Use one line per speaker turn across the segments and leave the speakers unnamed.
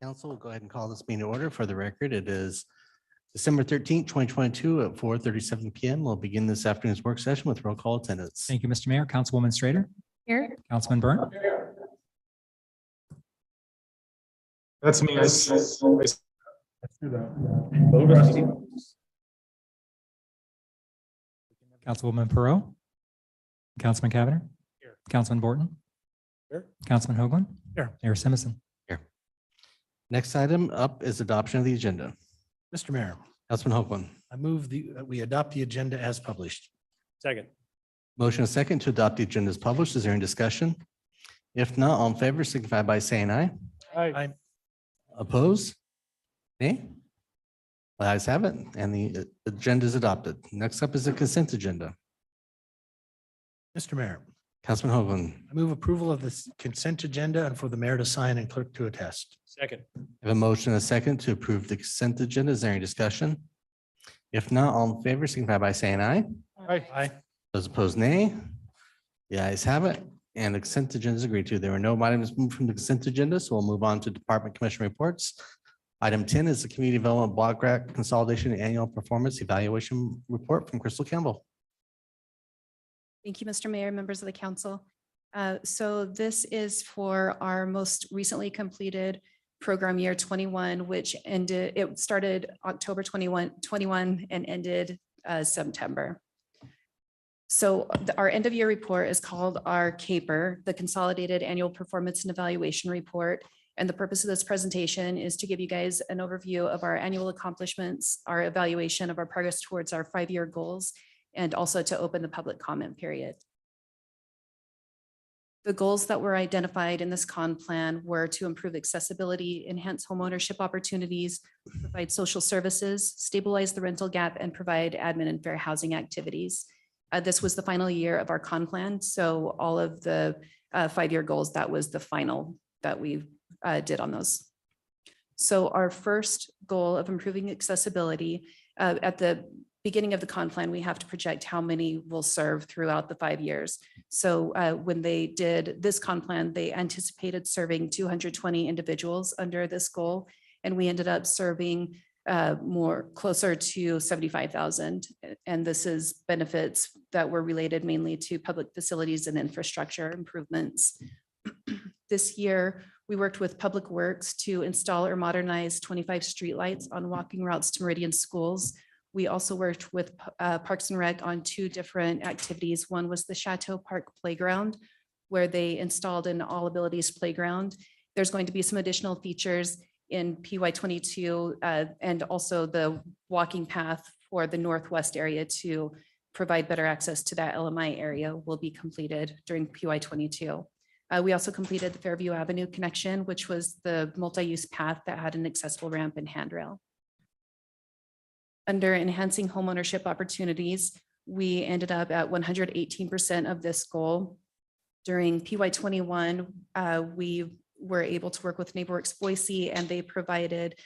Council will go ahead and call this meeting to order. For the record, it is December 13th, 2022 at 4:37 PM. We'll begin this afternoon's work session with roll call attendance.
Thank you, Mr. Mayor. Councilwoman Strader.
Here.
Councilman Byrne.
That's me.
Councilwoman Perot. Councilman Cavanagh.
Here.
Councilman Borton.
Here.
Councilman Hoagland.
Here.
Mayor Simpson.
Next item up is adoption of the agenda.
Mr. Mayor,
Councilman Hoagland.
I move that we adopt the agenda as published.
Second.
Motion and second to adopt the agenda as published. Is there any discussion? If not, all in favor signify by saying aye.
Aye.
Oppose? Nay? The ayes have it, and the agenda is adopted. Next up is the consent agenda.
Mr. Mayor,
Councilman Hoagland.
I move approval of this consent agenda and for the mayor to sign and clerk to attest.
Second.
I have a motion and a second to approve the consent agenda. Is there any discussion? If not, all in favor signify by saying aye.
Aye.
Those opposed, nay. The ayes have it, and the consent agenda is agreed to. There were no items moved from the consent agenda, so we'll move on to department commission reports. Item 10 is the Community Development Block Grant Consolidation Annual Performance Evaluation Report from Crystal Campbell.
Thank you, Mr. Mayor, members of the council. So this is for our most recently completed program year 21, which it started October 21 and ended September. So our end of year report is called our CAPER, the Consolidated Annual Performance and Evaluation Report. And the purpose of this presentation is to give you guys an overview of our annual accomplishments, our evaluation of our progress towards our 5-year goals, and also to open the public comment period. The goals that were identified in this con plan were to improve accessibility, enhance homeownership opportunities, provide social services, stabilize the rental gap, and provide admin and fair housing activities. This was the final year of our con plan. So all of the 5-year goals, that was the final that we did on those. So our first goal of improving accessibility, at the beginning of the con plan, we have to project how many will serve throughout the 5 years. So when they did this con plan, they anticipated serving 220 individuals under this goal. And we ended up serving more closer to 75,000. And this is benefits that were related mainly to public facilities and infrastructure improvements. This year, we worked with Public Works to install or modernize 25 streetlights on walking routes to Meridian schools. We also worked with Parks and Rec on 2 different activities. One was the Chateau Park Playground, where they installed an all abilities playground. There's going to be some additional features in PY22 and also the walking path for the Northwest area to provide better access to that LMI area will be completed during PY22. We also completed the Fairview Avenue connection, which was the multi-use path that had an accessible ramp and handrail. Under enhancing homeownership opportunities, we ended up at 118% of this goal. During PY21, we were able to work with NeighborWorks Boise, and they provided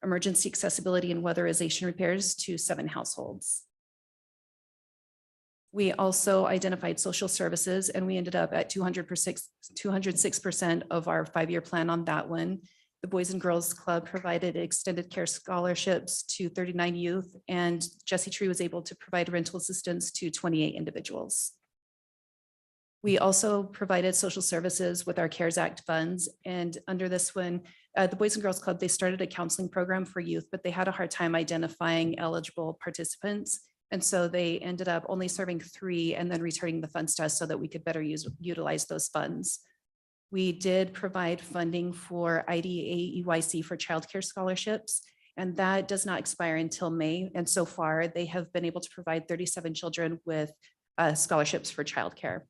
emergency accessibility and weatherization repairs to 7 households. We also identified social services, and we ended up at 206% of our 5-year plan on that one. The Boys and Girls Club provided extended care scholarships to 39 youth, and Jesse Tree was able to provide rental assistance to 28 individuals. We also provided social services with our CARES Act funds, and under this one, the Boys and Girls Club, they started a counseling program for youth, but they had a hard time identifying eligible participants. And so they ended up only serving 3 and then returning the funds to us so that we could better utilize those funds. We did provide funding for IDA EYC for childcare scholarships, and that does not expire until May. And so far, they have been able to provide 37 children with scholarships for childcare.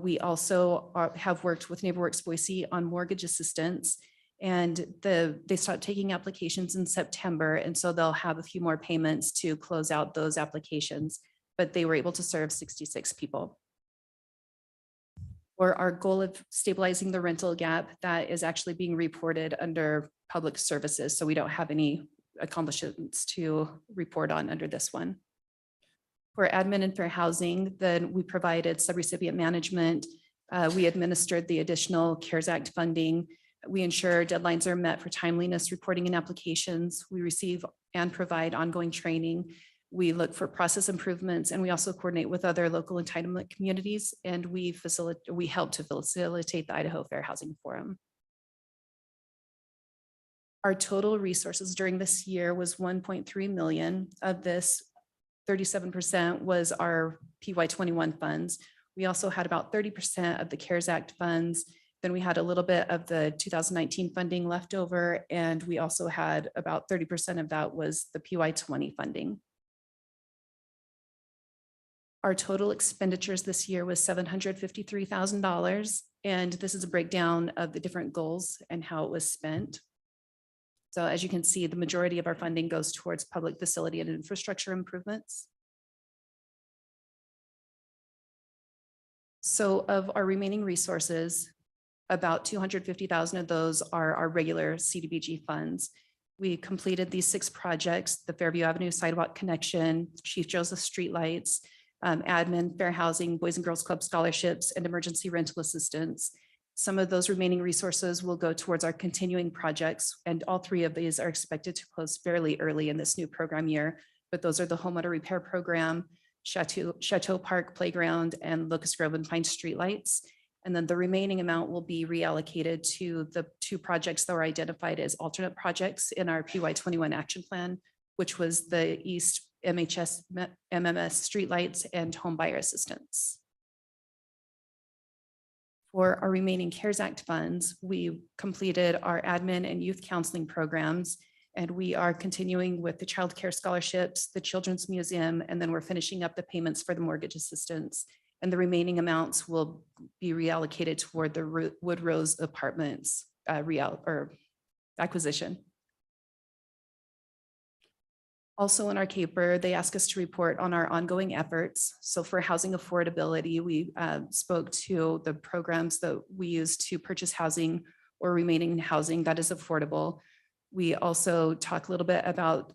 We also have worked with NeighborWorks Boise on mortgage assistance, and they stopped taking applications in September. And so they'll have a few more payments to close out those applications, but they were able to serve 66 people. For our goal of stabilizing the rental gap, that is actually being reported under public services. So we don't have any accomplishments to report on under this one. For admin and fair housing, then we provided subrecipient management. We administered the additional CARES Act funding. We ensure deadlines are met for timeliness, reporting and applications. We receive and provide ongoing training. We look for process improvements, and we also coordinate with other local entitlement communities, and we help to facilitate the Idaho Fair Housing Forum. Our total resources during this year was 1.3 million. Of this, 37% was our PY21 funds. We also had about 30% of the CARES Act funds. Then we had a little bit of the 2019 funding left over, and we also had about 30% of that was the PY20 funding. Our total expenditures this year was $753,000, and this is a breakdown of the different goals and how it was spent. So as you can see, the majority of our funding goes towards public facility and infrastructure improvements. So of our remaining resources, about 250,000 of those are our regular CDBG funds. We completed these 6 projects: the Fairview Avenue Sidewalk Connection, Chief Joseph Streetlights, admin, fair housing, Boys and Girls Club scholarships, and emergency rental assistance. Some of those remaining resources will go towards our continuing projects, and all 3 of these are expected to close fairly early in this new program year. But those are the homeowner repair program, Chateau Park Playground, and Locust Grove and Pine Streetlights. And then the remaining amount will be reallocated to the 2 projects that were identified as alternate projects in our PY21 action plan, which was the East MMS streetlights and home buyer assistance. For our remaining CARES Act funds, we completed our admin and youth counseling programs, and we are continuing with the child care scholarships, the Children's Museum, and then we're finishing up the payments for the mortgage assistance. And the remaining amounts will be reallocated toward the Wood Rose Apartments acquisition. Also in our CAPER, they ask us to report on our ongoing efforts. So for housing affordability, we spoke to the programs that we use to purchase housing or remaining housing that is affordable. We also talk a little bit about,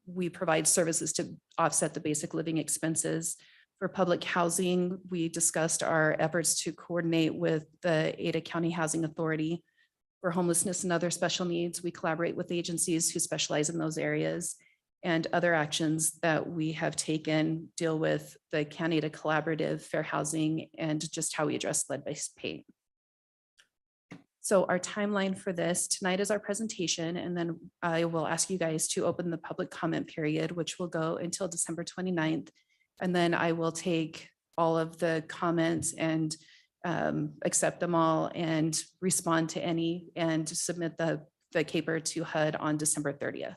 we provide services to offset the basic living expenses. For public housing, we discussed our efforts to coordinate with the Ada County Housing Authority. For homelessness and other special needs, we collaborate with agencies who specialize in those areas. And other actions that we have taken deal with the Canada Collaborative, fair housing, and just how we address lead-based paint. So our timeline for this, tonight is our presentation, and then I will ask you guys to open the public comment period, which will go until December 29th. And then I will take all of the comments and accept them all and respond to any and submit the CAPER to HUD on December 30th.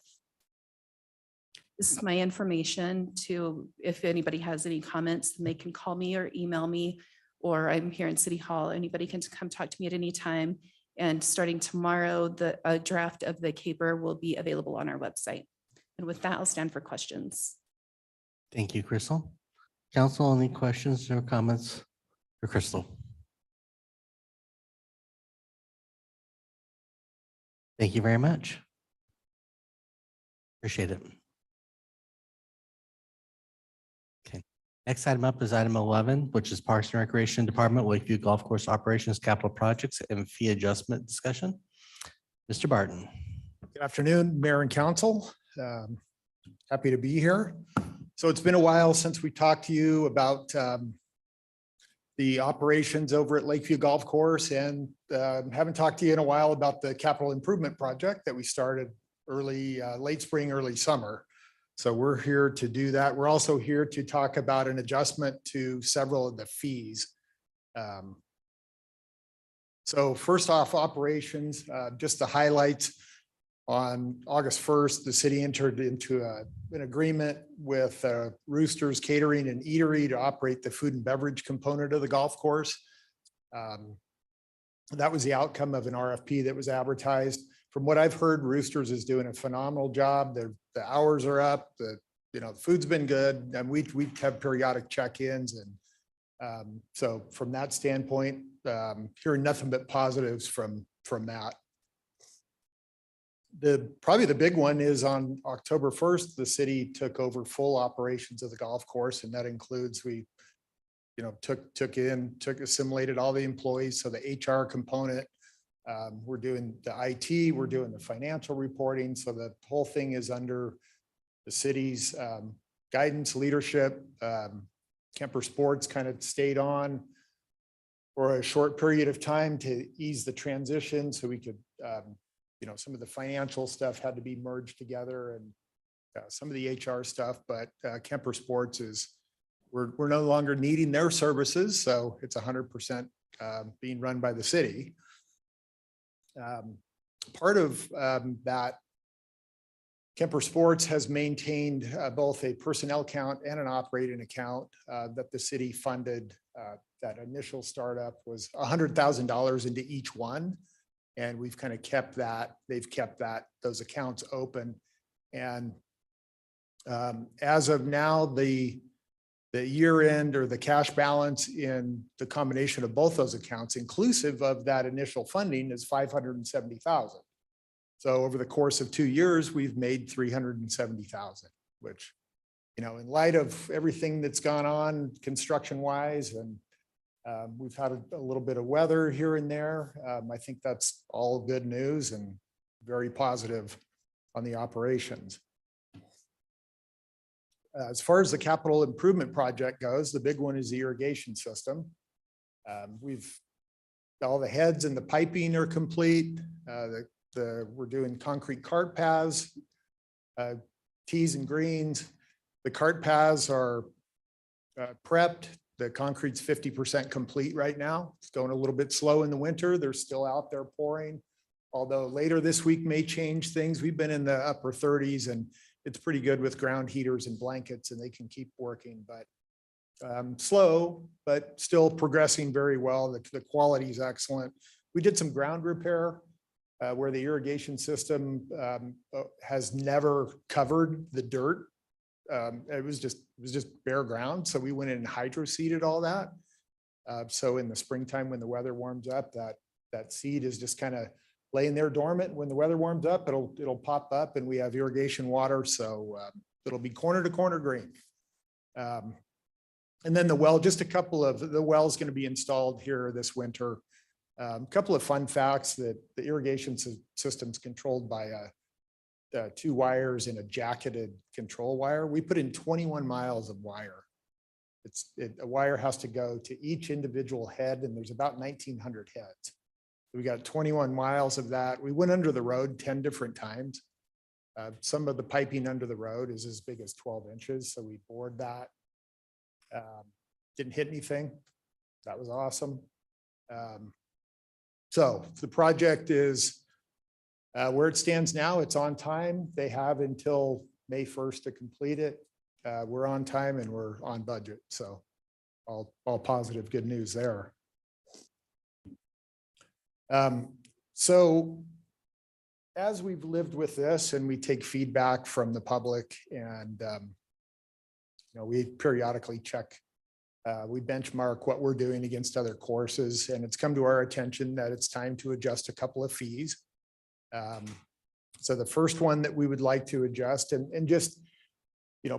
This is my information to, if anybody has any comments, then they can call me or email me, or I'm here in City Hall. Anybody can come talk to me at any time. And starting tomorrow, the draft of the CAPER will be available on our website. And with that, I'll stand for questions.
Thank you, Crystal. Council, any questions or comments for Crystal? Thank you very much. Appreciate it. Okay. Next item up is item 11, which is Parks and Recreation Department, Lakeview Golf Course Operations, Capital Projects, and Fee Adjustment Discussion. Mr. Barton.
Good afternoon, Mayor and Council. Happy to be here. So it's been a while since we talked to you about the operations over at Lakeview Golf Course, and haven't talked to you in a while about the capital improvement project that we started late spring, early summer. So we're here to do that. We're also here to talk about an adjustment to several of the fees. So first off, operations, just the highlights. On August 1st, the city entered into an agreement with Roosters Catering and Eatery to operate the food and beverage component of the golf course. That was the outcome of an RFP that was advertised. From what I've heard, Roosters is doing a phenomenal job. The hours are up. The food's been good, and we have periodic check-ins, and so from that standpoint, hearing nothing but positives from that. Probably the big one is on October 1st, the city took over full operations of the golf course, and that includes we assimilated all the employees, so the HR component, We're doing the IT, we're doing the financial reporting, so the whole thing is under the city's guidance, leadership. Kemper Sports kind of stayed on for a short period of time to ease the transition, so we could, some of the financial stuff had to be merged together and some of the HR stuff, but Kemper Sports we're no longer needing their services, so it's 100% being run by the city. Part of that, Kemper Sports has maintained both a personnel account and an operating account that the city funded. That initial startup was $100,000 into each one. And we've kind of kept that, they've kept those accounts open. And as of now, the year end or the cash balance in the combination of both those accounts, inclusive of that initial funding, is $570,000. So over the course of 2 years, we've made $370,000, which, in light of everything that's gone on construction wise, and we've had a little bit of weather here and there. I think that's all good news and very positive on the operations. As far as the capital improvement project goes, the big one is the irrigation system. All the heads and the piping are complete. We're doing concrete cart paths, tees and greens. The cart paths are prepped. The concrete's 50% complete right now. It's going a little bit slow in the winter. They're still out there pouring. Although later this week may change things. We've been in the upper 30s and it's pretty good with ground heaters and blankets and they can keep working, but slow, but still progressing very well. The quality is excellent. We did some ground repair where the irrigation system has never covered the dirt. It was just bare ground. So we went in and hydro seeded all that. So in the springtime, when the weather warms up, that seed is just kind of laying there dormant. When the weather warms up, it'll pop up and we have irrigation water. So it'll be corner to corner green. And then the well, just a couple of the wells going to be installed here this winter. A couple of fun facts that the irrigation system's controlled by 2 wires and a jacketed control wire. We put in 21 miles of wire. A wire has to go to each individual head and there's about 1,900 heads. We got 21 miles of that. We went under the road 10 different times. Some of the piping under the road is as big as 12 inches. So we bored that. Didn't hit anything. That was awesome. So the project is where it stands now. It's on time. They have until May 1st to complete it. We're on time and we're on budget. So all positive, good news there. So as we've lived with this and we take feedback from the public and, we periodically check, we benchmark what we're doing against other courses, and it's come to our attention that it's time to adjust a couple of fees. So the first one that we would like to adjust and just,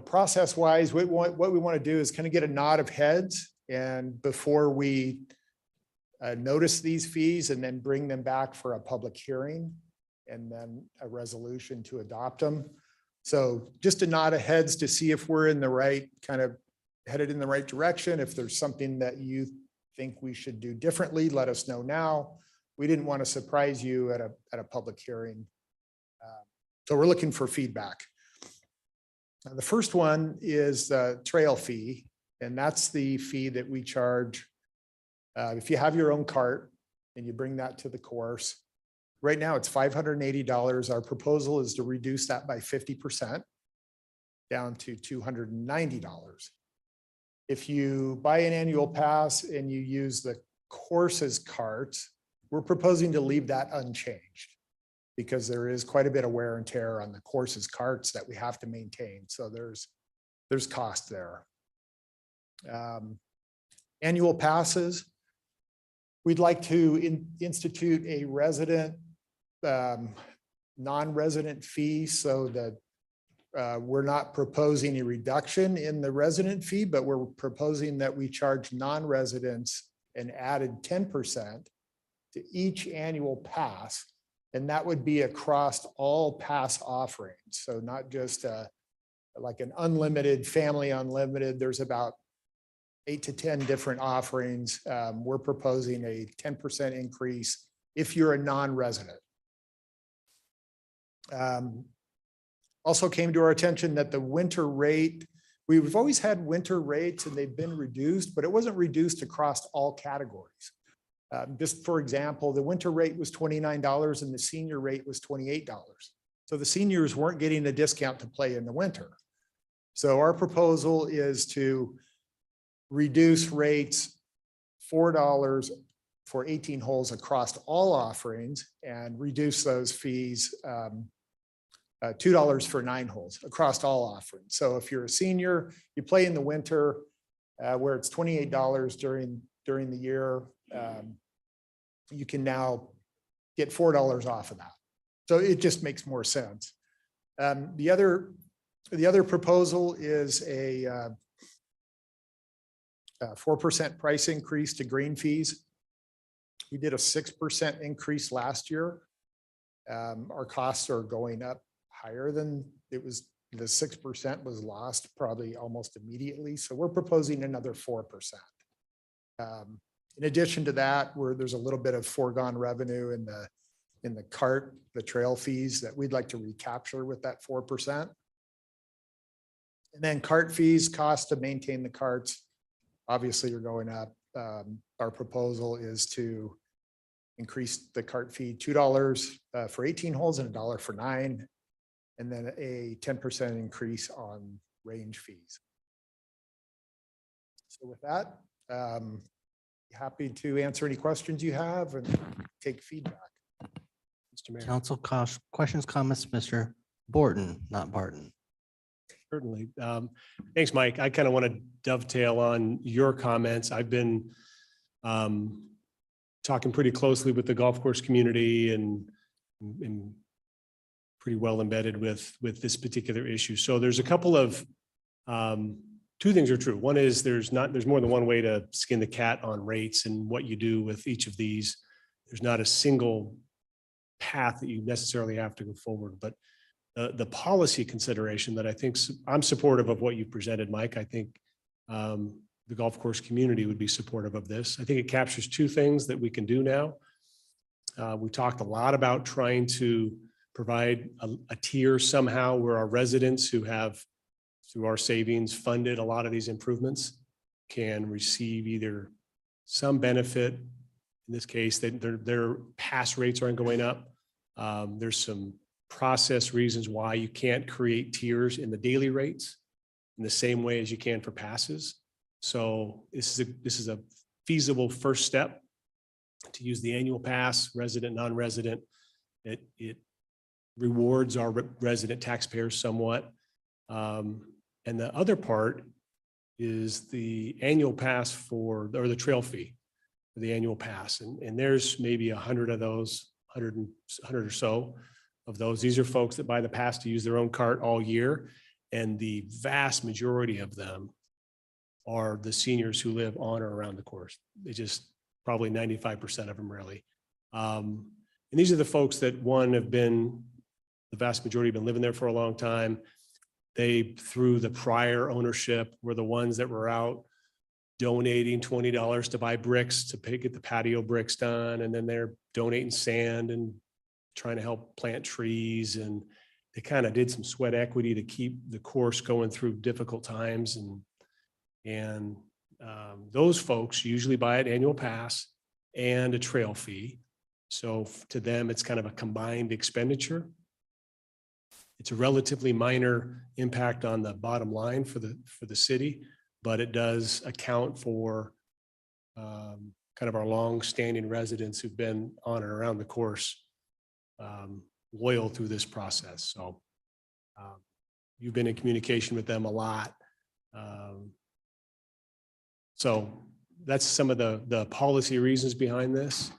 process wise, what we want to do is kind of get a nod of heads and before we notice these fees and then bring them back for a public hearing and then a resolution to adopt them. So just a nod of heads to see if we're in the right kind of headed in the right direction. If there's something that you think we should do differently, let us know now. We didn't want to surprise you at a public hearing. So we're looking for feedback. The first one is the trail fee, and that's the fee that we charge if you have your own cart and you bring that to the course. Right now it's $580. Our proposal is to reduce that by 50% down to $290. If you buy an annual pass and you use the course's carts, we're proposing to leave that unchanged because there is quite a bit of wear and tear on the course's carts that we have to maintain. So there's cost there. Annual passes. We'd like to institute a resident, non-resident fee so that we're not proposing a reduction in the resident fee, but we're proposing that we charge non-residents an added 10% to each annual pass. And that would be across all pass offerings. So not just like an unlimited, family unlimited. There's about 8 to 10 different offerings. We're proposing a 10% increase if you're a non-resident. Also came to our attention that the winter rate, we've always had winter rates and they've been reduced, but it wasn't reduced across all categories. Just for example, the winter rate was $29 and the senior rate was $28. So the seniors weren't getting a discount to play in the winter. So our proposal is to reduce rates $4 for 18 holes across all offerings and reduce those fees $2 for 9 holes across all offerings. So if you're a senior, you play in the winter where it's $28 during the year, you can now get $4 off of that. So it just makes more sense. The other proposal is a 4% price increase to green fees. We did a 6% increase last year. Our costs are going up higher than it was. The 6% was lost probably almost immediately. So we're proposing another 4%. In addition to that, there's a little bit of foregone revenue in the cart, the trail fees that we'd like to recapture with that 4%. And then cart fees, cost to maintain the carts, obviously are going up. Our proposal is to increase the cart fee $2 for 18 holes and $1 for 9, and then a 10% increase on range fees. So with that, happy to answer any questions you have and take feedback.
Mr. Mayor.
Council questions, comments, Mr. Borton, not Barton.
Certainly. Thanks, Mike. I kind of want to dovetail on your comments. I've been talking pretty closely with the golf course community and pretty well embedded with this particular issue. So there's a couple of two things are true. One is there's more than one way to skin the cat on rates and what you do with each of these. There's not a single path that you necessarily have to go forward, but the policy consideration that I think I'm supportive of what you presented, Mike. I think the golf course community would be supportive of this. I think it captures two things that we can do now. We talked a lot about trying to provide a tier somehow where our residents who have, through our savings, funded a lot of these improvements can receive either some benefit. In this case, that their pass rates aren't going up. There's some process reasons why you can't create tiers in the daily rates in the same way as you can for passes. So this is a feasible first step to use the annual pass, resident, non-resident. It rewards our resident taxpayers somewhat. And the other part is the annual pass or the trail fee for the annual pass. And there's maybe 100 of those, 100 or so of those. These are folks that buy the pass to use their own cart all year. And the vast majority of them are the seniors who live on or around the course. They just probably 95% of them really. And these are the folks that the vast majority have been living there for a long time. They, through the prior ownership, were the ones that were out donating $20 to buy bricks to get the patio bricks done. And then they're donating sand and trying to help plant trees. And they kind of did some sweat equity to keep the course going through difficult times. And those folks usually buy an annual pass and a trail fee. So to them, it's kind of a combined expenditure. It's a relatively minor impact on the bottom line for the city, but it does account for kind of our long-standing residents who've been on and around the course, loyal through this process. So you've been in communication with them a lot. So that's some of the policy reasons behind this.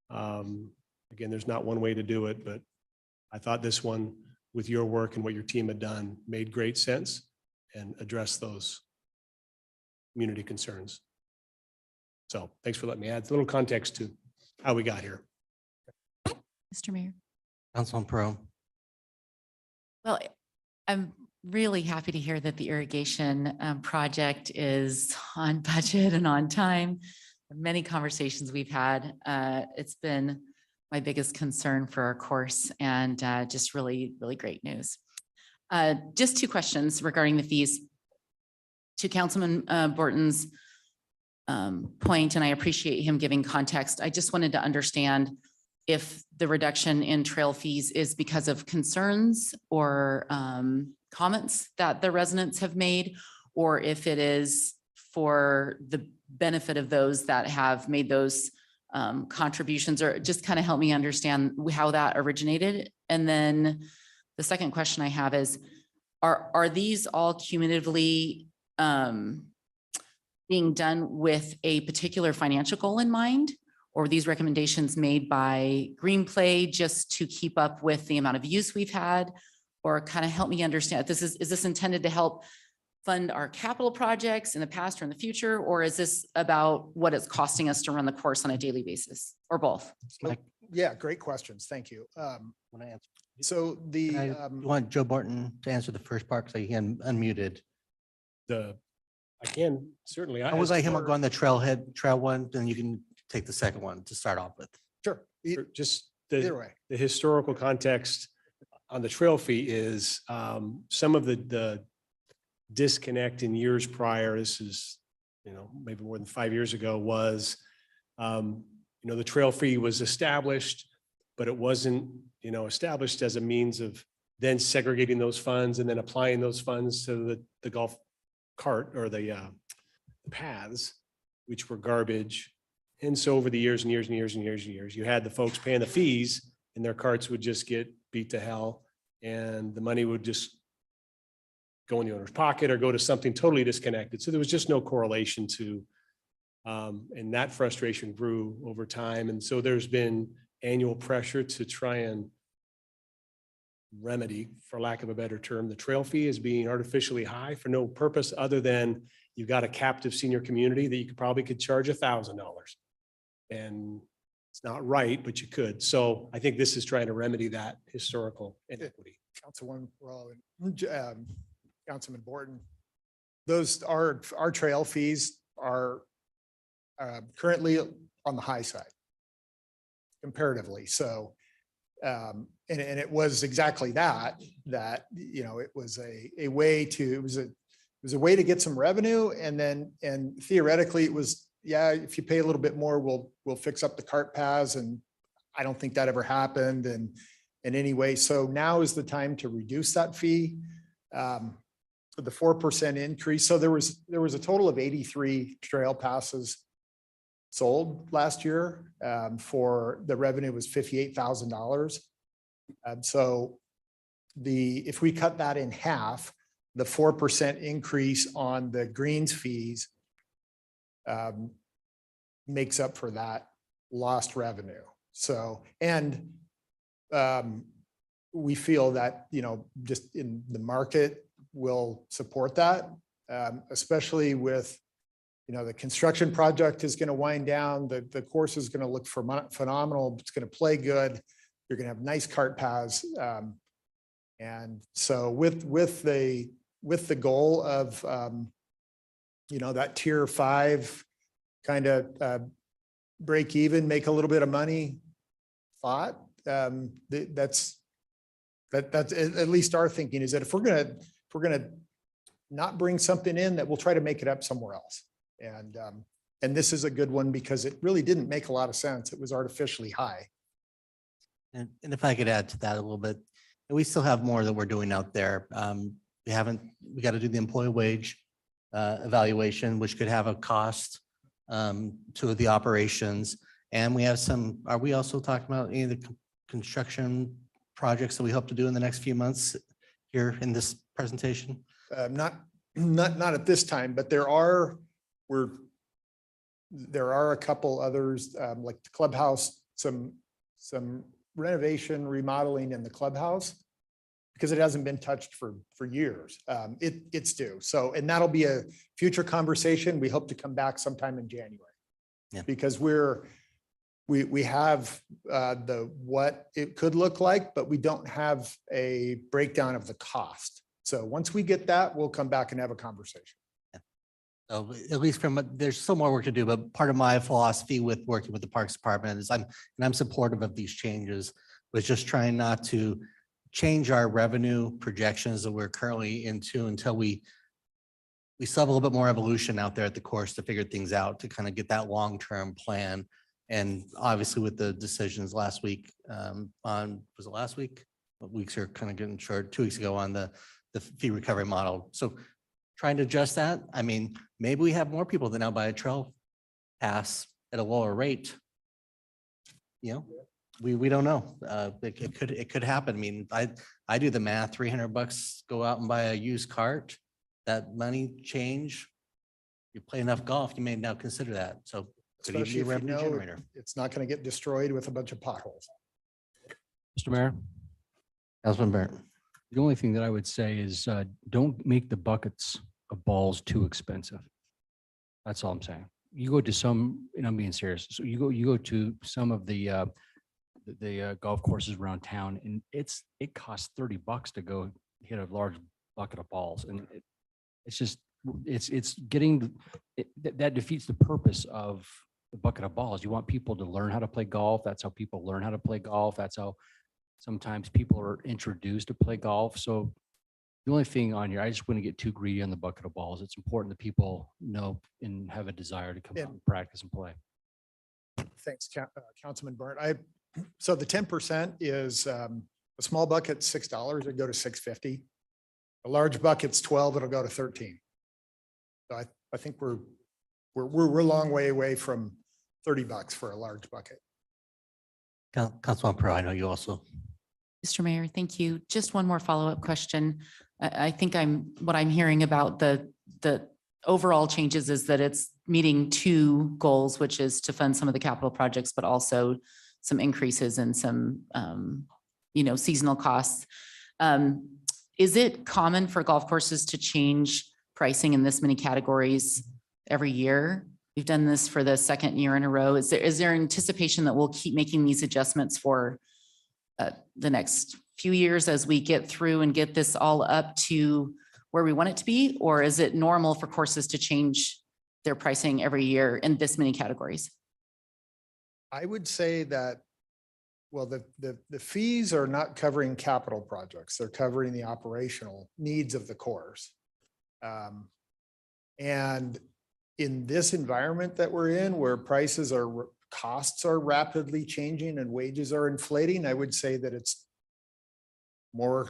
Again, there's not one way to do it, but I thought this one, with your work and what your team had done, made great sense and addressed those community concerns. So thanks for letting me add a little context to how we got here.
Mr. Mayor.
Councilman Pro.
Well, I'm really happy to hear that the irrigation project is on budget and on time. Many conversations we've had. It's been my biggest concern for our course and just really, really great news. Just two questions regarding the fees. To Councilman Borton's point, and I appreciate him giving context. I just wanted to understand if the reduction in trail fees is because of concerns or comments that the residents have made, or if it is for the benefit of those that have made those contributions, or just kind of help me understand how that originated. And then the second question I have is, are these all cumulatively being done with a particular financial goal in mind? Or were these recommendations made by Greenplay just to keep up with the amount of use we've had? Or kind of help me understand, is this intended to help fund our capital projects in the past or in the future? Or is this about what it's costing us to run the course on a daily basis, or both?
Mike,
Yeah, great questions. Thank you.
when I answer,
So the,
can you want Joe Borton to answer the first part because he unmuted.
I can certainly.
I was
as
like him
for-
go on the trail one, then you can take the second one to start off with.
sure,
Just
either
the,
way.
the historical context on the trail fee is some of the disconnect in years prior. This is, maybe more than 5 years ago was, the trail fee was established, but it wasn't, established as a means of then segregating those funds and then applying those funds to the golf cart or the paths, which were garbage. And so over the years and years and years and years and years, you had the folks paying the fees and their carts would just get beat to hell. And the money would just go in the owner's pocket or go to something totally disconnected. So there was just no correlation to, and that frustration grew over time. And so there's been annual pressure to try and remedy, for lack of a better term, the trail fee is being artificially high for no purpose other than you've got a captive senior community that you could charge $1,000. And it's not right, but you could. So I think this is trying to remedy that historical inequity.
Councilwoman Rowe and Councilman Borton, those our trail fees are currently on the high side comparatively. So and it was exactly that it was a way to, it was a way to get some revenue. And theoretically it was, yeah, if you pay a little bit more, we'll fix up the cart paths. And I don't think that ever happened. And anyway, so now is the time to reduce that fee. The 4% increase. So there was a total of 83 trail passes sold last year. For the revenue was $58,000. So if we cut that in half, the 4% increase on the greens fees makes up for that lost revenue. So, and we feel that, just in the market will support that, especially with, the construction project is going to wind down. The course is going to look phenomenal. It's going to play good. You're going to have nice cart paths. And so with the goal of, that tier 5 kind of break even, make a little bit of money thought, that's at least our thinking is that if we're going to not bring something in, that we'll try to make it up somewhere else. And this is a good one because it really didn't make a lot of sense. It was artificially high.
And if I could add to that a little bit, we still have more that we're doing out there. We got to do the employee wage evaluation, which could have a cost to the operations. And we have are we also talking about any of the construction projects that we hope to do in the next few months here in this presentation?
Not at this time, but there are a couple others, like the clubhouse, some renovation, remodeling in the clubhouse, because it hasn't been touched for years. It's due. So, and that'll be a future conversation. We hope to come back sometime in January.
Yeah.
Because we have what it could look like, but we don't have a breakdown of the cost. So once we get that, we'll come back and have a conversation.
So at least there's still more work to do, but part of my philosophy with working with the Parks Department is I'm supportive of these changes, was just trying not to change our revenue projections that we're currently into until we still have a little bit more evolution out there at the course to figure things out, to kind of get that long-term plan. And obviously with the decisions last week was it last week? What weeks are kind of getting short, 2 weeks ago on the fee recovery model. So trying to adjust that. I mean, maybe we have more people that now buy a trail pass at a lower rate. You know, we don't know. It could happen. I mean, I do the math, $300, go out and buy a used cart. That money change, you play enough golf, you may now consider that. So could even
Especially
be a
if you
revenue
know
generator.
it's not going to get destroyed with a bunch of potholes.
Mr. Mayor,
Councilman Burnt.
the only thing that I would say is don't make the buckets of balls too expensive. That's all I'm saying. You go to some, and I'm being serious. So you go to some of the golf courses around town, and it costs $30 to go hit a large bucket of balls, and it's just that defeats the purpose of the bucket of balls. You want people to learn how to play golf. That's how people learn how to play golf. That's how sometimes people are introduced to play golf. So the only thing on here, I just wouldn't get too greedy on the bucket of balls. It's important that people know and have a desire to come out and practice and play.
Thanks, Councilman Burnt. So the 10% is a small bucket, $6, it'd go to $6.50. A large bucket's 12, it'll go to 13. So I think we're a long way away from $30 for a large bucket.
Councilman Pro, I know you also.
Mr. Mayor, thank you. Just one more follow-up question. I think what I'm hearing about the overall changes is that it's meeting two goals, which is to fund some of the capital projects, but also some increases in some, seasonal costs. Is it common for golf courses to change pricing in this many categories every year? We've done this for the second year in a row. Is there anticipation that we'll keep making these adjustments for the next few years as we get through and get this all up to where we want it to be? Or is it normal for courses to change their pricing every year in this many categories?
I would say that, well, the fees are not covering capital projects. They're covering the operational needs of the course. And in this environment that we're in, where costs are rapidly changing and wages are inflating, I would say that it's more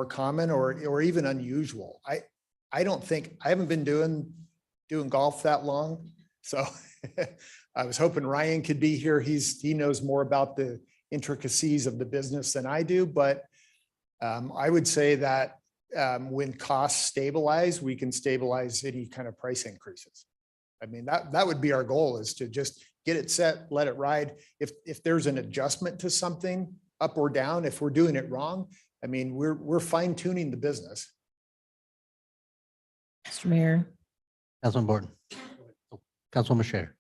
common or even unusual. I haven't been doing golf that long. So I was hoping Ryan could be here. He knows more about the intricacies of the business than I do, but I would say that when costs stabilize, we can stabilize any kind of price increases. I mean, that would be our goal, is to just get it set, let it ride. If there's an adjustment to something up or down, if we're doing it wrong, I mean, we're fine tuning the business.
Mr. Mayor.
Councilman Borton. Councilwoman Schrader.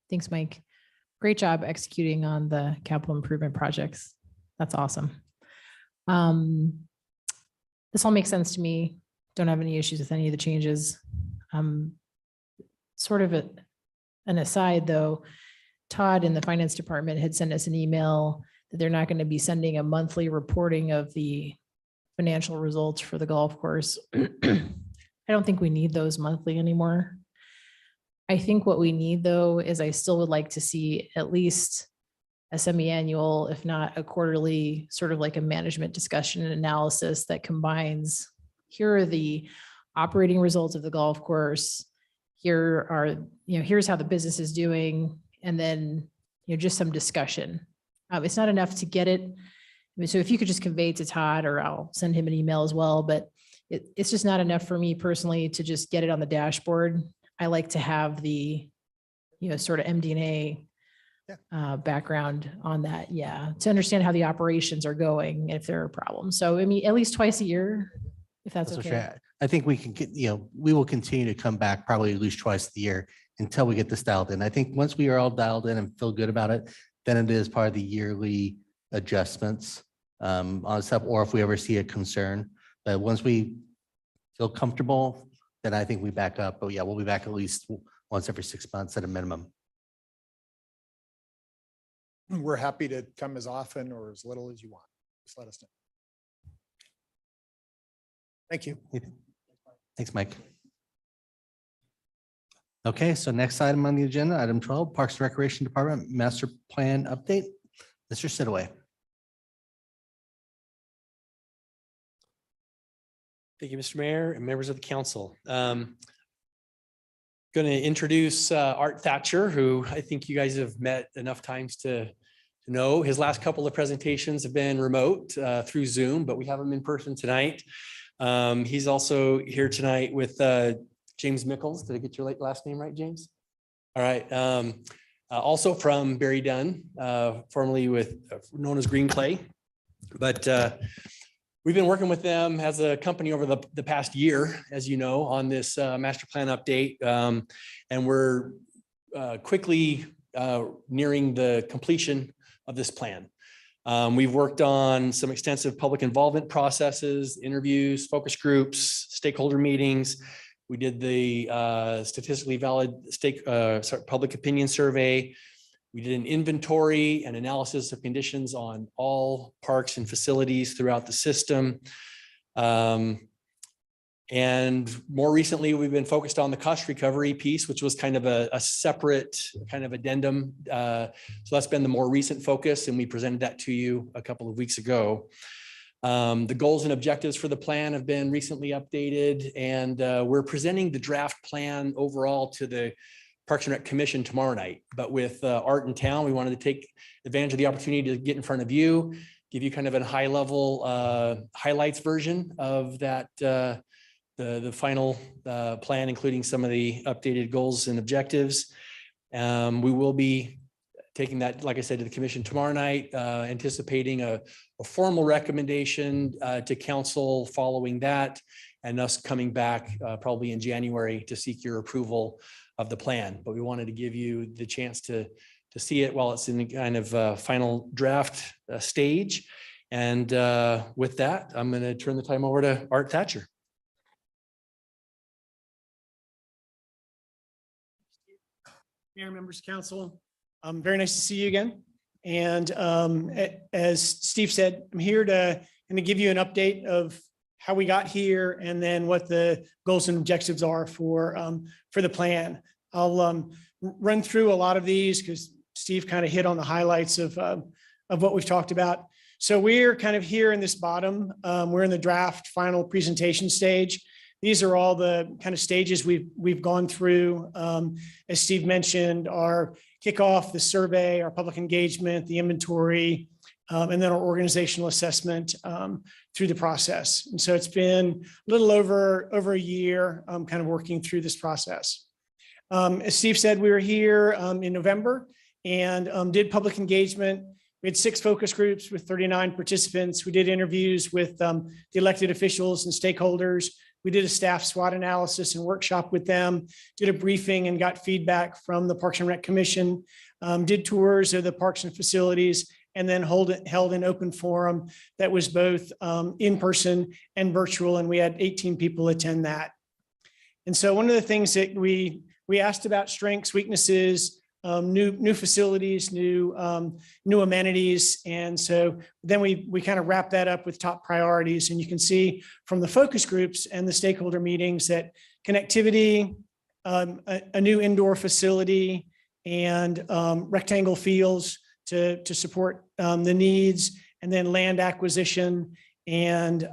Thanks, Mike. Great job executing on the capital improvement projects. That's awesome. This all makes sense to me. Don't have any issues with any of the changes. Sort of an aside though, Todd in the finance department had sent us an email that they're not going to be sending a monthly reporting of the financial results for the golf course. I don't think we need those monthly anymore. I think what we need though is I still would like to see at least a semi-annual, if not a quarterly, sort of like a management discussion and analysis that combines, here are the operating results of the golf course. Here are, here's how the business is doing. And then, just some discussion. It's not enough to get it. I mean, so if you could just convey to Todd, or I'll send him an email as well, but it's just not enough for me personally to just get it on the dashboard. I like to have the, sort of MD&A background on that. Yeah. To understand how the operations are going, if there are problems. So, I mean, at least twice a year, if that's okay.
I think we can get, we will continue to come back probably at least twice a year until we get this dialed in. I think once we are all dialed in and feel good about it, then it is part of the yearly adjustments on stuff, or if we ever see a concern. But once we feel comfortable, then I think we back up. But yeah, we'll be back at least once every 6 months at a minimum.
We're happy to come as often or as little as you want. Just let us know. Thank you.
Thanks, Mike. Okay, so next item on the agenda, item 12, Parks and Recreation Department Master Plan Update. Mr. Sitaway.
Thank you, Mr. Mayor and members of the council. Going to introduce Art Thatcher, who I think you guys have met enough times to know. His last couple of presentations have been remote through Zoom, but we have him in person tonight. He's also here tonight with James Mickles. Did I get your last name right, James? All right. Also from Meridian, formerly known as Green Clay. But we've been working with them as a company over the past year, as you know, on this master plan update. And we're quickly nearing the completion of this plan. We've worked on some extensive public involvement processes, interviews, focus groups, stakeholder meetings. We did the statistically valid public opinion survey. We did an inventory and analysis of conditions on all parks and facilities throughout the system. And more recently, we've been focused on the cost recovery piece, which was kind of a separate kind of addendum. So that's been the more recent focus, and we presented that to you a couple of weeks ago. The goals and objectives for the plan have been recently updated, and we're presenting the draft plan overall to the Parks and Rec Commission tomorrow night. But with Art in town, we wanted to take advantage of the opportunity to get in front of you, give you kind of a high level highlights version of that, the final plan, including some of the updated goals and objectives. We will be taking that, like I said, to the commission tomorrow night, anticipating a formal recommendation to council following that, and us coming back probably in January to seek your approval of the plan. But we wanted to give you the chance to see it while it's in the kind of final draft stage. And with that, I'm going to turn the time over to Art Thatcher.
Mayor, members of council, very nice to see you again. And as Steve said, I'm here to give you an update of how we got here and then what the goals and objectives are for the plan. I'll run through a lot of these because Steve kind of hit on the highlights of what we've talked about. So we're kind of here in this bottom. We're in the draft final presentation stage. These are all the kind of stages we've gone through. As Steve mentioned, our kickoff, the survey, our public engagement, the inventory, and then our organizational assessment through the process. And so it's been a little over a year kind of working through this process. As Steve said, we were here in November and did public engagement. We had 6 focus groups with 39 participants. We did interviews with the elected officials and stakeholders. We did a staff SWOT analysis and workshop with them, did a briefing and got feedback from the Parks and Rec Commission, did tours of the parks and facilities, and then held an open forum that was both in person and virtual. And we had 18 people attend that. And so one of the things that we asked about strengths, weaknesses, new facilities, new amenities. And so then we kind of wrap that up with top priorities. And you can see from the focus groups and the stakeholder meetings that connectivity, a new indoor facility, and rectangle fields to support the needs, and then land acquisition and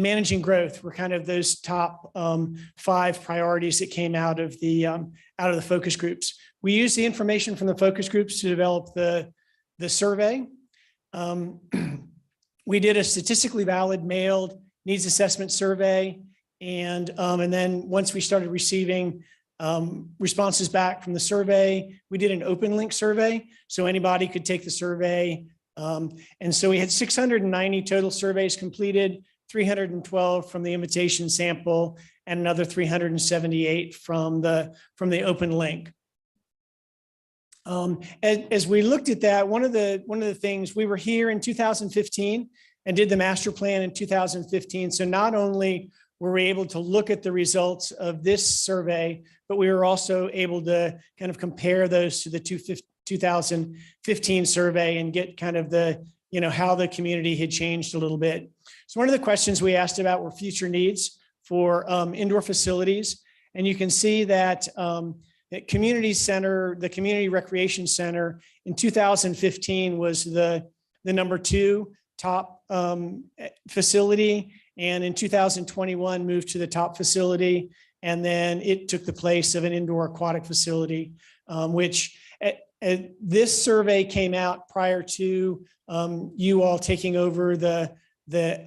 managing growth were kind of those top 5 priorities that came out of the focus groups. We used the information from the focus groups to develop the survey. We did a statistically valid mailed needs assessment survey. And then once we started receiving responses back from the survey, we did an open link survey. So anybody could take the survey. And so we had 690 total surveys completed, 312 from the invitation sample, and another 378 from the open link. As we looked at that, one of the things, we were here in 2015 and did the master plan in 2015. So not only were we able to look at the results of this survey, but we were also able to kind of compare those to the 2015 survey and get kind of the, how the community had changed a little bit. So one of the questions we asked about were future needs for indoor facilities. And you can see that at community center, the community recreation center in 2015 was the number 2 top facility. And in 2021 moved to the top facility. And then it took the place of an indoor aquatic facility, which this survey came out prior to you all taking over the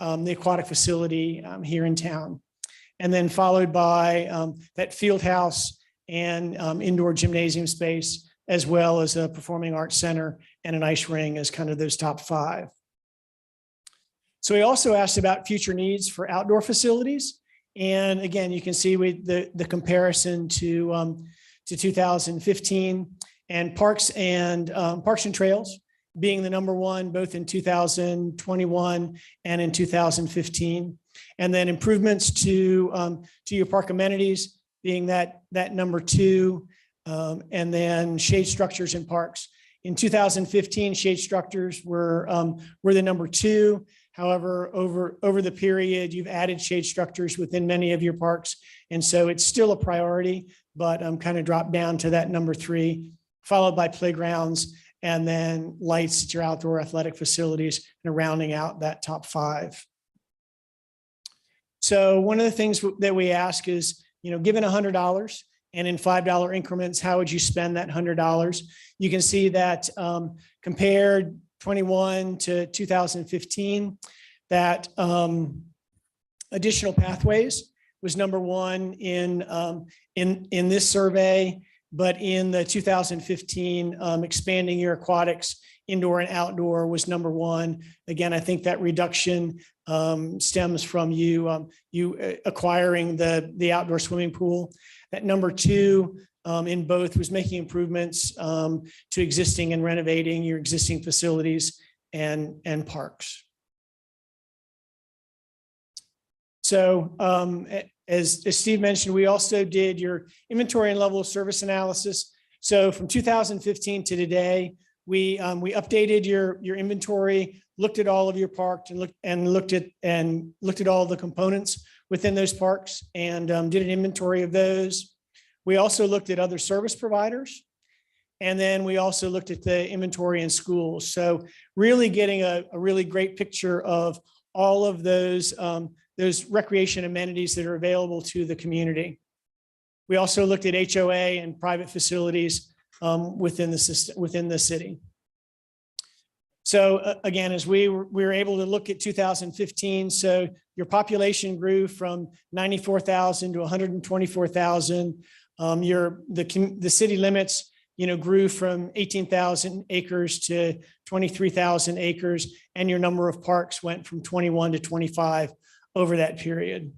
aquatic facility here in town. And then followed by that field house and indoor gymnasium space, as well as a performing arts center and an ice ring as kind of those top 5. So we also asked about future needs for outdoor facilities. And again, you can see the comparison to 2015, and parks and trails being the number 1, both in 2021 and in 2015. And then improvements to your park amenities being that number 2, and then shade structures in parks. In 2015, shade structures were the number 2. However, over the period, you've added shade structures within many of your parks. And so it's still a priority, but kind of dropped down to that number 3, followed by playgrounds and then lights at your outdoor athletic facilities, and rounding out that top 5. So one of the things that we ask is, given $100 and in $5 increments, how would you spend that $100? You can see that compared 21 to 2015, that additional pathways was number 1 in this survey, but in the 2015 expanding your aquatics indoor and outdoor was number 1. Again, I think that reduction stems from you acquiring the outdoor swimming pool. That number 2 in both was making improvements to existing and renovating your existing facilities and parks. So as Steve mentioned, we also did your inventory and level of service analysis. So from 2015 to today, we updated your inventory, looked at all of your parks, and looked at all the components within those parks, and did an inventory of those. We also looked at other service providers, and then we also looked at the inventory in schools. So really getting a really great picture of all of those recreation amenities that are available to the community. We also looked at HOA and private facilities within the system, within the city. So again, as we were able to look at 2015, so your population grew from 94,000 to 124,000. The city limits, grew from 18,000 acres to 23,000 acres, and your number of parks went from 21 to 25 over that period.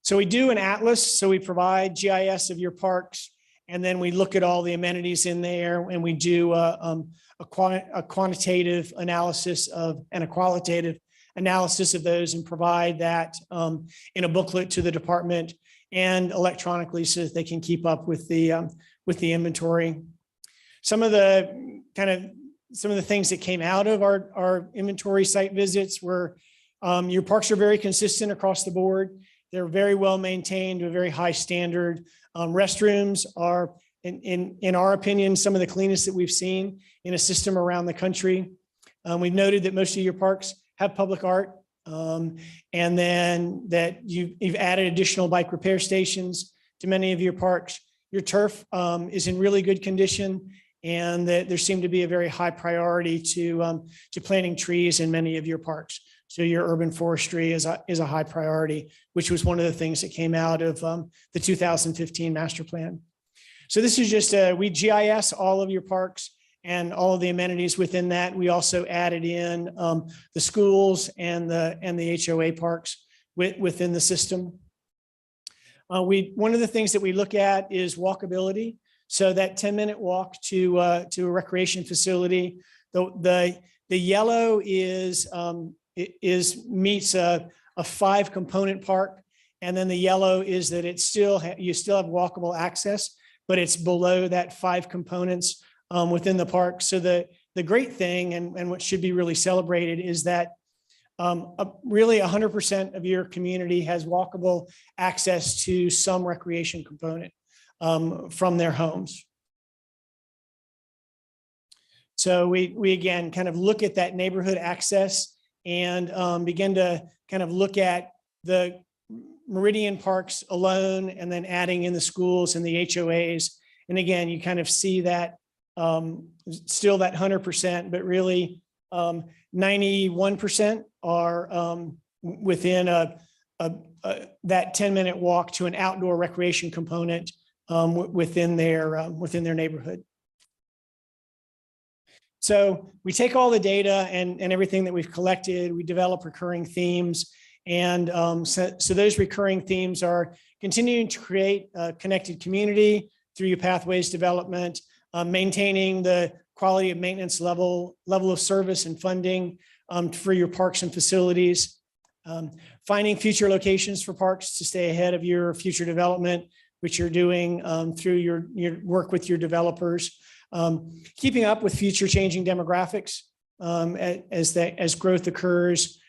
So we do an atlas. So we provide GIS of your parks, and then we look at all the amenities in there, and we do a quantitative analysis and a qualitative analysis of those, and provide that in a booklet to the department and electronically, so that they can keep up with the inventory. Some of the things that came out of our inventory site visits were your parks are very consistent across the board. They're very well maintained to a very high standard. Restrooms are, in our opinion, some of the cleanest that we've seen in a system around the country. We've noted that most of your parks have public art, and then that you've added additional bike repair stations to many of your parks. Your turf is in really good condition, and that there seemed to be a very high priority to planting trees in many of your parks. So your urban forestry is a high priority, which was one of the things that came out of the 2015 master plan. So this is just we GIS all of your parks and all of the amenities within that. We also added in the schools and the HOA parks within the system. One of the things that we look at is walkability. So that 10-minute walk to a recreation facility, the yellow meets a 5-component park. And then the yellow is that you still have walkable access, but it's below that 5 components within the park. So the great thing and what should be really celebrated is that really 100% of your community has walkable access to some recreation component from their homes. So we again kind of look at that neighborhood access and begin to kind of look at the Meridian parks alone and then adding in the schools and the HOAs. And again, you kind of see that still that 100%, but really 91% are within that 10-minute walk to an outdoor recreation component within their neighborhood. So we take all the data and everything that we've collected, we develop recurring themes. And so those recurring themes are continuing to create a connected community through your pathways development, maintaining the quality of maintenance level of service and funding for your parks and facilities, finding future locations for parks to stay ahead of your future development, which you're doing through your work with your developers, keeping up with future changing demographics as growth occurs,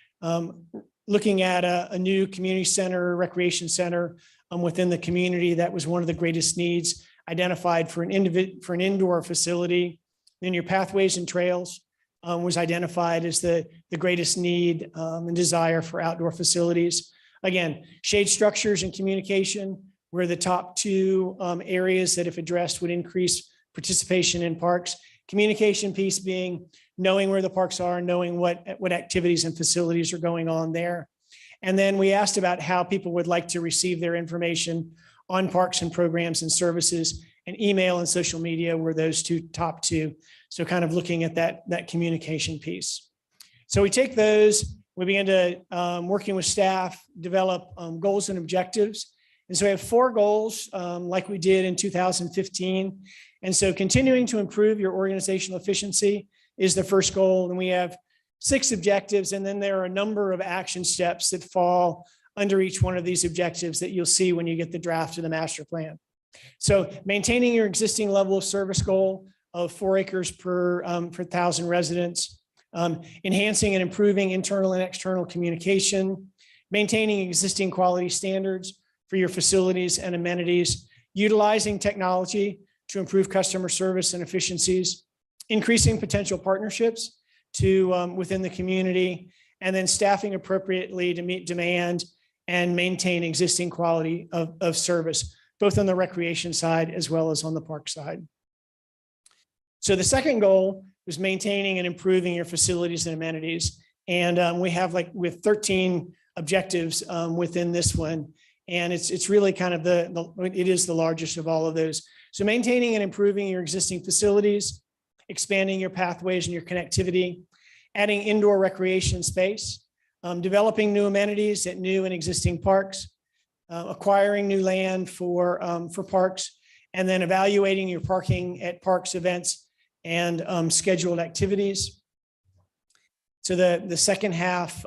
looking at a new community center, recreation center within the community. That was one of the greatest needs identified for an indoor facility. Then your pathways and trails was identified as the greatest need and desire for outdoor facilities. Again, shade structures and communication were the top 2 areas that, if addressed, would increase participation in parks. Communication piece being knowing where the parks are, knowing what activities and facilities are going on there. And then we asked about how people would like to receive their information on parks and programs and services, and email and social media were those top two. So kind of looking at that communication piece. So we take those, we begin to, working with staff, develop goals and objectives. And so we have 4 goals like we did in 2015. And so continuing to improve your organizational efficiency is the first goal. And we have 6 objectives. And then there are a number of action steps that fall under each one of these objectives that you'll see when you get the draft of the master plan. So maintaining your existing level of service goal of 4 acres per 1,000 residents, enhancing and improving internal and external communication, maintaining existing quality standards for your facilities and amenities, utilizing technology to improve customer service and efficiencies, increasing potential partnerships within the community, and then staffing appropriately to meet demand and maintain existing quality of service, both on the recreation side as well as on the park side. So the second goal was maintaining and improving your facilities and amenities. And we have with 13 objectives within this one. And it's really kind of it is the largest of all of those. So maintaining and improving your existing facilities, expanding your pathways and your connectivity, adding indoor recreation space, developing new amenities at new and existing parks, acquiring new land for parks, and then evaluating your parking at parks, events, and scheduled activities. So the second half,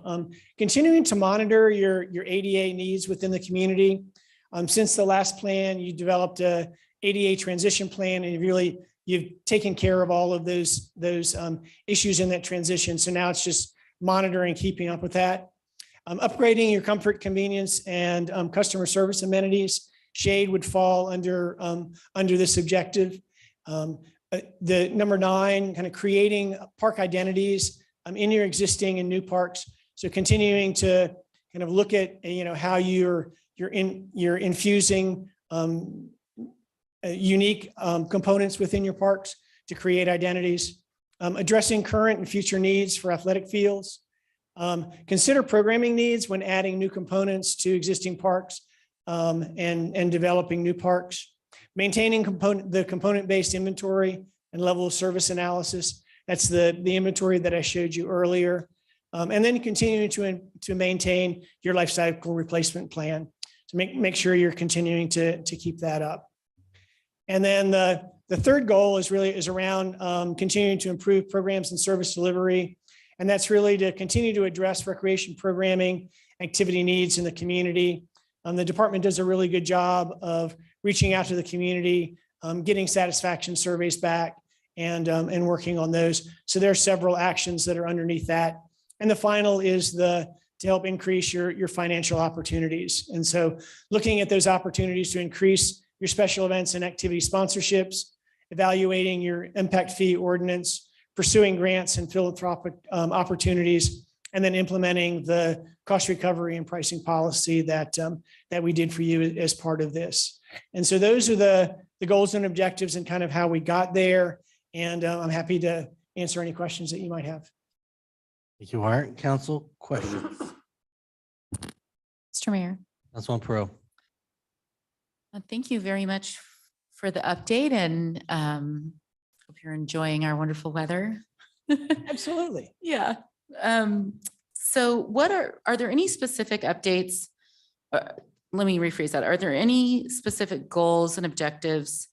continuing to monitor your ADA needs within the community. Since the last plan, you developed a ADA transition plan, and you've taken care of all of those issues in that transition. So now it's just monitoring, keeping up with that. Upgrading your comfort, convenience, and customer service amenities. Shade would fall under this objective. The number 9, kind of creating park identities in your existing and new parks. So continuing to kind of look at how you're infusing unique components within your parks to create identities. Addressing current and future needs for athletic fields. Consider programming needs when adding new components to existing parks and developing new parks. Maintaining the component-based inventory and level of service analysis. That's the inventory that I showed you earlier. And then continuing to maintain your life cycle replacement plan to make sure you're continuing to keep that up. And then the third goal is around continuing to improve programs and service delivery. And that's really to continue to address recreation programming, activity needs in the community. The department does a really good job of reaching out to the community, getting satisfaction surveys back and working on those. So there are several actions that are underneath that. And the final is to help increase your financial opportunities. And so looking at those opportunities to increase your special events and activity sponsorships, evaluating your impact fee ordinance, pursuing grants and philanthropic opportunities, and then implementing the cost recovery and pricing policy that we did for you as part of this. And so those are the goals and objectives and kind of how we got there. And I'm happy to answer any questions that you might have.
Thank you, Art. Council questions?
Mr. Mayor,
Councilman Pro.
thank you very much for the update and hope you're enjoying our wonderful weather.
Absolutely.
Yeah. So what are there any specific updates? Let me rephrase that. Are there any specific goals and objectives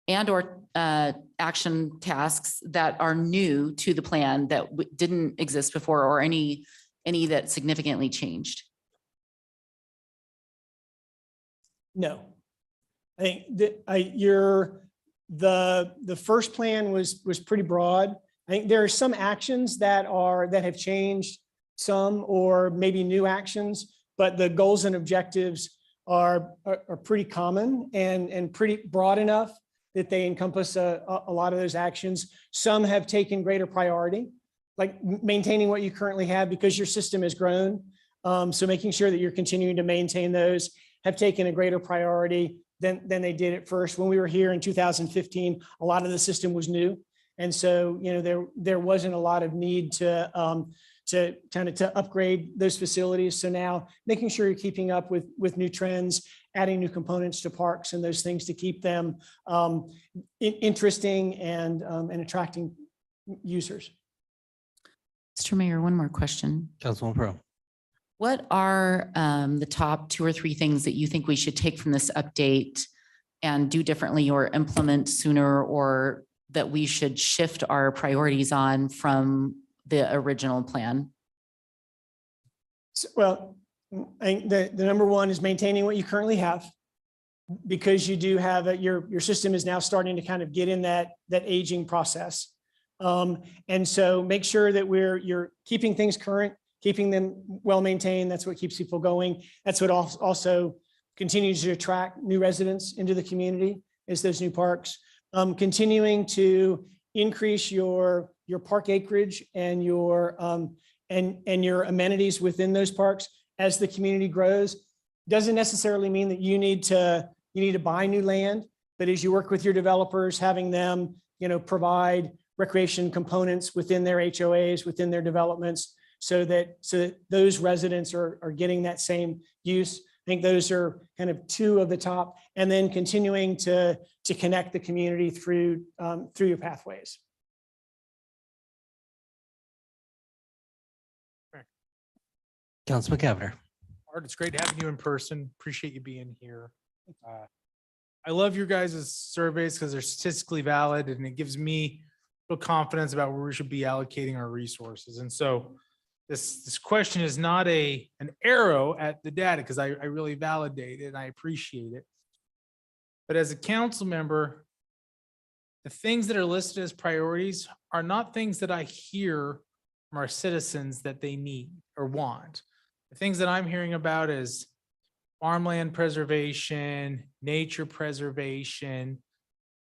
and or action tasks that are new to the plan that didn't exist before, or any that significantly changed?
No. I think that the first plan was pretty broad. I think there are some actions that have changed some, or maybe new actions, but the goals and objectives are pretty common and pretty broad enough that they encompass a lot of those actions. Some have taken greater priority, like maintaining what you currently have because your system has grown. So making sure that you're continuing to maintain those have taken a greater priority than they did at first. When we were here in 2015, a lot of the system was new. And so, there wasn't a lot of need to upgrade those facilities. So now making sure you're keeping up with new trends, adding new components to parks and those things to keep them interesting and attracting users.
Mr. Mayor, one more question.
Councilman Pro.
What are the top 2 or 3 things that you think we should take from this update and do differently or implement sooner, or that we should shift our priorities on from the original plan?
Well, I think the number one is maintaining what you currently have, because you do have your system is now starting to kind of get in that aging process. And so make sure that you're keeping things current, keeping them well maintained. That's what keeps people going. That's what also continues to attract new residents into the community, is those new parks. Continuing to increase your park acreage and your amenities within those parks as the community grows. Doesn't necessarily mean that you need to buy new land, but as you work with your developers, having them provide recreation components within their HOAs, within their developments, so that those residents are getting that same use. I think those are kind of 2 of the top, and then continuing to connect the community through your pathways.
Councilman Cavanagh.
Art, it's great having you in person. Appreciate you being here. I love your guys' surveys because they're statistically valid, and it gives me real confidence about where we should be allocating our resources. And so this question is not an arrow at the data, because I really validate it and I appreciate it. But as a council member, the things that are listed as priorities are not things that I hear from our citizens that they need or want. The things that I'm hearing about is farmland preservation, nature preservation.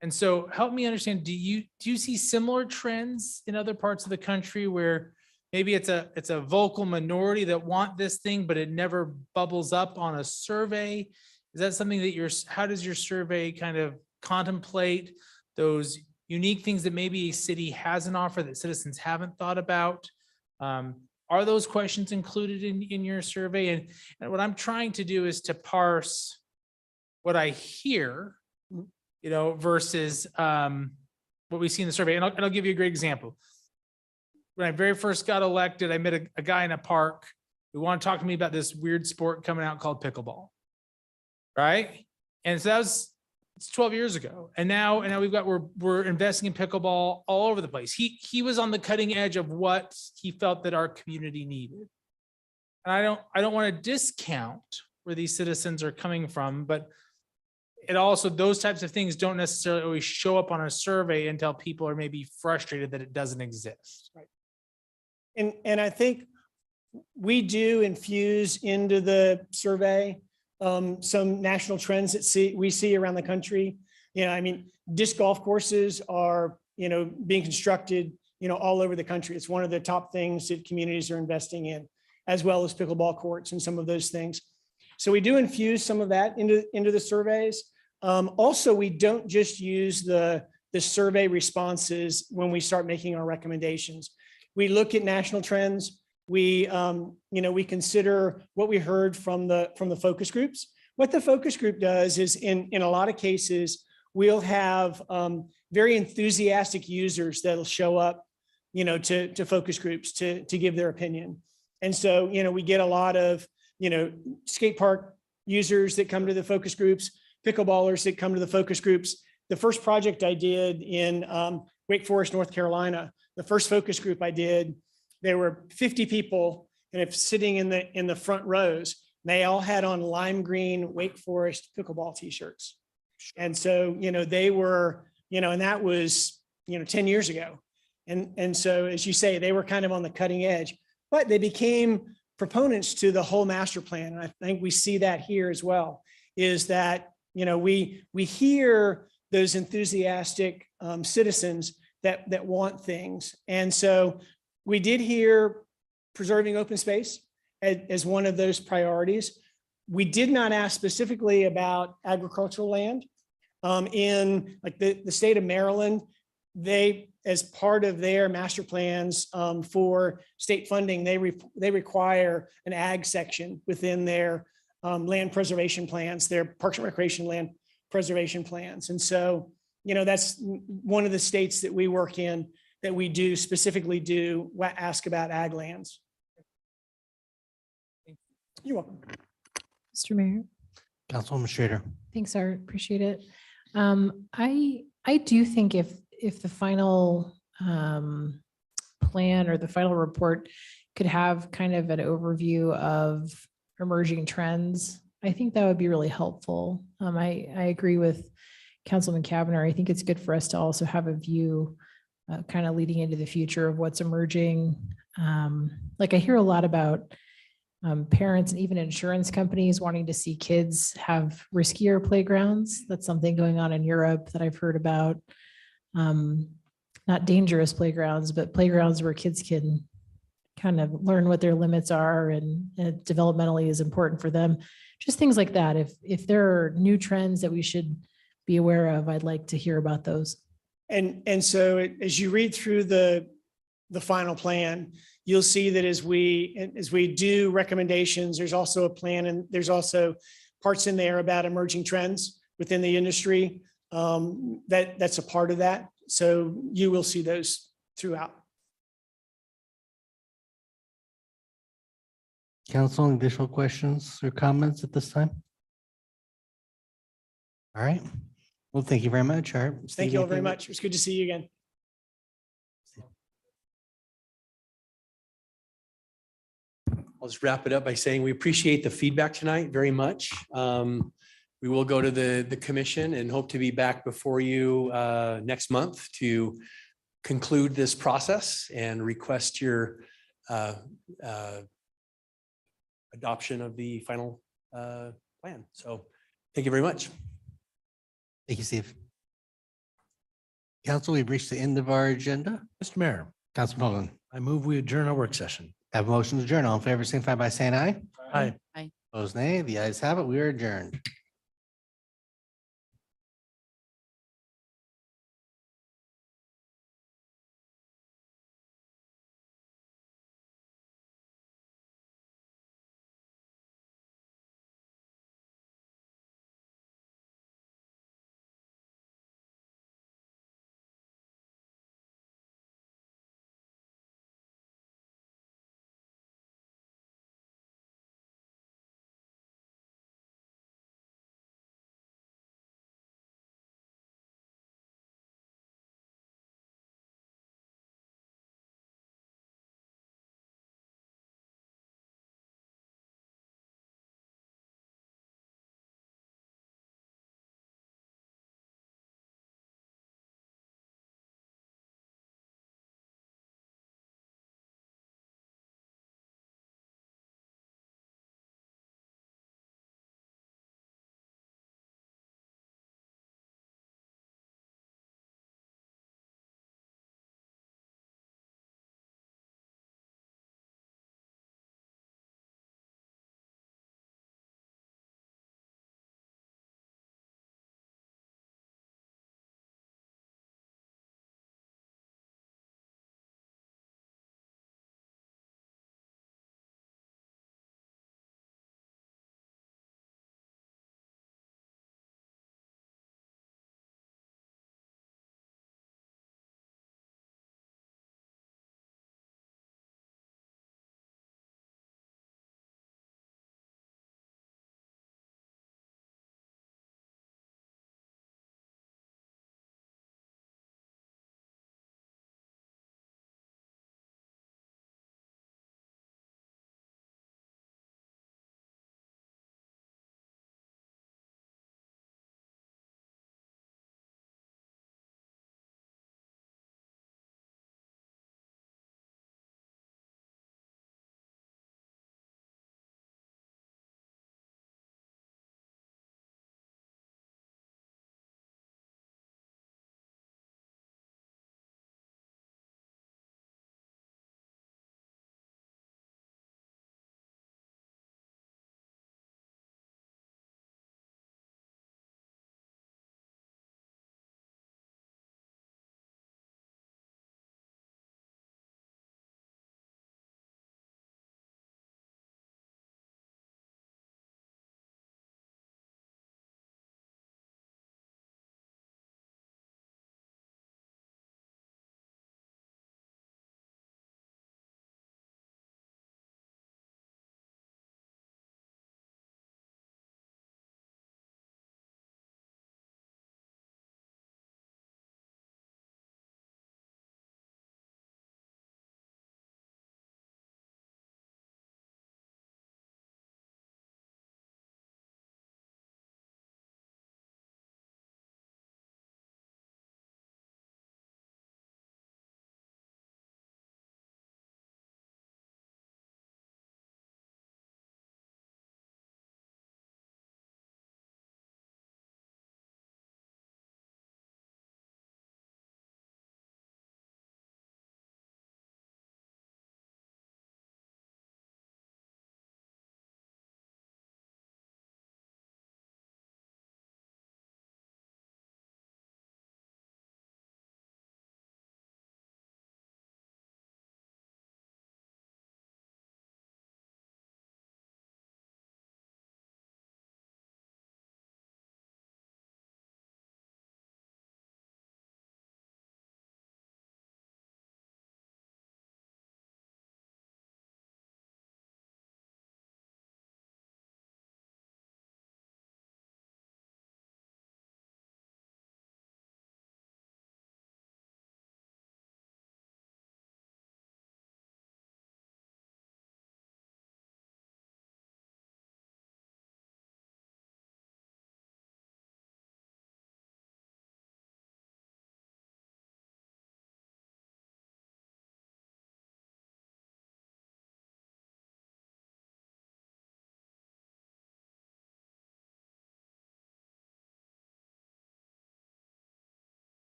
And so help me understand, do you see similar trends in other parts of the country where maybe it's a vocal minority that want this thing, but it never bubbles up on a survey? Is that something that how does your survey kind of contemplate those unique things that maybe a city has an offer that citizens haven't thought about? Are those questions included in your survey? And what I'm trying to do is to parse what I hear, versus what we see in the survey. And I'll give you a great example. when I very first got elected, I met a guy in a park who wanted to talk to me about this weird sport coming out called pickleball. Right? And so it's 12 years ago. And now we're investing in pickleball all over the place. He was on the cutting edge of what he felt that our community needed. And I don't want to discount where these citizens are coming from, but it also, those types of things don't necessarily always show up on a survey until people are maybe frustrated that it doesn't exist.
And I think we do infuse into the survey some national trends that we see around the country. You know, I mean, disc golf courses are, you know, being constructed, you know, all over the country. It's one of the top things that communities are investing in, as well as pickleball courts and some of those things. So we do infuse some of that into the surveys. Also, we don't just use the survey responses when we start making our recommendations. We look at national trends. We, we consider what we heard from the focus groups. What the focus group does is in a lot of cases, we'll have very enthusiastic users that'll show up, you know, to focus groups to give their opinion. And so, you know, we get a lot of, you know, skate park users that come to the focus groups, pickleballers that come to the focus groups. The first project I did in Wake Forest, North Carolina, the first focus group I did, there were 50 people and if sitting in the front rows, they all had on lime green Wake Forest pickleball t-shirts. And so, you know, they were, you know, and that was, you know, 10 years ago. And so, as you say, they were kind of on the cutting edge, but they became proponents to the whole master plan. And I think we see that here as well, is that, you know, we hear those enthusiastic citizens that want things. And so we did hear preserving open space as one of those priorities. We did not ask specifically about agricultural land. In like the state of Maryland, they, as part of their master plans for state funding, they require an ag section within their land preservation plans, their Parks and Recreation land preservation plans. And so, you know, that's one of the states that we work in that we do specifically ask about ag lands. You're welcome.
Mr. Mayor.
Councilwoman Schrader.
Thanks, Art. Appreciate it. I do think if the final plan or the final report could have kind of an overview of emerging trends, I think that would be really helpful. I agree with Councilman Cavanagh. I think it's good for us to also have a view kind of leading into the future of what's emerging. Like I hear a lot about parents and even insurance companies wanting to see kids have riskier playgrounds. That's something going on in Europe that I've heard about. Not dangerous playgrounds, but playgrounds where kids can kind of learn what their limits are and developmentally is important for them. Just things like that. If there are new trends that we should be aware of, I'd like to hear about those.
And so as you read through the final plan, you'll see that as we do recommendations, there's also a plan and there's also parts in there about emerging trends within the industry. That's a part of that. So you will see those throughout.
Council, additional questions or comments at this time? All right. Well, thank you very much, Art.
Thank
Steve,
you all very
anything-
much. It's good to see you again.
I'll just wrap it up by saying we appreciate the feedback tonight very much. We will go to the commission and hope to be back before you next month to conclude this process and request your adoption of the final plan. So thank you very much.
Thank you, Steve. Council, we've reached the end of our agenda.
Mr. Mayor,
Councilman Hoagland,
I move we adjourn our work session.
have a motion to adjourn. All in favor, signify by saying aye.
Aye.
Opposed, nay. The ayes have it. We are adjourned.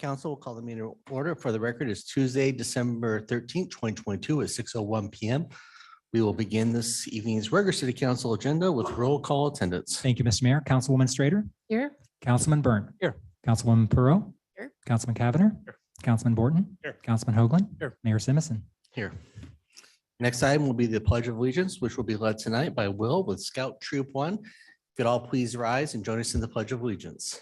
Council will call the meeting to order. For the record, it's Tuesday, December 13th, 2022 at 6:01 PM. We will begin this evening's regular city council agenda with roll call attendance.
Thank you, Mr. Mayor. Councilwoman Strader,
Here.
Councilman Byrne.
Here.
Councilwoman Perot.
Here.
Councilman Cavanagh.
Here.
Councilman Borton.
Here.
Councilman Hoagland.
Here.
Mayor Simmons.
Here. Next item will be the Pledge of Allegiance, which will be led tonight by Will with Scout Troop 1. Could all please rise and join us in the Pledge of Allegiance.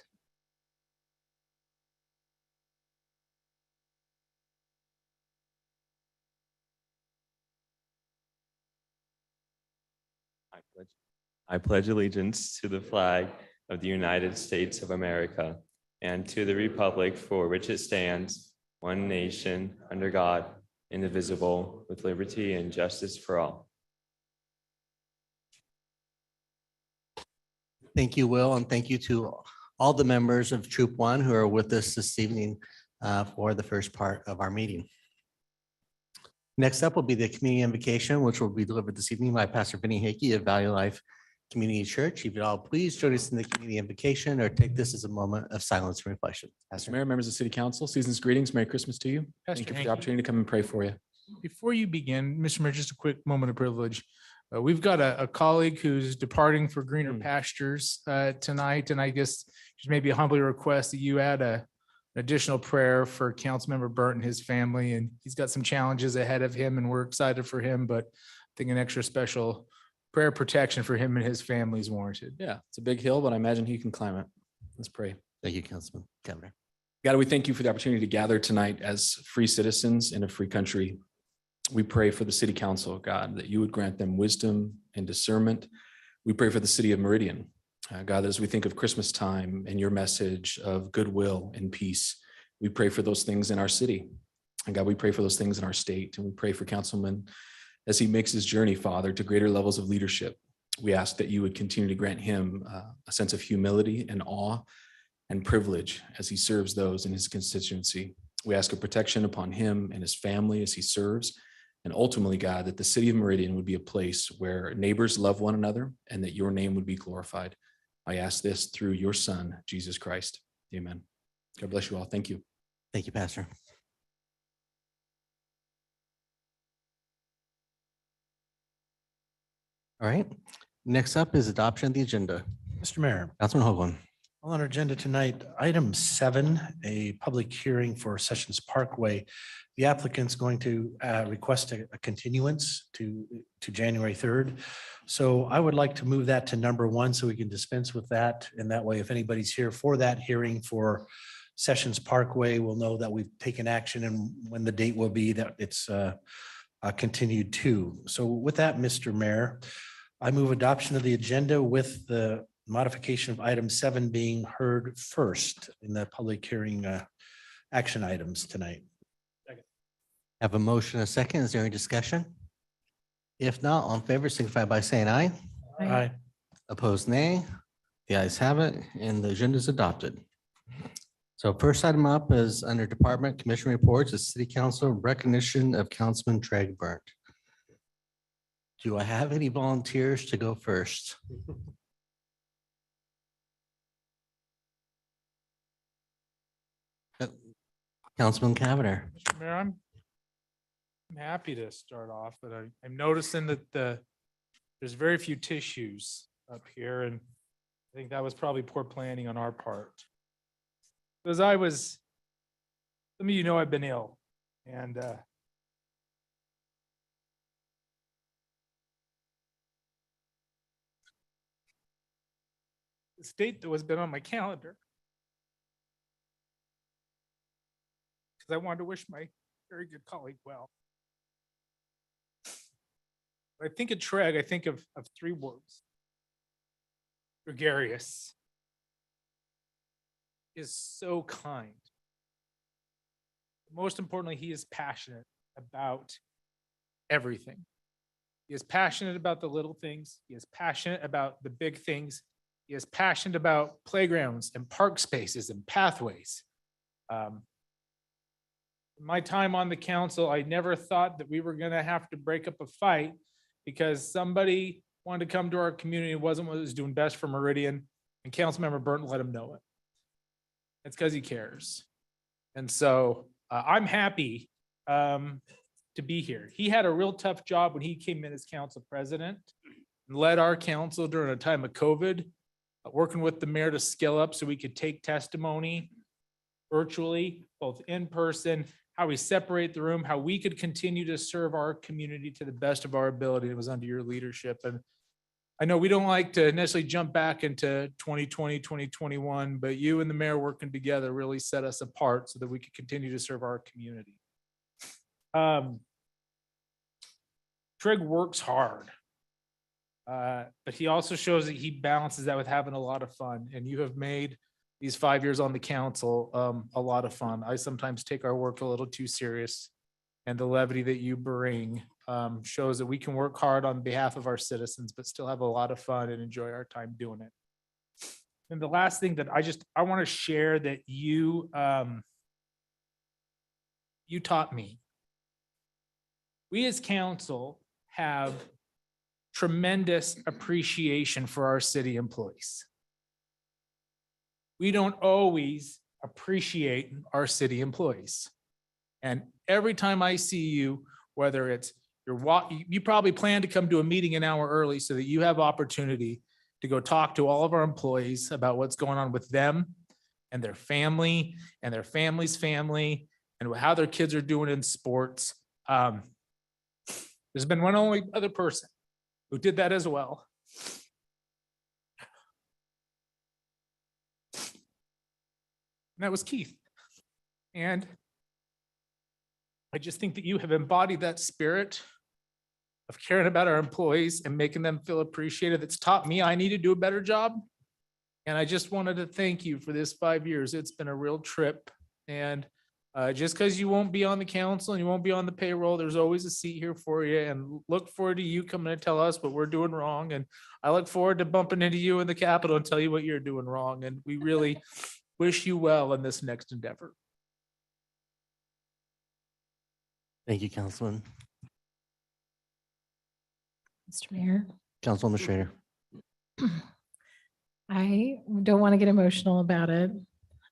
I pledge allegiance to the flag of the United States of America and to the republic for which it stands, one nation, under God, indivisible, with liberty and justice for all.
Thank you, Will, and thank you to all the members of Troop 1 who are with us this evening for the first part of our meeting. Next up will be the community invocation, which will be delivered this evening by Pastor Benny Hickey of Valley Life Community Church. If you all please join us in the community invocation or take this as a moment of silence and reflection.
Mr.
Pastor.
Mayor, members of City Council, season's greetings. Merry Christmas to you. Thank you for the opportunity to come and pray for you.
Before you begin, Mr. Mayor, just a quick moment of privilege. We've got a colleague who's departing for greener pastures tonight, and I guess just maybe humbly request that you add an additional prayer for Councilmember Burt and his family, and he's got some challenges ahead of him, and we're excited for him, but I think an extra special prayer protection for him and his family is warranted.
Yeah, it's a big hill, but I imagine he can climb it. Let's pray.
Thank you, Councilman Cavanagh.
God, we thank you for the opportunity to gather tonight as free citizens in a free country. We pray for the city council, God, that you would grant them wisdom and discernment. We pray for the city of Meridian. God, as we think of Christmas time and your message of goodwill and peace, we pray for those things in our city. And God, we pray for those things in our state. And we pray for Councilman as he makes his journey, Father, to greater levels of leadership. We ask that you would continue to grant him a sense of humility and awe and privilege as he serves those in his constituency. We ask a protection upon him and his family as he serves. And ultimately, God, that the city of Meridian would be a place where neighbors love one another and that your name would be glorified. I ask this through your Son, Jesus Christ. Amen. God bless you all. Thank you.
Thank you, Pastor. All right, next up is adoption of the agenda.
Mr. Mayor,
Councilman Hoagland.
on our agenda tonight, item 7, a public hearing for Sessions Parkway. The applicant's going to request a continuance to January 3rd. So I would like to move that to number 1 so we can dispense with that. And that way, if anybody's here for that hearing for Sessions Parkway, we'll know that we've taken action and when the date will be that it's continued to. So with that, Mr. Mayor, I move adoption of the agenda with the modification of item 7 being heard first in the public hearing action items tonight.
Have a motion, a second. Is there any discussion? If not, all in favor, signify by saying aye.
Aye.
Opposed, nay. The ayes have it, and the agenda is adopted. So first item up is under Department Commission Reports, the City Council recognition of Councilman Treg Burnt. Do I have any volunteers to go first? Councilman Cavanagh.
Mr. Mayor, I'm happy to start off, but I'm noticing that there's very few tissues up here, and I think that was probably poor planning on our part. Because some of you know I've been ill, and the date that was been on my calendar. Because I wanted to wish my very good colleague well. When I think of Treg, I think of 3 words. Gregarious. He is so kind. Most importantly, he is passionate about everything. He is passionate about the little things. He is passionate about the big things. He is passionate about playgrounds and park spaces and pathways. My time on the council, I never thought that we were going to have to break up a fight because somebody wanted to come to our community and wasn't what was doing best for Meridian, and Councilmember Burton let him know it. It's because he cares. And so I'm happy to be here. He had a real tough job when he came in as council president and led our council during a time of COVID, working with the mayor to scale up so we could take testimony virtually, both in person, how we separate the room, how we could continue to serve our community to the best of our ability. It was under your leadership. And I know we don't like to necessarily jump back into 2020, 2021, but you and the mayor working together really set us apart so that we could continue to serve our community. Trig works hard, but he also shows that he balances that with having a lot of fun. And you have made these 5 years on the council a lot of fun. I sometimes take our work a little too serious, and the levity that you bring shows that we can work hard on behalf of our citizens, but still have a lot of fun and enjoy our time doing it. And the last thing that I want to share that you taught me. We as council have tremendous appreciation for our city employees. We don't always appreciate our city employees. And every time I see you, whether it's you probably plan to come to a meeting an hour early so that you have opportunity to go talk to all of our employees about what's going on with them and their family and their family's family and how their kids are doing in sports. There's been one only other person who did that as well. And that was Keith. And I just think that you have embodied that spirit of caring about our employees and making them feel appreciated. That's taught me I need to do a better job. And I just wanted to thank you for this 5 years. It's been a real trip. And just because you won't be on the council and you won't be on the payroll, there's always a seat here for you. And look forward to you coming to tell us what we're doing wrong. And I look forward to bumping into you in the Capitol and tell you what you're doing wrong. And we really wish you well in this next endeavor.
Thank you, Councilman.
Mr. Mayor,
Councilwoman Schrader.
I don't want to get emotional about it.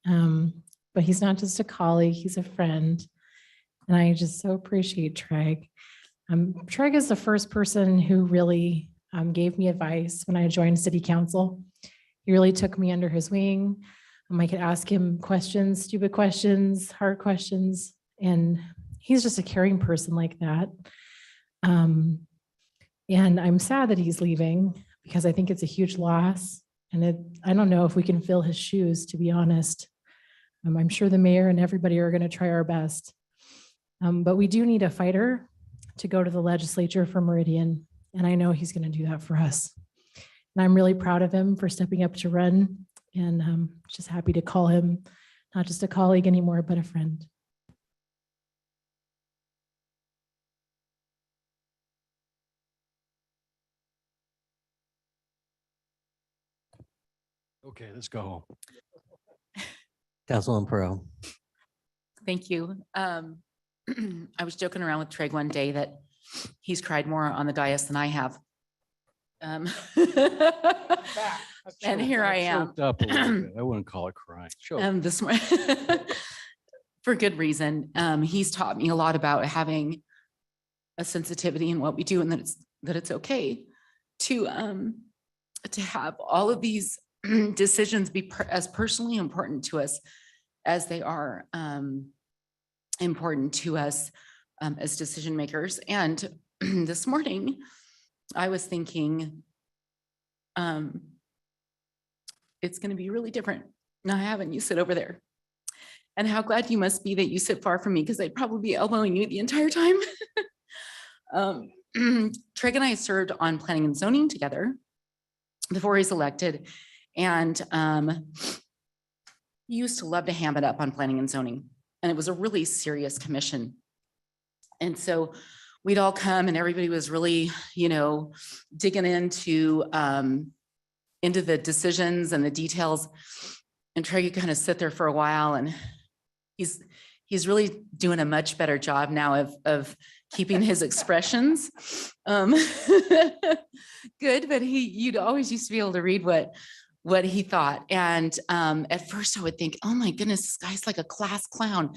But he's not just a colleague, he's a friend. And I just so appreciate Treg. Treg is the first person who really gave me advice when I joined city council. He really took me under his wing. I could ask him questions, stupid questions, hard questions, and he's just a caring person like that. And I'm sad that he's leaving because I think it's a huge loss. And I don't know if we can fill his shoes, to be honest. I'm sure the mayor and everybody are going to try our best. But we do need a fighter to go to the legislature for Meridian. And I know he's going to do that for us. And I'm really proud of him for stepping up to run. And just happy to call him not just a colleague anymore, but a friend.
Okay, let's go home.
Councilman Pro.
Thank you. I was joking around with Treg one day that he's cried more on the dais than I have. And here I am.
Choked up a little bit. I wouldn't call it crying. Choked.
This morning, for good reason. He's taught me a lot about having a sensitivity in what we do, and that it's okay to have all of these decisions be as personally important to us as they are important to us as decision makers. And this morning, I was thinking, it's going to be really different now having you sit over there. And how glad you must be that you sit far from me, because I'd probably be elbowing you the entire time. Treg and I served on planning and zoning together before he's elected. And he used to love to ham it up on planning and zoning. And it was a really serious commission. And so we'd all come and everybody was really, digging into the decisions and the details. And Trey could kind of sit there for a while, and he's really doing a much better job now of keeping his expressions good, but you'd always used to be able to read what what he thought. And at first I would think, oh my goodness, this guy's like a class clown.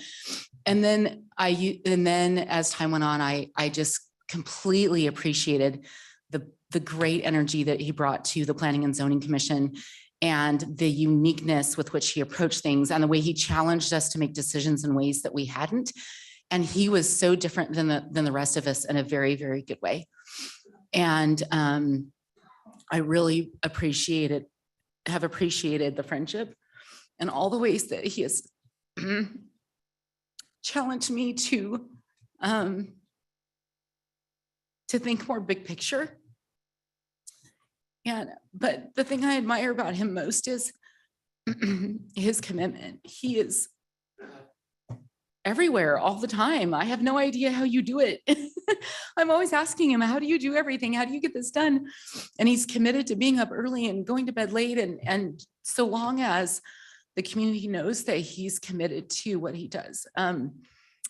And then as time went on, I just completely appreciated the great energy that he brought to the Planning and Zoning Commission and the uniqueness with which he approached things and the way he challenged us to make decisions in ways that we hadn't. And he was so different than the rest of us in a very, very good way. And I really have appreciated the friendship and all the ways that he has challenged me to think more big picture. But the thing I admire about him most is his commitment. He is everywhere all the time. I have no idea how you do it. I'm always asking him, how do you do everything? How do you get this done? And he's committed to being up early and going to bed late. And so long as the community knows that he's committed to what he does. And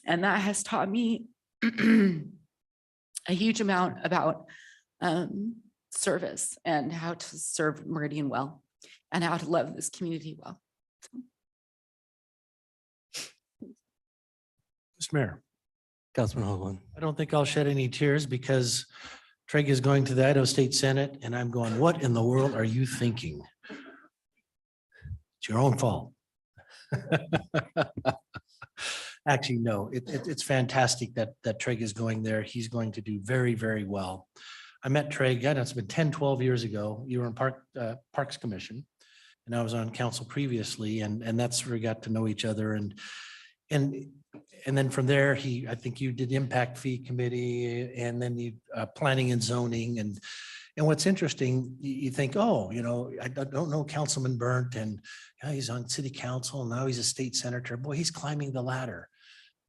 that has taught me a huge amount about service and how to serve Meridian well and how to love this community well.
Mr. Mayor,
Councilman Hoagland.
I don't think I'll shed any tears because Treg is going to the Idaho State Senate and I'm going, what in the world are you thinking? It's your own fault. Actually, no, it's fantastic that Treg is going there. He's going to do very, very well. I met Treg, it's been 10, 12 years ago. You were in Parks Commission and I was on council previously and that's where we got to know each other. And then from there, I think you did impact fee committee and then you planning and zoning. And what's interesting, you think, oh, I don't know Councilman Burnt and he's on city council. And now he's a state senator. Boy, he's climbing the ladder.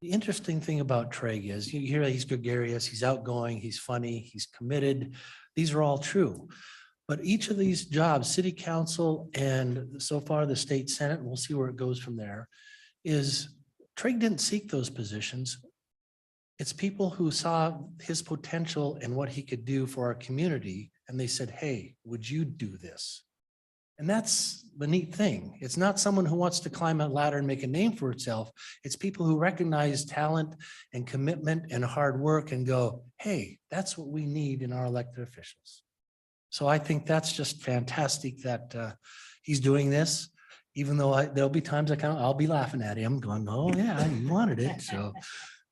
The interesting thing about Treg is you hear he's gregarious, he's outgoing, he's funny, he's committed. These are all true. But each of these jobs, city council and so far the state senate, and we'll see where it goes from there, is Treg didn't seek those positions. It's people who saw his potential and what he could do for our community. And they said, hey, would you do this? And that's the neat thing. It's not someone who wants to climb a ladder and make a name for itself. It's people who recognize talent and commitment and hard work and go, hey, that's what we need in our elected officials. So I think that's just fantastic that he's doing this. Even though there'll be times I'll be laughing at him going, oh yeah, you wanted it. So,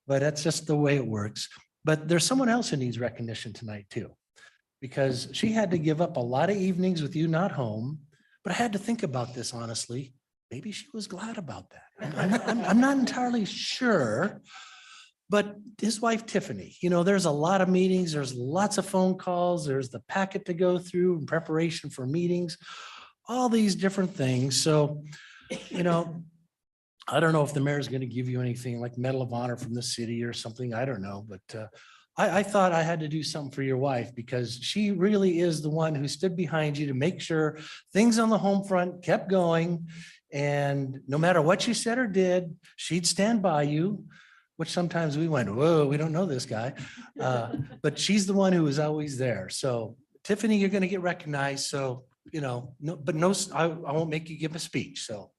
but that's just the way it works. But there's someone else who needs recognition tonight too, because she had to give up a lot of evenings with you not home. But I had to think about this honestly. Maybe she was glad about that. I'm not entirely sure. But his wife, Tiffany, there's a lot of meetings. There's lots of phone calls. There's the packet to go through in preparation for meetings. All these different things. So, I don't know if the mayor is going to give you anything like Medal of Honor from the city or something. I don't know, but I thought I had to do something for your wife because she really is the one who stood behind you to make sure things on the home front kept going. And no matter what you said or did, she'd stand by you, which sometimes we went, whoa, we don't know this guy. But she's the one who was always there. So Tiffany, you're going to get recognized. So no, but no, I won't make you give a speech, so.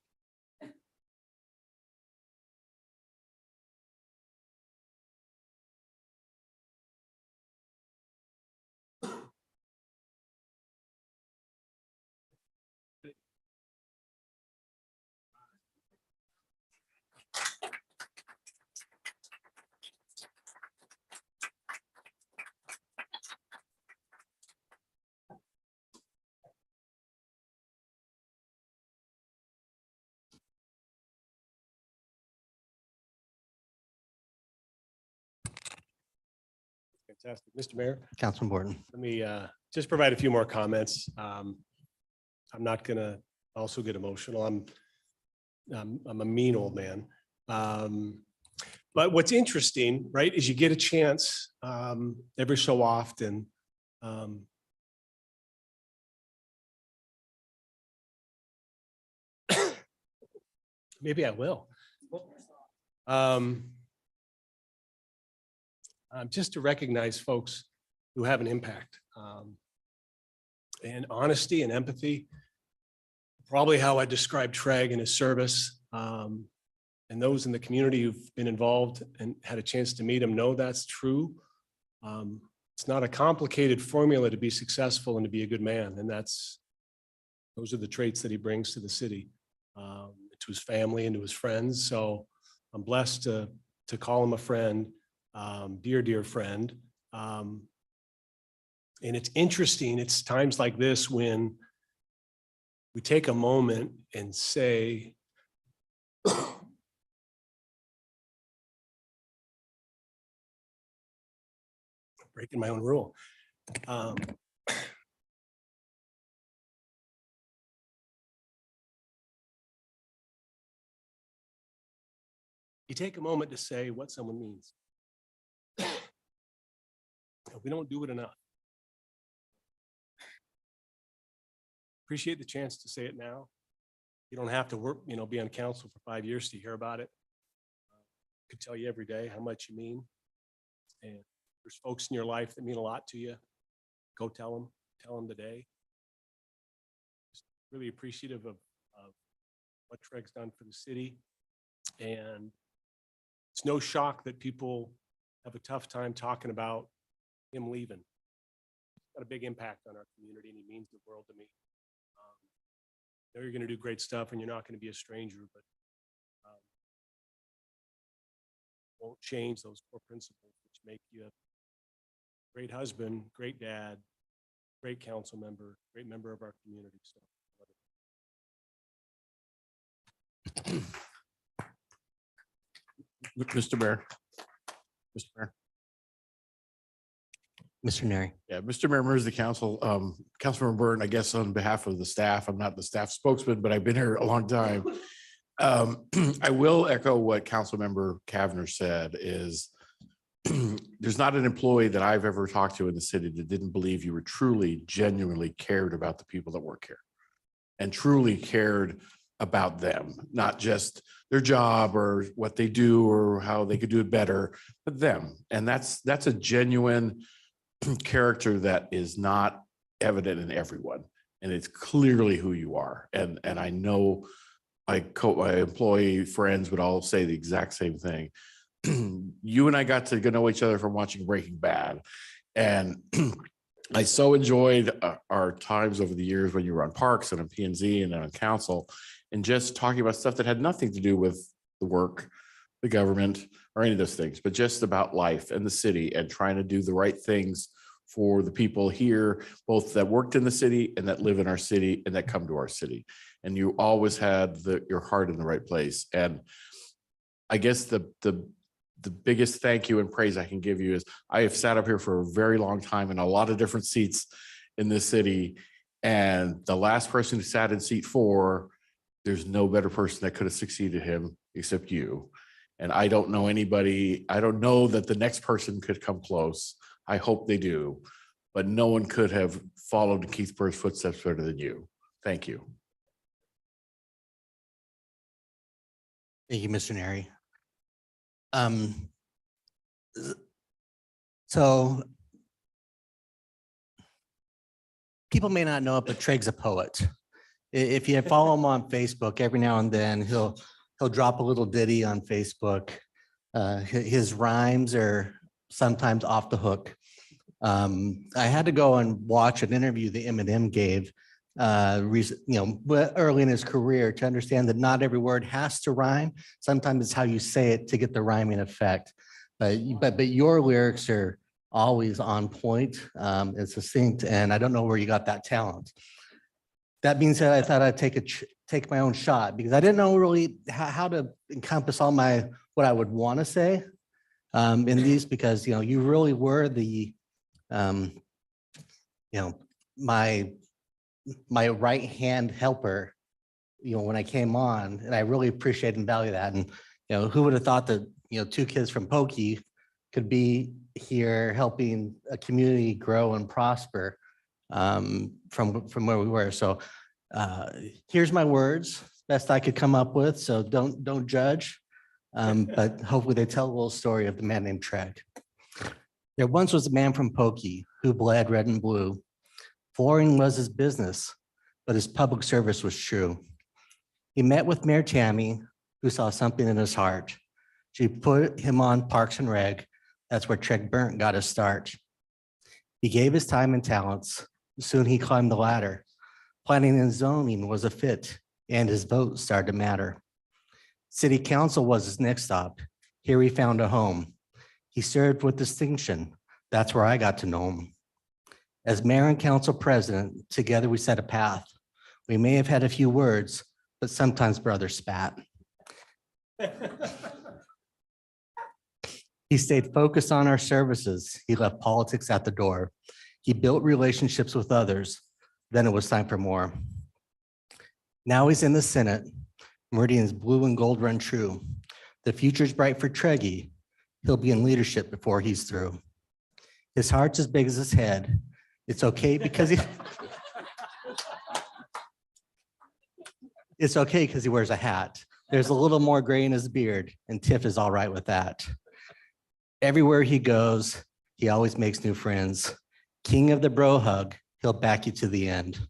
Fantastic. Mr. Mayor,
Councilman Borton.
let me just provide a few more comments. I'm not going to also get emotional. I'm a mean old man. But what's interesting, right, is you get a chance every so often. Maybe I will. Just to recognize folks who have an impact and honesty and empathy. probably how I describe Treg and his service. And those in the community who've been involved and had a chance to meet him know that's true. It's not a complicated formula to be successful and to be a good man. And those are the traits that he brings to the city, to his family and to his friends. So I'm blessed to call him a friend, dear friend. And it's interesting, it's times like this when we take a moment and say, breaking my own rule. You take a moment to say what someone means. We don't do it enough. Appreciate the chance to say it now. You don't have to work, be on council for 5 years to hear about it. I could tell you every day how much you mean. And there's folks in your life that mean a lot to you. Go tell them today. Just really appreciative of what Treg's done for the city. And it's no shock that people have a tough time talking about him leaving. He's got a big impact on our community and he means the world to me. I know you're going to do great stuff and you're not going to be a stranger, but won't change those core principles which make you a great husband, great dad, great council member, great member of our community. So.
Mr. Mayor. Mr. Mayor.
Mr. Neri.
Yeah, Mr. Mayor, members of the council, Councilmember Burton, I guess on behalf of the staff, I'm not the staff spokesman, but I've been here a long time. I will echo what Councilmember Kavner said is there's not an employee that I've ever talked to in the city that didn't believe you were truly, genuinely cared about the people that work here and truly cared about them, not just their job or what they do or how they could do it better, but them. And that's a genuine character that is not evident in everyone. And it's clearly who you are. And I know my employee friends would all say the exact same thing. You and I got to know each other from watching Breaking Bad. And I so enjoyed our times over the years when you were on parks and on P&Z and on council and just talking about stuff that had nothing to do with the work, the government, or any of those things, but just about life and the city and trying to do the right things for the people here, both that worked in the city and that live in our city and that come to our city. And you always had your heart in the right place. And I guess the biggest thank you and praise I can give you is I have sat up here for a very long time in a lot of different seats in this city. And the last person who sat in seat 4, there's no better person that could have succeeded him except you. And I don't know anybody, I don't know that the next person could come close. I hope they do, but no one could have followed in Keith Burr's footsteps better than you. Thank you.
Thank you, Mr. Neri. So people may not know it, but Treg's a poet. If you follow him on Facebook, every now and then he'll drop a little ditty on Facebook. His rhymes are sometimes off the hook. I had to go and watch an interview that Eminem gave early in his career to understand that not every word has to rhyme. Sometimes it's how you say it to get the rhyming effect. But your lyrics are always on point and succinct, and I don't know where you got that talent. That being said, I thought I'd take my own shot because I didn't know really how to encompass all what I would want to say in these, because you really were the my right hand helper when I came on, and I really appreciate and value that. And who would have thought that 2 kids from Pokey could be here helping a community grow and prosper from where we were. So here's my words, best I could come up with. So don't judge, but hopefully they tell a little story of the man named Treg. There once was a man from Pokey who bled red and blue. Flooring was his business, but his public service was true. He met with Mayor Tammy, who saw something in his heart. She put him on Parks and Rec. That's where Treg Burnt got his start. He gave his time and talents. Soon he climbed the ladder. Planning and zoning was a fit, and his vote started to matter. City Council was his next stop. Here he found a home. He served with distinction. That's where I got to know him. As mayor and council president, together we set a path. We may have had a few words, but sometimes brothers spat. He stayed focused on our services. He left politics at the door. He built relationships with others. Then it was time for more. Now he's in the Senate. Meridian's blue and gold run true. The future's bright for Treggy. He'll be in leadership before he's through. His heart's as big as his head. It's okay because it's okay because he wears a hat. There's a little more gray in his beard, and Tiff is all right with that. Everywhere he goes, he always makes new friends. King of the bro hug, he'll back you to the end.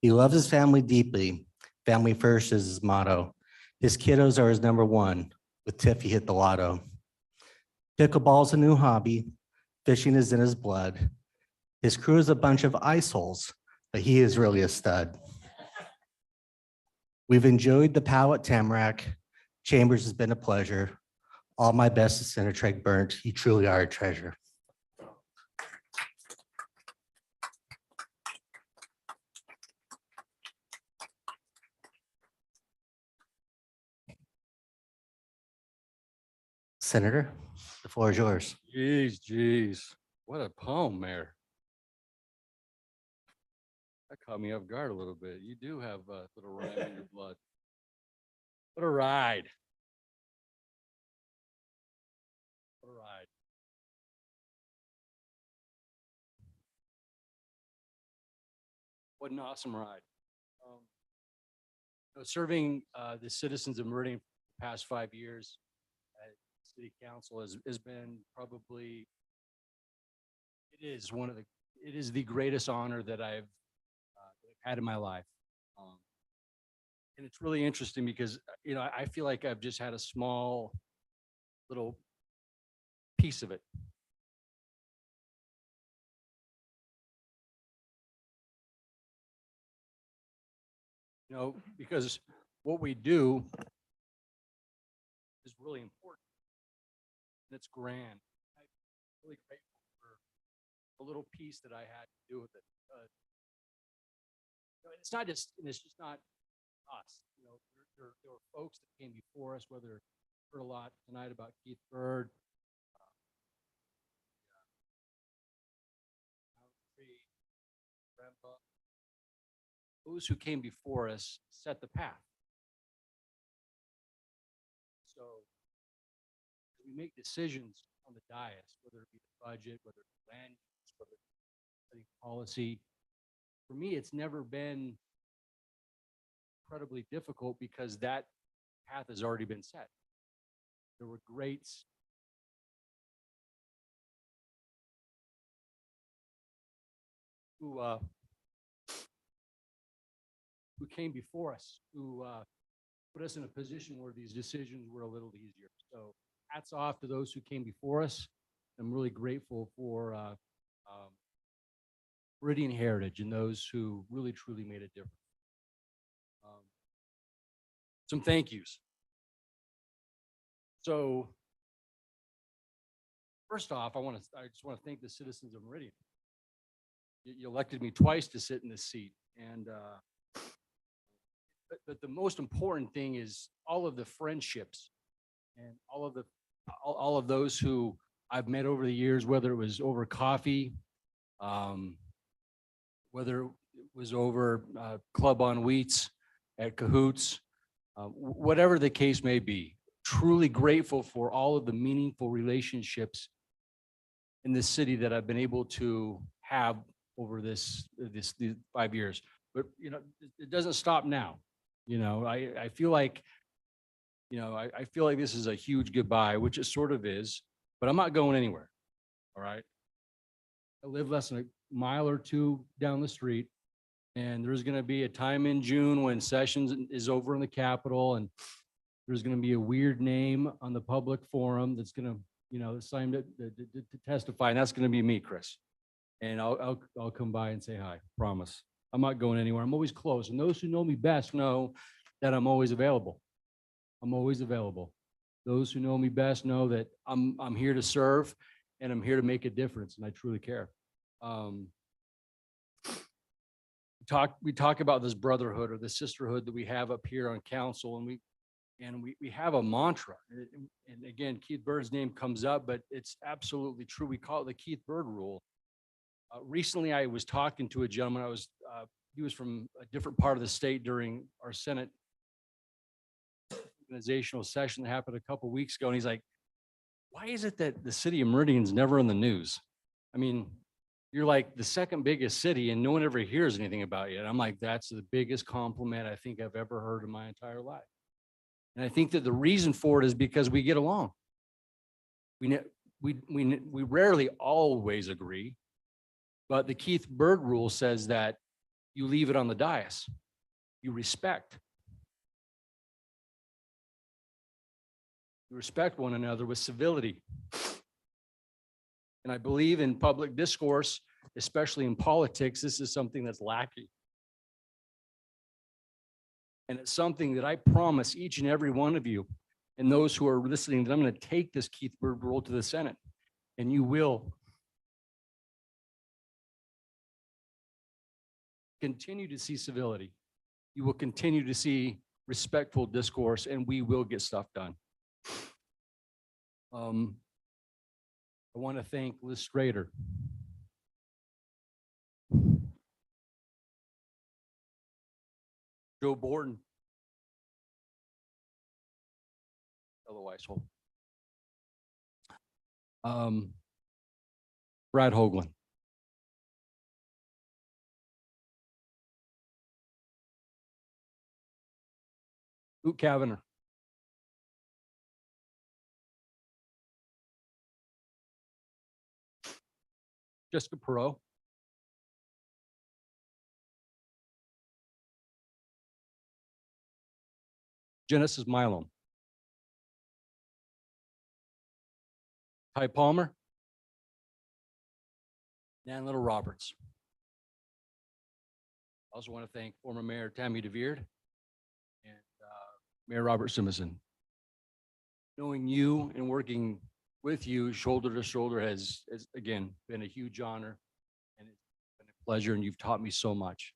He loves his family deeply. Family first is his motto. His kiddos are his number one. With Tiff, he hit the lotto. Pickleball's a new hobby. Fishing is in his blood. His crew is a bunch of ice holes, but he is really a stud. We've enjoyed the POW at Tamarack. Chambers has been a pleasure. All my best to Senator Treg Burnt. You truly are a treasure. Senator, the floor is yours.
Geez, what a poem, Mayor. That caught me off guard a little bit. You do have a little rhyme in your blood. What a ride. What a ride. What an awesome ride. Serving the citizens of Meridian for the past 5 years at City Council has been probably, it is the greatest honor that I've had in my life. And it's really interesting because, I feel like I've just had a small little piece of it. Because what we do is really important. And it's grand. I'm really grateful for the little piece that I had to do with it. It's not just, and it's just not us. There were folks that came before us, whether heard a lot tonight about Keith Bird, those who came before us set the path. So we make decisions on the dais, whether it be the budget, whether it's land use, whether it's policy. For me, it's never been incredibly difficult because that path has already been set. There were greats who came before us, who put us in a position where these decisions were a little easier. So hats off to those who came before us. I'm really grateful for Meridian heritage and those who really, truly made a difference. Some thank yous. So first off, I just want to thank the citizens of Meridian. You elected me twice to sit in this seat, and but the most important thing is all of the friendships and all of those who I've met over the years, whether it was over coffee, whether it was over Club on Wheats at Cahoots, whatever the case may be. Truly grateful for all of the meaningful relationships in this city that I've been able to have over these 5 years. But it doesn't stop now. I feel like, I feel like this is a huge goodbye, which it sort of is, but I'm not going anywhere. All right. I live less than a mile or two down the street, And there's going to be a time in June when sessions is over in the Capitol, and there's going to be a weird name on the public forum that's going to, sign to testify, and that's going to be me, Chris. And I'll come by and say hi, promise. I'm not going anywhere. I'm always close. And those who know me best know that I'm always available. I'm always available. Those who know me best know that I'm here to serve, and I'm here to make a difference, and I truly care. We talk about this brotherhood or the sisterhood that we have up here on council, and we have a mantra. And again, Keith Bird's name comes up, but it's absolutely true. We call it the Keith Bird rule. Recently, I was talking to a gentleman. He was from a different part of the state during our Senate organizational session that happened a couple of weeks ago. And he's like, why is it that the city of Meridian's never in the news? I mean, you're like the second biggest city and no one ever hears anything about you. And I'm like, that's the biggest compliment I think I've ever heard in my entire life. And I think that the reason for it is because we get along. We rarely always agree, but the Keith Bird rule says that you leave it on the dais. You respect. You respect one another with civility. And I believe in public discourse, especially in politics, this is something that's lacking. And it's something that I promise each and every one of you and those who are listening that I'm going to take this Keith Bird rule to the Senate, and you will continue to see civility. You will continue to see respectful discourse, and we will get stuff done. I want to thank Liz Strader. Joe Borton. Otherwise, Brad Hoagland. Luke Kavanagh. Jessica Perot. Genesis Milone. Ty Palmer. Dan Little Roberts. I also want to thank former Mayor Tammy DeVeerd and Mayor Robert Simison. Knowing you and working with you shoulder to shoulder has again been a huge honor, and it's been a pleasure, and you've taught me so much.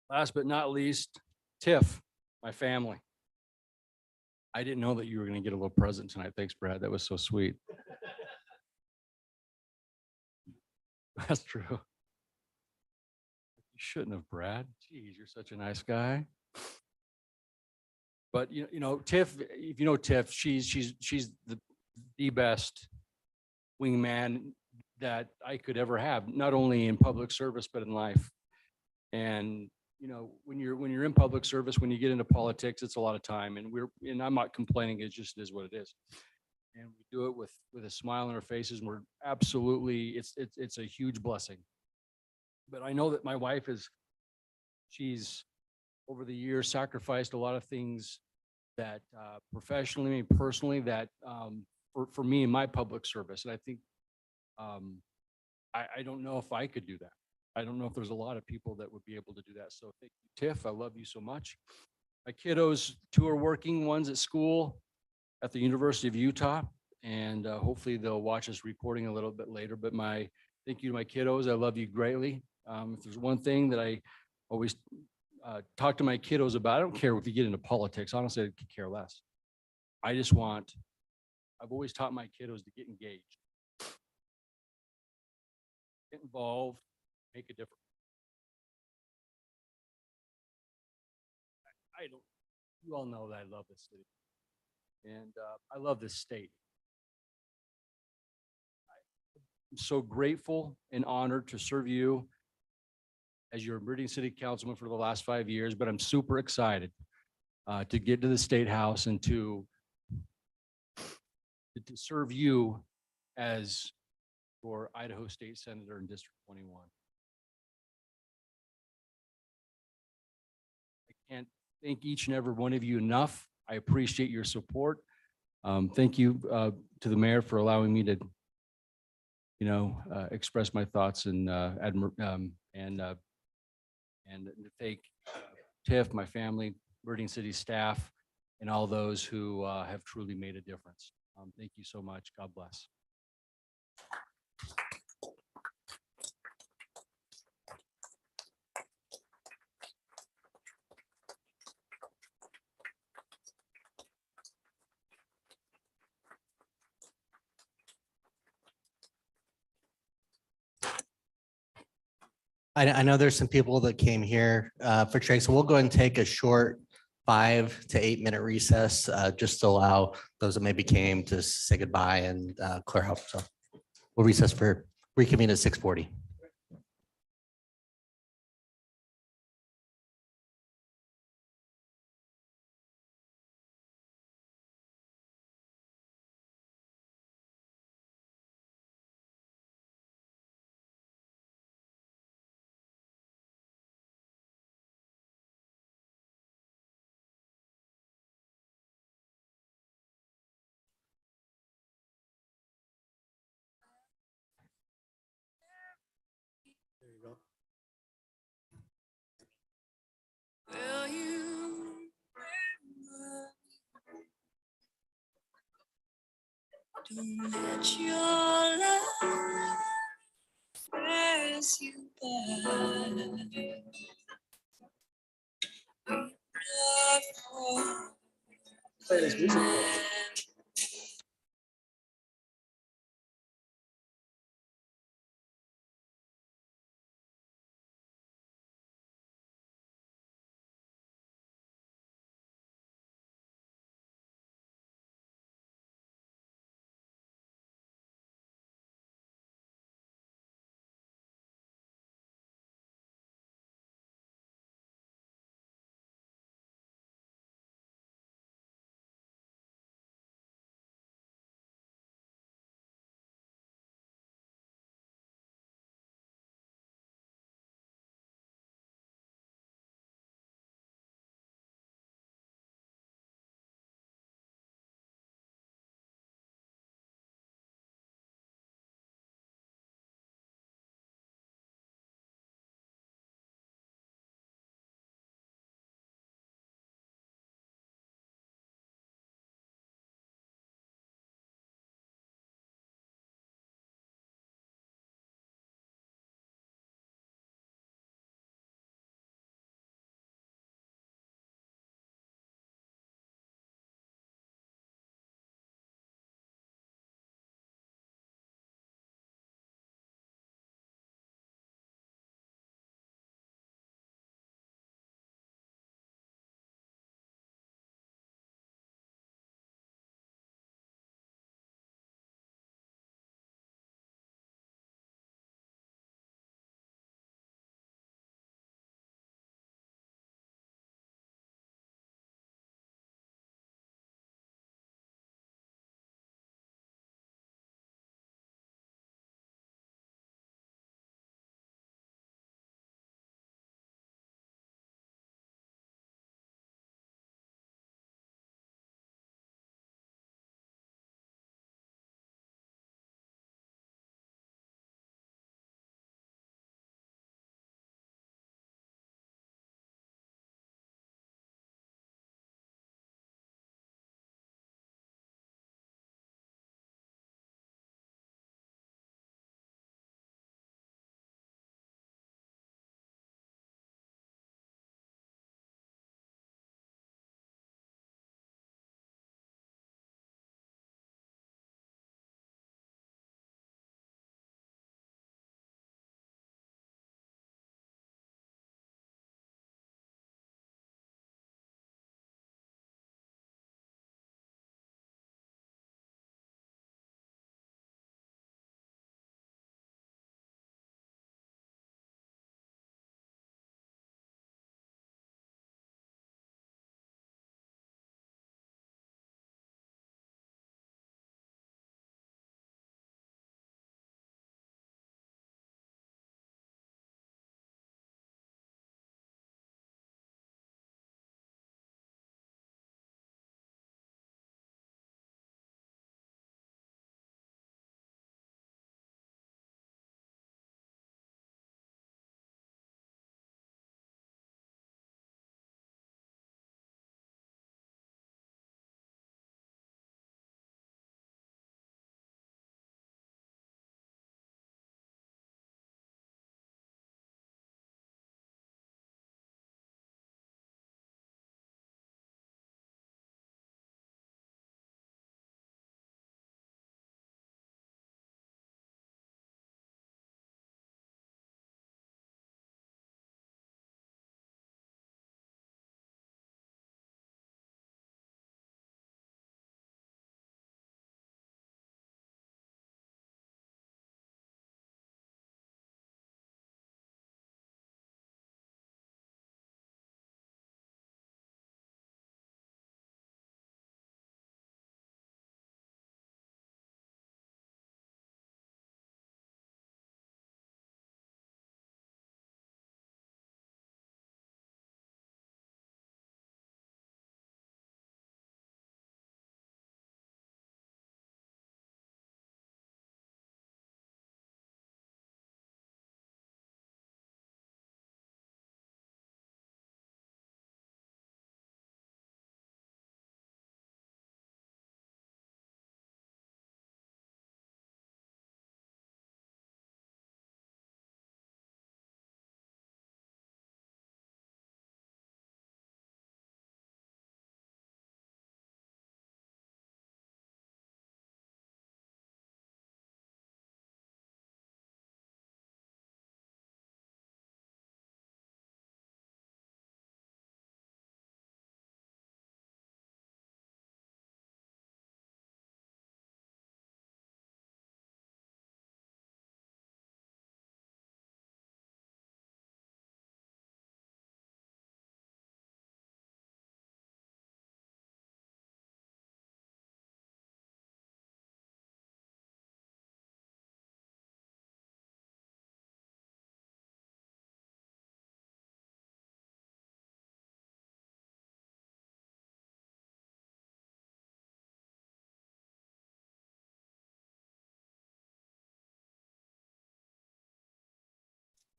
Last but not least, Tiff, my family. I didn't know that you were going to get a little present tonight. Thanks, Brad. That was so sweet. That's true. You shouldn't have, Brad. Geez, you're such a nice guy. But Tiff, if you know Tiff, she's the best wingman that I could ever have, not only in public service, but in life. And when you're in public service, when you get into politics, it's a lot of time, and I'm not complaining. It just is what it is. And we do it with a smile on our faces, and we're absolutely, it's a huge blessing. But I know that my wife she's over the years sacrificed a lot of things that professionally and personally that for me in my public service. And I think I don't know if I could do that. I don't know if there's a lot of people that would be able to do that. So thank you, Tiff. I love you so much. My kiddos, 2 are working, one's at school at the University of Utah, and hopefully they'll watch us recording a little bit later. But thank you to my kiddos. I love you greatly. If there's one thing that I always talk to my kiddos about, I don't care if you get into politics. Honestly, I could care less. I've always taught my kiddos to get engaged, get involved, make a difference. You all know that I love this city, and I love this state. I'm so grateful and honored to serve you as your Meridian City Councilman for the last 5 years, but I'm super excited to get to the State House and to serve you as your Idaho State Senator in District 21. can't thank each and every one of you enough. I appreciate your support. Thank you to the mayor for allowing me to, express my thoughts and to thank Tiff, my family, Meridian City staff, and all those who have truly made a difference. Thank you so much. God bless.
I know there's some people that came here for trade, so we'll go ahead and take a short 5 to 8 minute recess, just to allow those that maybe came to say goodbye and clear out. So we'll recess for reconvene at 6:40.
There you go.
Will you remember? Don't let your love pass you by. Love for
Play this music.
man.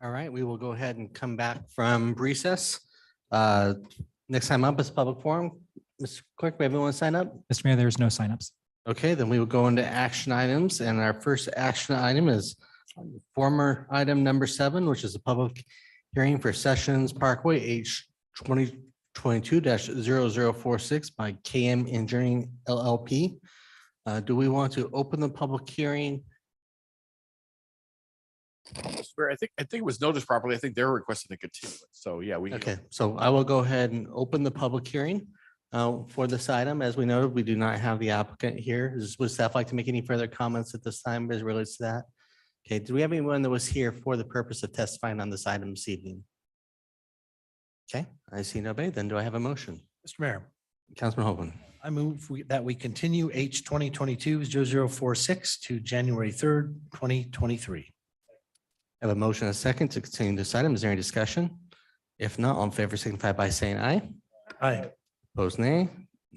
All right, we will go ahead and come back from recess. Next time up is public forum. Mr. Clerk, may everyone sign up?
Mr. Mayor, there's no signups.
Okay, then we will go into action items, and our first action item is former item number 7, which is a public hearing for Sessions Parkway H 2022-0046 by KM Engineering LLP. Do we want to open the public hearing?
I think it was noticed properly. I think they're requesting a continuance. So yeah, we.
Okay, so I will go ahead and open the public hearing for this item. As we noted, we do not have the applicant here. Would staff like to make any further comments at this time as it relates to that? Okay, do we have anyone that was here for the purpose of testifying on this item this evening? Okay, I see nobody. Then do I have a motion?
Mr. Mayor,
Councilman Hoagland.
I move that we continue H 2022-0046 to January 3rd, 2023.
I have a motion and a second to continue this item. Is there any discussion? If not, all in favor signify by saying aye.
Aye.
Opposed, nay.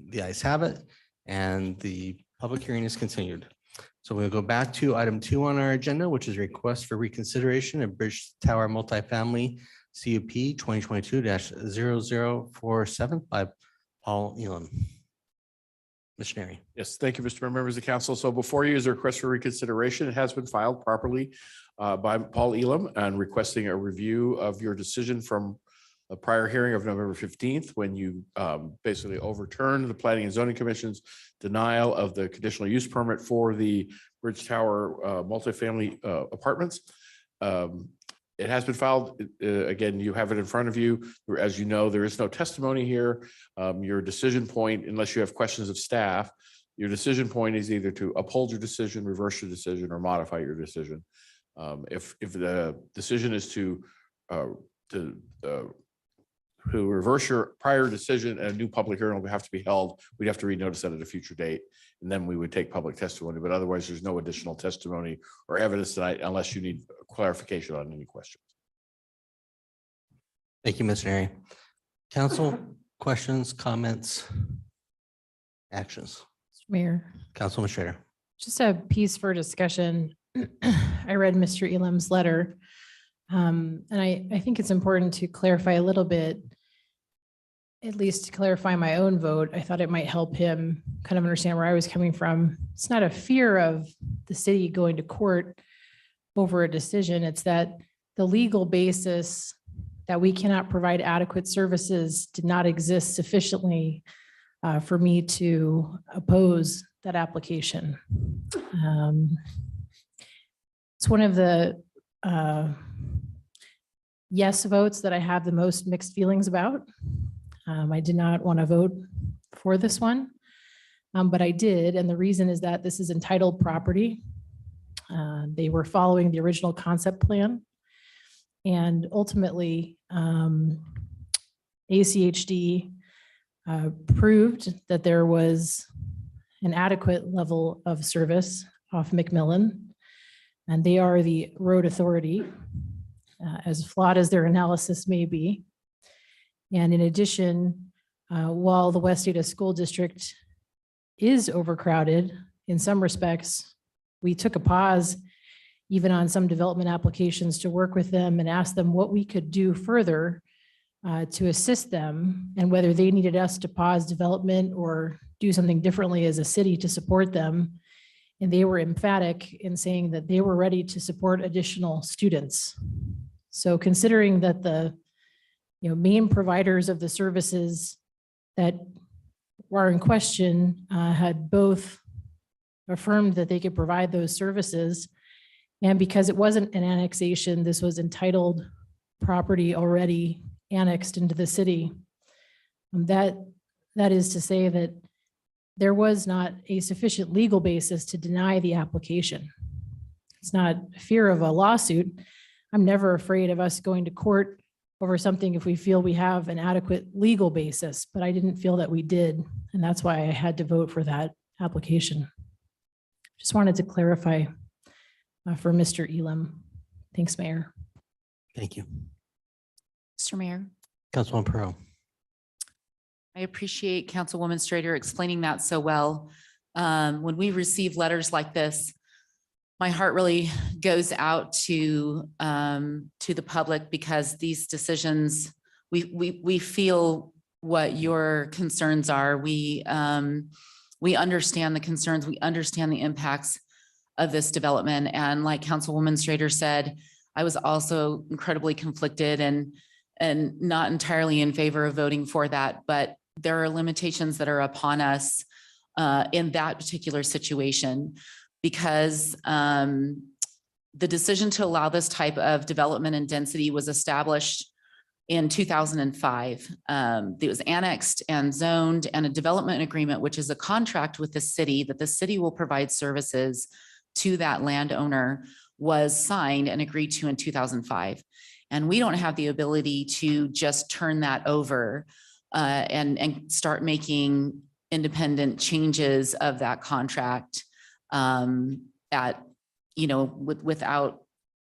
The ayes have it, and the public hearing is continued. So we'll go back to item 2 on our agenda, which is request for reconsideration of Bridge Tower Multifamily CUP 2022-0047 by Paul Elam. Missionary.
Yes, thank you, Mr. Mayor, members of the council. So before you is a request for reconsideration. It has been filed properly by Paul Elam and requesting a review of your decision from a prior hearing of November 15th, when you basically overturned the Planning and Zoning Commission's denial of the conditional use permit for the Bridge Tower multifamily apartments. It has been filed. Again, you have it in front of you. As you know, there is no testimony here. Your decision point, unless you have questions of staff, your decision point is either to uphold your decision, reverse your decision, or modify your decision. If the decision is to reverse your prior decision and a new public hearing will have to be held, we'd have to renotice that at a future date, and then we would take public testimony. But otherwise, there's no additional testimony or evidence tonight unless you need clarification on any questions.
Thank you, Missionary. Council, questions, comments, actions?
Mayor,
Councilman Schrader.
just a piece for discussion. I read Mr. Elam's letter. And I think it's important to clarify a little bit, at least to clarify my own vote. I thought it might help him kind of understand where I was coming from. It's not a fear of the city going to court over a decision. It's that the legal basis that we cannot provide adequate services did not exist sufficiently for me to oppose that application. It's one of the yes votes that I have the most mixed feelings about. I did not want to vote for this one, but I did. And the reason is that this is entitled property. They were following the original concept plan. And ultimately, ACHD proved that there was an adequate level of service off McMillan, and they are the road authority, as flawed as their analysis may be. And in addition, while the West Ada School District is overcrowded in some respects, we took a pause even on some development applications to work with them and ask them what we could do further to assist them, and whether they needed us to pause development or do something differently as a city to support them. And they were emphatic in saying that they were ready to support additional students. So considering that the main providers of the services that were in question had both affirmed that they could provide those services, and because it wasn't an annexation, this was entitled property already annexed into the city. That is to say that there was not a sufficient legal basis to deny the application. It's not fear of a lawsuit. I'm never afraid of us going to court over something if we feel we have an adequate legal basis, but I didn't feel that we did. And that's why I had to vote for that application. Just wanted to clarify for Mr. Elam. Thanks, Mayor.
Thank you.
Mr. Mayor,
Councilwoman Pearl.
I appreciate Councilwoman Strader explaining that so well. When we receive letters like this, my heart really goes out to the public, because these decisions, we feel what your concerns are. We understand the concerns. We understand the impacts of this development. And like Councilwoman Strader said, I was also incredibly conflicted and not entirely in favor of voting for that. But there are limitations that are upon us in that particular situation, because the decision to allow this type of development and density was established in 2005. It was annexed and zoned, and a development agreement, which is a contract with the city that the city will provide services to that landowner, was signed and agreed to in 2005. And we don't have the ability to just turn that over and start making independent changes of that contract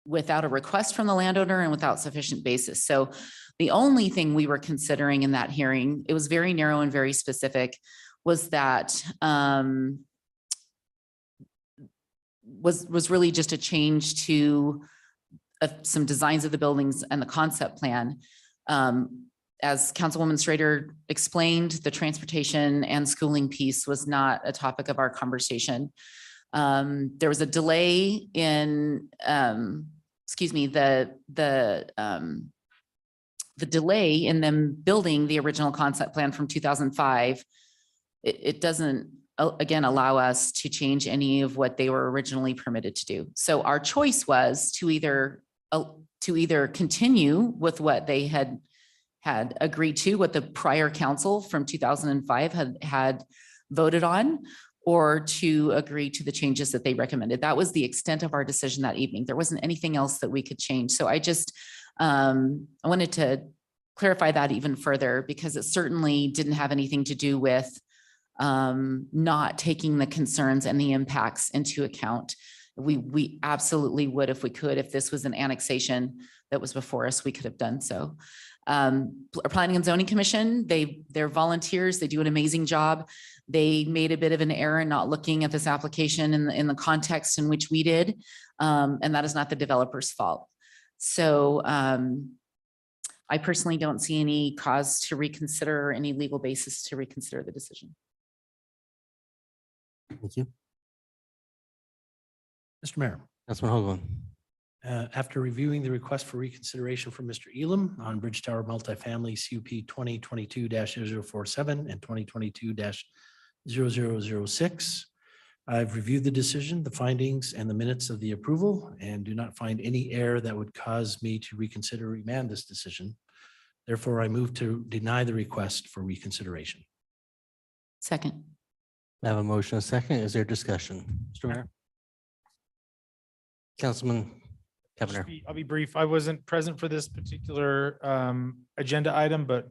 without a request from the landowner and without sufficient basis. So the only thing we were considering in that hearing, it was very narrow and very specific, was that was really just a change to some designs of the buildings and the concept plan. As Councilwoman Strader explained, the transportation and schooling piece was not a topic of our conversation. There was a delay in, the delay in them building the original concept plan from 2005. It doesn't, again, allow us to change any of what they were originally permitted to do. So our choice was to either continue with what they had agreed to, what the prior council from 2005 had voted on, or to agree to the changes that they recommended. That was the extent of our decision that evening. There wasn't anything else that we could change. So I just, I wanted to clarify that even further, because it certainly didn't have anything to do with not taking the concerns and the impacts into account. We absolutely would, if we could. If this was an annexation that was before us, we could have done so. Planning and Zoning Commission, they're volunteers. They do an amazing job. They made a bit of an error in not looking at this application in the context in which we did. And that is not the developer's fault. So I personally don't see any cause to reconsider or any legal basis to reconsider the decision.
Thank you.
Mr. Mayor.
Councilman Hoagland.
After reviewing the request for reconsideration from Mr. Elam on Bridge Tower Multifamily CUP 2022-0047 and 2022-0006, I've reviewed the decision, the findings, and the minutes of the approval, and do not find any error that would cause me to reconsider or remand this decision. Therefore, I move to deny the request for reconsideration.
Second.
I have a motion, a second. Is there discussion?
Mr. Mayor.
Councilman Kevner.
I'll be brief. I wasn't present for this particular agenda item, but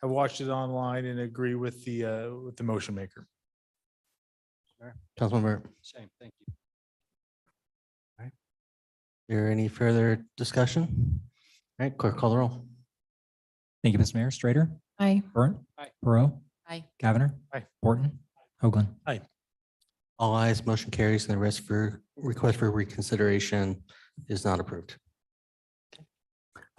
I watched it online and agree with the motion maker.
Councilman Burt.
Same, thank you.
Is there any further discussion? All right, clerk, call the roll.
Thank you, Mr. Mayor. Strader.
Aye.
Burnt.
Aye.
Perot.
Aye.
Cavanagh.
Aye.
Borton. Hoagland.
All ayes, motion carries, and the request for reconsideration is not approved.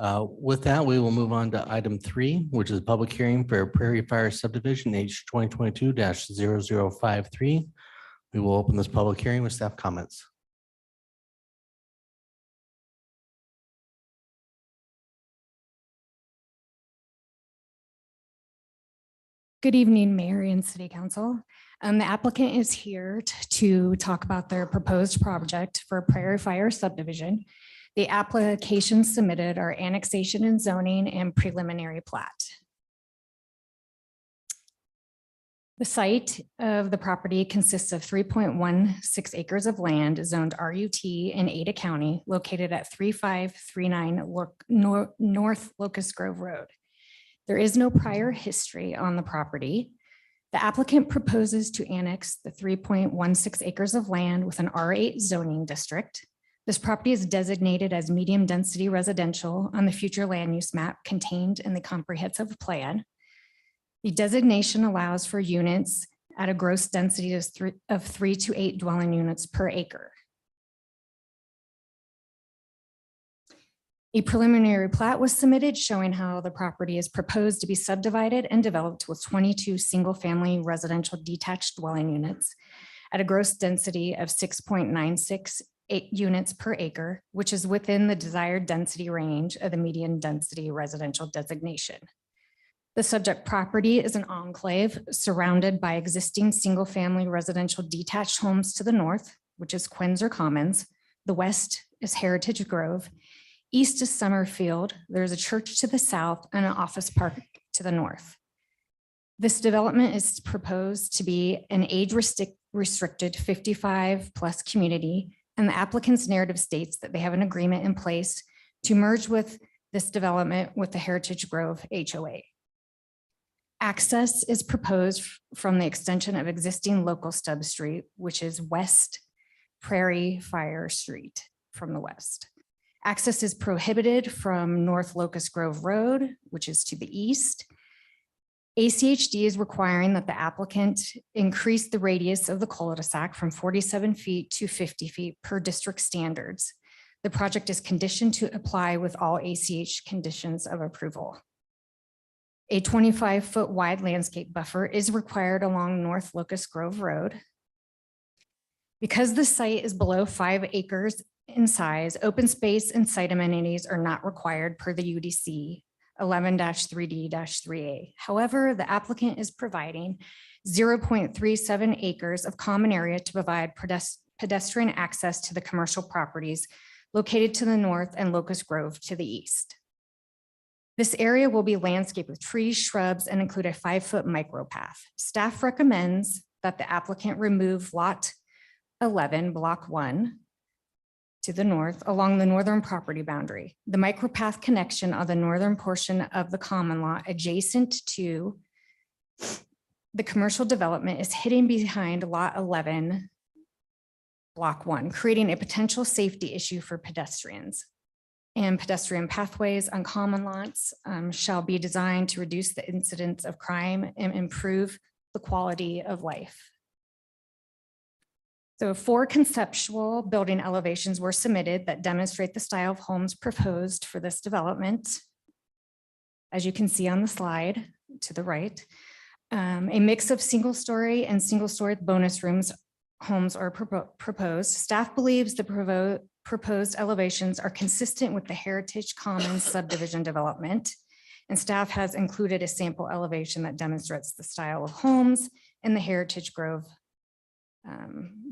With that, we will move on to item 3, which is public hearing for Prairie Fire subdivision H 2022-0053. We will open this public hearing with staff comments.
Good evening, Mayor and City Council. The applicant is here to talk about their proposed project for Prairie Fire subdivision. The applications submitted are annexation and zoning and preliminary plat. The site of the property consists of 3.16 acres of land zoned RUT in Ada County, located at 3539 North Locust Grove Road. There is no prior history on the property. The applicant proposes to annex the 3.16 acres of land with an R8 zoning district. This property is designated as medium density residential on the future land use map contained in the comprehensive plan. The designation allows for units at a gross density of 3 to 8 dwelling units per acre. A preliminary plat was submitted showing how the property is proposed to be subdivided and developed with 22 single-family residential detached dwelling units at a gross density of 6.96 units per acre, which is within the desired density range of the median density residential designation. The subject property is an enclave surrounded by existing single-family residential detached homes to the north, which is Quinzer Commons. The west is Heritage Grove. East is Summerfield. There's a church to the south and an office park to the north. This development is proposed to be an age-restricted 55+ community, and the applicant's narrative states that they have an agreement in place to merge with this development with the Heritage Grove HOA. Access is proposed from the extension of existing local stub street, which is West Prairie Fire Street from the west. Access is prohibited from North Locust Grove Road, which is to the east. ACHD is requiring that the applicant increase the radius of the cul-de-sac from 47 feet to 50 feet per district standards. The project is conditioned to apply with all ACH conditions of approval. A 25-foot wide landscape buffer is required along North Locust Grove Road. Because the site is below 5 acres in size, open space and site amenities are not required per the UDC 11-3D-3A. However, the applicant is providing 0.37 acres of common area to provide pedestrian access to the commercial properties located to the north and Locust Grove to the east. This area will be landscaped with trees, shrubs, and include a 5-foot micropath. Staff recommends that the applicant remove lot 11, block 1, to the north along the northern property boundary. The micropath connection on the northern portion of the common lot adjacent to the commercial development is hidden behind lot 11, block 1, creating a potential safety issue for pedestrians. And pedestrian pathways on common lots shall be designed to reduce the incidence of crime and improve the quality of life. So 4 conceptual building elevations were submitted that demonstrate the style of homes proposed for this development. As you can see on the slide to the right, a mix of single-story and single-story bonus rooms homes are proposed. Staff believes the proposed elevations are consistent with the Heritage Commons subdivision development, and staff has included a sample elevation that demonstrates the style of homes in the Heritage Grove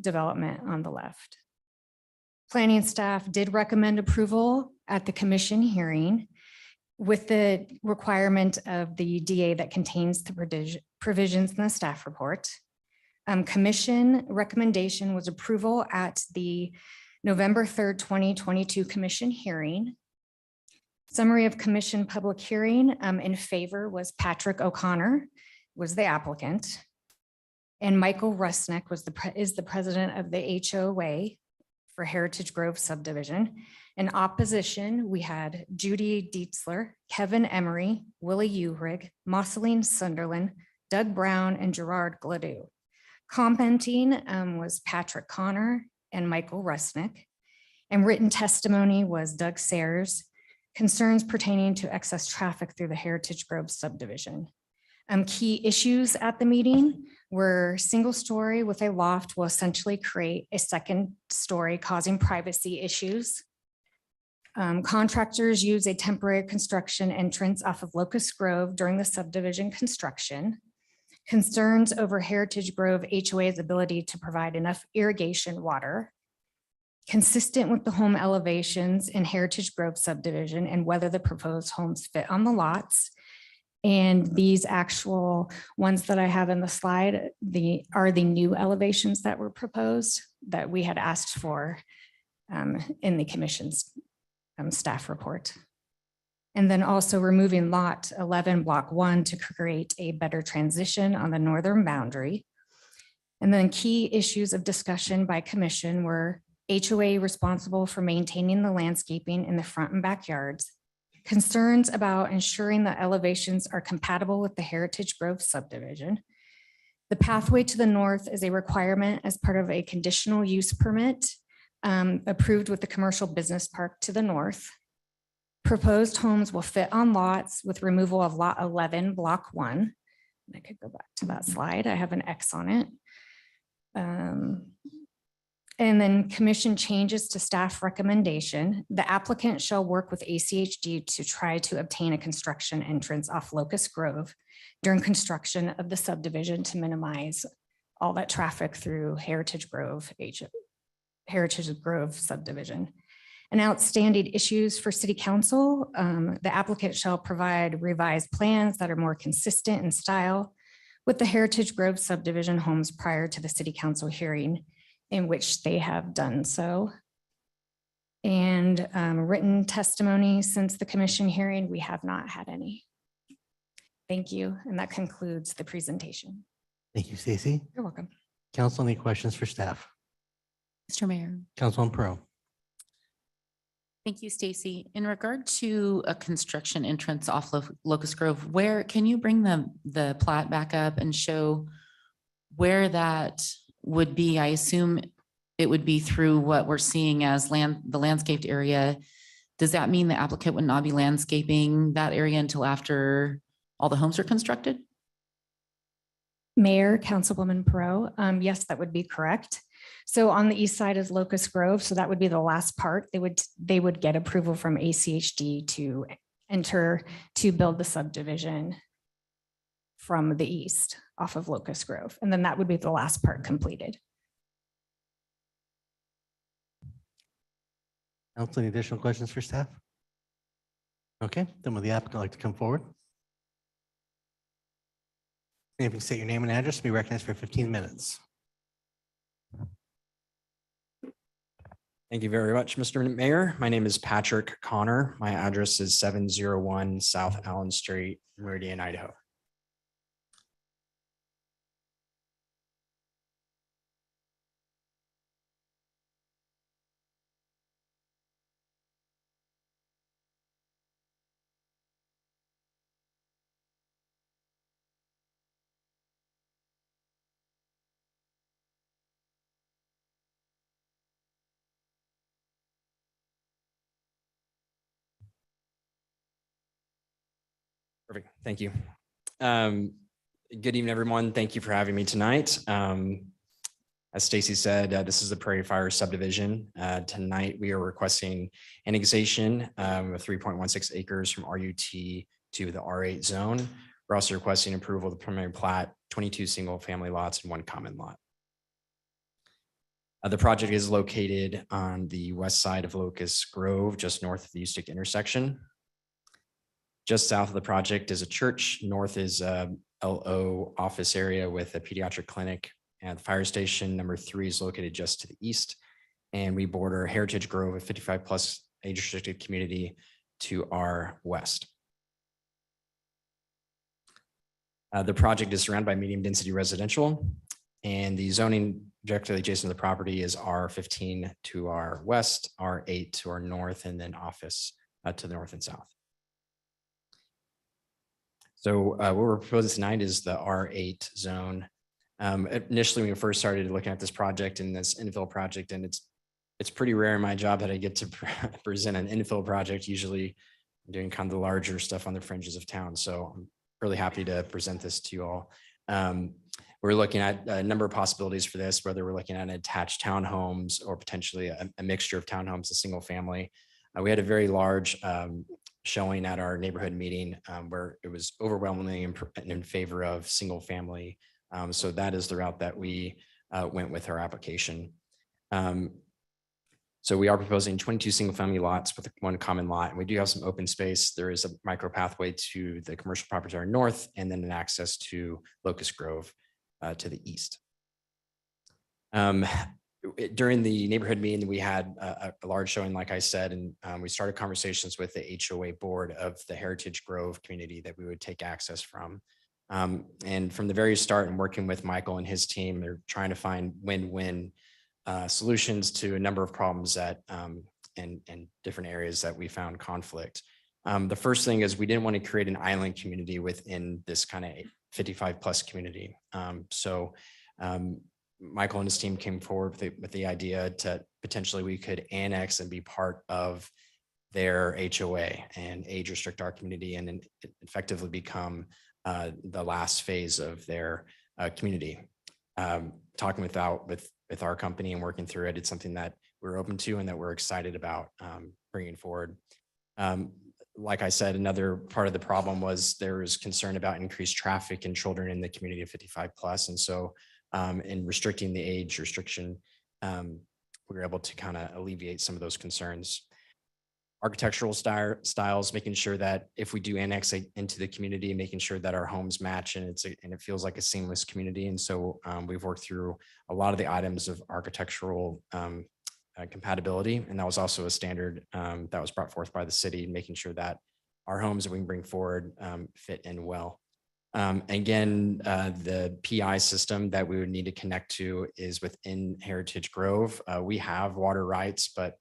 development on the left. Planning staff did recommend approval at the commission hearing with the requirement of the DA that contains the provisions in the staff report. Commission recommendation was approval at the November 3rd, 2022 commission hearing. Summary of commission public hearing in favor was Patrick O'Connor was the applicant. And Michael Rusnick is the president of the HOA for Heritage Grove subdivision. In opposition, we had Judy Dietzler, Kevin Emery, Willie Uhrig, Mosseline Sunderland, Doug Brown, and Gerard Gladue. Commenting was Patrick Connor and Michael Rusnick. And written testimony was Doug Sayers, concerns pertaining to excess traffic through the Heritage Grove subdivision. Key issues at the meeting were single story with a loft will essentially create a second story causing privacy issues. Contractors use a temporary construction entrance off of Locust Grove during the subdivision construction. Concerns over Heritage Grove HOA's ability to provide enough irrigation water. Consistent with the home elevations in Heritage Grove subdivision and whether the proposed homes fit on the lots. And these actual ones that I have in the slide, are the new elevations that were proposed that we had asked for in the commission's staff report. And then also removing lot 11, block 1 to create a better transition on the northern boundary. And then key issues of discussion by commission were HOA responsible for maintaining the landscaping in the front and backyards. Concerns about ensuring that elevations are compatible with the Heritage Grove subdivision. The pathway to the north is a requirement as part of a conditional use permit approved with the commercial business park to the north. Proposed homes will fit on lots with removal of lot 11, block 1. I could go back to that slide. I have an X on it. And then commission changes to staff recommendation. The applicant shall work with ACHD to try to obtain a construction entrance off Locust Grove during construction of the subdivision to minimize all that traffic through Heritage Grove subdivision. And outstanding issues for city council, the applicant shall provide revised plans that are more consistent in style with the Heritage Grove subdivision homes prior to the city council hearing, in which they have done so. And written testimony since the commission hearing, we have not had any. Thank you. And that concludes the presentation.
Thank you, Stacy.
You're welcome.
Council, any questions for staff?
Mr. Mayor.
Councilman Pro.
Thank you, Stacy. In regard to a construction entrance off Locust Grove, where can you bring the plat back up and show where that would be? I assume it would be through what we're seeing as the landscaped area. Does that mean the applicant would not be landscaping that area until after all the homes are constructed?
Mayor, Councilwoman Perot, yes, that would be correct. So on the east side is Locust Grove. So that would be the last part. They would get approval from ACHD to enter to build the subdivision from the east off of Locust Grove. And then that would be the last part completed.
Council, any additional questions for staff? Okay, then would the applicant like to come forward? And if you state your name and address, be recognized for 15 minutes.
Thank you very much, Mr. Mayor. My name is Patrick Connor. My address is 701 South Allen Street, Meridian, Idaho. Perfect. Thank you. Good evening, everyone. Thank you for having me tonight. As Stacy said, this is the Prairie Fire subdivision. Tonight, we are requesting annexation of 3.16 acres from RUT to the R8 zone. We're also requesting approval of the preliminary plat, 22 single family lots and 1 common lot. The project is located on the west side of Locust Grove, just north of the Ustick intersection. Just south of the project is a church. North is a LO office area with a pediatric clinic, and the fire station number 3 is located just to the east. And we border Heritage Grove, a 55+ age restricted community, to our west. The project is surrounded by medium density residential, and the zoning directly adjacent to the property is R15 to our west, R8 to our north, and then office to the north and south. So what we're proposing tonight is the R8 zone. Initially, when we first started looking at this project and this infill project, and it's pretty rare in my job that I get to present an infill project. Usually I'm doing kind of the larger stuff on the fringes of town. So I'm really happy to present this to you all. We're looking at a number of possibilities for this, whether we're looking at attached townhomes or potentially a mixture of townhomes, a single family. We had a very large showing at our neighborhood meeting where it was overwhelmingly in favor of single family. So that is the route that we went with our application. So we are proposing 22 single family lots with 1 common lot. And we do have some open space. There is a micro pathway to the commercial property to our north, and then an access to Locust Grove to the east. During the neighborhood meeting, we had a large showing, like I said, and we started conversations with the HOA board of the Heritage Grove community that we would take access from. And from the very start, and working with Michael and his team, they're trying to find win-win solutions to a number of problems that in different areas that we found conflict. The first thing is we didn't want to create an island community within this kind of 55+ community. Michael and his team came forward with the idea to potentially we could annex and be part of their HOA and age restrict our community and effectively become the last phase of their community. Talking with our company and working through it, it's something that we're open to and that we're excited about bringing forward. Like I said, another part of the problem was there was concern about increased traffic and children in the community of 55 plus. And so in restricting the age restriction, we were able to kind of alleviate some of those concerns. Architectural styles, making sure that if we do annex into the community, making sure that our homes match and it feels like a seamless community. And so we've worked through a lot of the items of architectural compatibility. And that was also a standard that was brought forth by the city, making sure that our homes that we can bring forward fit in well. Again, the PI system that we would need to connect to is within Heritage Grove. We have water rights, but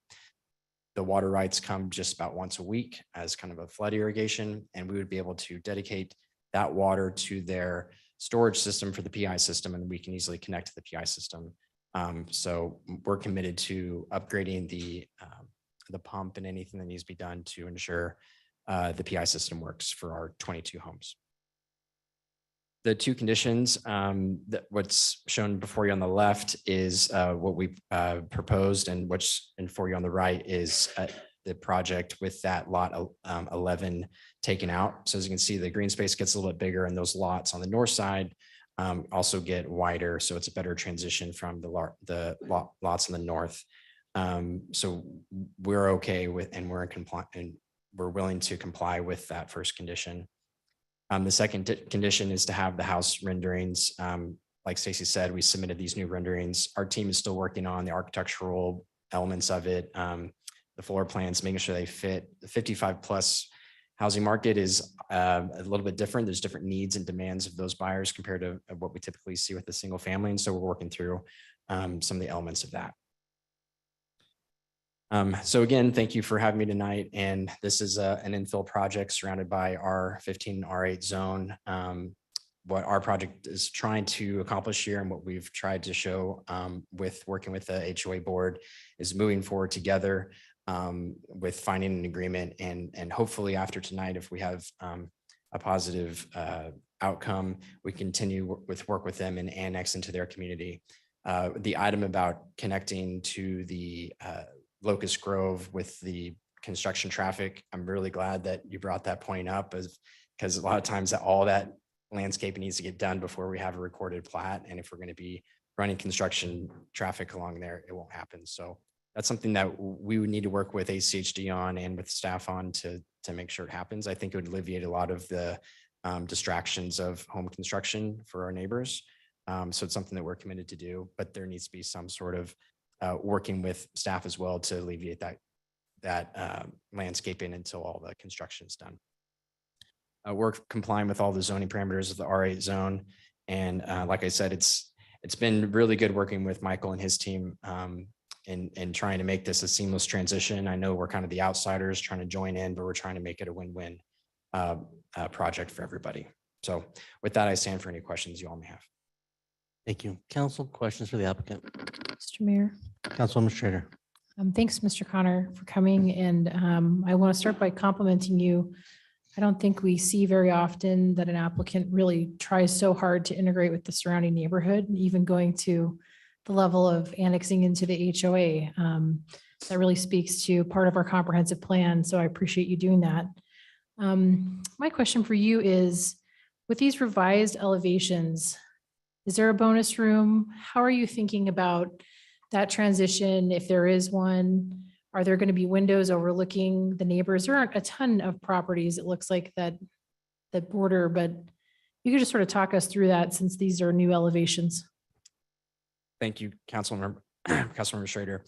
the water rights come just about once a week as kind of a flood irrigation, and we would be able to dedicate that water to their storage system for the PI system, and we can easily connect to the PI system. So we're committed to upgrading the pump and anything that needs to be done to ensure the PI system works for our 22 homes. The two conditions, that what's shown before you on the left is what we proposed, and what's for you on the right is the project with that lot 11 taken out. So as you can see, the green space gets a little bit bigger, and those lots on the north side also get wider. So it's a better transition from the lots in the north. So we're okay with, and we're in compliance, and we're willing to comply with that first condition. The second condition is to have the house renderings. Like Stacy said, we submitted these new renderings. Our team is still working on the architectural elements of it, the floor plans, making sure they fit. The 55 plus housing market is a little bit different. There's different needs and demands of those buyers compared to what we typically see with the single family. And so we're working through some of the elements of that. So again, thank you for having me tonight. And this is an infill project surrounded by R15 R8 zone. What our project is trying to accomplish here and what we've tried to show with working with the HOA board is moving forward together with finding an agreement. And hopefully after tonight, if we have a positive outcome, we continue work with them and annex into their community. The item about connecting to the Locust Grove with the construction traffic, I'm really glad that you brought that point up, because a lot of times all that landscaping needs to get done before we have a recorded plat. And if we're going to be running construction traffic along there, it won't happen. So that's something that we would need to work with ACHD on and with staff on to make sure it happens. I think it would alleviate a lot of the distractions of home construction for our neighbors. So it's something that we're committed to do, but there needs to be some sort of working with staff as well to alleviate that landscaping until all the construction is done. We're complying with all the zoning parameters of the R8 zone. And like I said, it's been really good working with Michael and his team in trying to make this a seamless transition. I know we're kind of the outsiders trying to join in, but we're trying to make it a win-win project for everybody. So with that, I stand for any questions you all may have.
Thank you. Council, questions for the applicant?
Mr. Mayor.
Councilwoman Schrader.
Thanks, Mr. Connor, for coming. And I want to start by complimenting you. I don't think we see very often that an applicant really tries so hard to integrate with the surrounding neighborhood, even going to the level of annexing into the HOA. That really speaks to part of our comprehensive plan. So I appreciate you doing that. My question for you is, with these revised elevations, is there a bonus room? How are you thinking about that transition? If there is one, are there going to be windows overlooking the neighbors? There aren't a ton of properties, it looks like, that border, but you could just sort of talk us through that since these are new elevations.
Thank you, Councilmember Schrader.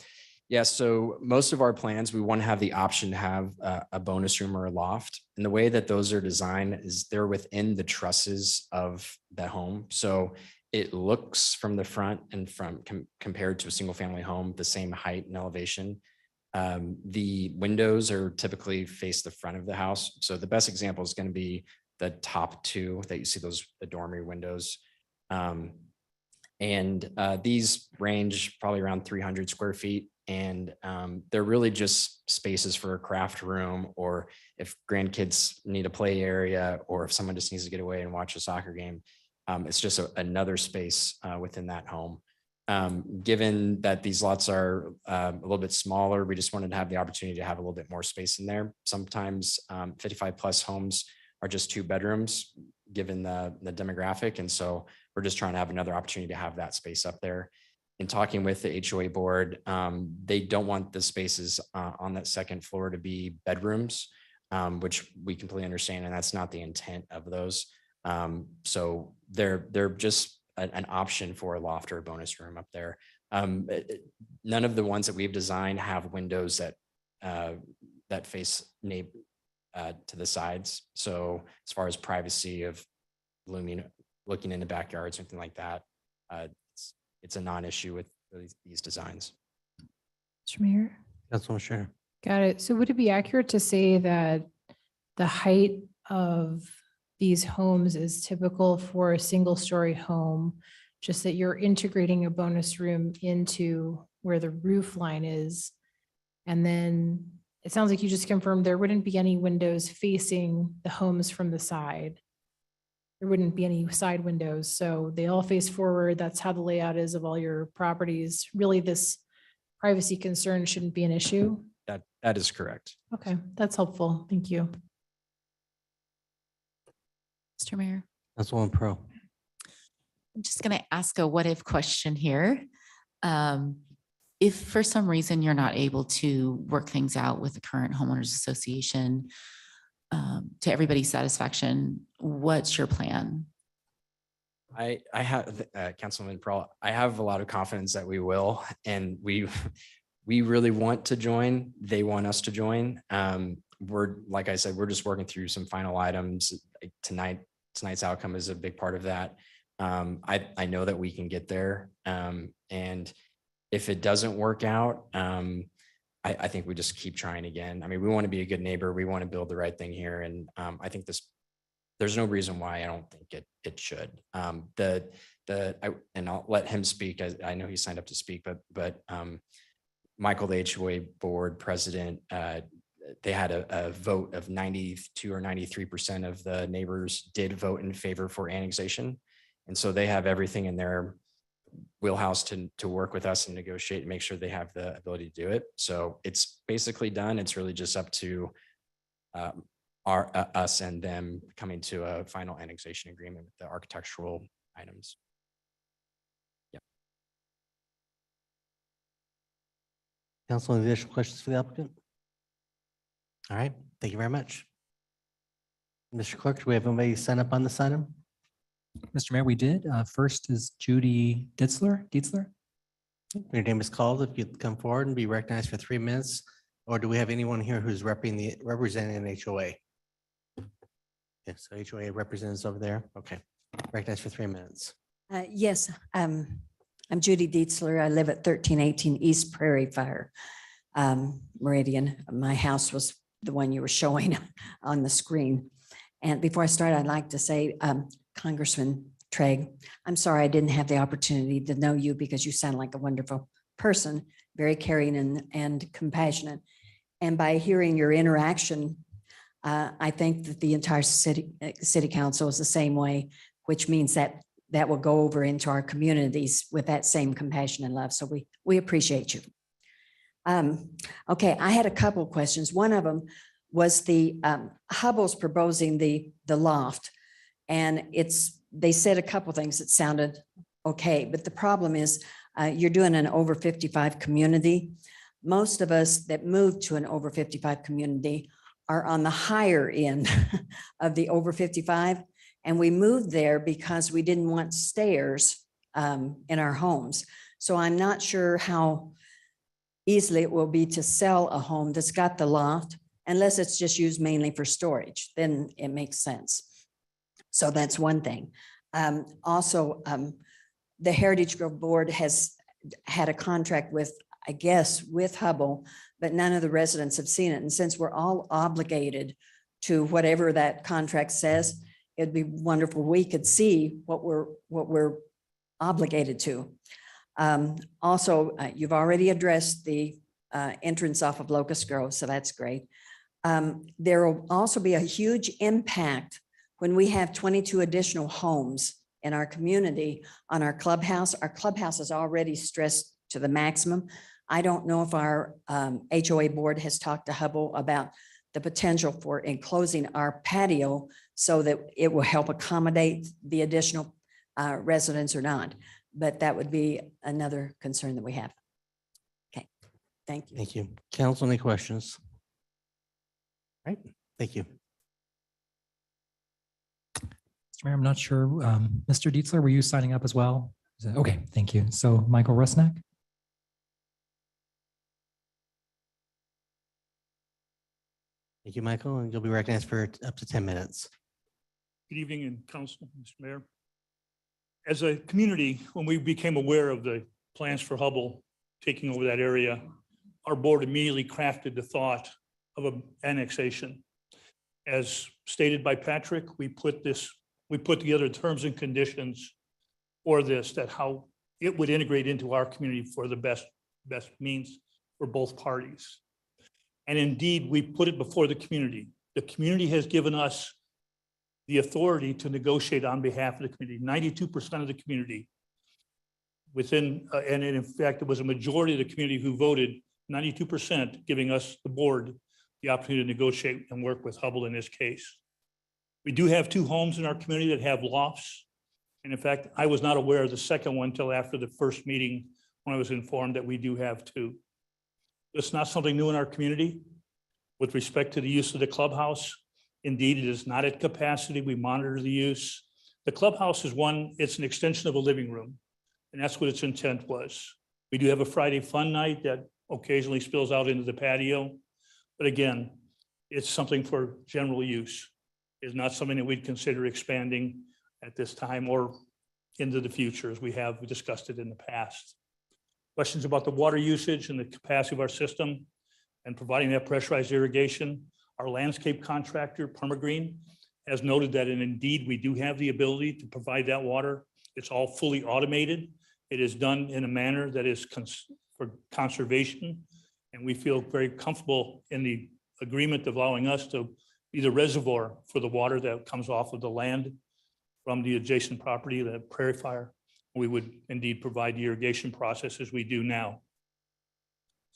Yeah, so most of our plans, we want to have the option to have a bonus room or a loft. And the way that those are designed is they're within the trusses of the home. So it looks from the front and compared to a single family home, the same height and elevation. The windows are typically face the front of the house. So the best example is going to be the top two that you see, the dormery windows. These range probably around 300 square feet. And they're really just spaces for a craft room, or if grandkids need a play area, or if someone just needs to get away and watch a soccer game. It's just another space within that home. Given that these lots are a little bit smaller, we just wanted to have the opportunity to have a little bit more space in there. Sometimes 55 plus homes are just 2 bedrooms, given the demographic. And so we're just trying to have another opportunity to have that space up there. In talking with the HOA board, they don't want the spaces on that second floor to be bedrooms, which we completely understand, and that's not the intent of those. So they're just an option for a loft or a bonus room up there. None of the ones that we've designed have windows that face to the sides. So as far as privacy of looking in the backyard, something like that, it's a non-issue with these designs.
Mr. Mayor.
Councilwoman Schrader.
Got it. So would it be accurate to say that the height of these homes is typical for a single-story home, just that you're integrating a bonus room into where the roof line is? And then it sounds like you just confirmed there wouldn't be any windows facing the homes from the side. There wouldn't be any side windows, so they all face forward. That's how the layout is of all your properties. Really, this privacy concern shouldn't be an issue.
That is correct.
Okay, that's helpful. Thank you.
Mr. Mayor,
Councilwoman Pro.
I'm just going to ask a what if question here. If for some reason you're not able to work things out with the current homeowners association to everybody's satisfaction, what's your plan?
I have, Councilman Pearl, I have a lot of confidence that we will, and we really want to join. They want us to join. We're, like I said, we're just working through some final items tonight. Tonight's outcome is a big part of that. I know that we can get there. And if it doesn't work out, I think we just keep trying again. I mean, we want to be a good neighbor. We want to build the right thing here. And I think there's no reason why I don't think it should. And I'll let him speak. I know he signed up to speak, but Michael, the HOA board president, they had a vote of 92 or 93% of the neighbors did vote in favor for annexation. And so they have everything in their wheelhouse to work with us and negotiate and make sure they have the ability to do it. So it's basically done. It's really just up to us and them coming to a final annexation agreement with the architectural items. Yeah.
Council, any additional questions for the applicant? All right, thank you very much. Mr. Clerk, do we have anybody sign up on this item?
Mr. Mayor, we did. First is Judy Ditzler.
Your name is called. If you'd come forward and be recognized for 3 minutes, or do we have anyone here who's representing an HOA? Yes, so HOA representatives over there. Okay, recognized for 3 minutes.
Yes, I'm Judy Dietzler. I live at 1318 East Prairie Fire, Meridian. My house was the one you were showing on the screen. And before I start, I'd like to say, Congressman Trigg, I'm sorry I didn't have the opportunity to know you because you sound like a wonderful person, very caring and compassionate. And by hearing your interaction, I think that the entire city council is the same way, which means that will go over into our communities with that same compassion and love. So we appreciate you. Okay, I had a couple of questions. One of them was the Hubble's proposing the loft, and they said a couple of things that sounded okay, but the problem is you're doing an over 55 community. Most of us that moved to an over 55 community are on the higher end of the over 55. And we moved there because we didn't want stairs in our homes. So I'm not sure how easily it will be to sell a home that's got the loft, unless it's just used mainly for storage, then it makes sense. So that's one thing. Also, the Heritage Grove Board has had a contract with, I guess, with Hubble, but none of the residents have seen it. And since we're all obligated to whatever that contract says, it'd be wonderful we could see what we're obligated to. Also, you've already addressed the entrance off of Locust Grove, so that's great. There will also be a huge impact when we have 22 additional homes in our community on our clubhouse. Our clubhouse is already stressed to the maximum. I don't know if our HOA board has talked to Hubble about the potential for enclosing our patio so that it will help accommodate the additional residents or not. But that would be another concern that we have. Okay, thank you.
Thank you. Council, any questions? Right, thank you.
Mr. Mayor, I'm not sure. Mr. Dietzler, were you signing up as well? Okay, thank you. So Michael Rusnak?
Thank you, Michael, and you'll be recognized for up to 10 minutes.
Good evening, and Council, Mr. Mayor. As a community, when we became aware of the plans for Hubble taking over that area, our board immediately crafted the thought of an annexation. As stated by Patrick, we put together terms and conditions for this, that how it would integrate into our community for the best means for both parties. And indeed, we put it before the community. The community has given us the authority to negotiate on behalf of the community. 92% of the community within, and in fact, it was a majority of the community who voted, 92%, giving us, the board, the opportunity to negotiate and work with Hubble in this case. We do have 2 homes in our community that have lofts. And in fact, I was not aware of the second one until after the first meeting when I was informed that we do have 2. It's not something new in our community. With respect to the use of the clubhouse, indeed, it is not at capacity. We monitor the use. The clubhouse is it's an extension of a living room, and that's what its intent was. We do have a Friday fun night that occasionally spills out into the patio. But again, it's something for general use. It's not something that we'd consider expanding at this time or into the future, as we have discussed it in the past. Questions about the water usage and the capacity of our system and providing that pressurized irrigation. Our landscape contractor, Permagreen, has noted that, and indeed, we do have the ability to provide that water. It's all fully automated. It is done in a manner that is for conservation. And we feel very comfortable in the agreement of allowing us to be the reservoir for the water that comes off of the land from the adjacent property, the prairie fire. We would indeed provide the irrigation process as we do now.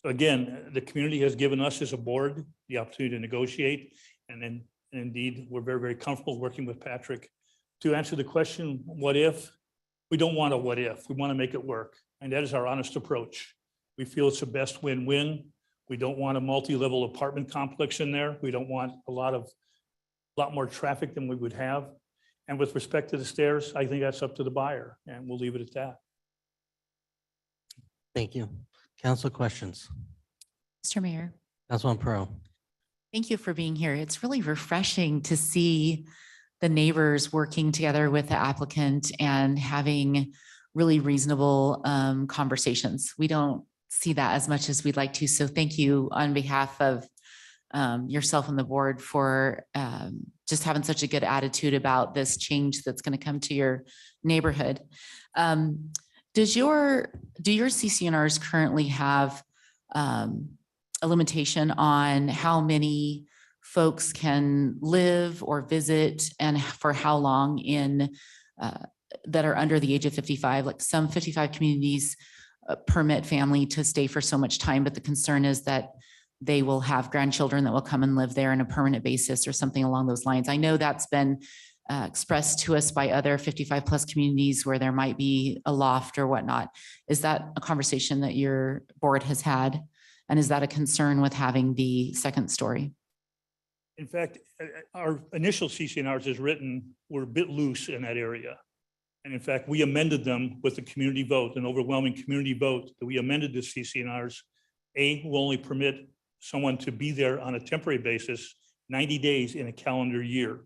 So again, the community has given us as a board the opportunity to negotiate. And indeed, we're very, very comfortable working with Patrick. To answer the question, what if? We don't want a what if. We want to make it work. And that is our honest approach. We feel it's the best win-win. We don't want a multi-level apartment complex in there. We don't want a lot more traffic than we would have. And with respect to the stairs, I think that's up to the buyer, and we'll leave it at that.
Thank you. Council questions?
Mr. Mayor,
Councilman Pro.
thank you for being here. It's really refreshing to see the neighbors working together with the applicant and having really reasonable conversations. We don't see that as much as we'd like to. So thank you on behalf of yourself and the board for just having such a good attitude about this change that's going to come to your neighborhood. Do your CCNRs currently have a limitation on how many folks can live or visit and for how long in that are under the age of 55? Like some 55 communities permit family to stay for so much time, but the concern is that they will have grandchildren that will come and live there on a permanent basis or something along those lines. I know that's been expressed to us by other 55 plus communities where there might be a loft or whatnot. Is that a conversation that your board has had? And is that a concern with having the second story?
In fact, our initial CCNRs as written were a bit loose in that area. And in fact, we amended them with the community vote, an overwhelming community vote that we amended the CCNRs. Will only permit someone to be there on a temporary basis 90 days in a calendar year.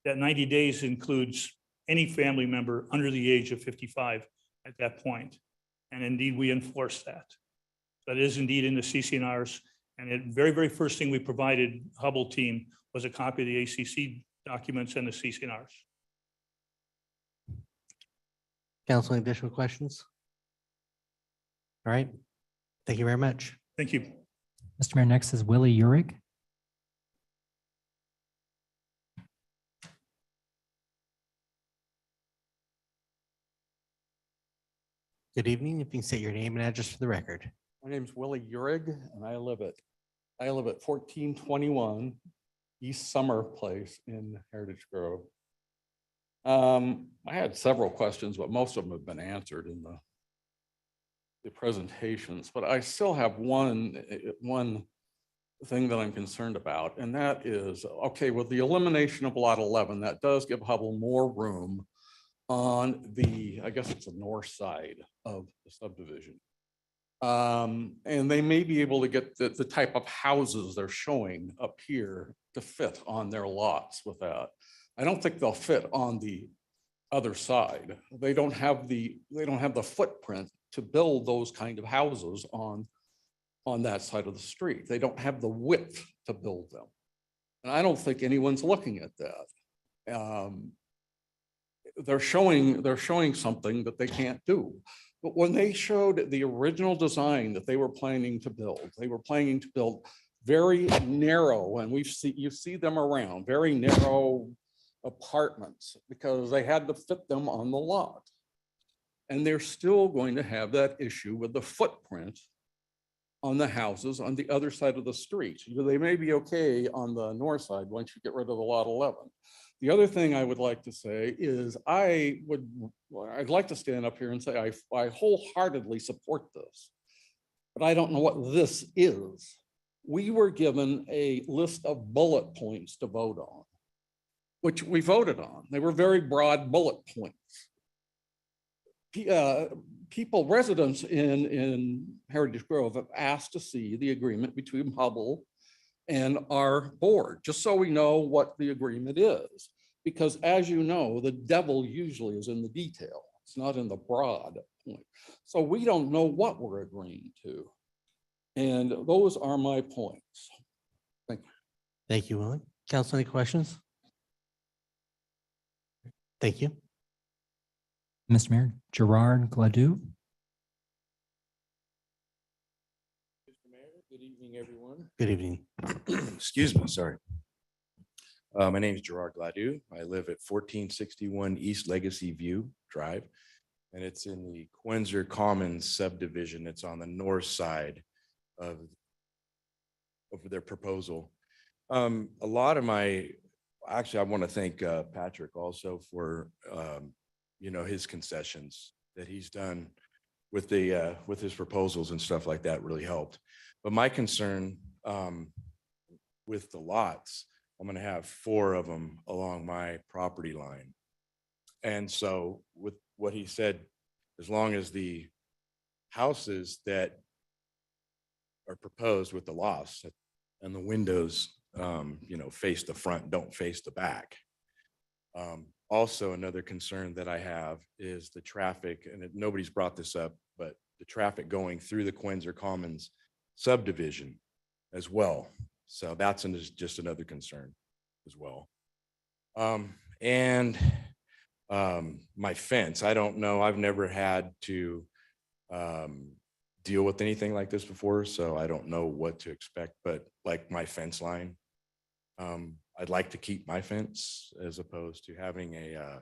That 90 days includes any family member under the age of 55 at that point. And indeed, we enforce that. That is indeed in the CCNRs. And the very, very first thing we provided Hubble team was a copy of the ACC documents and the CCNRs.
Council, any additional questions? All right. Thank you very much.
Thank you.
Mr. Mayor, next is Willie Urick.
Good evening. If you can state your name and address for the record.
My name's Willie Urig and I live at 1421 East Summer Place in Heritage Grove. I had several questions, but most of them have been answered in the presentations, but I still have one thing that I'm concerned about, and that is, okay, with the elimination of lot 11, that does give Hubble more room on the, I guess it's the north side of the subdivision. And they may be able to get the type of houses they're showing up here to fit on their lots with that. I don't think they'll fit on the other side. They don't have the footprint to build those kind of houses on that side of the street. They don't have the width to build them. And I don't think anyone's looking at that. They're showing something that they can't do. But when they showed the original design that they were planning to build, they were planning to build very narrow, and you see them around, very narrow apartments because they had to fit them on the lot. And they're still going to have that issue with the footprint on the houses on the other side of the street. They may be okay on the north side once you get rid of the lot 11. The other thing I would like to say is I'd like to stand up here and say I wholeheartedly support this, but I don't know what this is. We were given a list of bullet points to vote on, which we voted on. They were very broad bullet points. Residents in Heritage Grove have asked to see the agreement between Hubble and our board, just so we know what the agreement is. Because as you know, the devil usually is in the detail. It's not in the broad point. So we don't know what we're agreeing to. And those are my points. Thank you.
Thank you, Willie. Council, any questions? Thank you.
Mr. Mayor, Gerard Gladue.
Good evening, everyone.
Good evening.
Excuse me, sorry. My name is Gerard Gladue. I live at 1461 East Legacy View Drive, and it's in the Quinzer Commons subdivision. It's on the north side of their proposal. A lot of actually, I want to thank Patrick also for his concessions that he's done with his proposals and stuff like that really helped. But my concern with the lots, I'm going to have 4 of them along my property line. And so with what he said, as long as the houses that are proposed with the lofts and the windows, face the front, don't face the back. Also, another concern that I have is the traffic, and nobody's brought this up, but the traffic going through the Quinzer Commons subdivision as well. So that's just another concern as well. My fence, I don't know, I've never had to deal with anything like this before, so I don't know what to expect, but like my fence line, I'd like to keep my fence as opposed to having a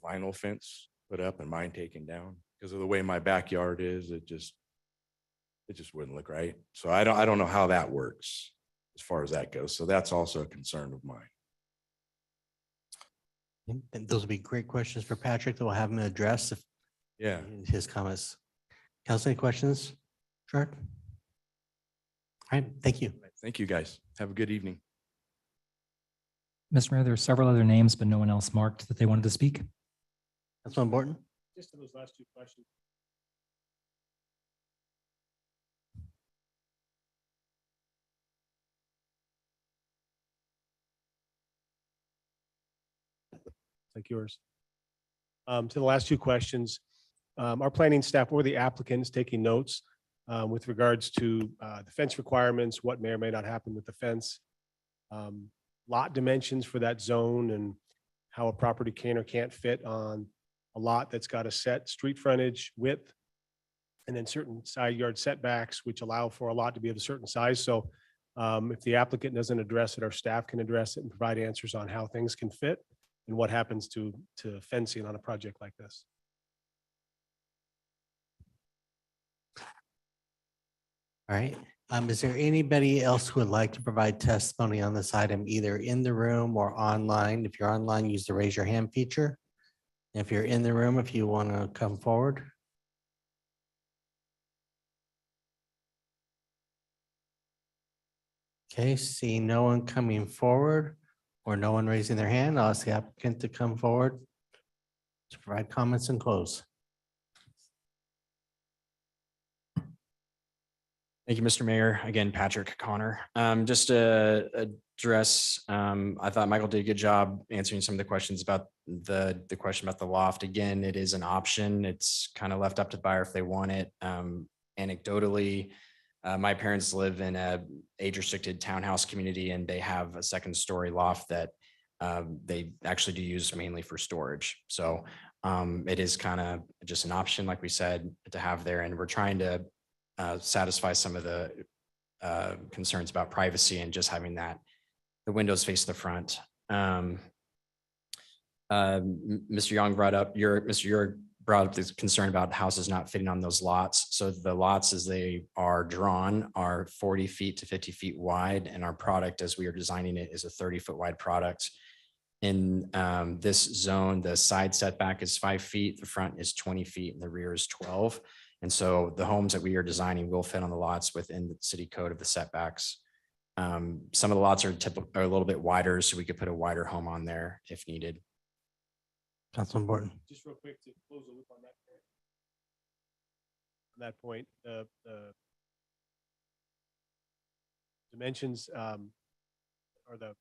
vinyl fence put up and mine taken down because of the way my backyard is. It just wouldn't look right. So I don't know how that works as far as that goes. So that's also a concern of mine.
And those will be great questions for Patrick that we'll have him address in his comments. Council, any questions? Sure. All right, thank you.
Thank you, guys. Have a good evening.
Mr. Mayor, there are several other names, but no one else marked that they wanted to speak.
Councilman Borton.
Just to those last 2 questions. Like yours. To the last 2 questions, our planning staff or the applicants taking notes with regards to the fence requirements, what may or may not happen with the fence, lot dimensions for that zone, and how a property can or can't fit on a lot that's got a set street frontage width and then certain side yard setbacks, which allow for a lot to be of a certain size. So if the applicant doesn't address it, our staff can address it and provide answers on how things can fit and what happens to fencing on a project like this.
All right. Is there anybody else who would like to provide testimony on this item, either in the room or online? If you're online, use the raise your hand feature. If you're in the room, if you want to come forward. Okay, seeing no one coming forward or no one raising their hand, I'll ask the applicant to come forward to provide comments and close.
Thank you, Mr. Mayor. Again, Patrick Connor. Just to address, I thought Michael did a good job answering some of the questions about the question about the loft. Again, it is an option. It's kind of left up to the buyer if they want it. Anecdotally, my parents live in a age-restricted townhouse community, and they have a second-story loft that they actually do use mainly for storage. So it is kind of just an option, like we said, to have there. And we're trying to satisfy some of the concerns about privacy and just having that the windows face the front. Mr. Young brought up this concern about houses not fitting on those lots. So the lots as they are drawn are 40 feet to 50 feet wide, and our product as we are designing it is a 30-foot wide product. In this zone, the side setback is 5 feet, the front is 20 feet, and the rear is 12. And so the homes that we are designing will fit on the lots within the city code of the setbacks. Some of the lots are a little bit wider, so we could put a wider home on there if needed.
Councilman Borton.
Just real quick to close the loop on that point. The dimensions or the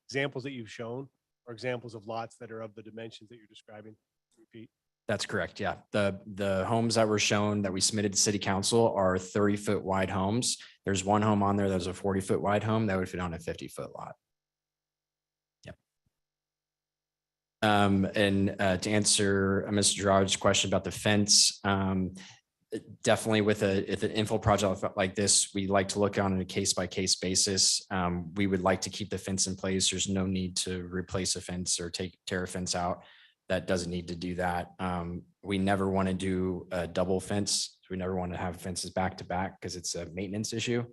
examples that you've shown are examples of lots that are of the dimensions that you're describing. Repeat.
That's correct. Yeah. The homes that were shown that we submitted to city council are 30-foot wide homes. There's one home on there that's a 40-foot wide home that would fit on a 50-foot lot. Yep. And to answer Mr. Gerard's question about the fence, definitely with an infill project like this, we like to look on a case-by-case basis. We would like to keep the fence in place. There's no need to replace a fence or tear a fence out. That doesn't need to do that. We never want to do a double fence. We never want to have fences back to back because it's a maintenance issue.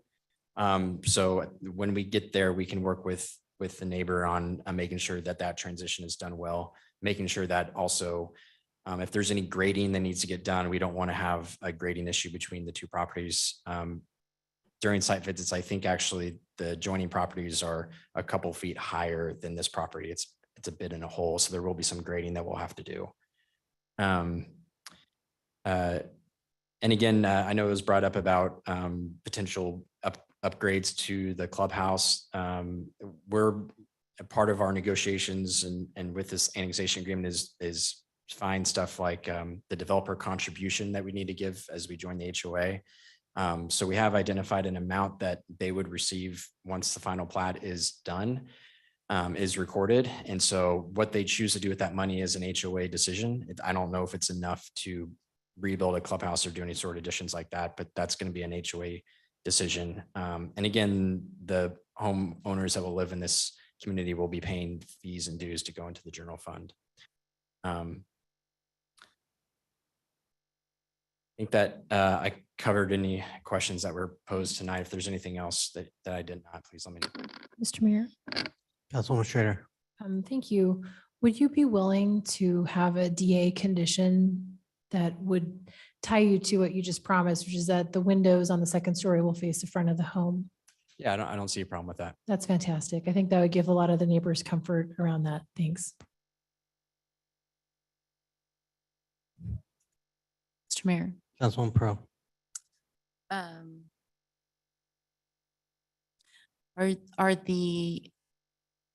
So when we get there, we can work with the neighbor on making sure that that transition is done well, making sure that also if there's any grading that needs to get done, we don't want to have a grading issue between the two properties. During site visits, I think actually the adjoining properties are a couple feet higher than this property. It's a bit in a hole, so there will be some grading that we'll have to do. And again, I know it was brought up about potential upgrades to the clubhouse. We're a part of our negotiations and with this annexation agreement is find stuff like the developer contribution that we need to give as we join the HOA. So we have identified an amount that they would receive once the final plat is done. Is recorded. And so what they choose to do with that money is an HOA decision. I don't know if it's enough to rebuild a clubhouse or do any sort of additions like that, but that's going to be an HOA decision. And again, the homeowners that will live in this community will be paying fees and dues to go into the general fund. I think that I covered any questions that were posed tonight. If there's anything else that I did not, please let me know.
Mr. Mayor.
Councilwoman Schrader.
Thank you. Would you be willing to have a DA condition that would tie you to what you just promised, which is that the windows on the second story will face the front of the home?
Yeah, I don't see a problem with that.
That's fantastic. I think that would give a lot of the neighbors comfort around that. Thanks.
Mr. Mayor.
Councilwoman Pro.
Are the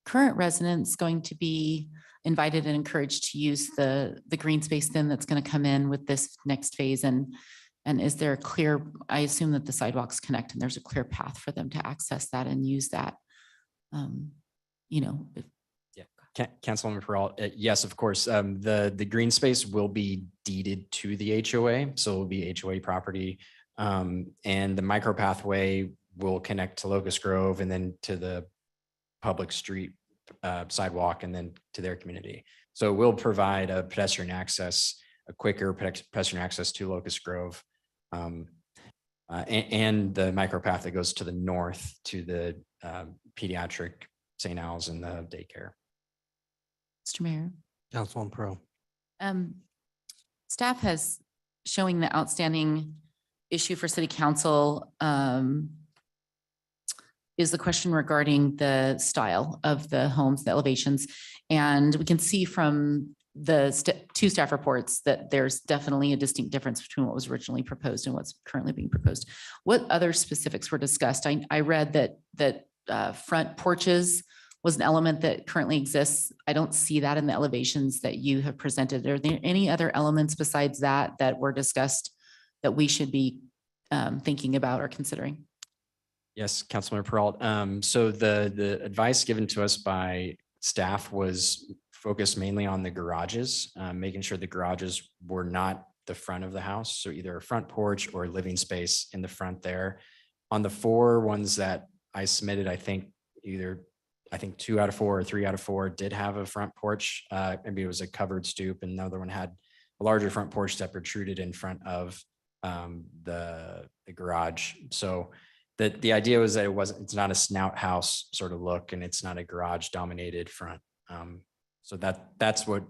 current residents going to be invited and encouraged to use the green space then that's going to come in with this next phase? And is there a clear, I assume that the sidewalks connect and there's a clear path for them to access that and use that, you know?
Yeah. Councilwoman Peralta, yes, of course. The green space will be deeded to the HOA, so it will be HOA property. And the micro pathway will connect to Locust Grove and then to the public street sidewalk and then to their community. So it will provide a pedestrian access, a quicker pedestrian access to Locust Grove. And the micro path that goes to the north to the pediatric St. Al's and the daycare.
Mr. Mayor.
Councilwoman Pro.
Staff has showing the outstanding issue for city council is the question regarding the style of the homes, the elevations. And we can see from the two staff reports that there's definitely a distinct difference between what was originally proposed and what's currently being proposed. What other specifics were discussed? I read that front porches was an element that currently exists. I don't see that in the elevations that you have presented. Are there any other elements besides that that were discussed that we should be thinking about or considering?
Yes, Councilmember Peralta. So the advice given to us by staff was focused mainly on the garages, making sure the garages were not the front of the house. So either a front porch or living space in the front there. On the 4 ones that I submitted, I think 2 out of 4 or 3 out of 4 did have a front porch. Maybe it was a covered stoop, and another one had a larger front porch that protruded in front of the garage. So the idea was that it's not a snout house sort of look, and it's not a garage dominated front. So that's what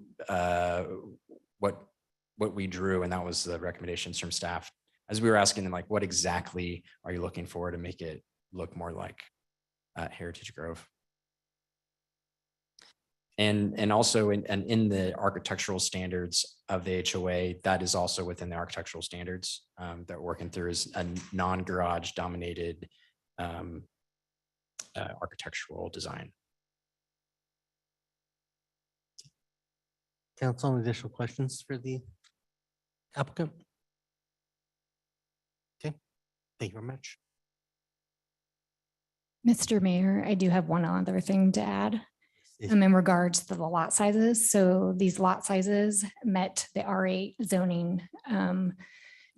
we drew, and that was the recommendations from staff as we were asking them, like, what exactly are you looking for to make it look more like Heritage Grove? And also in the architectural standards of the HOA, that is also within the architectural standards that we're working through, is a non-garage dominated architectural design.
Council, any additional questions for the applicant? Okay, thank you very much.
Mr. Mayor, I do have one other thing to add in regards to the lot sizes. So these lot sizes met the R8 zoning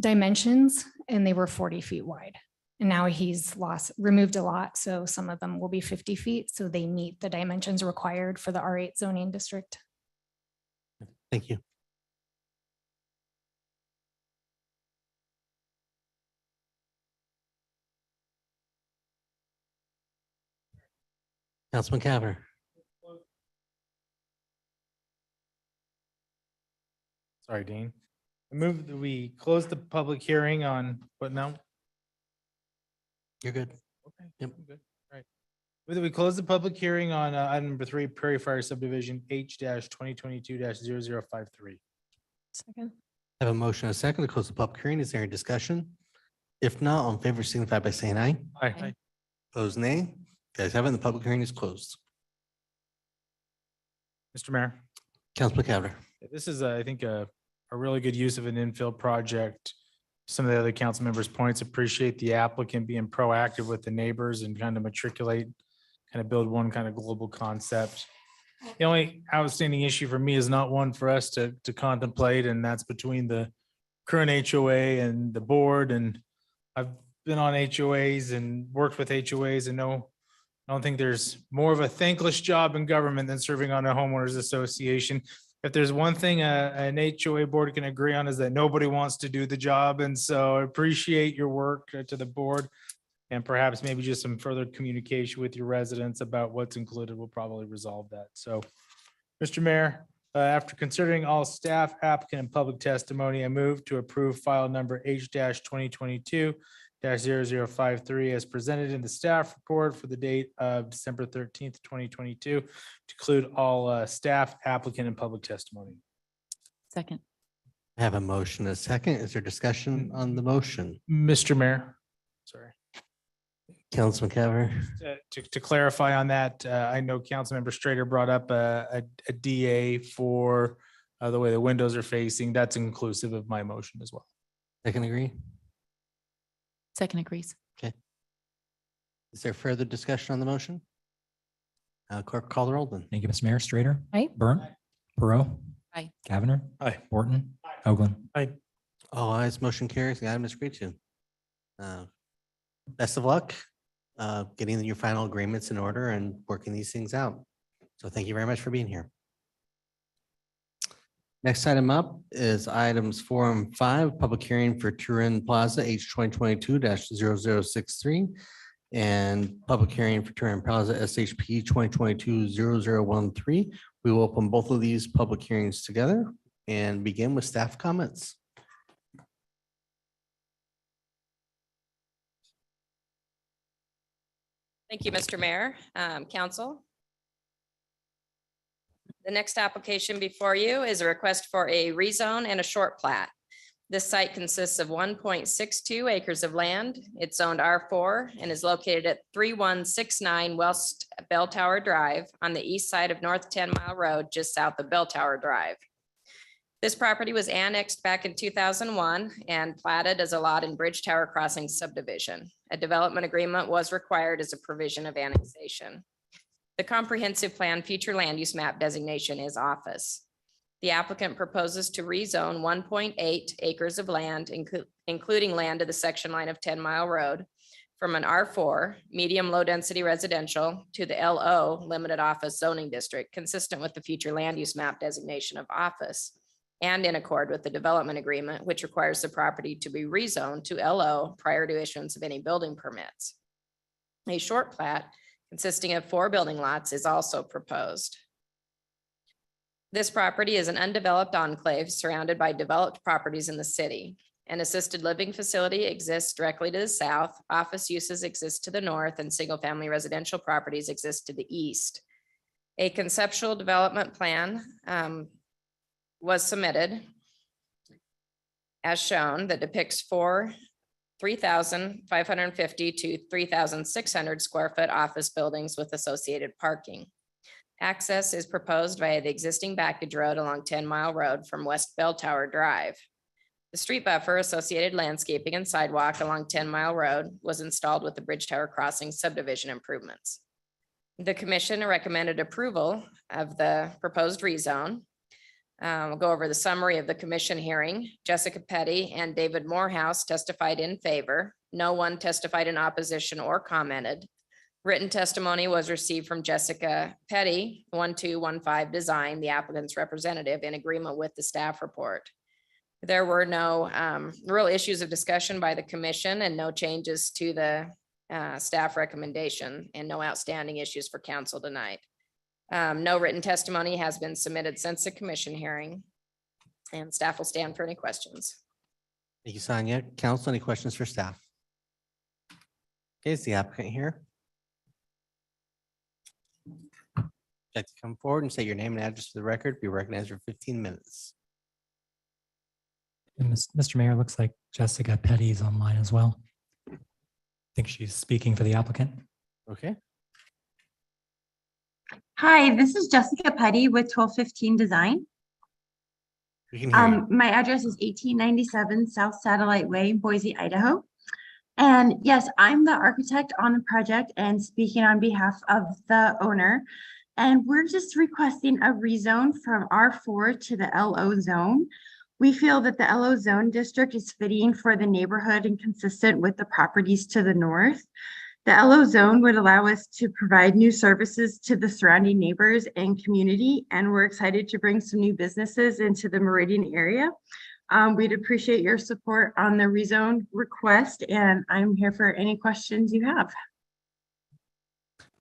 dimensions, and they were 40 feet wide. And now he's removed a lot, so some of them will be 50 feet. So they meet the dimensions required for the R8 zoning district.
Thank you. Councilman Caver.
Sorry, Dean. I move that we close the public hearing on what now?
You're good.
Okay.
Yep.
I'm good. All right. Move that we close the public hearing on item number 3, Prairie Fire Subdivision H-2022-0053.
Second.
I have a motion and a second to close the public hearing. Is there any discussion? If not, all in favor signify by saying aye.
Aye.
Opposed, nay. Guys have it. The public hearing is closed.
Mr. Mayor.
Councilman Caver.
This is, I think, a really good use of an infill project. Some of the other council members' points, appreciate the applicant being proactive with the neighbors and kind of matriculate, kind of build one kind of global concept. The only outstanding issue for me is not one for us to contemplate, and that's between the current HOA and the board. And I've been on HOAs and worked with HOAs and know I don't think there's more of a thankless job in government than serving on a homeowners association. If there's one thing an HOA board can agree on, is that nobody wants to do the job. And so I appreciate your work to the board, and perhaps maybe just some further communication with your residents about what's included will probably resolve that. So, Mr. Mayor, after considering all staff, applicant, and public testimony, I move to approve file number H-2022-0053 as presented in the staff report for the date of December 13th, 2022, to include all staff, applicant, and public testimony.
Second.
I have a motion and a second. Is there discussion on the motion?
Mr. Mayor, sorry.
Councilman Caver.
To clarify on that, I know Councilmember Strader brought up a DA for the way the windows are facing. That's inclusive of my motion as well.
Second agree?
Second agrees.
Okay. Is there further discussion on the motion? Clerk call the roll then.
Thank you, Mr. Mayor. Strater.
Aye.
Burnt. Perot.
Aye.
Cavanagh.
Aye.
Borton. Hoagland.
All ayes, motion carries. The item is agreed to. Best of luck getting your final agreements in order and working these things out. So thank you very much for being here. Next item up is items 4 and 5, public hearing for Turin Plaza H 2022-0063 and public hearing for Turin Plaza SHP 2022-0013. We will open both of these public hearings together and begin with staff comments.
Thank you, Mr. Mayor, Council. The next application before you is a request for a rezone and a short plat. This site consists of 1.62 acres of land. It's zoned R4 and is located at 3169 West Bell Tower Drive on the east side of North 10 Mile Road, just south of Bell Tower Drive. This property was annexed back in 2001 and platted as a lot in Bridge Tower Crossing subdivision. A development agreement was required as a provision of annexation. The comprehensive plan future land use map designation is office. The applicant proposes to rezone 1.8 acres of land, including land to the section line of 10 Mile Road, from an R4 medium low density residential to the LO limited office zoning district, consistent with the future land use map designation of office, and in accord with the development agreement, which requires the property to be rezoned to LO prior to issuance of any building permits. A short plat consisting of 4 building lots is also proposed. This property is an undeveloped enclave surrounded by developed properties in the city. An assisted living facility exists directly to the south, office uses exist to the north, and single-family residential properties exist to the east. A conceptual development plan was submitted as shown that depicts 3,550 to 3,600 square foot office buildings with associated parking. Access is proposed via the existing backage road along 10 Mile Road from West Bell Tower Drive. The street buffer, associated landscaping, and sidewalk along 10 Mile Road was installed with the Bridge Tower Crossing subdivision improvements. The commission recommended approval of the proposed rezone. We'll go over the summary of the commission hearing. Jessica Petty and David Morehouse testified in favor. No one testified in opposition or commented. Written testimony was received from Jessica Petty, 1215 Design, the applicant's representative, in agreement with the staff report. There were no real issues of discussion by the commission and no changes to the staff recommendation and no outstanding issues for council tonight. No written testimony has been submitted since the commission hearing, and staff will stand for any questions.
Thank you, Sonia. Council, any questions for staff? Okay, is the applicant here? Like to come forward and say your name and address for the record, be recognized for 15 minutes.
And Mr. Mayor, looks like Jessica Petty is online as well. I think she's speaking for the applicant.
Okay.
Hi, this is Jessica Petty with 1215 Design.
We can hear you.
My address is 1897 South Satellite Way, Boise, Idaho. And yes, I'm the architect on the project and speaking on behalf of the owner. And we're just requesting a rezone from R4 to the LO zone. We feel that the LO zone district is fitting for the neighborhood and consistent with the properties to the north. The LO zone would allow us to provide new services to the surrounding neighbors and community, and we're excited to bring some new businesses into the Meridian area. We'd appreciate your support on the rezone request, and I'm here for any questions you have.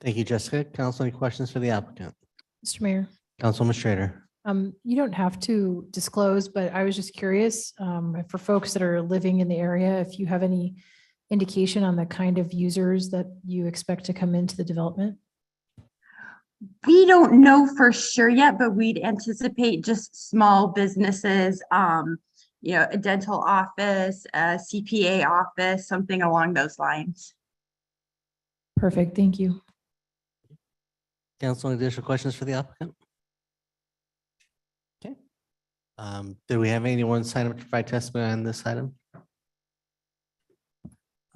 Thank you, Jessica. Council, any questions for the applicant?
Mr. Mayor.
Councilman Schrader.
You don't have to disclose, but I was just curious for folks that are living in the area, if you have any indication on the kind of users that you expect to come into the development?
We don't know for sure yet, but we'd anticipate just small businesses, you know, a dental office, a CPA office, something along those lines.
Perfect. Thank you.
Council, any additional questions for the applicant? Okay. Do we have anyone sign up to provide testimony on this item?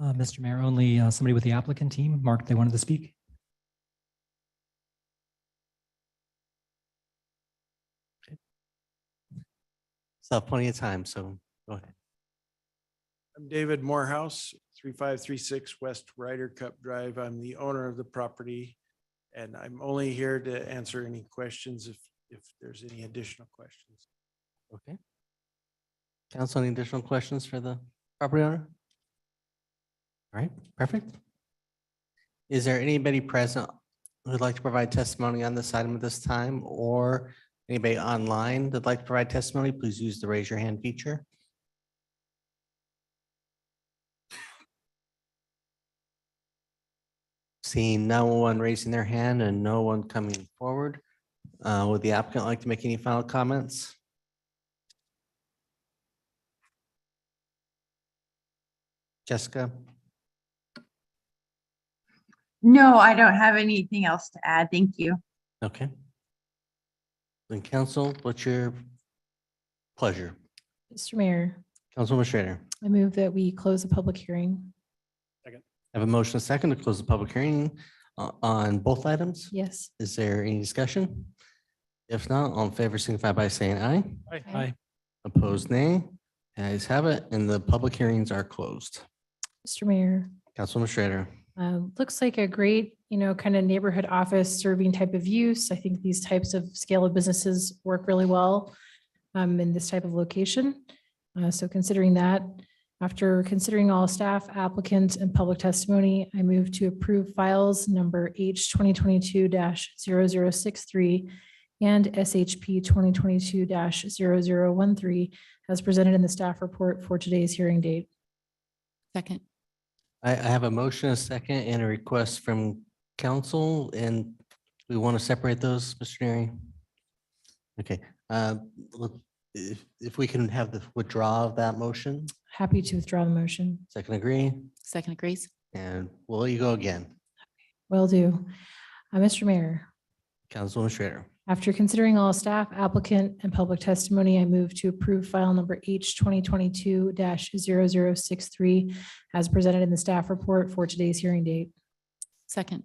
Mr. Mayor, only somebody with the applicant team marked they wanted to speak.
Still have plenty of time, so go ahead.
I'm David Morehouse, 3536 West Ryder Cup Drive. I'm the owner of the property. And I'm only here to answer any questions if there's any additional questions.
Okay. Council, any additional questions for the property owner? All right, perfect. Is there anybody present who would like to provide testimony on this item at this time, or anybody online that'd like to provide testimony? Please use the raise your hand feature. Seeing no one raising their hand and no one coming forward, would the applicant like to make any final comments? Jessica?
No, I don't have anything else to add. Thank you.
Okay. Then council, what's your pleasure?
Mr. Mayor,
Councilwoman Schrader.
I move that we close the public hearing.
I have a motion, a second, to close the public hearing on both items.
Yes.
Is there any discussion? If not, all in favor signify by saying aye.
Aye.
Opposed, nay. Ayes have it, and the public hearings are closed.
Mr. Mayor,
Councilwoman Schrader.
looks like a great, kind of neighborhood office serving type of use. I think these types of scale of businesses work really well in this type of location. So considering that, after considering all staff, applicants, and public testimony, I move to approve files number H 2022-0063 and SHP 2022-0013 as presented in the staff report for today's hearing date.
Second.
I have a motion, a second, and a request from council, and we want to separate those, Mr. Neary. Okay, look, if we can have the withdrawal of that motion,
Happy to withdraw the motion.
second agree,
Second agrees.
and we'll let you go again.
Will do. Mr. Mayor,
Councilwoman Schrader.
after considering all staff, applicant, and public testimony, I move to approve file number H 2022-0063 as presented in the staff report for today's hearing date.
Second.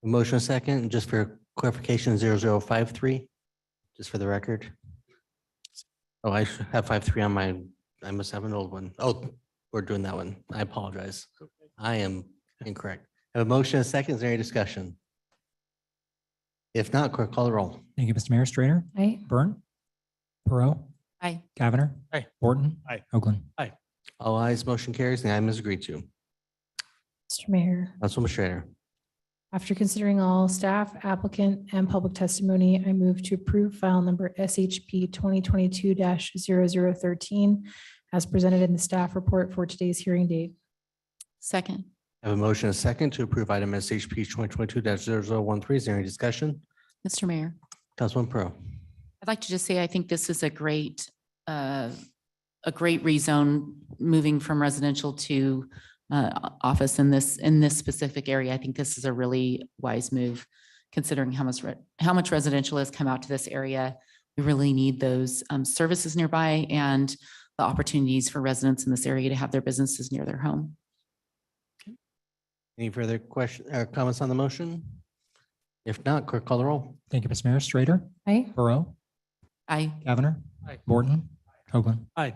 A motion, a second, and just for clarification, 0053, just for the record. Oh, I should have 53 on my, I must have an old one. Oh, we're doing that one. I apologize. I am incorrect. I have a motion, a second. Is there any discussion? If not, clerk, call the roll.
Thank you, Mr. Mayor. Strainer.
Aye.
Byrne. Perot.
Aye.
Cavanagh.
Aye.
Borton.
Aye.
Hoagland.
All ayes, motion carries, and the item is agreed to.
Mr. Mayor,
Councilwoman Schrader.
after considering all staff, applicant, and public testimony, I move to approve file number SHP 2022-0013 as presented in the staff report for today's hearing date.
Second.
I have a motion, a second, to approve item SHP 2022-0013. Is there any discussion?
Mr. Mayor,
Councilwoman Pro.
I'd like to just say, I think this is a great rezone moving from residential to office in this specific area. I think this is a really wise move considering how much residential has come out to this area. We really need those services nearby and the opportunities for residents in this area to have their businesses near their home.
Any further questions or comments on the motion? If not, clerk, call the roll.
Thank you, Mr. Mayor. Strader.
Aye.
Perot.
Aye.
Cavanagh.
Aye.
Borton. Hoagland.
Aye.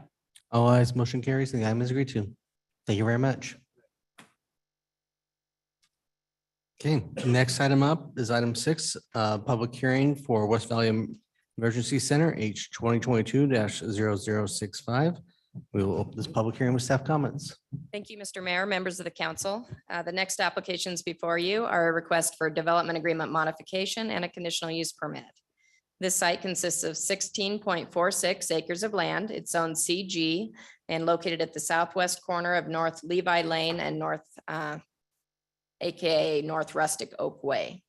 All ayes, motion carries, and the item is agreed to. Thank you very much. Okay, next item up is item 6, public hearing for West Valley Emergency Center, H 2022-0065. We will open this public hearing with staff comments.
Thank you, Mr. Mayor, members of the council. The next applications before you are a request for development agreement modification and a conditional use permit. This site consists of 16.46 acres of land. It's zoned CG and located at the southwest corner of North Levi Lane and North, AKA North Rustic Oak Way.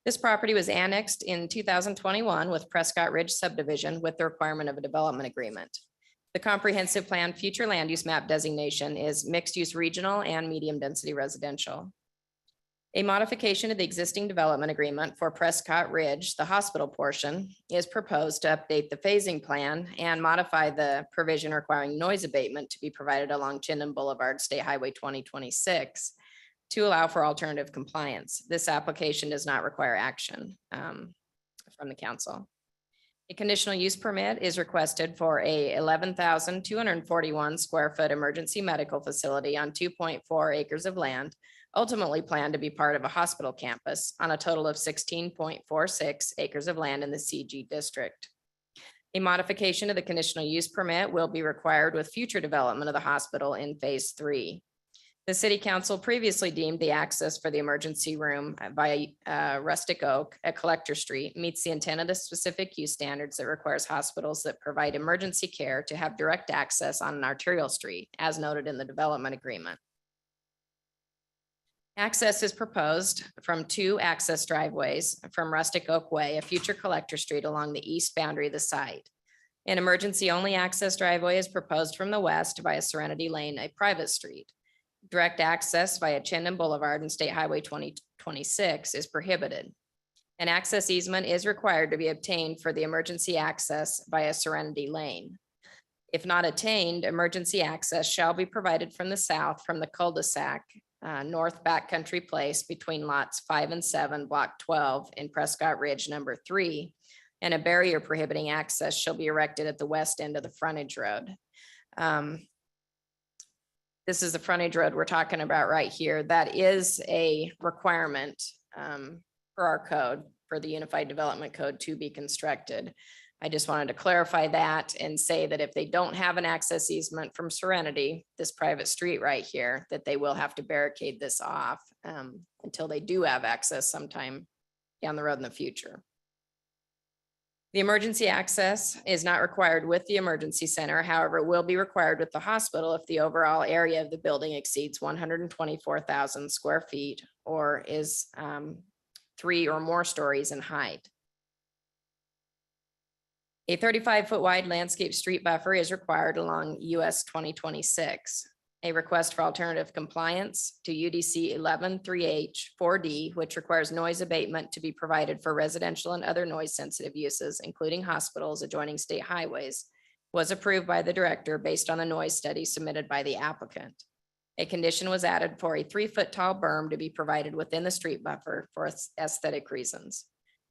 This property was annexed in 2021 with Prescott Ridge subdivision with the requirement of a development agreement. The comprehensive plan future land use map designation is mixed use regional and medium density residential. A modification of the existing development agreement for Prescott Ridge, the hospital portion, is proposed to update the phasing plan and modify the provision requiring noise abatement to be provided along Chinden Boulevard, State Highway 2026 to allow for alternative compliance. This application does not require action from the council. A conditional use permit is requested for a 11,241 square foot emergency medical facility on 2.4 acres of land, ultimately planned to be part of a hospital campus on a total of 16.46 acres of land in the CG district. A modification of the conditional use permit will be required with future development of the hospital in phase 3. The city council previously deemed the access for the emergency room via Rustic Oak at Collector Street meets the intent of the specific use standards that requires hospitals that provide emergency care to have direct access on an arterial street, as noted in the development agreement. Access is proposed from 2 access driveways from Rustic Oak Way, a future Collector Street along the east boundary of the site. An emergency-only access driveway is proposed from the west via Serenity Lane, a private street. Direct access via Chinden Boulevard and State Highway 2026 is prohibited. An access easement is required to be obtained for the emergency access via Serenity Lane. If not attained, emergency access shall be provided from the south from the cul-de-sac, North Backcountry Place between lots 5 and 7, block 12 in Prescott Ridge number 3, and a barrier prohibiting access shall be erected at the west end of the frontage road. This is the frontage road we're talking about right here. That is a requirement for our code, for the Unified Development Code to be constructed. I just wanted to clarify that and say that if they don't have an access easement from Serenity, this private street right here, that they will have to barricade this off until they do have access sometime down the road in the future. The emergency access is not required with the emergency center. However, it will be required with the hospital if the overall area of the building exceeds 124,000 square feet or is 3 or more stories in height. A 35-foot wide landscape street buffer is required along US 2026. A request for alternative compliance to UDC 113H 4D, which requires noise abatement to be provided for residential and other noise sensitive uses, including hospitals adjoining state highways, was approved by the director based on the noise study submitted by the applicant. A condition was added for a 3-foot tall berm to be provided within the street buffer for aesthetic reasons.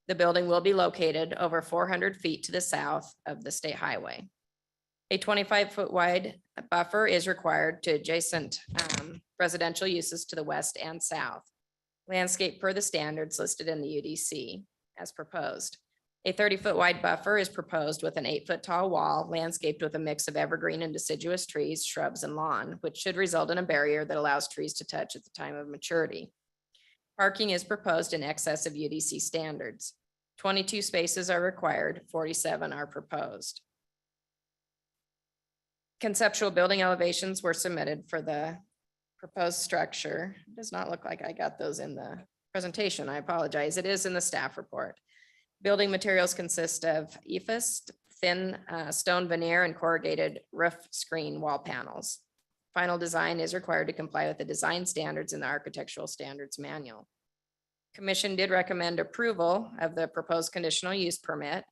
The building will be located over 400 feet to the south of the state highway. A 25-foot wide buffer is required to adjacent residential uses to the west and south. Landscape per the standards listed in the UDC as proposed. A 30-foot wide buffer is proposed with an 8-foot tall wall landscaped with a mix of evergreen and deciduous trees, shrubs, and lawn, which should result in a barrier that allows trees to touch at the time of maturity. Parking is proposed in excess of UDC standards. 22 spaces are required, 47 are proposed. Conceptual building elevations were submitted for the proposed structure. It does not look like I got those in the presentation. I apologize. It is in the staff report. Building materials consist of EIFS, thin stone veneer, and corrugated roof screen wall panels. Final design is required to comply with the design standards in the Architectural Standards Manual. Commission did recommend approval of the proposed conditional use permit.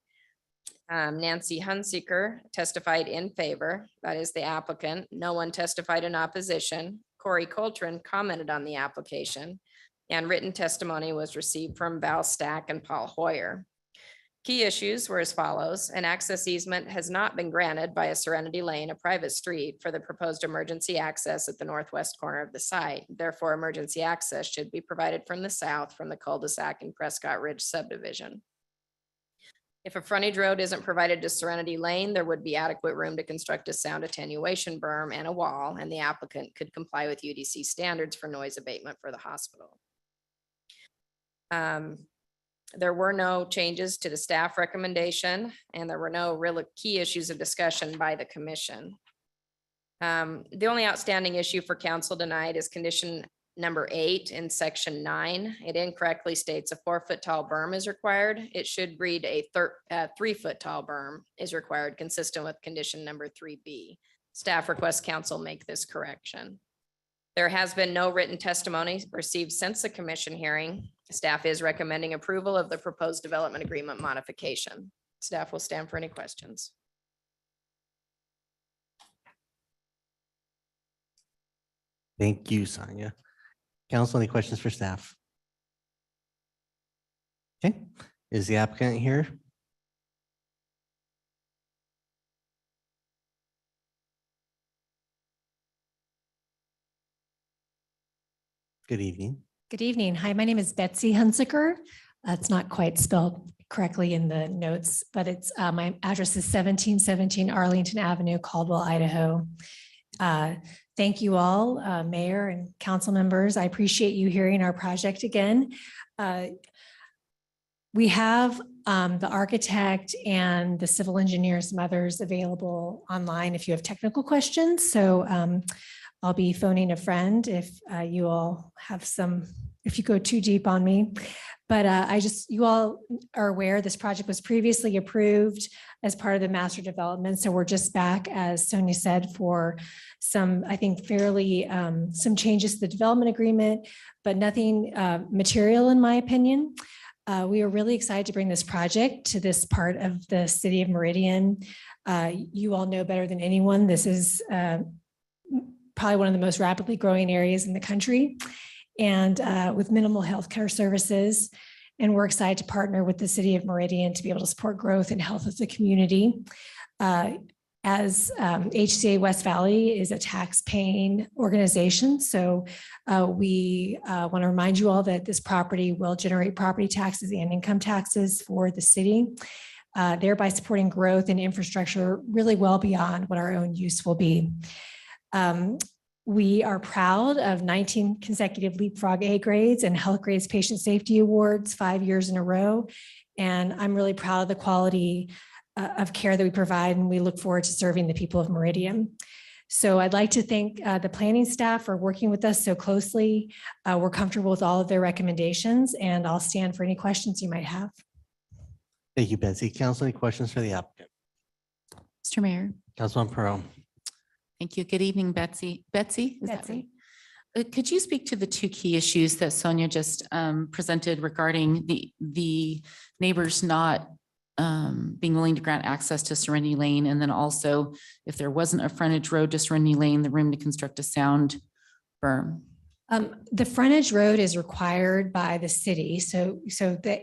Nancy Hunsaker testified in favor, that is the applicant. No one testified in opposition. Corey Coltrane commented on the application, and written testimony was received from Val Stack and Paul Hoyer. Key issues were as follows. An access easement has not been granted by a Serenity Lane, a private street, for the proposed emergency access at the northwest corner of the site. Therefore, emergency access should be provided from the south from the cul-de-sac and Prescott Ridge subdivision. If a frontage road isn't provided to Serenity Lane, there would be adequate room to construct a sound attenuation berm and a wall, and the applicant could comply with UDC standards for noise abatement for the hospital. There were no changes to the staff recommendation, and there were no real key issues of discussion by the commission. The only outstanding issue for council tonight is condition number 8 in section 9. It incorrectly states a 4-foot tall berm is required. It should read a 3-foot tall berm is required, consistent with condition number 3B. Staff requests council make this correction. There has been no written testimony received since the commission hearing. Staff is recommending approval of the proposed development agreement modification. Staff will stand for any questions.
Thank you, Sonia. Council, any questions for staff? Okay, is the applicant here? Good evening.
Good evening. Hi, my name is Betsy Hunziker. It's not quite spelled correctly in the notes, but it's my address is 1717 Arlington Avenue, Caldwell, Idaho. Thank you all, Mayor and council members. I appreciate you hearing our project again. We have the architect and the civil engineer, some others available online if you have technical questions. So I'll be phoning a friend if you all have some, if you go too deep on me. But you all are aware this project was previously approved as part of the master development. So we're just back, as Sonia said, for some, I think, fairly some changes to the development agreement, but nothing material in my opinion. We are really excited to bring this project to this part of the city of Meridian. You all know better than anyone, this is probably one of the most rapidly growing areas in the country, and with minimal healthcare services. And we're excited to partner with the city of Meridian to be able to support growth and health of the community. As HCA West Valley is a tax-paying organization, so we want to remind you all that this property will generate property taxes and income taxes for the city, thereby supporting growth and infrastructure really well beyond what our own use will be. We are proud of 19 consecutive Leapfrog A grades and Health Grades Patient Safety Awards 5 years in a row. And I'm really proud of the quality of care that we provide, and we look forward to serving the people of Meridian. So I'd like to thank the planning staff for working with us so closely. We're comfortable with all of their recommendations, and I'll stand for any questions you might have.
Thank you, Betsy. Council, any questions for the applicant?
Mr. Mayor.
Councilman Pearl.
Thank you. Good evening, Betsy. Betsy, is that
Betsy.
right? Could you speak to the two key issues that Sonia just presented regarding the neighbors not being willing to grant access to Serenity Lane, and then also if there wasn't a frontage road to Serenity Lane, the room to construct a sound berm?
The frontage road is required by the city, so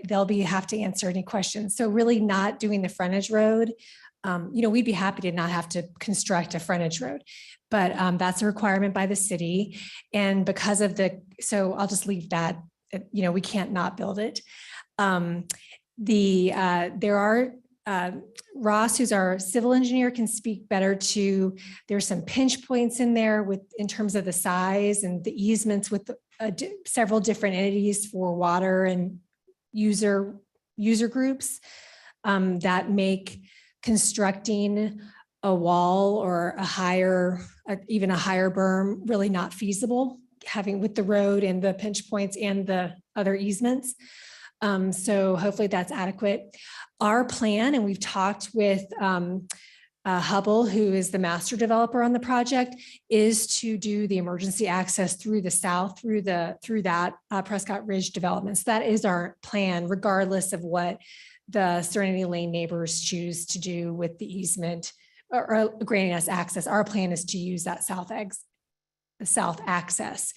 they'll have to answer any questions. So really not doing the frontage road, we'd be happy to not have to construct a frontage road, but that's a requirement by the city. And because of so I'll just leave that, we can't not build it. There are Ross, who's our civil engineer, can speak better to, there's some pinch points in there in terms of the size and the easements with several different entities for water and user groups that make constructing a wall or even a higher berm really not feasible, having with the road and the pinch points and the other easements. So hopefully that's adequate. Our plan, and we've talked with Hubble, who is the master developer on the project, is to do the emergency access through the south, through that Prescott Ridge development. So that is our plan, regardless of what the Serenity Lane neighbors choose to do with the easement or granting us access. Our plan is to use that south access.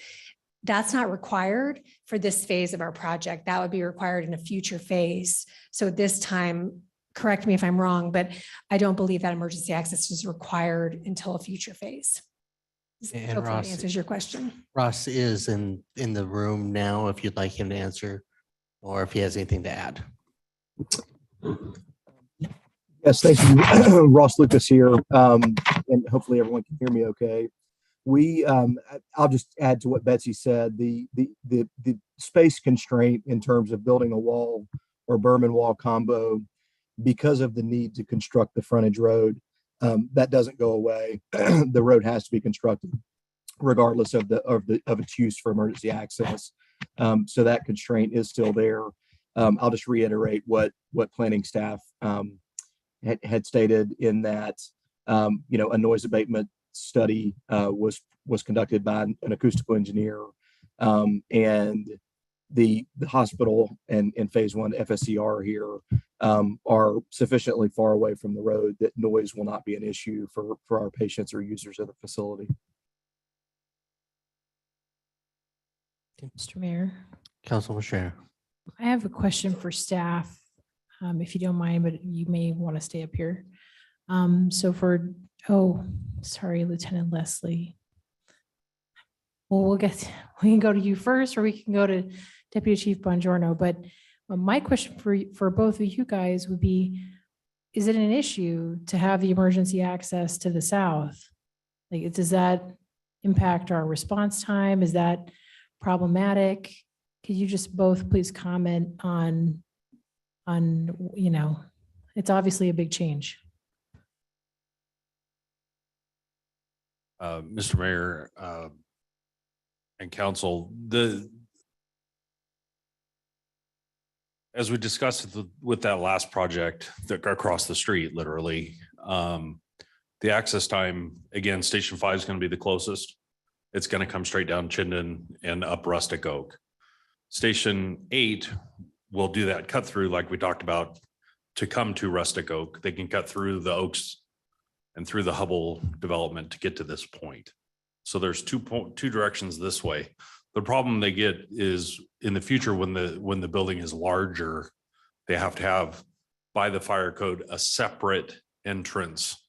That's not required for this phase of our project. That would be required in a future phase. So this time, correct me if I'm wrong, but I don't believe that emergency access is required until a future phase.
And
Hopefully that
Ross
answers your question.
Ross is in the room now, if you'd like him to answer, or if he has anything to add.
Yes, thank you. Ross Lucas here. And hopefully everyone can hear me okay. I'll just add to what Betsy said. The space constraint in terms of building a wall or berm and wall combo, because of the need to construct the frontage road, that doesn't go away. The road has to be constructed regardless of its use for emergency access. So that constraint is still there. I'll just reiterate what planning staff had stated in that, a noise abatement study was conducted by an acoustical engineer, and the hospital and phase one FSCR here are sufficiently far away from the road that noise will not be an issue for our patients or users of the facility.
Mr. Mayor,
Councilman Scher.
I have a question for staff, if you don't mind, but you may want to stay up here. Sorry, Lieutenant Leslie. well, we can go to you first, or we can go to Deputy Chief Bongiorno, but my question for both of you guys would be, is it an issue to have the emergency access to the south? Like, does that impact our response time? Is that problematic? Could you just both please comment on, it's obviously a big change.
Mr. Mayor, and council, as we discussed with that last project that across the street, literally, the access time, again, Station 5 is going to be the closest. It's going to come straight down Chinden and up Rustic Oak. Station 8 will do that cut through like we talked about to come to Rustic Oak. They can cut through the Oaks and through the Hubble development to get to this point. So there's two directions this way. The problem they get is in the future when the building is larger, they have to have, by the fire code, a separate entrance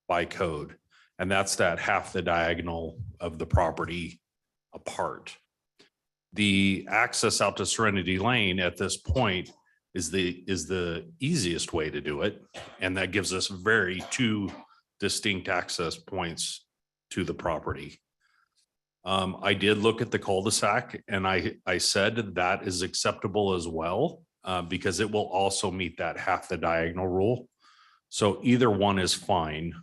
by code. And that's that half the diagonal of the property apart. The access out to Serenity Lane at this point is the easiest way to do it. And that gives us two distinct access points to the property. I did look at the cul-de-sac and I said that is acceptable as well, because it will also meet that half the diagonal rule. So either one is fine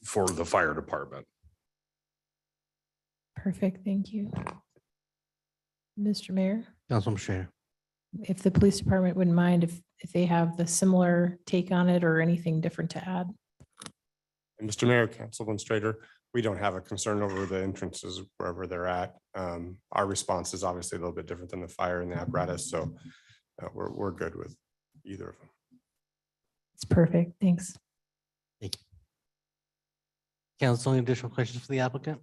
for the fire department.
Perfect, thank you. Mr. Mayor,
Councilman Schrader.
if the police department wouldn't mind if they have the similar take on it or anything different to add.
And Mr. Mayor, Councilman Strader, we don't have a concern over the entrances wherever they're at. Our response is obviously a little bit different than the fire and the apparatus, so we're good with either of them.
It's perfect, thanks.
Thank you. Council, any additional questions for the applicant?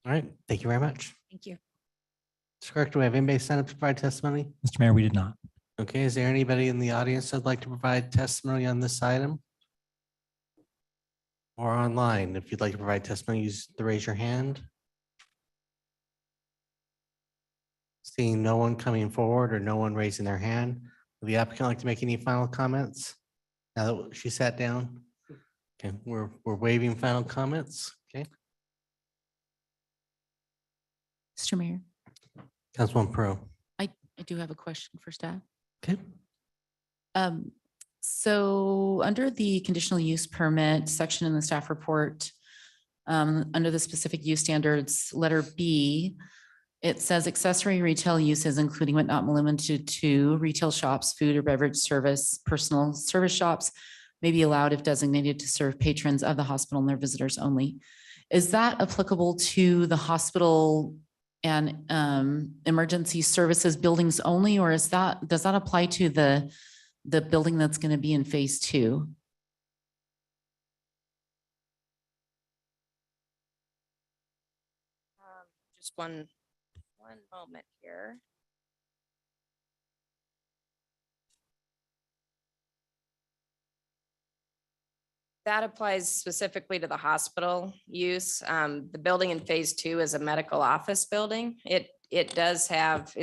All right, thank you very much.
Thank you.
Mr. Clerk, do we have anybody sign up to provide testimony?
Mr. Mayor, we did not.
Okay, is there anybody in the audience that'd like to provide testimony on this item? Or online, if you'd like to provide testimony, use the raise your hand. Seeing no one coming forward or no one raising their hand, would the applicant like to make any final comments? Now that she sat down? Okay, we're waiving final comments, okay?
Mr. Mayor,
Councilman Pro.
I do have a question for staff.
Okay.
So under the conditional use permit section in the staff report, under the specific use standards, letter B, it says accessory retail uses, including but not limited to retail shops, food or beverage service, personal service shops may be allowed if designated to serve patrons of the hospital and their visitors only. Is that applicable to the hospital and emergency services buildings only, or does that apply to the building that's going to be in phase 2?
Just one moment here. That applies specifically to the hospital use. The building in phase 2 is a medical office building. It does have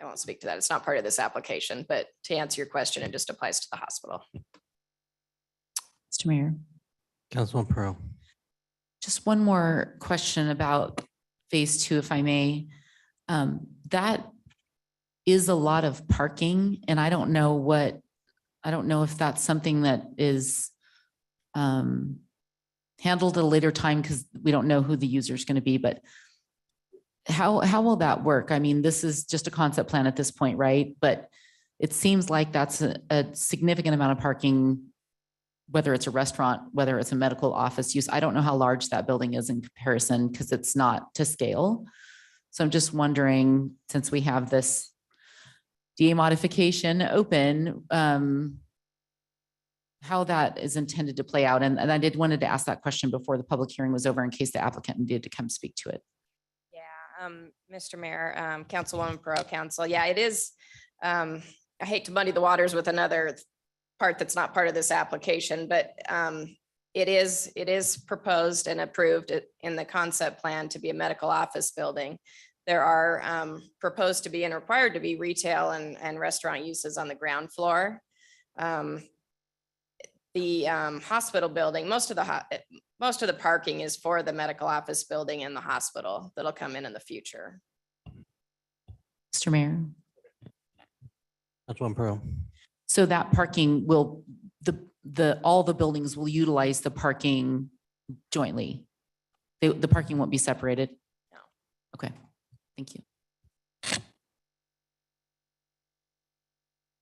I won't speak to that. It's not part of this application, but to answer your question, it just applies to the hospital.
Mr. Mayor,
Councilman Pro.
just one more question about phase 2, if I may. That is a lot of parking, and I don't know if that's something that is handled at a later time because we don't know who the user is going to be, but how will that work? I mean, this is just a concept plan at this point, right? But it seems like that's a significant amount of parking, whether it's a restaurant, whether it's a medical office use. I don't know how large that building is in comparison because it's not to scale. So I'm just wondering, since we have this DA modification open, how that is intended to play out. And I wanted to ask that question before the public hearing was over in case the applicant needed to come speak to it.
Mr. Mayor, Councilwoman Pro Council. Yeah, it is. I hate to muddy the waters with another part that's not part of this application, but it is proposed and approved in the concept plan to be a medical office building. There are proposed to be and required to be retail and restaurant uses on the ground floor. The hospital building, most of the parking is for the medical office building and the hospital that'll come in the future.
Mr. Mayor.
Councilwoman Pearl.
So that parking will, all the buildings will utilize the parking jointly. The parking won't be separated?
No.
Okay, thank you.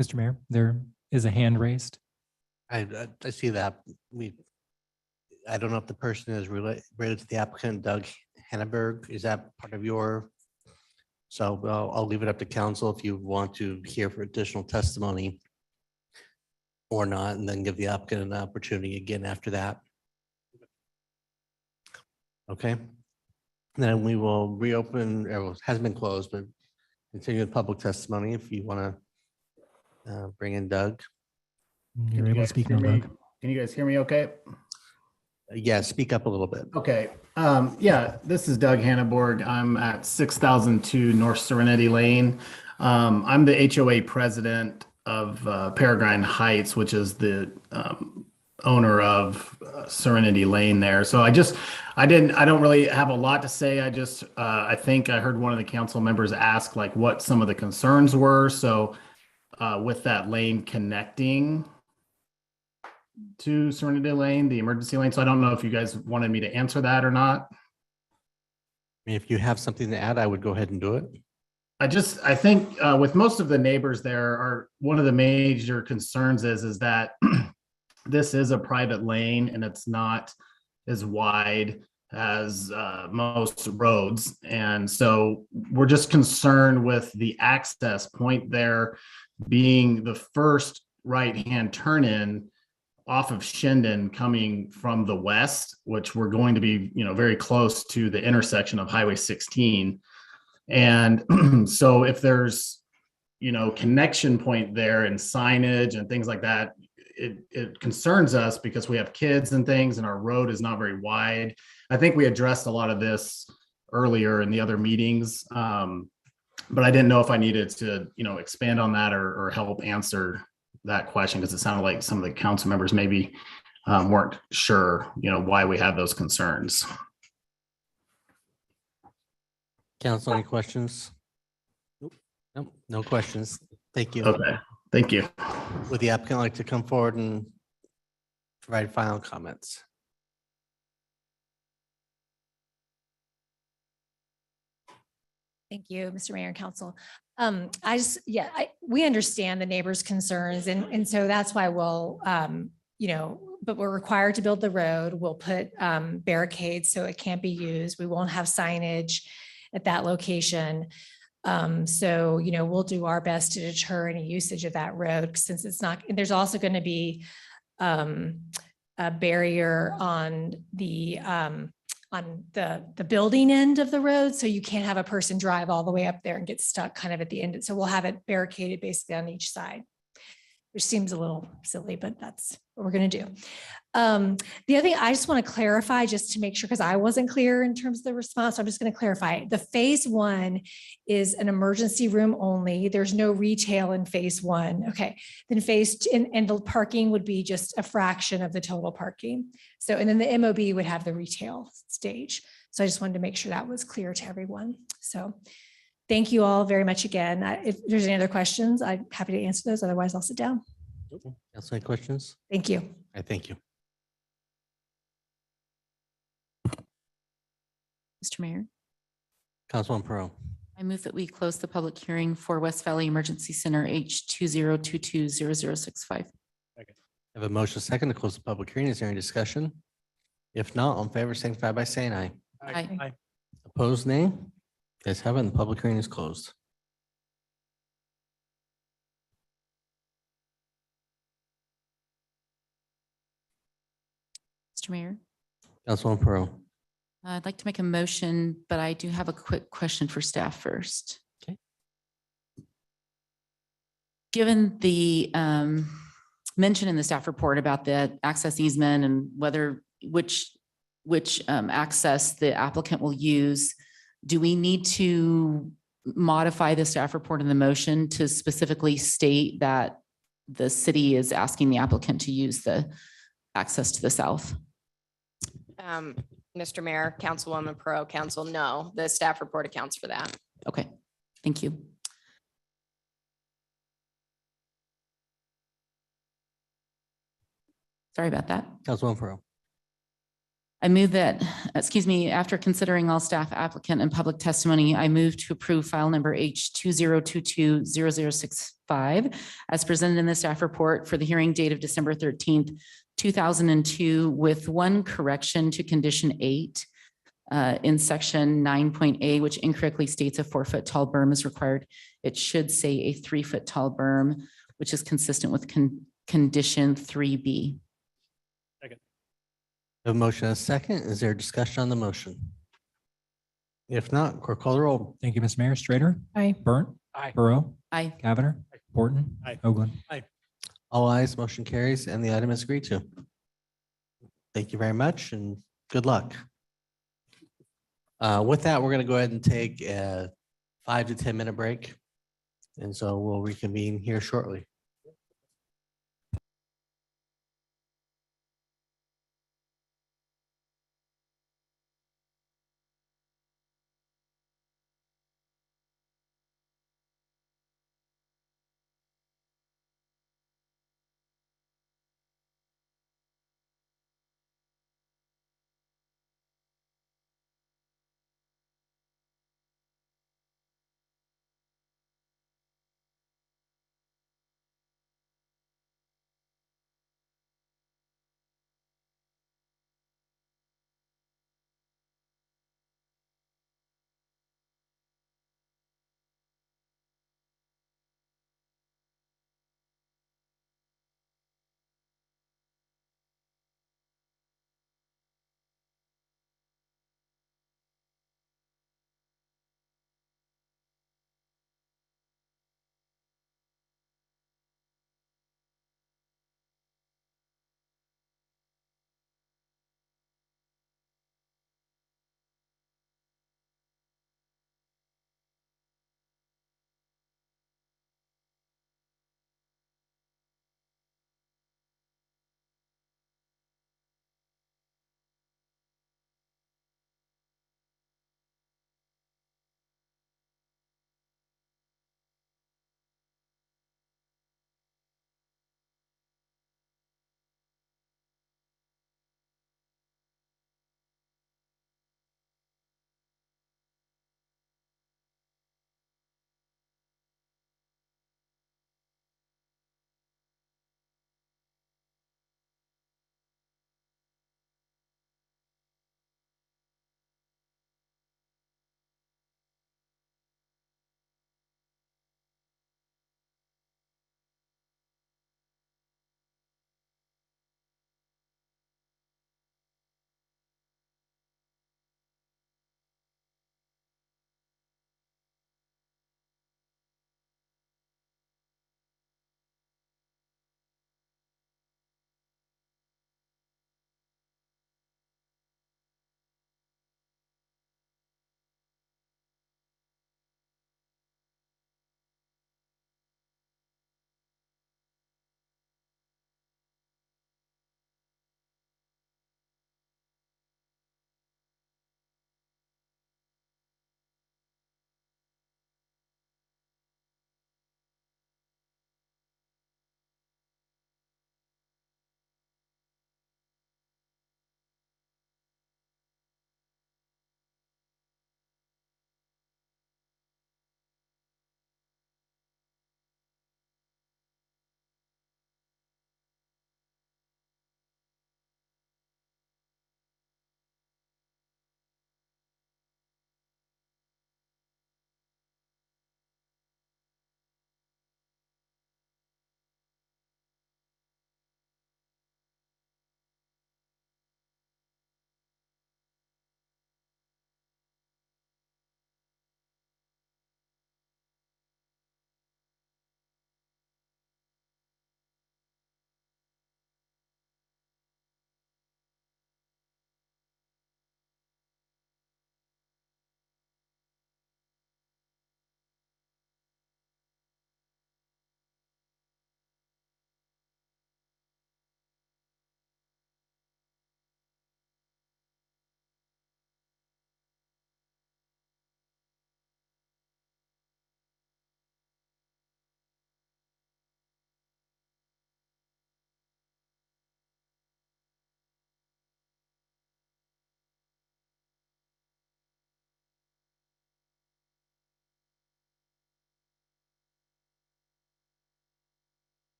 Mr. Mayor, there is a hand raised.
I see that. I don't know if the person is related to the applicant, Doug Hanneberg. Is that part of your? So I'll leave it up to council if you want to hear for additional testimony or not, and then give the applicant an opportunity again after that. Okay. Then we will reopen, it has been closed, but continue with public testimony if you want to bring in Doug.
You're able to speak now, Doug.
Can you guys hear me okay?
Yeah, speak up a little bit.
Okay. Yeah, this is Doug Hanneborg. I'm at 6002 North Serenity Lane. I'm the HOA president of Peregrine Heights, which is the owner of Serenity Lane there. So I don't really have a lot to say. I think I heard one of the council members ask like what some of the concerns were. So with that lane connecting to Serenity Lane, the emergency lane. So I don't know if you guys wanted me to answer that or not.
If you have something to add, I would go ahead and do it.
I think with most of the neighbors there are, one of the major concerns is that this is a private lane and it's not as wide as most roads. And so we're just concerned with the access point there being the first right-hand turn in off of Shendon coming from the west, which we're going to be, very close to the intersection of Highway 16. And so if there's, connection point there and signage and things like that, it concerns us because we have kids and things and our road is not very wide. I think we addressed a lot of this earlier in the other meetings. But I didn't know if I needed to, expand on that or help answer that question, because it sounded like some of the council members maybe weren't sure, why we have those concerns.
Council, any questions? Nope, no questions. Thank you.
Okay, thank you.
Would the applicant like to come forward and provide final comments?
Thank you, Mr. Mayor and Council. We understand the neighbors' concerns and so that's why we'll, but we're required to build the road. We'll put barricades so it can't be used. We won't have signage at that location. So, we'll do our best to deter any usage of that road since it's not, there's also going to be a barrier on the building end of the road. So you can't have a person drive all the way up there and get stuck kind of at the end. So we'll have it barricaded basically on each side, which seems a little silly, but that's what we're going to do. The other thing I just want to clarify just to make sure, because I wasn't clear in terms of the response. So I'm just going to clarify. The phase one is an emergency room only. There's no retail in phase one. Okay. Then phase two, and the parking would be just a fraction of the total parking. So, and then the MOB would have the retail stage. So I just wanted to make sure that was clear to everyone. So thank you all very much again. If there's any other questions, I'm happy to answer those. Otherwise I'll sit down.
Council, any questions?
Thank you.
I thank you.
Mr. Mayor,
Councilwoman Pearl.
I move that we close the public hearing for West Valley Emergency Center H20220065.
I have a motion second to close the public hearing. Is there any discussion? If not, all in favor, signify by saying aye.
Aye.
Opposed, nay? Guys have it, and the public hearing is closed.
Mr. Mayor,
Councilwoman Pearl.
I'd like to make a motion, but I do have a quick question for staff first.
Okay.
Given the mention in the staff report about the access easement and whether, which access the applicant will use. Do we need to modify the staff report in the motion to specifically state that the city is asking the applicant to use the access to the south?
Mr. Mayor, Councilwoman Pro, Council, no, the staff report accounts for that.
Okay, thank you. Sorry about that.
Councilwoman Pro.
I move that, excuse me, after considering all staff applicant and public testimony, I move to approve file number H 2022-0065 as presented in the staff report for the hearing date of December 13th, 2002, with one correction to condition 8 in section 9.A, which incorrectly states a 4-foot tall berm is required. It should say a 3-foot tall berm, which is consistent with condition 3B.
A motion and a second. Is there discussion on the motion? If not, clerk call the roll.
Thank you, Mr. Mayor. Strader.
Aye.
Burnt.
Aye.
Burrow.
Aye.
Cavanagh. Borton.
Aye.
Hoagland.
All ayes, motion carries, and the item is agreed to. Thank you very much and good luck. With that, we're going to go ahead and take a 5 to 10 minute break. And so we'll reconvene here shortly.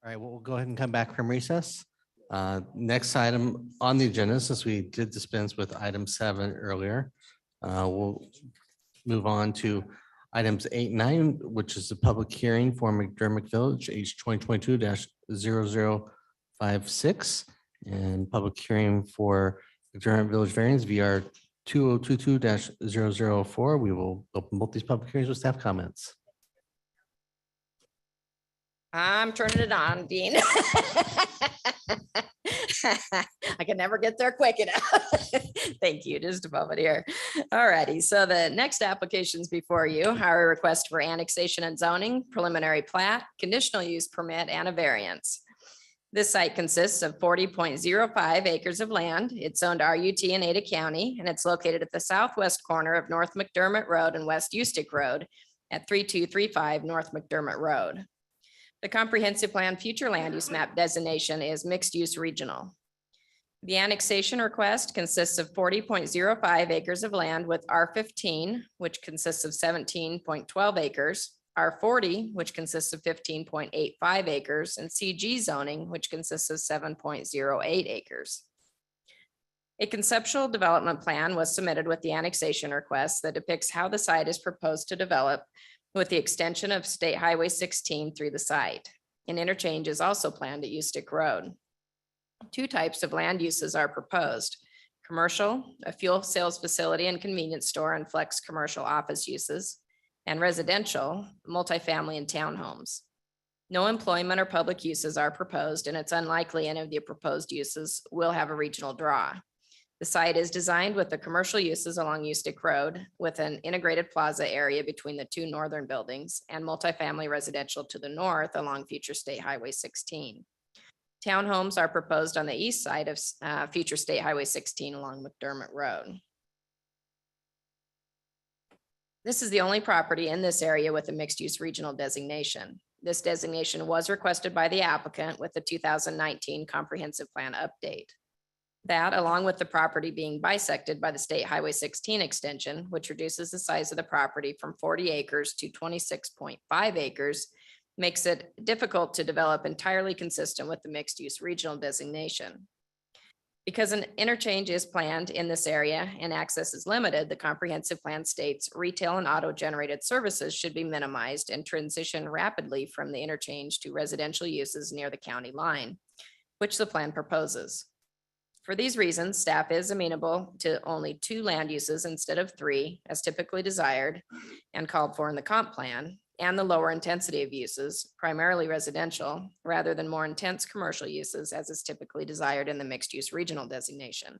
All right, well, we'll go ahead and come back from recess. Next item on the agenda, since we did dispense with item 7 earlier, we'll move on to items 8 and 9, which is the public hearing for McDermott Village, H 2022-0056, and public hearing for McDermott Village variance VR 2022-004. We will open both these public hearings with staff comments.
I'm turning it on, Dean. I can never get there quick enough. Thank you. Just a moment here. All righty. So the next applications before you are a request for annexation and zoning, preliminary plat, conditional use permit, and a variance. This site consists of 40.05 acres of land. It's zoned RUT in Ada County, and it's located at the southwest corner of North McDermott Road and West Ustick Road at 3235 North McDermott Road. The comprehensive plan future land use map designation is mixed use regional. The annexation request consists of 40.05 acres of land with R15, which consists of 17.12 acres, R40, which consists of 15.85 acres, and CG zoning, which consists of 7.08 acres. A conceptual development plan was submitted with the annexation request that depicts how the site is proposed to develop with the extension of State Highway 16 through the site. An interchange is also planned at Ustick Road. 2 types of land uses are proposed: commercial, a fuel sales facility and convenience store and flex commercial office uses, and residential, multifamily and townhomes. No employment or public uses are proposed, and it's unlikely any of the proposed uses will have a regional draw. The site is designed with the commercial uses along Ustick Road with an integrated plaza area between the 2 northern buildings and multifamily residential to the north along future State Highway 16. Townhomes are proposed on the east side of future State Highway 16 along McDermott Road. This is the only property in this area with a mixed-use regional designation. This designation was requested by the applicant with the 2019 comprehensive plan update. That, along with the property being bisected by the State Highway 16 extension, which reduces the size of the property from 40 acres to 26.5 acres, makes it difficult to develop entirely consistent with the mixed-use regional designation. Because an interchange is planned in this area and access is limited, the comprehensive plan states retail and auto-generated services should be minimized and transition rapidly from the interchange to residential uses near the county line, which the plan proposes. For these reasons, staff is amenable to only 2 land uses instead of 3, as typically desired and called for in the comp plan, and the lower intensity of uses, primarily residential, rather than more intense commercial uses as is typically desired in the mixed-use regional designation.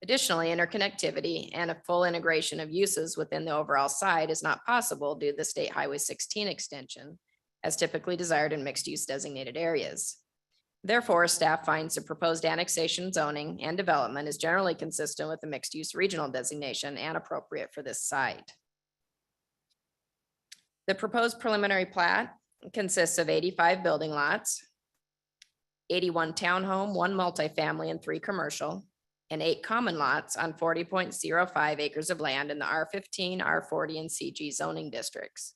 Additionally, interconnectivity and a full integration of uses within the overall site is not possible due to the State Highway 16 extension, as typically desired in mixed-use designated areas. Therefore, staff finds the proposed annexation, zoning, and development is generally consistent with the mixed-use regional designation and appropriate for this site. The proposed preliminary plat consists of 85 building lots, 81 townhome, 1 multifamily, and 3 commercial, and 8 common lots on 40.05 acres of land in the R15, R40, and CG zoning districts.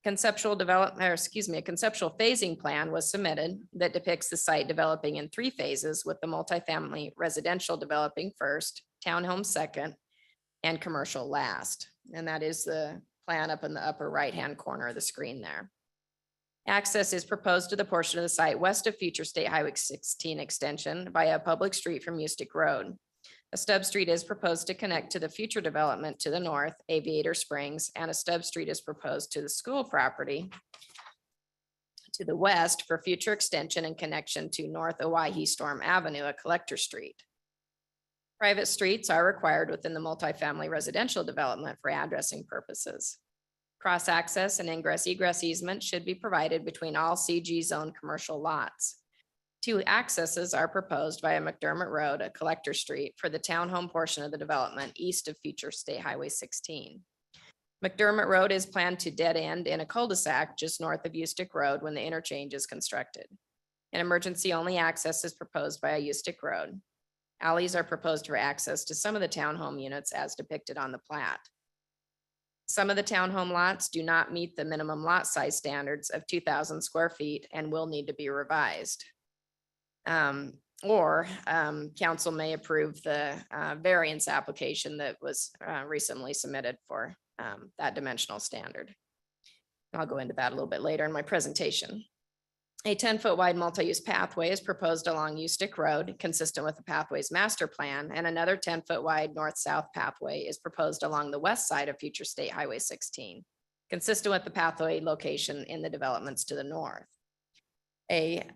A conceptual phasing plan was submitted that depicts the site developing in 3 phases, with the multifamily residential developing first, townhome second, and commercial last. And that is the plan up in the upper right-hand corner of the screen there. Access is proposed to the portion of the site west of future State Highway 16 extension via a public street from Ustick Road. A stub street is proposed to connect to the future development to the north, Aviator Springs, and a stub street is proposed to the school property to the west for future extension and connection to North Owyhee Storm Avenue, a collector street. Private streets are required within the multifamily residential development for addressing purposes. Cross-access and ingress-egress easements should be provided between all CG zone commercial lots. 2 accesses are proposed via McDermott Road, a collector street, for the townhome portion of the development east of future State Highway 16. McDermott Road is planned to dead end in a cul-de-sac just north of Ustick Road when the interchange is constructed. An emergency-only access is proposed via Ustick Road. Alleys are proposed for access to some of the townhome units as depicted on the plat. Some of the townhome lots do not meet the minimum lot size standards of 2,000 square feet and will need to be revised. Council may approve the variance application that was recently submitted for that dimensional standard. I'll go into that a little bit later in my presentation. A 10-foot wide multi-use pathway is proposed along Ustick Road, consistent with the pathways master plan, and another 10-foot wide north-south pathway is proposed along the west side of future State Highway 16, consistent with the pathway location in the developments to the north. A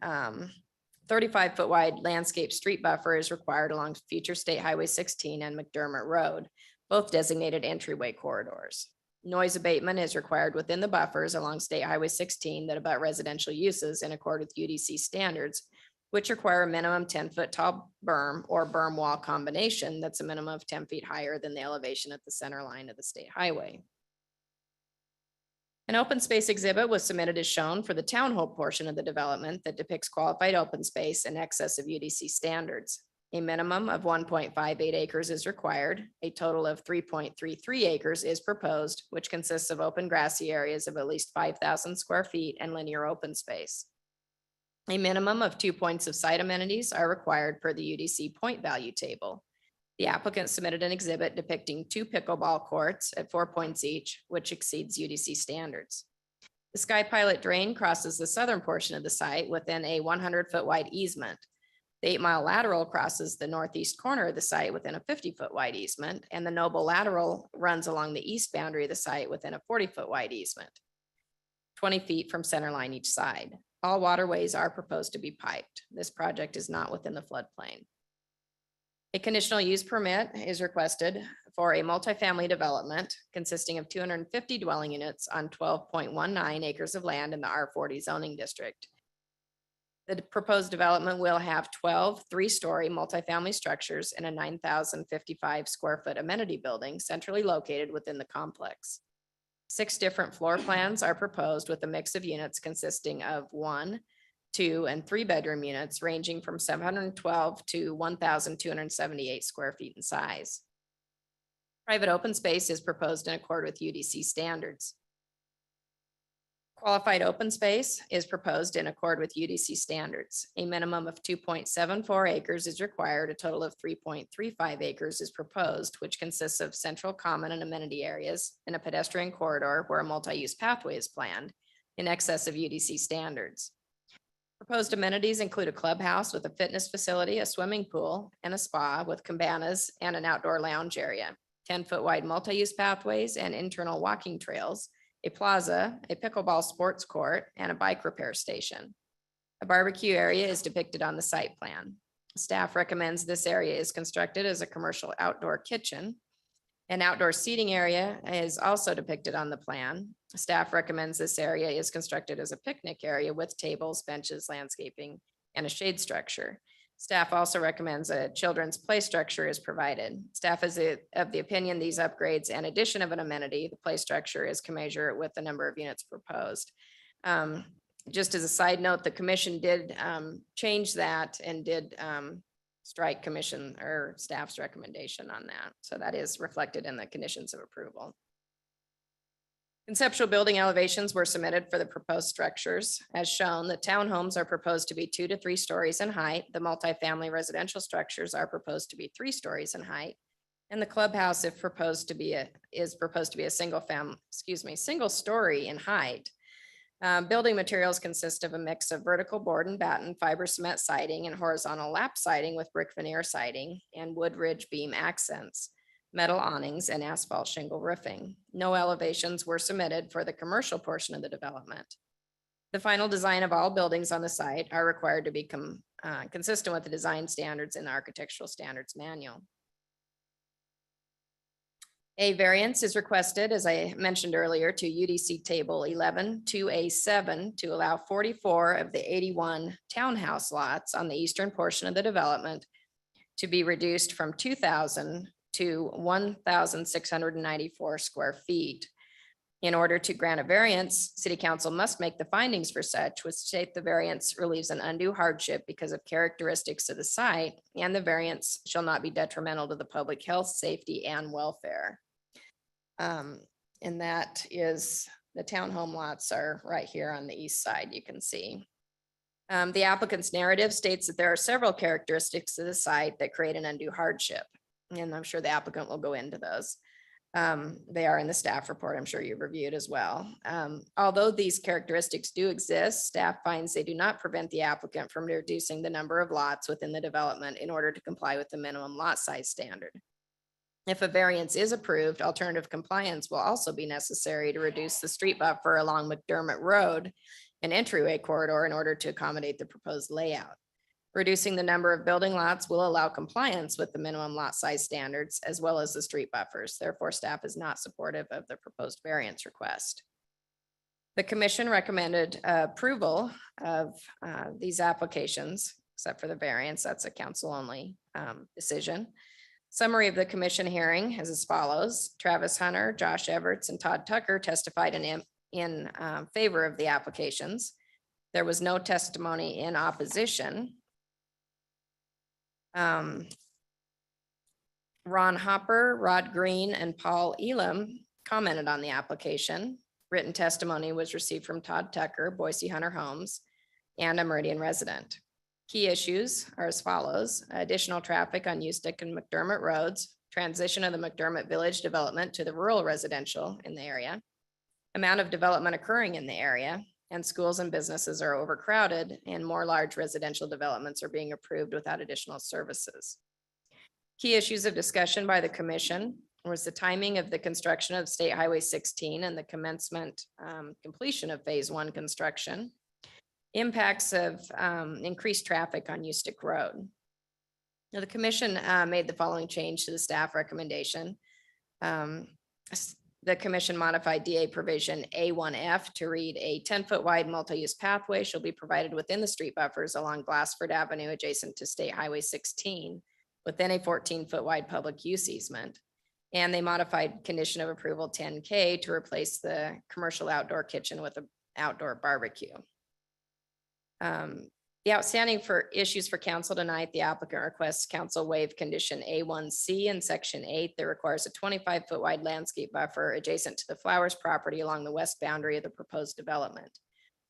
35-foot wide landscape street buffer is required along future State Highway 16 and McDermott Road, both designated entryway corridors. Noise abatement is required within the buffers along State Highway 16 that abut residential uses in accord with UDC standards, which require a minimum 10-foot tall berm or berm wall combination that's a minimum of 10 feet higher than the elevation at the center line of the state highway. An open space exhibit was submitted as shown for the townhome portion of the development that depicts qualified open space in excess of UDC standards. A minimum of 1.58 acres is required. A total of 3.33 acres is proposed, which consists of open grassy areas of at least 5,000 square feet and linear open space. A minimum of 2 points of site amenities are required per the UDC point value table. The applicant submitted an exhibit depicting 2 pickleball courts at 4 points each, which exceeds UDC standards. The Sky Pilot drain crosses the southern portion of the site within a 100-foot wide easement. The 8-mile lateral crosses the northeast corner of the site within a 50-foot wide easement, and the Noble lateral runs along the east boundary of the site within a 40-foot wide easement, 20 feet from center line each side. All waterways are proposed to be piped. This project is not within the floodplain. A conditional use permit is requested for a multifamily development consisting of 250 dwelling units on 12.19 acres of land in the R40 zoning district. The proposed development will have 12 three-story multifamily structures and a 9,055 square foot amenity building centrally located within the complex. 6 different floor plans are proposed with a mix of units consisting of 1, 2, and 3 bedroom units ranging from 712 to 1,278 square feet in size. Private open space is proposed in accord with UDC standards. Qualified open space is proposed in accord with UDC standards. A minimum of 2.74 acres is required. A total of 3.35 acres is proposed, which consists of central common and amenity areas and a pedestrian corridor where a multi-use pathway is planned in excess of UDC standards. Proposed amenities include a clubhouse with a fitness facility, a swimming pool, and a spa with cabanas and an outdoor lounge area, 10-foot wide multi-use pathways and internal walking trails, a plaza, a pickleball sports court, and a bike repair station. A barbecue area is depicted on the site plan. Staff recommends this area is constructed as a commercial outdoor kitchen. An outdoor seating area is also depicted on the plan. Staff recommends this area is constructed as a picnic area with tables, benches, landscaping, and a shade structure. Staff also recommends a children's play structure is provided. Staff is of the opinion these upgrades and addition of an amenity, the play structure is commensurate with the number of units proposed. Just as a side note, the commission did change that and did strike commission or staff's recommendation on that. So that is reflected in the conditions of approval. Conceptual building elevations were submitted for the proposed structures. As shown, the townhomes are proposed to be 2 to 3 stories in height. The multifamily residential structures are proposed to be 3 stories in height. And the clubhouse is proposed to be a single story in height. Building materials consist of a mix of vertical board and batten, fiber cement siding, and horizontal lap siding with brick veneer siding and wood ridge beam accents, metal awnings, and asphalt shingle roofing. No elevations were submitted for the commercial portion of the development. The final design of all buildings on the site are required to be consistent with the design standards in the Architectural Standards Manual. A variance is requested, as I mentioned earlier, to UDC Table 11 2A7 to allow 44 of the 81 townhouse lots on the eastern portion of the development to be reduced from 2,000 to 1,694 square feet. In order to grant a variance, City Council must make the findings for such, which state the variance relieves an undue hardship because of characteristics of the site, and the variance shall not be detrimental to the public health, safety, and welfare. And that is, the townhome lots are right here on the east side, you can see. The applicant's narrative states that there are several characteristics of the site that create an undue hardship. And I'm sure the applicant will go into those. They are in the staff report. I'm sure you've reviewed as well. Although these characteristics do exist, staff finds they do not prevent the applicant from reducing the number of lots within the development in order to comply with the minimum lot size standard. If a variance is approved, alternative compliance will also be necessary to reduce the street buffer along McDermott Road, an entryway corridor, in order to accommodate the proposed layout. Reducing the number of building lots will allow compliance with the minimum lot size standards as well as the street buffers. Therefore, staff is not supportive of the proposed variance request. The commission recommended approval of these applications, except for the variance. That's a council only decision. Summary of the commission hearing is as follows. Travis Hunter, Josh Everts, and Todd Tucker testified in favor of the applications. There was no testimony in opposition. Ron Hopper, Rod Green, and Paul Elam commented on the application. Written testimony was received from Todd Tucker, Boise Hunter Homes, and a Meridian resident. Key issues are as follows: additional traffic on Ustick and McDermott roads, transition of the McDermott Village development to the rural residential in the area, amount of development occurring in the area, and schools and businesses are overcrowded and more large residential developments are being approved without additional services. Key issues of discussion by the commission was the timing of the construction of State Highway 16 and the commencement completion of phase 1 construction, impacts of increased traffic on Ustick Road. Now, the commission made the following change to the staff recommendation. The commission modified DA provision A1F to read a 10-foot wide multi-use pathway shall be provided within the street buffers along Glassford Avenue adjacent to State Highway 16 within a 14-foot wide public use easement. And they modified condition of approval 10K to replace the commercial outdoor kitchen with an outdoor barbecue. The outstanding issues for council tonight, the applicant requests council waive condition A1C in section 8 that requires a 25-foot wide landscape buffer adjacent to the Flowers property along the west boundary of the proposed development.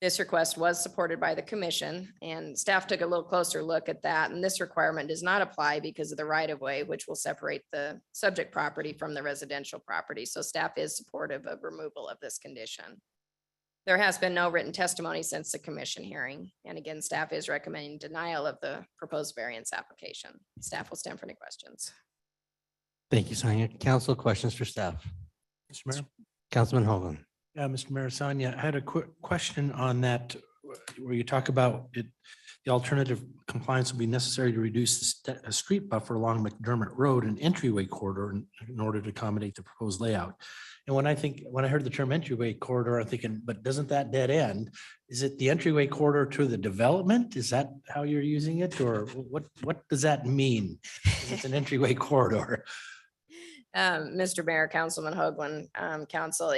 This request was supported by the commission, and staff took a little closer look at that, and this requirement does not apply because of the right-of-way, which will separate the subject property from the residential property. So staff is supportive of removal of this condition. There has been no written testimony since the commission hearing. And again, staff is recommending denial of the proposed variance application. Staff will stand for any questions.
Thank you, Sonia. Council, questions for staff?
Mr. Mayor?
Councilman Hogan.
Yeah, Mr. Mayor, Sonia, I had a quick question on that, where you talk about it, the alternative compliance will be necessary to reduce the street buffer along McDermott Road and entryway corridor in order to accommodate the proposed layout. And when I heard the term entryway corridor, I'm thinking, but doesn't that dead end? Is it the entryway corridor to the development? Is that how you're using it? Or what does that mean? It's an entryway corridor.
Mr. Mayor, Councilman Hoagland, Council,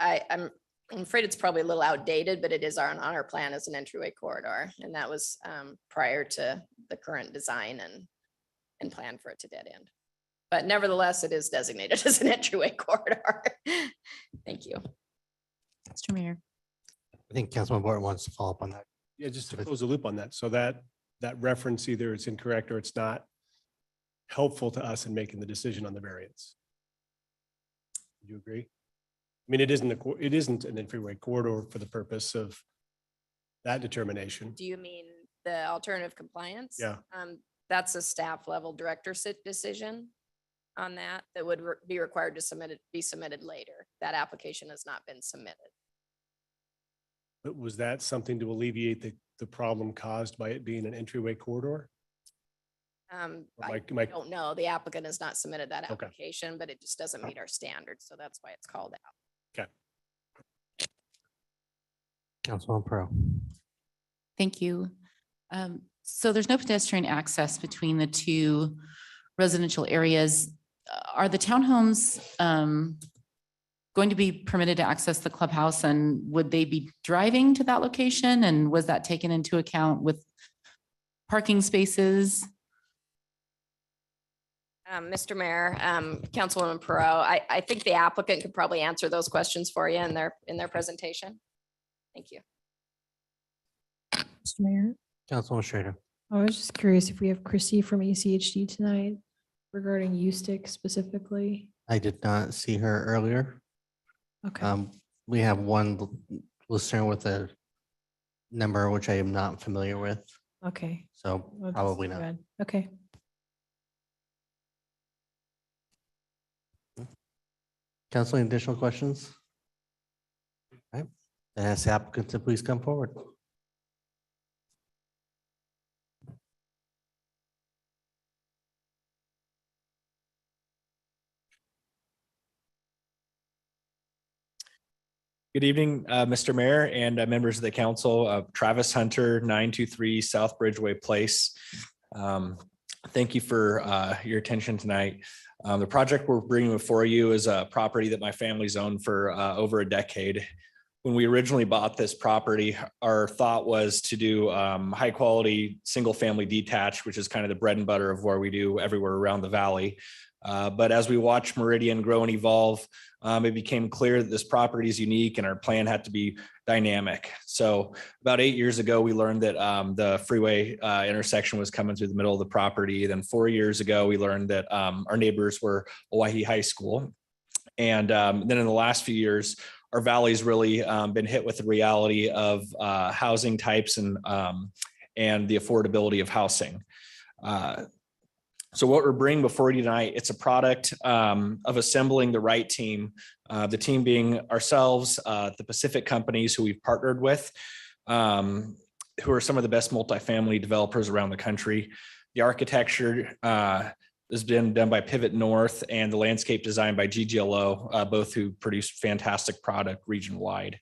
I'm afraid it's probably a little outdated, but it is on our plan as an entryway corridor. And that was prior to the current design and plan for it to dead end. But nevertheless, it is designated as an entryway corridor. Thank you.
Mr. Mayor.
I think Councilman Barton wants to follow up on that.
Yeah, just to close the loop on that. So that reference, either it's incorrect or it's not helpful to us in making the decision on the variance. Do you agree? I mean, it isn't an entryway corridor for the purpose of that determination.
Do you mean the alternative compliance?
Yeah.
That's a staff level director decision on that would be required to be submitted later. That application has not been submitted.
But was that something to alleviate the problem caused by it being an entryway corridor?
I don't know. The applicant has not submitted that application, but it just doesn't meet our standards. So that's why it's called out.
Okay.
Councilman Pro.
Thank you. So there's no pedestrian access between the two residential areas. Are the townhomes going to be permitted to access the clubhouse, and would they be driving to that location? And was that taken into account with parking spaces?
Mr. Mayor, Councilwoman Perot, I think the applicant could probably answer those questions for you in their presentation. Thank you.
Mr. Mayor,
Councilwoman Schrader.
I was just curious if we have Christy from ECHD tonight regarding U-Stick specifically.
I did not see her earlier.
Okay.
We have one listener with a number which I am not familiar with,
Okay.
so
Well, that's
probably
too
not.
bad. Okay.
Council, any additional questions? All right, then ask the applicant to please come forward.
Good evening, Mr. Mayor and members of the council. Travis Hunter, 923 South Bridgeway Place. Thank you for your attention tonight. The project we're bringing before you is a property that my family's owned for over a decade. When we originally bought this property, our thought was to do high quality, single family detached, which is kind of the bread and butter of what we do everywhere around the valley. But as we watch Meridian grow and evolve, it became clear that this property is unique and our plan had to be dynamic. So about 8 years ago, we learned that the freeway intersection was coming through the middle of the property. Then 4 years ago, we learned that our neighbors were Owyhee High School. And then in the last few years, our valley's really been hit with the reality of housing types and the affordability of housing. So what we're bringing before you tonight, it's a product of assembling the right team, the team being ourselves, the Pacific companies who we've partnered with, who are some of the best multifamily developers around the country. The architecture has been done by Pivot North and the landscape design by GGLO, both who produce fantastic product region-wide.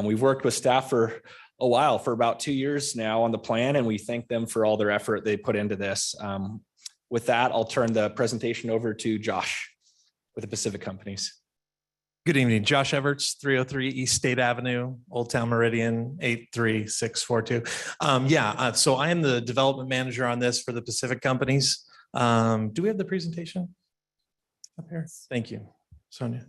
We've worked with staff for a while, for about 2 years now on the plan, and we thank them for all their effort they put into this. With that, I'll turn the presentation over to Josh with the Pacific Companies.
Good evening, Josh Everts, 303 East State Avenue, Old Town Meridian, 83642. So I am the development manager on this for the Pacific Companies. Do we have the presentation up here? Thank you, Sonia.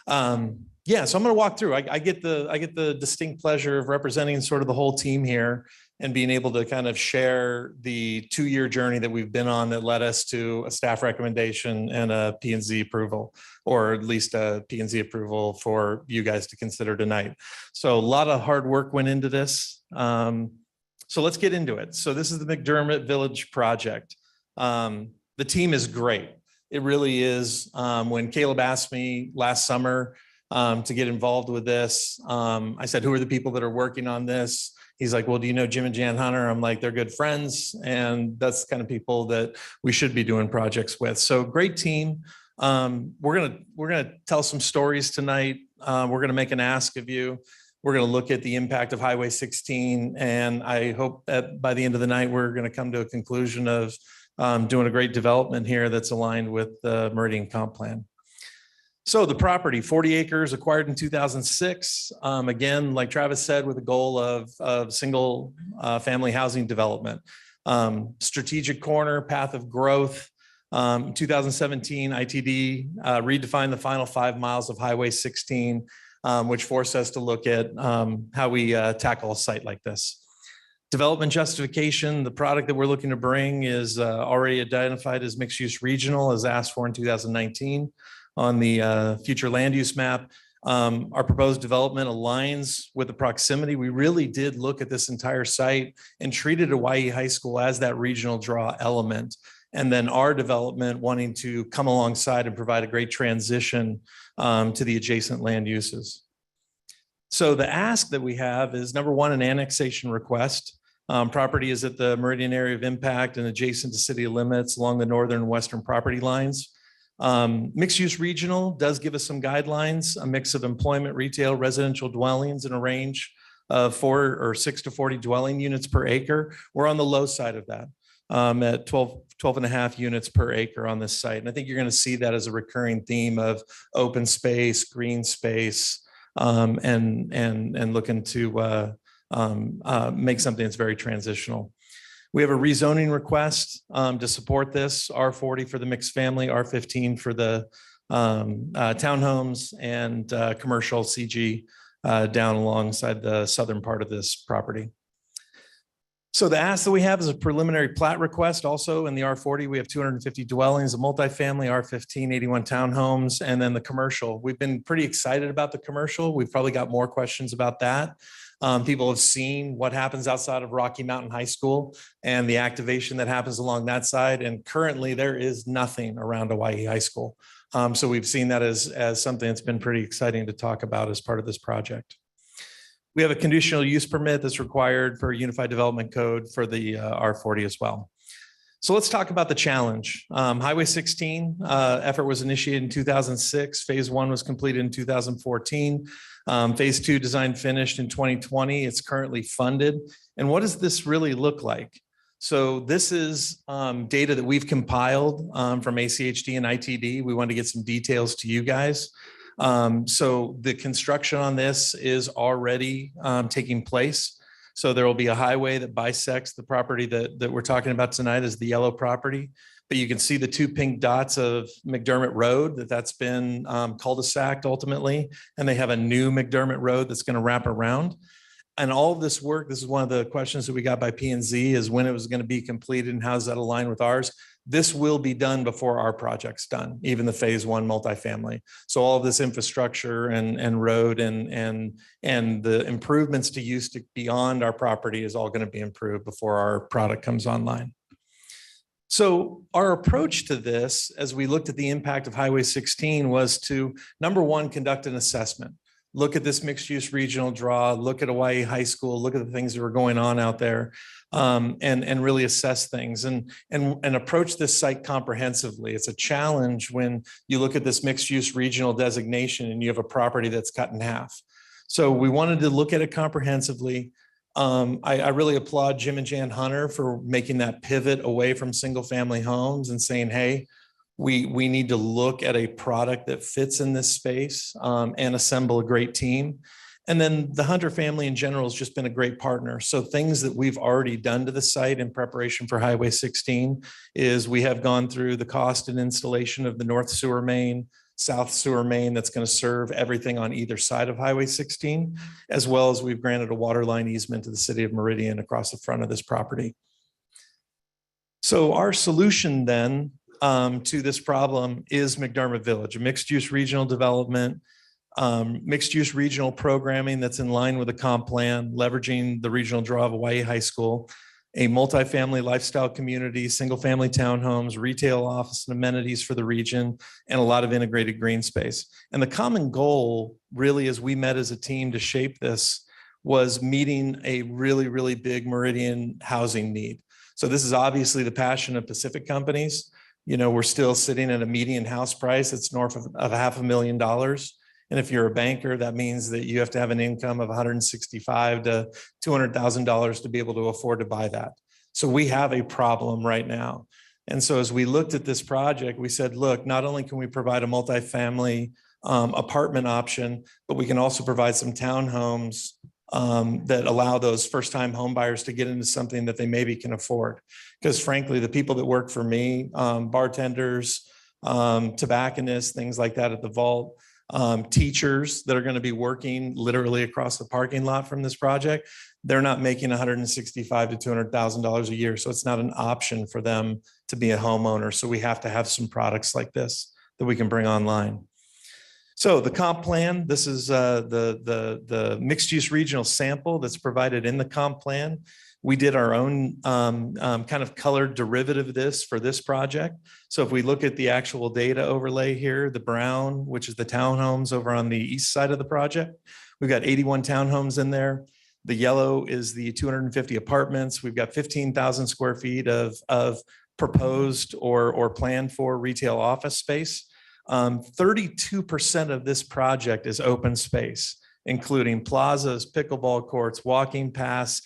So I'm going to walk through. I get the distinct pleasure of representing sort of the whole team here and being able to kind of share the 2-year journey that we've been on that led us to a staff recommendation and a P&Z approval, or at least a P&Z approval for you guys to consider tonight. So a lot of hard work went into this. So let's get into it. So this is the McDermott Village project. The team is great. It really is. When Caleb asked me last summer to get involved with this, I said, who are the people that are working on this? He's like, well, do you know Jim and Jan Hunter? I'm like, they're good friends. And that's the kind of people that we should be doing projects with. So great team. We're gonna tell some stories tonight. We're gonna make an ask of you. We're gonna look at the impact of Highway 16. And I hope that by the end of the night, we're gonna come to a conclusion of doing a great development here that's aligned with the Meridian Comp Plan. So the property, 40 acres, acquired in 2006. Again, like Travis said, with the goal of single family housing development. Strategic corner, path of growth. 2017, ITD redefined the final 5 miles of Highway 16, which forced us to look at how we tackle a site like this. Development justification, the product that we're looking to bring is already identified as mixed use regional, as asked for in 2019 on the future land use map. Our proposed development aligns with the proximity. We really did look at this entire site and treated Owyhee High School as that regional draw element. And then our development wanting to come alongside and provide a great transition to the adjacent land uses. So the ask that we have is, number one, an annexation request. Property is at the Meridian area of impact and adjacent to city limits along the northern and western property lines. Mixed use regional does give us some guidelines, a mix of employment, retail, residential dwellings in a range of 6 to 40 dwelling units per acre. We're on the low side of that at 12 and a half units per acre on this site. And I think you're going to see that as a recurring theme of open space, green space, and looking to make something that's very transitional. We have a rezoning request to support this, R40 for the mixed family, R15 for the townhomes, and commercial CG down alongside the southern part of this property. So the ask that we have is a preliminary plat request. Also in the R40, we have 250 dwellings, a multifamily, R15, 81 townhomes, and then the commercial. We've been pretty excited about the commercial. We've probably got more questions about that. People have seen what happens outside of Rocky Mountain High School and the activation that happens along that side. And currently there is nothing around Hawaii High School. So we've seen that as something that's been pretty exciting to talk about as part of this project. We have a conditional use permit that's required for Unified Development Code for the R40 as well. So let's talk about the challenge. Highway 16 effort was initiated in 2006. Phase 1 was completed in 2014. Phase 2 design finished in 2020. It's currently funded. And what does this really look like? So this is data that we've compiled from ACHD and ITD. We wanted to get some details to you guys. So the construction on this is already taking place. So there will be a highway that bisects the property that we're talking about tonight is the yellow property. But you can see the 2 pink dots of McDermott Road that's been cul-de-saced ultimately. And they have a new McDermott Road that's going to wrap around. And all of this work, this is one of the questions that we got by P&Z, is when it was going to be completed and how does that align with ours? This will be done before our project's done, even the phase 1 multifamily. So all of this infrastructure and road and the improvements to use to beyond our property is all going to be improved before our product comes online. So our approach to this, as we looked at the impact of Highway 16, was to, number one, conduct an assessment. Look at this mixed use regional draw, look at Hawaii High School, look at the things that were going on out there, and really assess things and approach this site comprehensively. It's a challenge when you look at this mixed use regional designation and you have a property that's cut in half. So we wanted to look at it comprehensively. I really applaud Jim and Jan Hunter for making that pivot away from single family homes and saying, hey, we need to look at a product that fits in this space and assemble a great team. And then the Hunter family in general has just been a great partner. So things that we've already done to the site in preparation for Highway 16 is we have gone through the cost and installation of the north sewer main, south sewer main that's going to serve everything on either side of Highway 16, as well as we've granted a water line easement to the city of Meridian across the front of this property. So our solution then to this problem is McDermott Village, a mixed-use regional development, mixed-use regional programming that's in line with the comp plan, leveraging the regional draw of Hawaii High School, a multifamily lifestyle community, single-family townhomes, retail office and amenities for the region, and a lot of integrated green space. And the common goal, really, as we met as a team to shape this, was meeting a really, really big Meridian housing need. So this is obviously the passion of Pacific companies. You know, we're still sitting at a median house price that's north of $500,000. And if you're a banker, that means that you have to have an income of $165,000 to $200,000 to be able to afford to buy that. So we have a problem right now. And so as we looked at this project, we said, look, not only can we provide a multifamily apartment option, but we can also provide some townhomes that allow those first-time home buyers to get into something that they maybe can afford. Because frankly, the people that work for me, bartenders, tobacconists, things like that at the vault, teachers that are going to be working literally across the parking lot from this project, they're not making $165,000 to $200,000 a year. So it's not an option for them to be a homeowner. So we have to have some products like this that we can bring online. So the comp plan, this is the mixed use regional sample that's provided in the comp plan. We did our own kind of colored derivative of this for this project. So if we look at the actual data overlay here, the brown, which is the townhomes over on the east side of the project, we've got 81 townhomes in there. The yellow is the 250 apartments. We've got 15,000 square feet of proposed or planned for retail office space. 32% of this project is open space, including plazas, pickleball courts, walking paths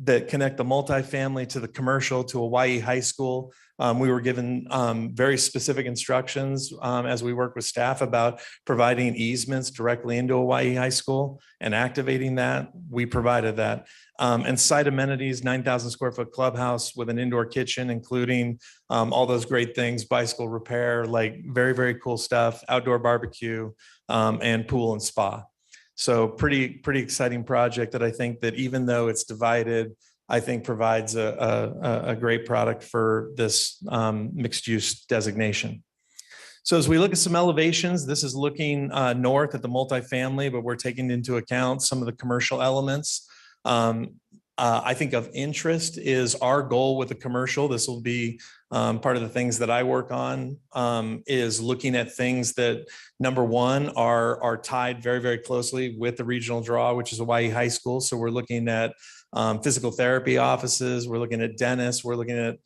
that connect the multifamily to the commercial to Hawaii High School. We were given very specific instructions as we work with staff about providing easements directly into Hawaii High School and activating that. We provided that. And site amenities, 9,000 square foot clubhouse with an indoor kitchen, including all those great things, bicycle repair, like very, very cool stuff, outdoor barbecue, and pool and spa. So pretty exciting project that I think that even though it's divided, I think provides a great product for this mixed use designation. So as we look at some elevations, this is looking north at the multifamily, but we're taking into account some of the commercial elements. I think of interest is our goal with the commercial. This will be part of the things that I work on, is looking at things that, number one, are tied very, very closely with the regional draw, which is Hawaii High School. So we're looking at physical therapy offices, we're looking at dentists, we're looking at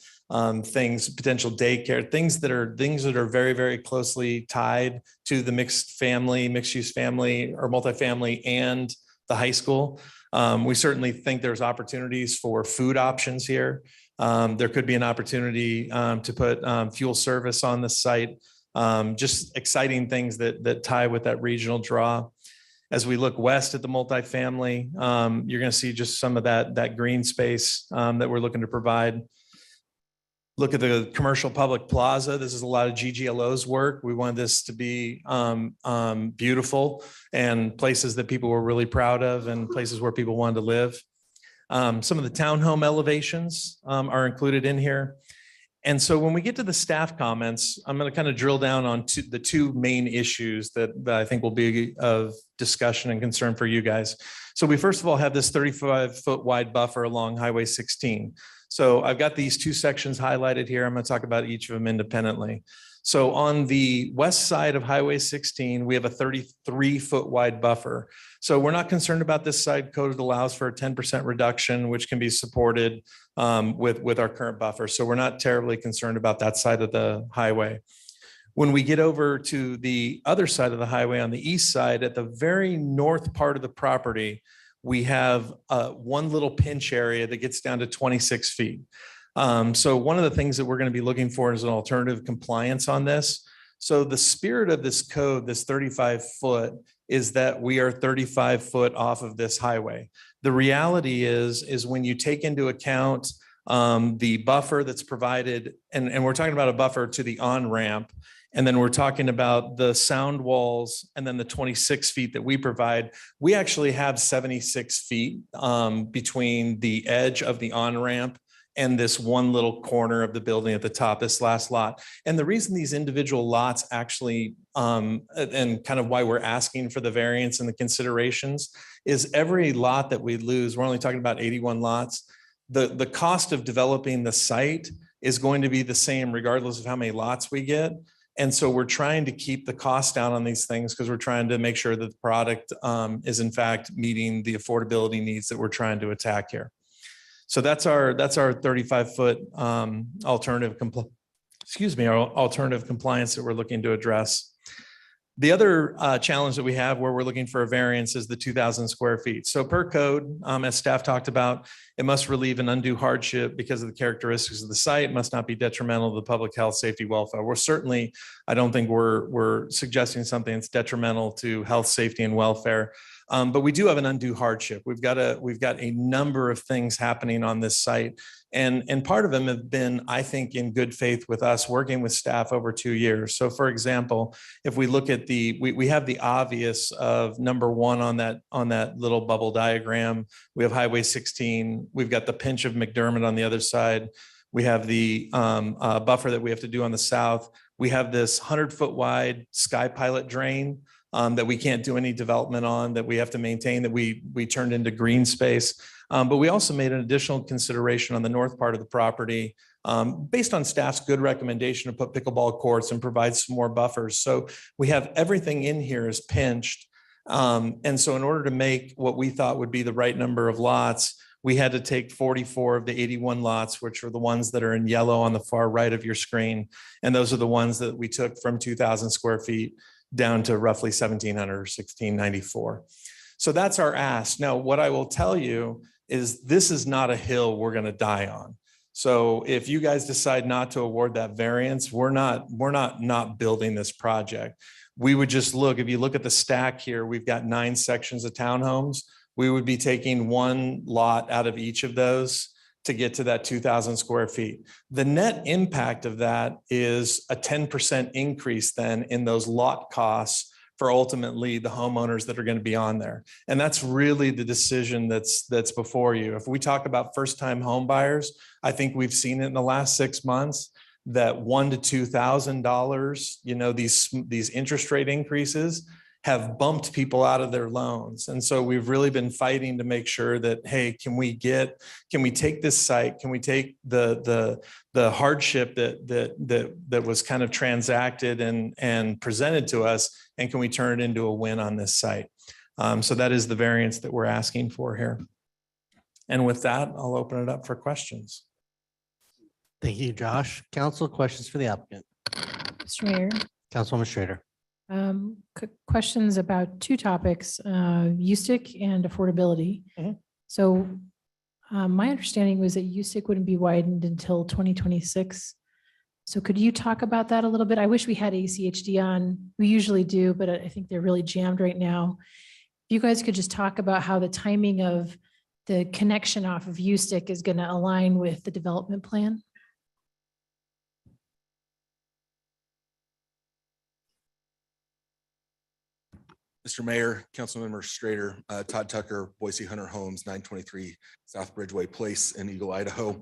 things, potential daycare, things that are very, very closely tied to the mixed use family or multifamily and the high school. We certainly think there's opportunities for food options here. There could be an opportunity to put fuel service on the site. Just exciting things that tie with that regional draw. As we look west at the multifamily, you're going to see just some of that green space that we're looking to provide. Look at the commercial public plaza. This is a lot of GGLO's work. We wanted this to be beautiful and places that people were really proud of and places where people wanted to live. Some of the townhome elevations are included in here. And so when we get to the staff comments, I'm going to kind of drill down on the two main issues that I think will be of discussion and concern for you guys. So we first of all have this 35-foot wide buffer along Highway 16. So I've got these two sections highlighted here. I'm going to talk about each of them independently. So on the west side of Highway 16, we have a 33-foot wide buffer. So we're not concerned about this side. Code allows for a 10% reduction, which can be supported with our current buffer. So we're not terribly concerned about that side of the highway. When we get over to the other side of the highway on the east side, at the very north part of the property, we have one little pinch area that gets down to 26 feet. So one of the things that we're going to be looking for is an alternative compliance on this. So the spirit of this code, this 35 foot, is that we are 35 foot off of this highway. The reality is when you take into account the buffer that's provided, and we're talking about a buffer to the on-ramp, and then we're talking about the sound walls and then the 26 feet that we provide, we actually have 76 feet between the edge of the on-ramp and this one little corner of the building at the top, this last lot. And the reason these individual lots actually, and kind of why we're asking for the variance and the considerations, is every lot that we lose, we're only talking about 81 lots, the cost of developing the site is going to be the same regardless of how many lots we get. And so we're trying to keep the cost down on these things because we're trying to make sure that the product is in fact meeting the affordability needs that we're trying to attack here. So that's our 35-foot alternative compliance that we're looking to address. The other challenge that we have where we're looking for a variance is the 2,000 square feet. So per code, as staff talked about, it must relieve an undue hardship because of the characteristics of the site, must not be detrimental to the public health, safety, welfare. We're certainly, I don't think we're suggesting something that's detrimental to health, safety, and welfare. But we do have an undue hardship. We've got a number of things happening on this site. And part of them have been, I think, in good faith with us working with staff over 2 years. So for example, if we look at we have the obvious of number one on that little bubble diagram, we have Highway 16, we've got the pinch of McDermott on the other side. We have the buffer that we have to do on the south. We have this 100-foot wide sky pilot drain that we can't do any development on, that we have to maintain, that we turned into green space. But we also made an additional consideration on the north part of the property based on staff's good recommendation to put pickleball courts and provide some more buffers. So we have everything in here is pinched. And so in order to make what we thought would be the right number of lots, we had to take 44 of the 81 lots, which are the ones that are in yellow on the far right of your screen. And those are the ones that we took from 2,000 square feet down to roughly 1,700 or 1,694. So that's our ask. Now, what I will tell you is this is not a hill we're going to die on. So if you guys decide not to award that variance, we're not building this project. We would just look, if you look at the stack here, we've got 9 sections of townhomes. We would be taking 1 lot out of each of those to get to that 2,000 square feet. The net impact of that is a 10% increase then in those lot costs for ultimately the homeowners that are going to be on there. And that's really the decision that's before you. If we talk about first-time home buyers, I think we've seen it in the last 6 months that $1,000 to $2,000, you know, these interest rate increases have bumped people out of their loans. And so we've really been fighting to make sure that, hey, can we take this site? Can we take the hardship that was kind of transacted and presented to us, and can we turn it into a win on this site? So that is the variance that we're asking for here. And with that, I'll open it up for questions.
Thank you, Josh. Council, questions for the applicant?
Mr. Mayor,
Councilwoman Schrader.
questions about 2 topics, USTIC and affordability. So my understanding was that USTIC wouldn't be widened until 2026. So could you talk about that a little bit? I wish we had ACHD on. We usually do, but I think they're really jammed right now. If you guys could just talk about how the timing of the connection off of USTIC is going to align with the development plan.
Mr. Mayor, Councilmember Strader, Todd Tucker, Boise Hunter Homes, 923 South Bridgeway Place in Eagle, Idaho.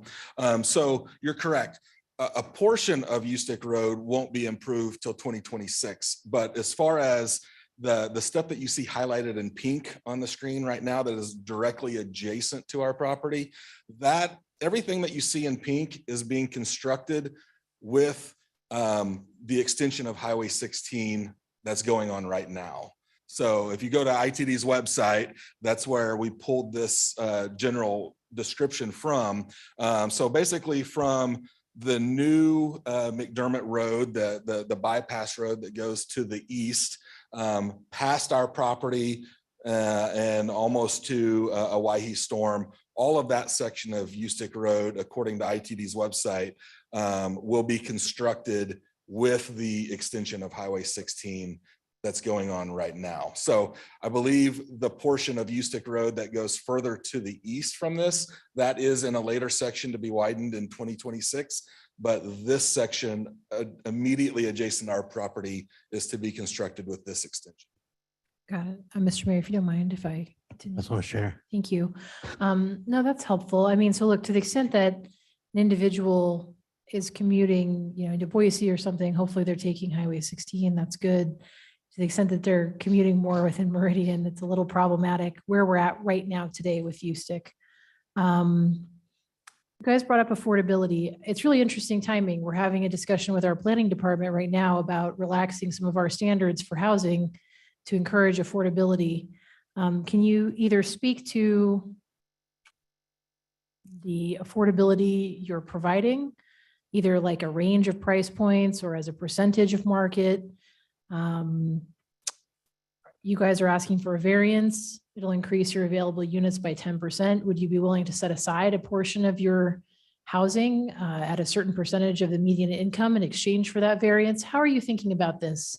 So you're correct. A portion of USTIC Road won't be improved till 2026. But as far as the stuff that you see highlighted in pink on the screen right now that is directly adjacent to our property, that everything that you see in pink is being constructed with the extension of Highway 16 that's going on right now. So if you go to ITD's website, that's where we pulled this general description from. So basically from the new McDermott Road, the bypass road that goes to the east, past our property and almost to a Waihe Storm, all of that section of USTIC Road, according to ITD's website, will be constructed with the extension of Highway 16 that's going on right now. So I believe the portion of USTIC Road that goes further to the east from this, that is in a later section to be widened in 2026. But this section immediately adjacent to our property is to be constructed with this extension.
Got it. Mr. Mayor, if you don't mind, if I continue.
That's one share.
Thank you. No, that's helpful. I mean, so look, to the extent that an individual is commuting, you know, into Boise or something, hopefully they're taking Highway 16. That's good. To the extent that they're commuting more within Meridian, it's a little problematic where we're at right now today with USTIC. You guys brought up affordability. It's really interesting timing. We're having a discussion with our planning department right now about relaxing some of our standards for housing to encourage affordability. Can you either speak to the affordability you're providing, either like a range of price points or as a percentage of market? You guys are asking for a variance. It'll increase your available units by 10%. Would you be willing to set aside a portion of your housing at a certain percentage of the median income in exchange for that variance? How are you thinking about this?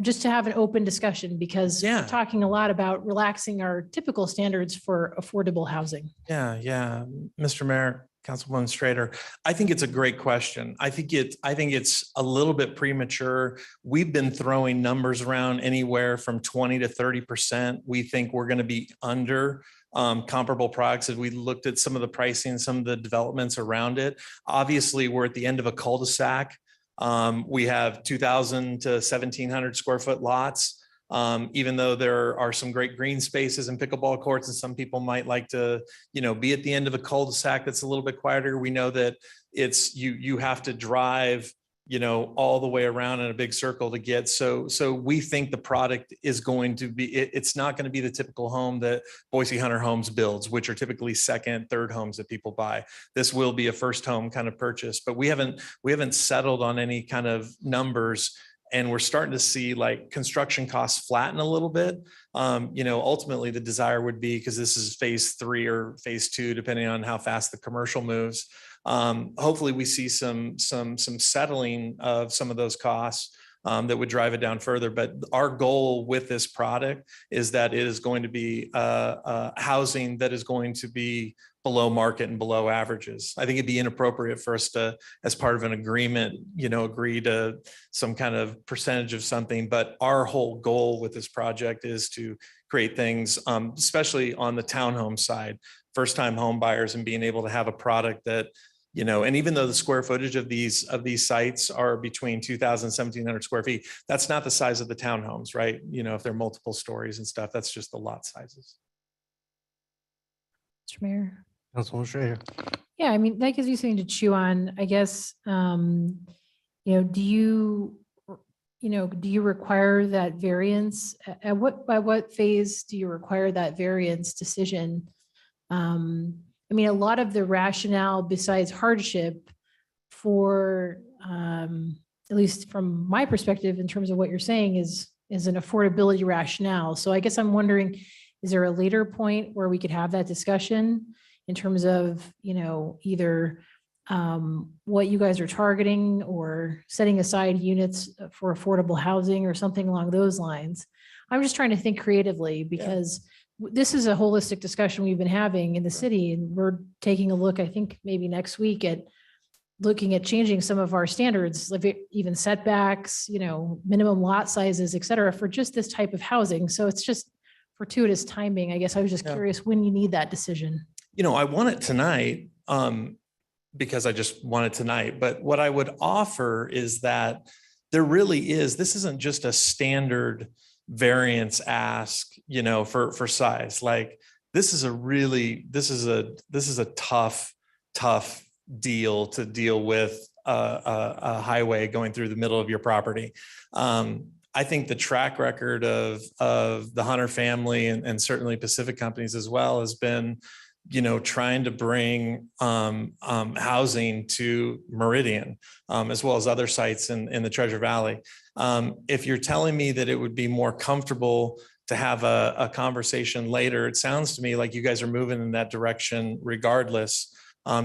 Just to have an open discussion, because we're talking a lot about relaxing our typical standards for affordable housing.
Yeah. Mr. Mayor, Councilwoman Strader, I think it's a great question. I think it's a little bit premature. We've been throwing numbers around anywhere from 20 to 30%. We think we're going to be under comparable products as we looked at some of the pricing, some of the developments around it. Obviously, we're at the end of a cul-de-sac. We have 2,000 to 1,700 square foot lots. Even though there are some great green spaces and pickleball courts, and some people might like to, you know, be at the end of a cul-de-sac that's a little bit quieter. We know that it's you have to drive, you know, all the way around in a big circle to get. So we think the product is going to be, it's not going to be the typical home that Boise Hunter Homes builds, which are typically second, third homes that people buy. This will be a first home kind of purchase, but we haven't settled on any kind of numbers. And we're starting to see like construction costs flatten a little bit. You know, ultimately the desire would be, because this is phase 3 or phase 2, depending on how fast the commercial moves, Hopefully we see some settling of some of those costs that would drive it down further. But our goal with this product is that it is going to be housing that is going to be below market and below averages. I think it'd be inappropriate for us to, as part of an agreement, agree to some kind of percentage of something. But our whole goal with this project is to create things, especially on the townhome side, first-time home buyers, and being able to have a product that, and even though the square footage of these sites are between 2,000 and 1,700 square feet, that's not the size of the townhomes, right? If they're multiple stories and stuff, that's just the lot sizes.
Mr. Mayor.
Councilwoman Schrader.
Yeah, I mean, that gives you something to chew on, I guess. Do you require that variance? By what phase do you require that variance decision? I mean, a lot of the rationale besides hardship for, at least from my perspective, in terms of what you're saying is an affordability rationale. So I guess I'm wondering, is there a later point where we could have that discussion in terms of, either what you guys are targeting or setting aside units for affordable housing or something along those lines? I'm just trying to think creatively because this is a holistic discussion we've been having in the city, and we're taking a look, I think maybe next week, at looking at changing some of our standards, like even setbacks, minimum lot sizes, et cetera, for just this type of housing. So it's just fortuitous timing. I guess I was just curious when you need that decision.
I want it tonight because I just want it tonight. But what I would offer is that there really is, this isn't just a standard variance ask, for size. Like this is a tough deal to deal with a highway going through the middle of your property. I think the track record of the Hunter family and certainly Pacific companies as well has been, trying to bring housing to Meridian, as well as other sites in the Treasure Valley. If you're telling me that it would be more comfortable to have a conversation later, it sounds to me like you guys are moving in that direction regardless.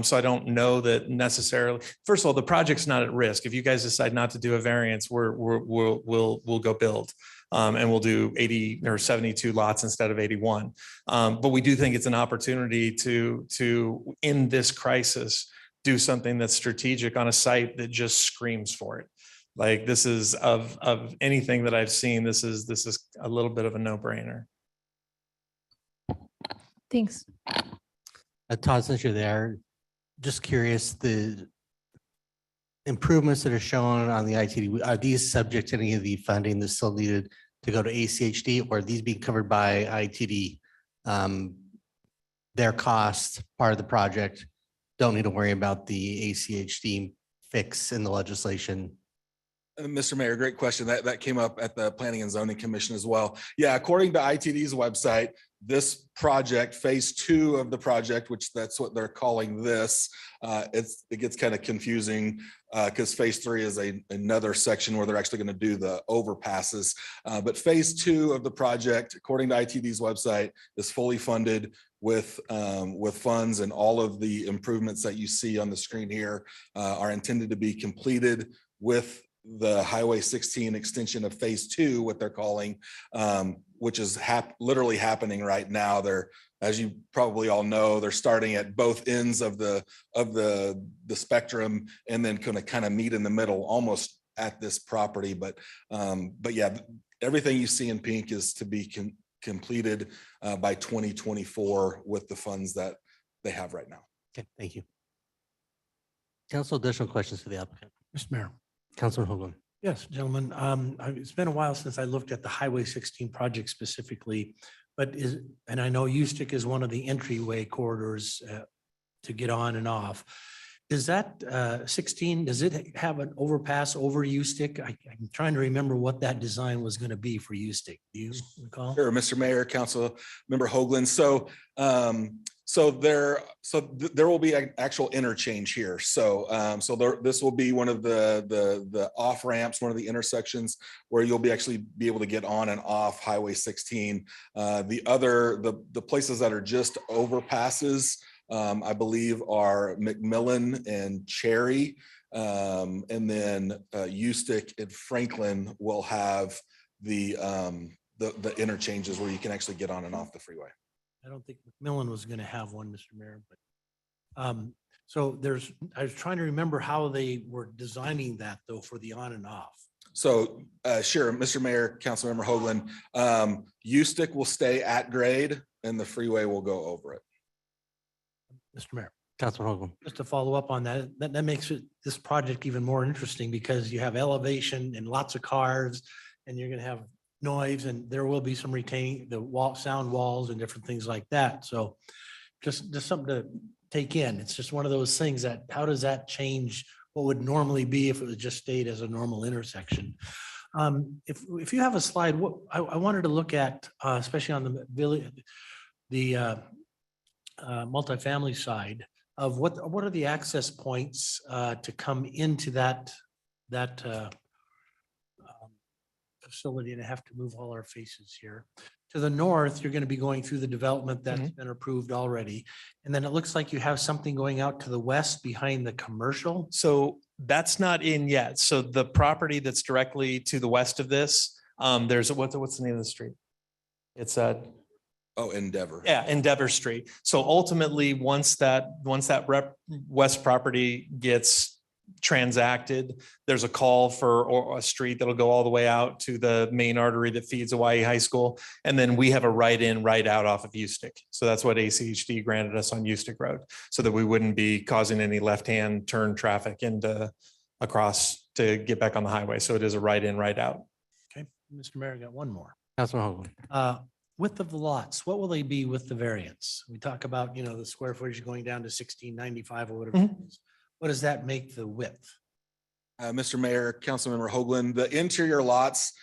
So I don't know that necessarily. First of all, the project's not at risk. If you guys decide not to do a variance, we'll go build. And we'll do 80 or 72 lots instead of 81. But we do think it's an opportunity to in this crisis, do something that's strategic on a site that just screams for it. Like this is of anything that I've seen, this is a little bit of a no-brainer.
Thanks.
Todd, since you're there, just curious, the improvements that are shown on the ITD, are these subject to any of the funding that's still needed to go to ACHD, or are these being covered by ITD? Their cost, part of the project, don't need to worry about the ACHD fix in the legislation.
Mr. Mayor, great question. That came up at the Planning and Zoning Commission as well. Yeah, according to ITD's website, this project, phase 2 of the project, which that's what they're calling this, it gets kind of confusing because phase 3 is another section where they're actually going to do the overpasses. But phase 2 of the project, according to ITD's website, is fully funded with funds, and all of the improvements that you see on the screen here are intended to be completed with the Highway 16 extension of phase 2, what they're calling, which is literally happening right now. They're, as you probably all know, they're starting at both ends of the spectrum and then going to kind of meet in the middle almost at this property. But yeah, everything you see in pink is to be completed by 2024 with the funds that they have right now.
Okay, thank you. Council, additional questions for the applicant?
Mr. Mayor.
Councilman Hoagland.
Yes, gentlemen. It's been a while since I looked at the Highway 16 project specifically, but and I know U-Stick is one of the entryway corridors to get on and off. Does that 16, does it have an overpass over U-Stick? I'm trying to remember what that design was going to be for U-Stick. Do you recall?
Sure, Mr. Mayor, Council Member Hoagland. So there will be an actual interchange here. This will be one of the off ramps, one of the intersections where you'll actually be able to get on and off Highway 16. The places that are just overpasses I believe are McMillan and Cherry. And then Ustick and Franklin will have the interchanges where you can actually get on and off the freeway.
I don't think McMillan was going to have one, Mr. Mayor, but so I was trying to remember how they were designing that though for the on and off.
So sure, Mr. Mayor, Councilmember Hoagland, Ustick will stay at grade and the freeway will go over it.
Mr. Mayor.
Councilman Hoagland.
Just to follow up on that, that makes this project even more interesting because you have elevation and lots of cars and you're going to have noise and there will be some retaining the sound walls and different things like that. So just something to take in. It's just one of those things that how does that change what would normally be if it was just stayed as a normal intersection? If you have a slide, what I wanted to look at, especially on the multifamily side of what are the access points to come into that facility, and I have to move all our faces here. To the north, you're going to be going through the development that's been approved already. And then it looks like you have something going out to the west behind the commercial.
So that's not in yet. So the property that's directly to the west of this, there's what's the name of the street? It's
Endeavor.
Yeah, Endeavor Street. So ultimately, once that west property gets transacted, there's a call for a street that'll go all the way out to the main artery that feeds Hawaii High School. And then we have a right in, right out off of Ustick. So that's what ACHD granted us on Ustick Road, so that we wouldn't be causing any left-hand turn traffic across to get back on the highway. So it is a right in, right out.
Okay, Mr. Mayor, I got one more.
Councilman Hoagland.
Width of the lots, what will they be with the variance? We talk about, the square footage going down to 1695 or whatever. it is. What does that make the width?
Mr. Mayor, Councilmember Hoagland, the interior lots,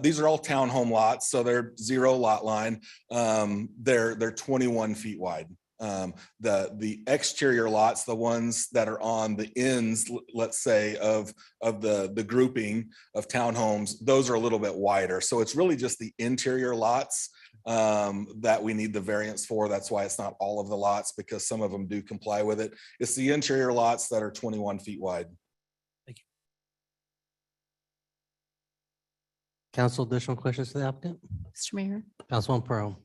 these are all townhome lots, so they're 0 lot line. They're 21 feet wide. The exterior lots, the ones that are on the ends, let's say, of the grouping of townhomes, those are a little bit wider. So it's really just the interior lots that we need the variance for. That's why it's not all of the lots, because some of them do comply with it. It's the interior lots that are 21 feet wide.
Thank you.
Council, additional questions to the applicant?
Mr. Mayor,
Councilman Pearl.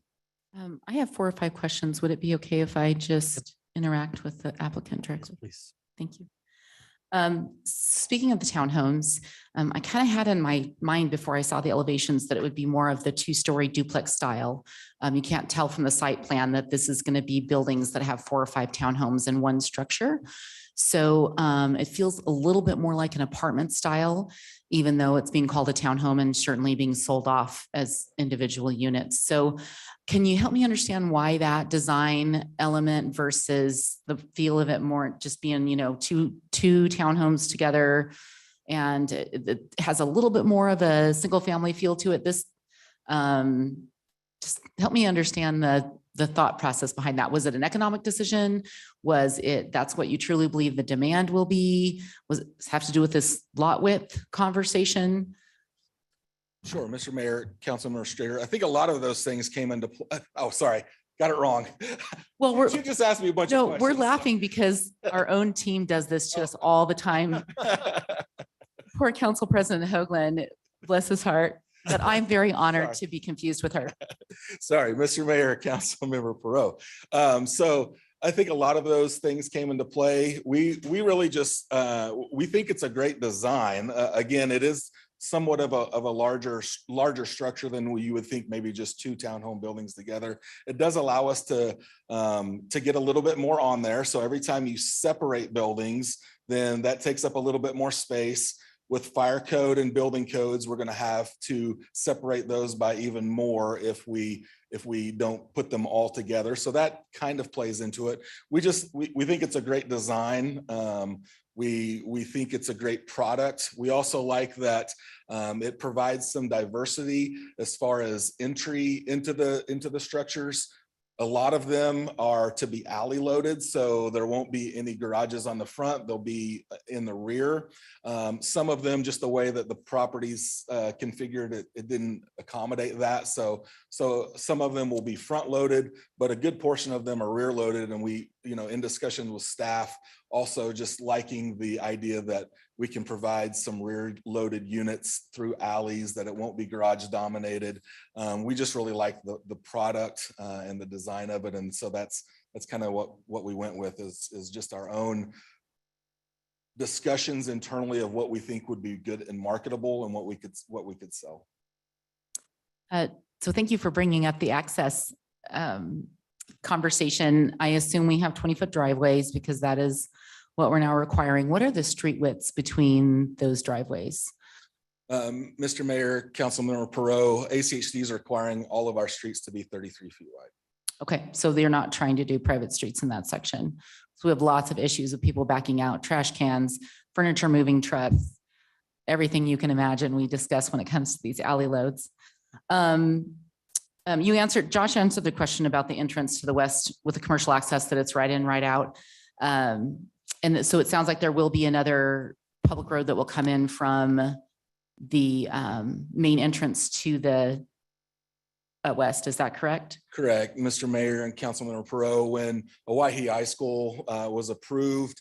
I have 4 or 5 questions. Would it be okay if I just interact with the applicant directly?
Please.
Thank you. Speaking of the townhomes, I kind of had in my mind before I saw the elevations that it would be more of the 2-story duplex style. You can't tell from the site plan that this is going to be buildings that have 4 or 5 townhomes in one structure. So it feels a little bit more like an apartment style, even though it's being called a townhome and certainly being sold off as individual units. So can you help me understand why that design element versus the feel of it more just being, two townhomes together, and it has a little bit more of a single family feel to it? This just help me understand the thought process behind that. Was it an economic decision? Was it that's what you truly believe the demand will be? Was it have to do with this lot width conversation?
Sure, Mr. Mayor, Councilmember Strader. I think a lot of those things came into play. Oh, sorry, got it wrong.
Well,
you just asked me a bunch of questions.
We're laughing because our own team does this to us all the time. Poor Council President Hoagland, bless his heart. But I'm very honored to be confused with her.
Sorry, Mr. Mayor, Councilmember Perot. So I think a lot of those things came into play. We really just, we think it's a great design. Again, it is somewhat of a larger structure than you would think, maybe just 2 townhome buildings together. It does allow us to get a little bit more on there. So every time you separate buildings, then that takes up a little bit more space. With fire code and building codes, we're going to have to separate those by even more if we don't put them all together. So that kind of plays into it. We think it's a great design. We think it's a great product. We also like that it provides some diversity as far as entry into the structures. A lot of them are to be alley loaded, so there won't be any garages on the front. They'll be in the rear. Some of them, just the way that the property's configured, it didn't accommodate that. So some of them will be front loaded, but a good portion of them are rear loaded. And we, in discussion with staff, also just liking the idea that we can provide some rear loaded units through alleys, that it won't be garage dominated. We just really like the product and the design of it. And so that's kind of what we went with is just our own discussions internally of what we think would be good and marketable and what we could sell.
So thank you for bringing up the access conversation. I assume we have 20-foot driveways because that is what we're now requiring. What are the street widths between those driveways?
Mr. Mayor, Councilmember Perot, ACHD is requiring all of our streets to be 33 feet wide.
Okay, so they're not trying to do private streets in that section. So we have lots of issues with people backing out, trash cans, furniture moving trucks, everything you can imagine we discuss when it comes to these alley loads. Josh answered the question about the entrance to the west with the commercial access, that it's right in, right out. And so it sounds like there will be another public road that will come in from the main entrance to the west. Is that correct?
Correct, Mr. Mayor and Councilmember Perot. When Owyhee High School was approved,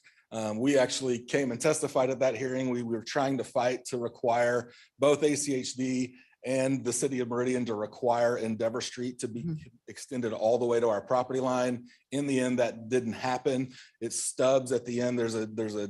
we actually came and testified at that hearing. We were trying to fight to require both ACHD and the city of Meridian to require Endeavor Street to be extended all the way to our property line. In the end, that didn't happen. It stubs at the end. There's a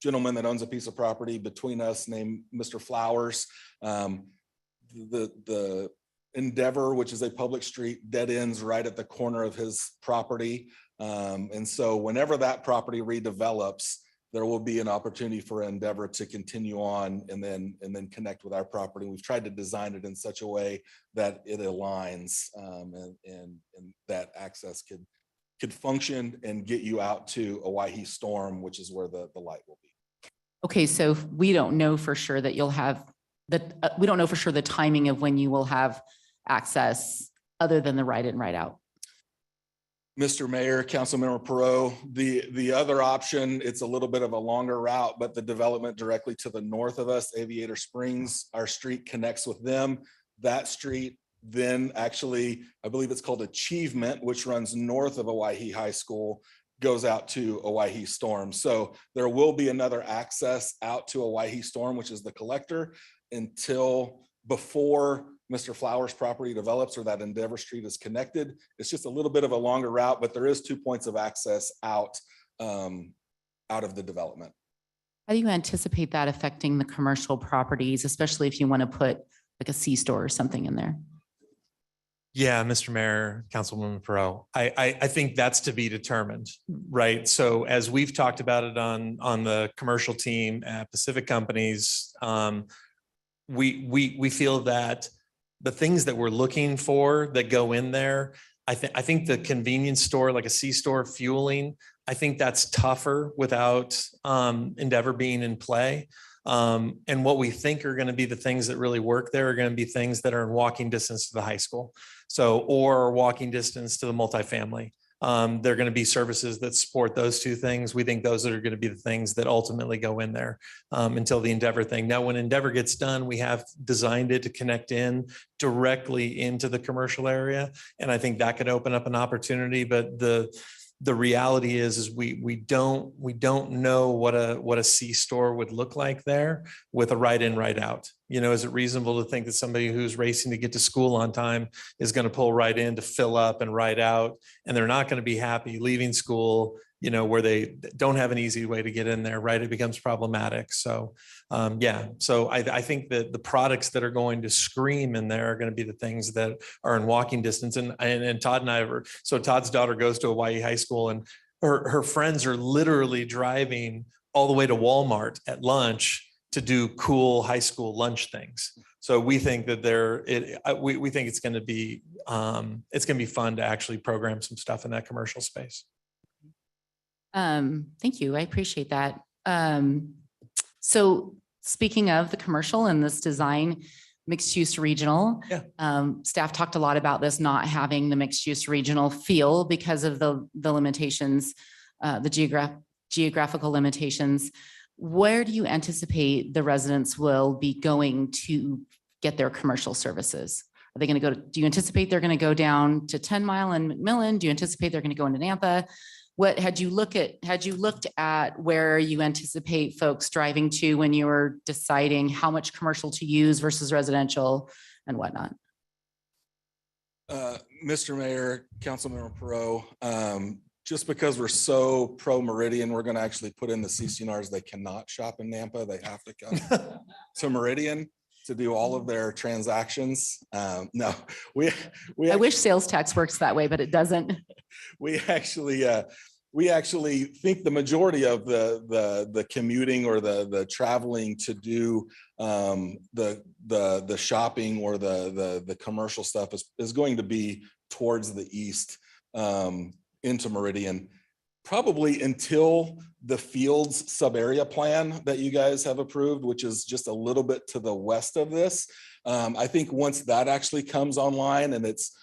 gentleman that owns a piece of property between us named Mr. Flowers. The Endeavor, which is a public street, dead ends right at the corner of his property. And so whenever that property redevelops, there will be an opportunity for Endeavor to continue on and then connect with our property. We've tried to design it in such a way that it aligns and that access could function and get you out to Owyhee Storm, which is where the light will be.
Okay, so we don't know for sure that you'll have we don't know for sure the timing of when you will have access other than the right in, right out.
Mr. Mayor, Councilmember Perot, the other option, it's a little bit of a longer route, but the development directly to the north of us, Aviator Springs, our street connects with them. That street then actually, I believe it's called Achievement, which runs north of Owyhee High School, goes out to Owyhee Storm. So there will be another access out to Owyhee Storm, which is the collector, until before Mr. Flowers' property develops or that Endeavor Street is connected. It's just a little bit of a longer route, but there is 2 points of access out of the development.
How do you anticipate that affecting the commercial properties, especially if you want to put like a C-store or something in there?
Yeah, Mr. Mayor, Councilwoman Perot, I think that's to be determined, right? So as we've talked about it on the commercial team at Pacific Companies, we feel that the things that we're looking for that go in there, I think the convenience store, like a C-store fueling, I think that's tougher without Endeavor being in play. And what we think are going to be the things that really work there are going to be things that are in walking distance to the high school. So, or walking distance to the multifamily. They're going to be services that support those two things. We think those are going to be the things that ultimately go in there until the Endeavor thing. Now, when Endeavor gets done, we have designed it to connect in directly into the commercial area. And I think that could open up an opportunity, but the reality is we don't know what a C-store would look like there with a right in, right out. You know, is it reasonable to think that somebody who's racing to get to school on time is going to pull right in to fill up and right out, and they're not going to be happy leaving school, you know, where they don't have an easy way to get in there, right? It becomes problematic. So yeah, so I think that the products that are going to scream in there are going to be the things that are in walking distance. And Todd and I so Todd's daughter goes to Owyhee High School, and her friends are literally driving all the way to Walmart at lunch to do cool high school lunch things. So we think that we think it's going to be fun to actually program some stuff in that commercial space.
Thank you. I appreciate that. So speaking of the commercial and this design, mixed use regional.
Yeah.
Staff talked a lot about this not having the mixed use regional feel because of the limitations, the geographical limitations. Where do you anticipate the residents will be going to get their commercial services? Are they going to go do you anticipate they're going to go down to 10 Mile and McMillan? Do you anticipate they're going to go into Nampa? What had you looked at where you anticipate folks driving to when you were deciding how much commercial to use versus residential and whatnot?
Mr. Mayor, Councilmember Perot, just because we're so pro Meridian, we're going to actually put in the CCNRs. They cannot shop in Nampa. They have to come to Meridian to do all of their transactions. No,
I wish sales tax works that way, but it doesn't.
We actually think the majority of the commuting or the traveling to do the shopping or the commercial stuff is going to be towards the east into Meridian, probably until the Fields sub-area plan that you guys have approved, which is just a little bit to the west of this. I think once that actually comes online and it's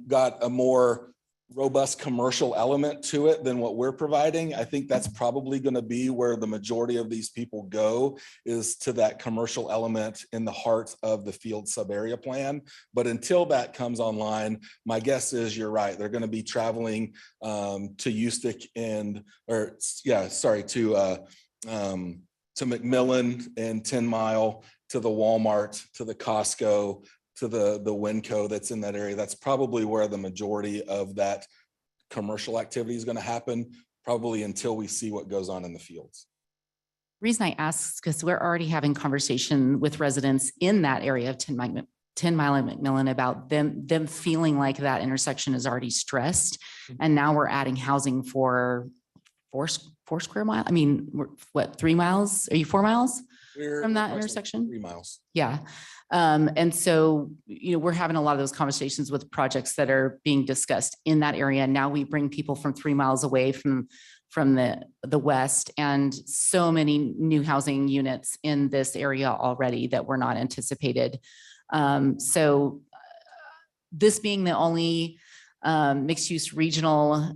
got a more robust commercial element to it than what we're providing, I think that's probably going to be where the majority of these people go, is to that commercial element in the heart of the Field sub-area plan. But until that comes online, my guess is you're right. They're going to be traveling to Eustic to McMillan and 10 Mile, to the Walmart, to the Costco, to the Winco that's in that area. That's probably where the majority of that commercial activity is going to happen, probably until we see what goes on in the fields.
Reason I ask is because we're already having conversation with residents in that area of 10 Mile and McMillan about them feeling like that intersection is already stressed. And now we're adding housing for four square mile. I mean, what, 3 miles? Are you 4 miles from that intersection?
3 miles.
Yeah. And so, we're having a lot of those conversations with projects that are being discussed in that area. Now we bring people from 3 miles away from the west, and so many new housing units in this area already that were not anticipated. So this being the only mixed use regional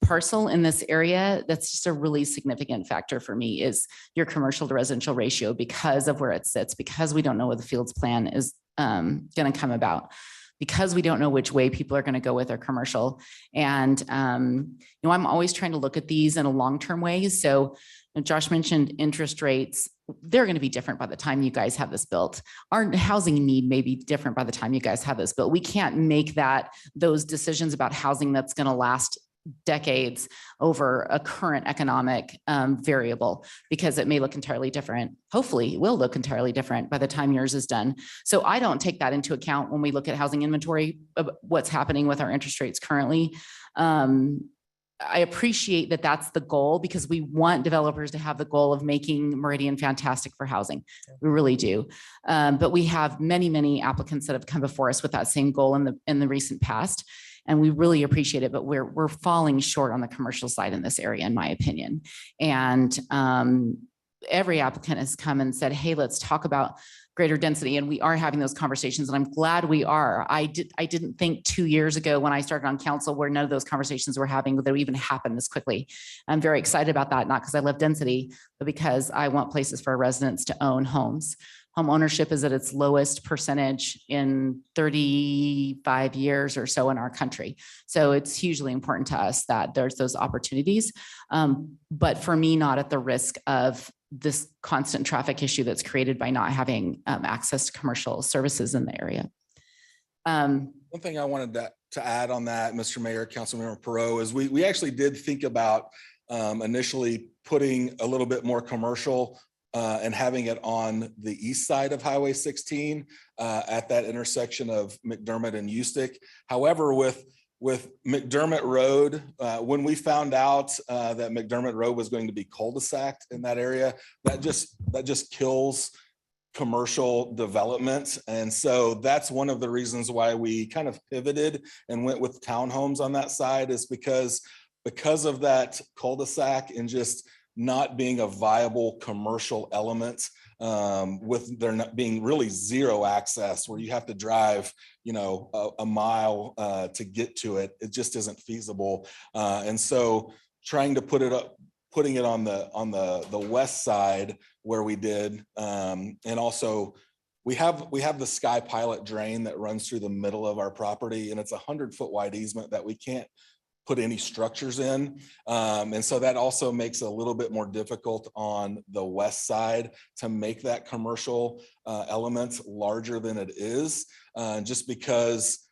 parcel in this area, that's just a really significant factor for me, is your commercial to residential ratio, because of where it sits, because we don't know what the Fields plan is going to come about, because we don't know which way people are going to go with their commercial. And, I'm always trying to look at these in a long-term way. So Josh mentioned interest rates. They're going to be different by the time you guys have this built. Our housing need may be different by the time you guys have this built. We can't make those decisions about housing that's going to last decades over a current economic variable, because it may look entirely different. Hopefully it will look entirely different by the time yours is done. So I don't take that into account when we look at housing inventory, what's happening with our interest rates currently. I appreciate that that's the goal, because we want developers to have the goal of making Meridian fantastic for housing. We really do. But we have many, many applicants that have come before us with that same goal in the recent past. And we really appreciate it, but we're falling short on the commercial side in this area, in my opinion. And every applicant has come and said, hey, let's talk about greater density. And we are having those conversations, and I'm glad we are. I didn't think 2 years ago when I started on council where none of those conversations were having that would even happen this quickly. I'm very excited about that, not because I love density, but because I want places for our residents to own homes. Home ownership is at its lowest percentage in 35 years or so in our country. So it's hugely important to us that there's those opportunities. But for me, not at the risk of this constant traffic issue that's created by not having access to commercial services in the area.
One thing I wanted to add on that, Mr. Mayor, Councilmember Perot, is we actually did think about initially putting a little bit more commercial and having it on the east side of Highway 16 at that intersection of McDermott and Eustic. However, with McDermott Road, when we found out that McDermott Road was going to be cul-de-saced in that area, that just kills commercial development. And so that's one of the reasons why we kind of pivoted and went with townhomes on that side, is because of that cul-de-sac and just not being a viable commercial element, with there not being really zero access where you have to drive, a mile to get to it. It just isn't feasible. And so trying to putting it on the west side where we did, and also we have the Sky Pilot drain that runs through the middle of our property, and it's a 100-foot wide easement that we can't put any structures in. And so that also makes it a little bit more difficult on the west side to make that commercial element larger than it is, just because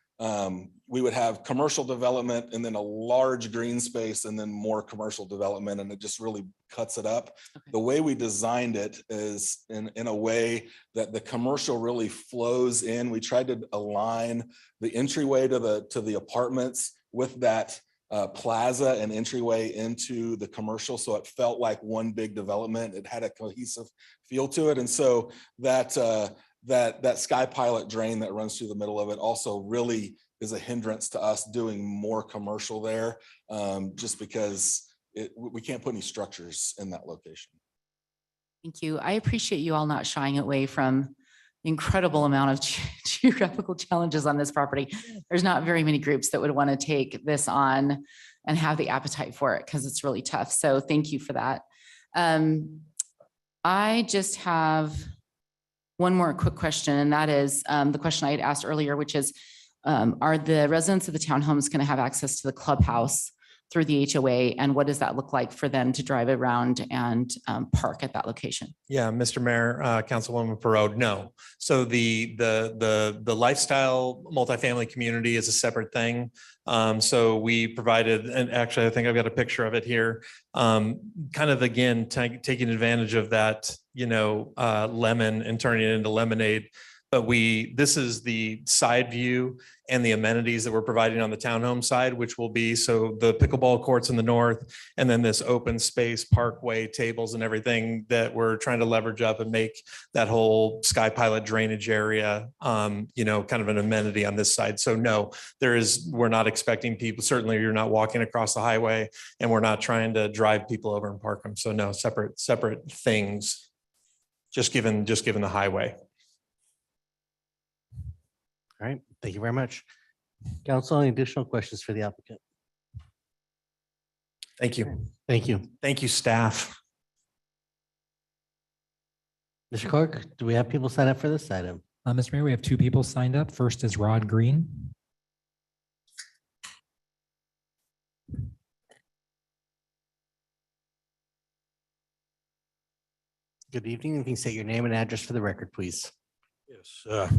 we would have commercial development and then a large green space and then more commercial development, and it just really cuts it up. Okay. The way we designed it is in a way that the commercial really flows in. We tried to align the entryway to the apartments with that plaza and entryway into the commercial, so it felt like one big development. It had a cohesive feel to it, and so that Sky Pilot drain that runs through the middle of it also really is a hindrance to us doing more commercial there, just because we can't put any structures in that location.
Thank you. I appreciate you all not shying away from the incredible amount of geographical challenges on this property. There's not very many groups that would want to take this on and have the appetite for it because it's really tough. So thank you for that. I just have one more quick question, and that is the question I had asked earlier, which is, are the residents of the townhomes going to have access to the clubhouse through the HOA, and what does that look like for them to drive around and park at that location?
Yeah, Mr. Mayor, Councilwoman Perot, no. So the lifestyle multifamily community is a separate thing. So we provided, and actually I think I've got a picture of it here, kind of again, taking advantage of that, lemon and turning it into lemonade. But this is the side view and the amenities that we're providing on the townhome side, which will be, so the pickleball courts in the north, and then this open space parkway tables and everything that we're trying to leverage up and make that whole Sky Pilot drainage area, kind of an amenity on this side. So no, we're not expecting people, certainly you're not walking across the highway, and we're not trying to drive people over and park them. So no, separate things, just given the highway.
All right, thank you very much. Council, any additional questions for the applicant?
Thank you.
Thank you.
Thank you, staff.
Mr. Clark, do we have people sign up for this item?
Mr. Mayor, we have two people signed up. First is Rod Green.
Good evening. You can state your name and address for the record, please.
Yes,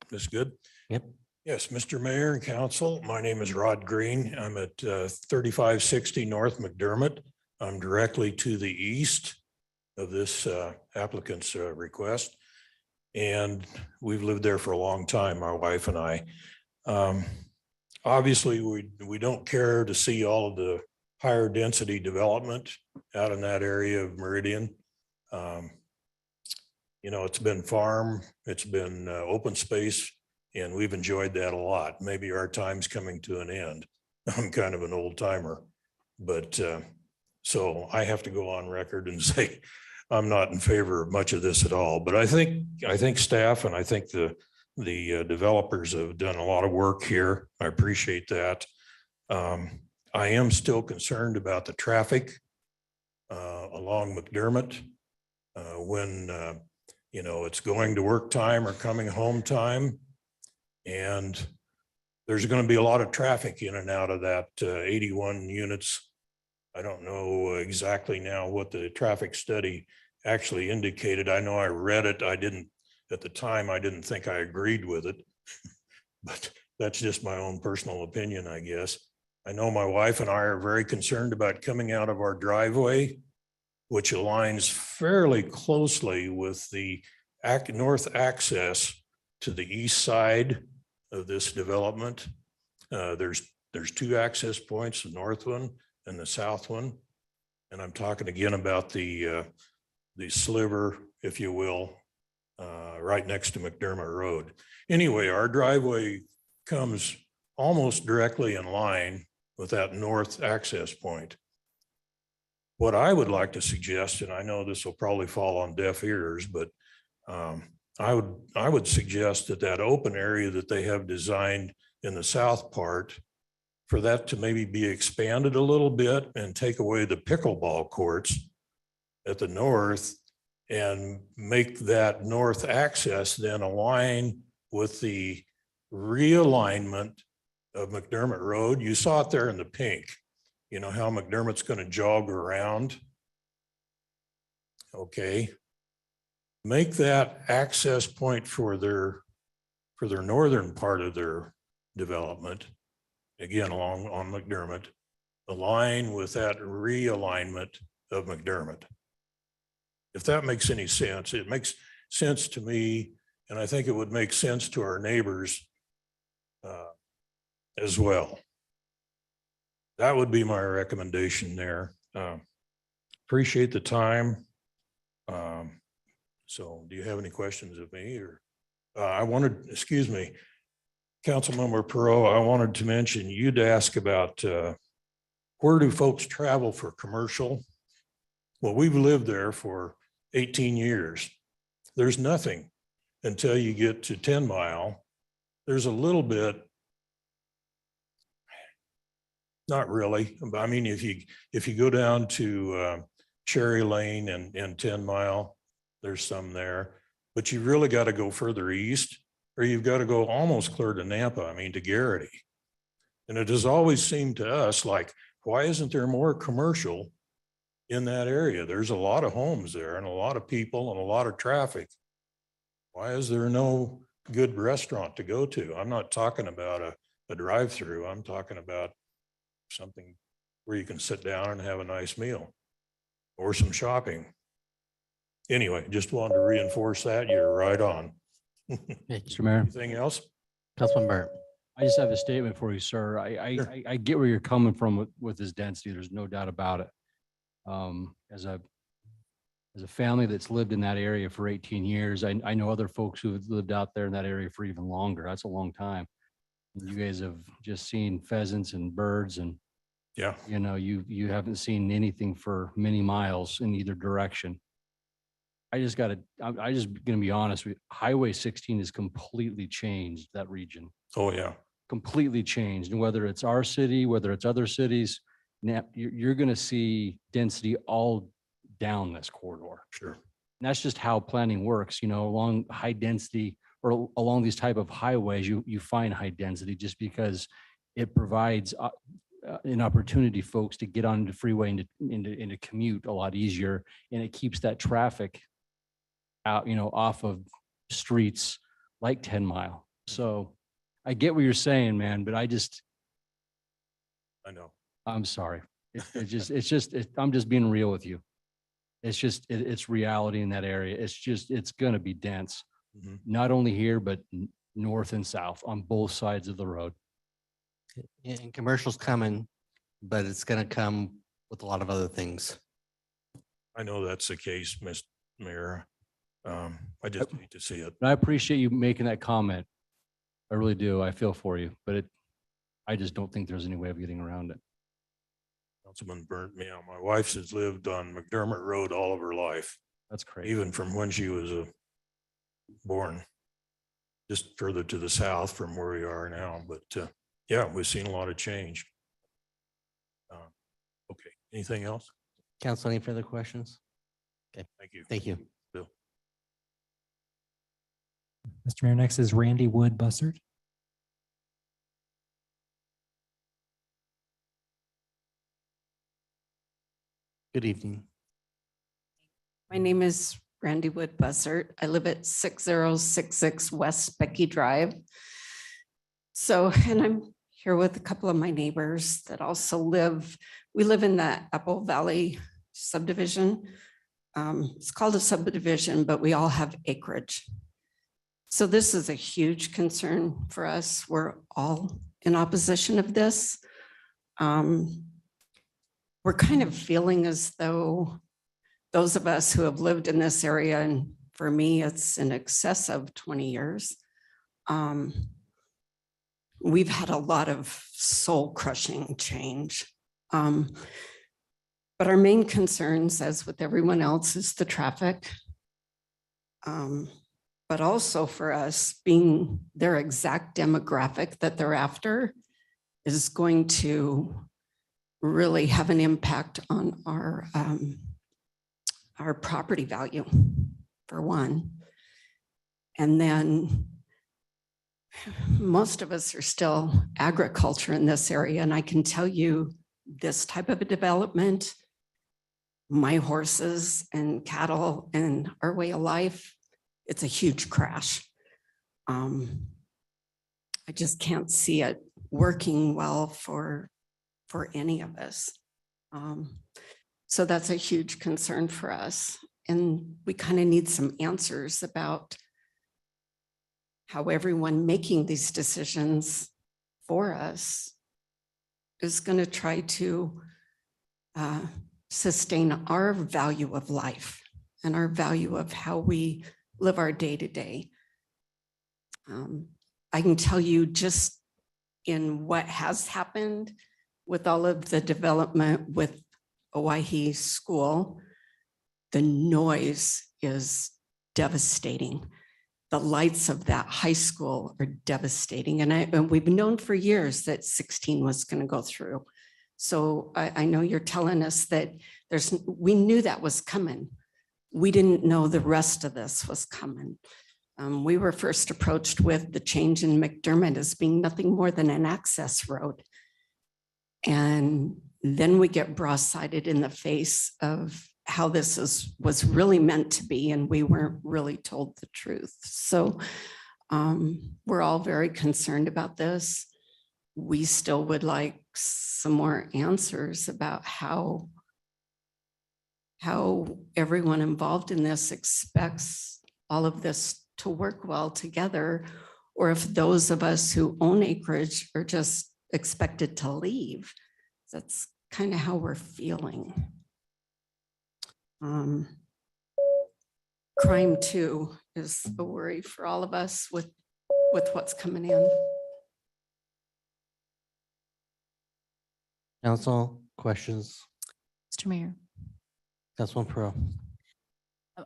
that's good.
Yep.
Yes, Mr. Mayor and Council, my name is Rod Green. I'm at 3560 North McDermott. I'm directly to the east of this applicant's request. And we've lived there for a long time, my wife and I. Obviously, we don't care to see all of the higher density development out in that area of Meridian. It's been farm, it's been open space, and we've enjoyed that a lot. Maybe our time's coming to an end. I'm kind of an old timer, but so I have to go on record and say I'm not in favor of much of this at all. But I think staff and I think the developers have done a lot of work here. I appreciate that. I am still concerned about the traffic along McDermott when it's going to work time or coming home time. And there's going to be a lot of traffic in and out of that 81 units. I don't know exactly now what the traffic study actually indicated. I know I read it. At the time, I didn't think I agreed with it, but that's just my own personal opinion, I guess. I know my wife and I are very concerned about coming out of our driveway, which aligns fairly closely with the north access to the east side of this development. There's two access points, the north one and the south one. And I'm talking again about the sliver, if you will, right next to McDermott Road. Anyway, our driveway comes almost directly in line with that north access point. What I would like to suggest, and I know this will probably fall on deaf ears, but I would suggest that that open area that they have designed in the south part, for that to maybe be expanded a little bit and take away the pickleball courts at the north and make that north access then align with the realignment of McDermott Road. You saw it there in the pink. You know how McDermott's going to jog around. Okay. Make that access point for their northern part of their development, again, along on McDermott, align with that realignment of McDermott. If that makes any sense, it makes sense to me, and I think it would make sense to our neighbors as well. That would be my recommendation there. Appreciate the time. So do you have any questions of me, or I wanted, excuse me, Councilmember Perot, I wanted to mention, you'd ask about where do folks travel for commercial? Well, we've lived there for 18 years. There's nothing until you get to 10 Mile. There's a little bit, not really. I mean, if you go down to Cherry Lane and 10 Mile, there's some there, but you really got to go further east, or you've got to go almost clear to Nampa, I mean, to Garrity. And it has always seemed to us like, why isn't there more commercial in that area? There's a lot of homes there and a lot of people and a lot of traffic. Why is there no good restaurant to go to? I'm not talking about a drive-through. I'm talking about something where you can sit down and have a nice meal or some shopping. Anyway, just wanted to reinforce that. You're right on.
Hey, Mr. Mayor,
Anything else?
Councilman Burt.
I just have a statement for you, sir.
Sure.
I get where you're coming from with this density. There's no doubt about it. As a family that's lived in that area for 18 years, I know other folks who have lived out there in that area for even longer. That's a long time. You guys have just seen pheasants and birds, and
yeah,
you know, you haven't seen anything for many miles in either direction. I'm just gonna be honest with you. Highway 16 has completely changed that region.
Oh, yeah.
Completely changed. And whether it's our city, whether it's other cities, now you're gonna see density all down this corridor.
Sure.
And that's just how planning works, you know, along high density or along these type of highways, you find high density just because it provides an opportunity folks to get onto the freeway and into commute a lot easier. And it keeps that traffic out, you know, off of streets like 10 Mile. So I get what you're saying, man, but
I know.
I'm sorry. I'm just being real with you. It's reality in that area. It's going to be dense, not only here, but north and south on both sides of the road.
And commercials coming, but it's going to come with a lot of other things.
I know that's the case, Mr. Mayor. I just hate to see it.
And I appreciate you making that comment. I really do. I feel for you, but I just don't think there's any way of getting around it.
Councilman burnt me out. My wife has lived on McDermott Road all of her life.
That's crazy.
Even from when she was born, just further to the south from where we are now. But yeah, we've seen a lot of change. Okay, anything else?
Council, any further questions? Okay,
Thank you.
thank you.
Bill.
Mr. Mayor, next is Randy Wood Bussard.
Good evening.
My name is Randy Wood Bussard. I live at 6066 West Becky Drive. So, and I'm here with a couple of my neighbors that also we live in the Apple Valley subdivision. It's called a subdivision, but we all have acreage. So this is a huge concern for us. We're all in opposition of this. We're kind of feeling as though those of us who have lived in this area, and for me, it's in excess of 20 years, we've had a lot of soul crushing change. But our main concerns, as with everyone else, is the traffic. But also for us, being their exact demographic that they're after is going to really have an impact on our property value, for one. And then most of us are still agriculture in this area. And I can tell you this type of a development, my horses and cattle and our way of life, it's a huge crash. I just can't see it working well for any of us. So that's a huge concern for us. And we kind of need some answers about how everyone making these decisions for us is going to try to sustain our value of life and our value of how we live our day to day. I can tell you just in what has happened with all of the development with Owyhee School, the noise is devastating. The lights of that high school are devastating. And we've known for years that 16 was going to go through. So I know you're telling us that we knew that was coming. We didn't know the rest of this was coming. We were first approached with the change in McDermott as being nothing more than an access road. And then we get broadsided in the face of how this was really meant to be, and we weren't really told the truth. So we're all very concerned about this. We still would like some more answers about how everyone involved in this expects all of this to work well together, or if those of us who own acreage are just expected to leave. That's kind of how we're feeling. Crime too is a worry for all of us with what's coming in.
Council, questions?
Mr. Mayor.
Councilman Pro.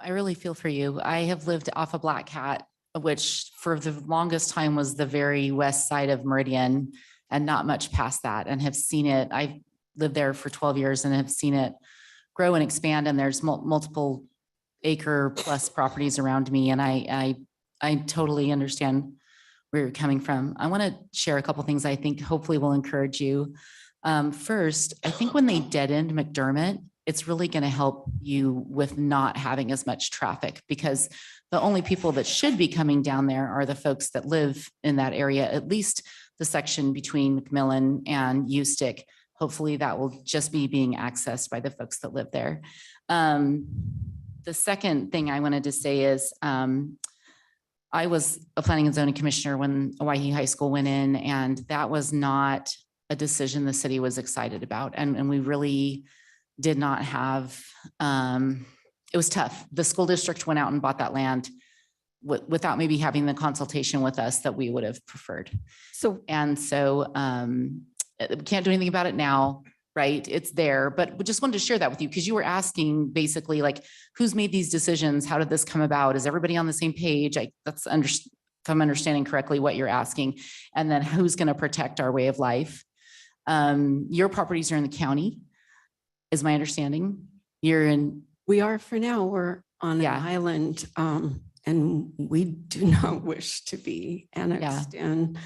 I really feel for you. I have lived off of Black Cat, which for the longest time was the very west side of Meridian and not much past that, and have seen it. I've lived there for 12 years and have seen it grow and expand, and there's multiple acre plus properties around me. And I totally understand where you're coming from. I want to share a couple things I think hopefully will encourage you. First, I think when they dead end McDermott, it's really going to help you with not having as much traffic, because the only people that should be coming down there are the folks that live in that area, at least the section between McMillan and Ustick. Hopefully that will just be being accessed by the folks that live there. The second thing I wanted to say is I was a planning and zoning commissioner when Owyhee High School went in, and that was not a decision the city was excited about. And we really did not have, it was tough. The school district went out and bought that land without maybe having the consultation with us that we would have preferred. So we can't do anything about it now, right? It's there, but we just wanted to share that with you because you were asking basically like, who's made these decisions? How did this come about? Is everybody on the same page? If I'm understanding correctly what you're asking. And then who's going to protect our way of life? Your properties are in the county, is my understanding.
We are for now. We're on an island, and we do not wish to be annexed in.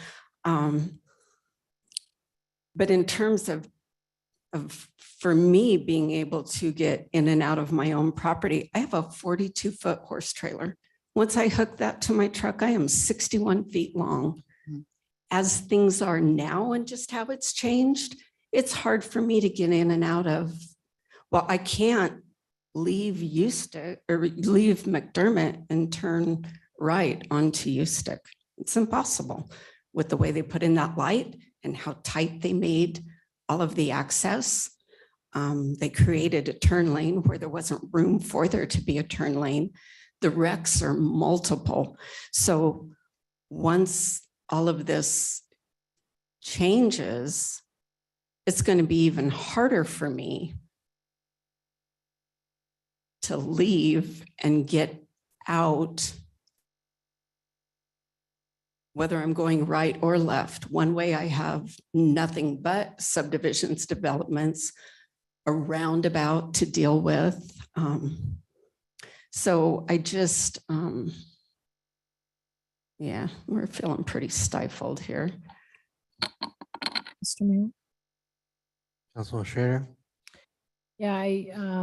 But in terms of for me being able to get in and out of my own property, I have a 42-foot horse trailer. Once I hook that to my truck, I am 61 feet long. As things are now and just how it's changed, it's hard for me to get in and out of, well, I can't leave Ustick or leave McDermott and turn right onto Ustick. It's impossible with the way they put in that light and how tight they made all of the access. They created a turn lane where there wasn't room for there to be a turn lane. The wrecks are multiple. So once all of this changes, it's going to be even harder for me to leave and get out, whether I'm going right or left. One way I have nothing but subdivisions, developments, a roundabout to deal with. So I just, yeah, we're feeling pretty stifled here.
Mr. Mayor?
Councilman Schrader.
Yeah, I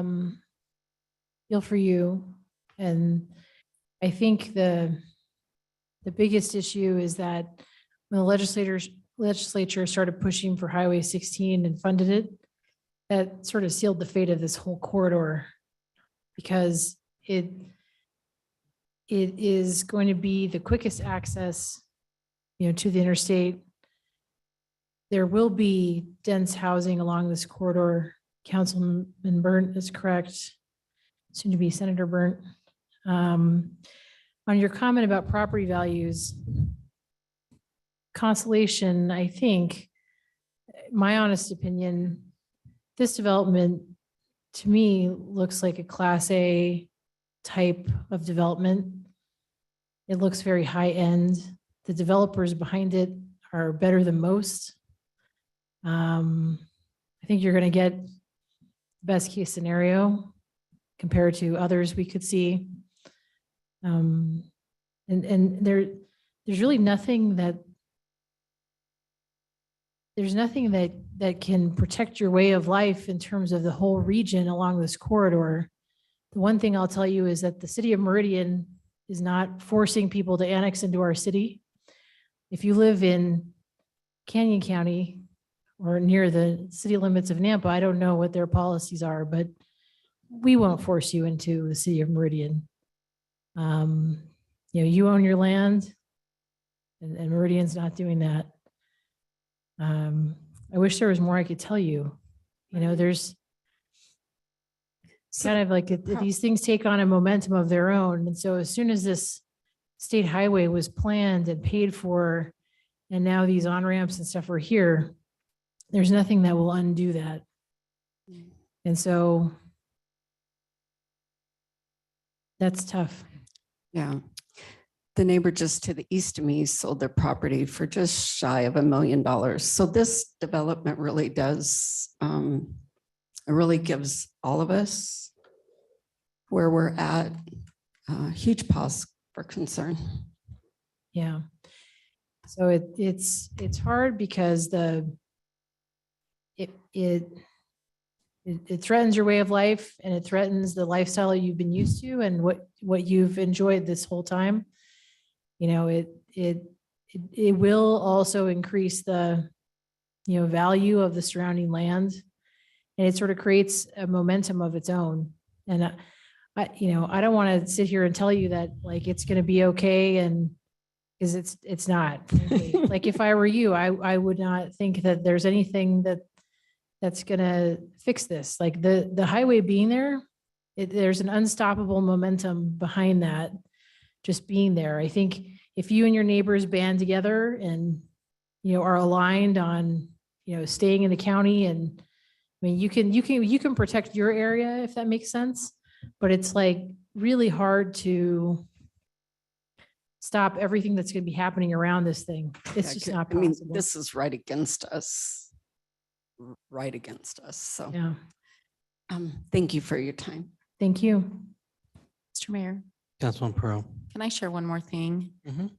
feel for you. And I think the biggest issue is that when the legislature started pushing for Highway 16 and funded it, that sort of sealed the fate of this whole corridor, because it is going to be the quickest access, to the interstate. There will be dense housing along this corridor. Councilman Burnt is correct. Soon to be Senator Burnt. On your comment about property values, Constellation, I think, my honest opinion, this development to me looks like a Class A type of development. It looks very high end. The developers behind it are better than most. I think you're going to get the best case scenario compared to others we could see. And there's really nothing that can protect your way of life in terms of the whole region along this corridor. The one thing I'll tell you is that the city of Meridian is not forcing people to annex into our city. If you live in Canyon County or near the city limits of Nampa, I don't know what their policies are, but we won't force you into the city of Meridian. You own your land, and Meridian's not doing that. I wish there was more I could tell you. There's kind of like these things take on a momentum of their own. And so as soon as this state highway was planned and paid for, and now these on-ramps and stuff are here, there's nothing that will undo that. And so that's tough.
Yeah. The neighbor just to the east of me sold their property for just shy of $1 million. So this development really does, it really gives all of us where we're at huge pause for concern.
Yeah. So it's hard because it threatens your way of life, and it threatens the lifestyle you've been used to and what you've enjoyed this whole time. It will also increase the value of the surrounding land, and it sort of creates a momentum of its own. And I don't want to sit here and tell you that like it's going to be okay, and because it's not. Like if I were you, I would not think that there's anything that's going to fix this. Like the highway being there, there's an unstoppable momentum behind that just being there. I think if you and your neighbors band together and are aligned on staying in the county, and I mean you can protect your area if that makes sense, but it's like really hard to stop everything that's going to be happening around this thing. It's just not possible.
I mean, this is right against us. So
yeah.
Thank you for your time.
Thank you.
Mr. Mayor,
Councilman Pearl.
can I share one more thing?
Mhm.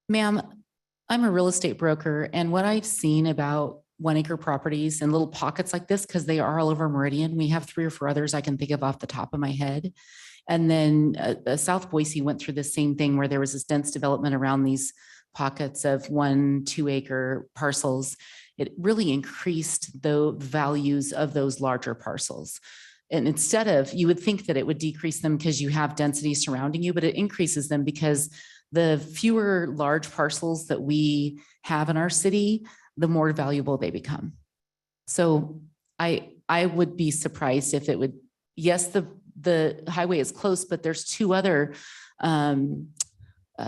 Ma'am, I'm a real estate broker, and what I've seen about 1 acre properties and little pockets like this, because they are all over Meridian. We have 3 or 4 others I can think of off the top of my head. And then South Boise went through the same thing where there was this dense development around these pockets of 1-2 acre parcels. It really increased the values of those larger parcels. And instead of, you would think that it would decrease them because you have density surrounding you, but it increases them because the fewer large parcels that we have in our city, the more valuable they become. So I would be surprised if it would, yes, the highway is close, but there's 2 other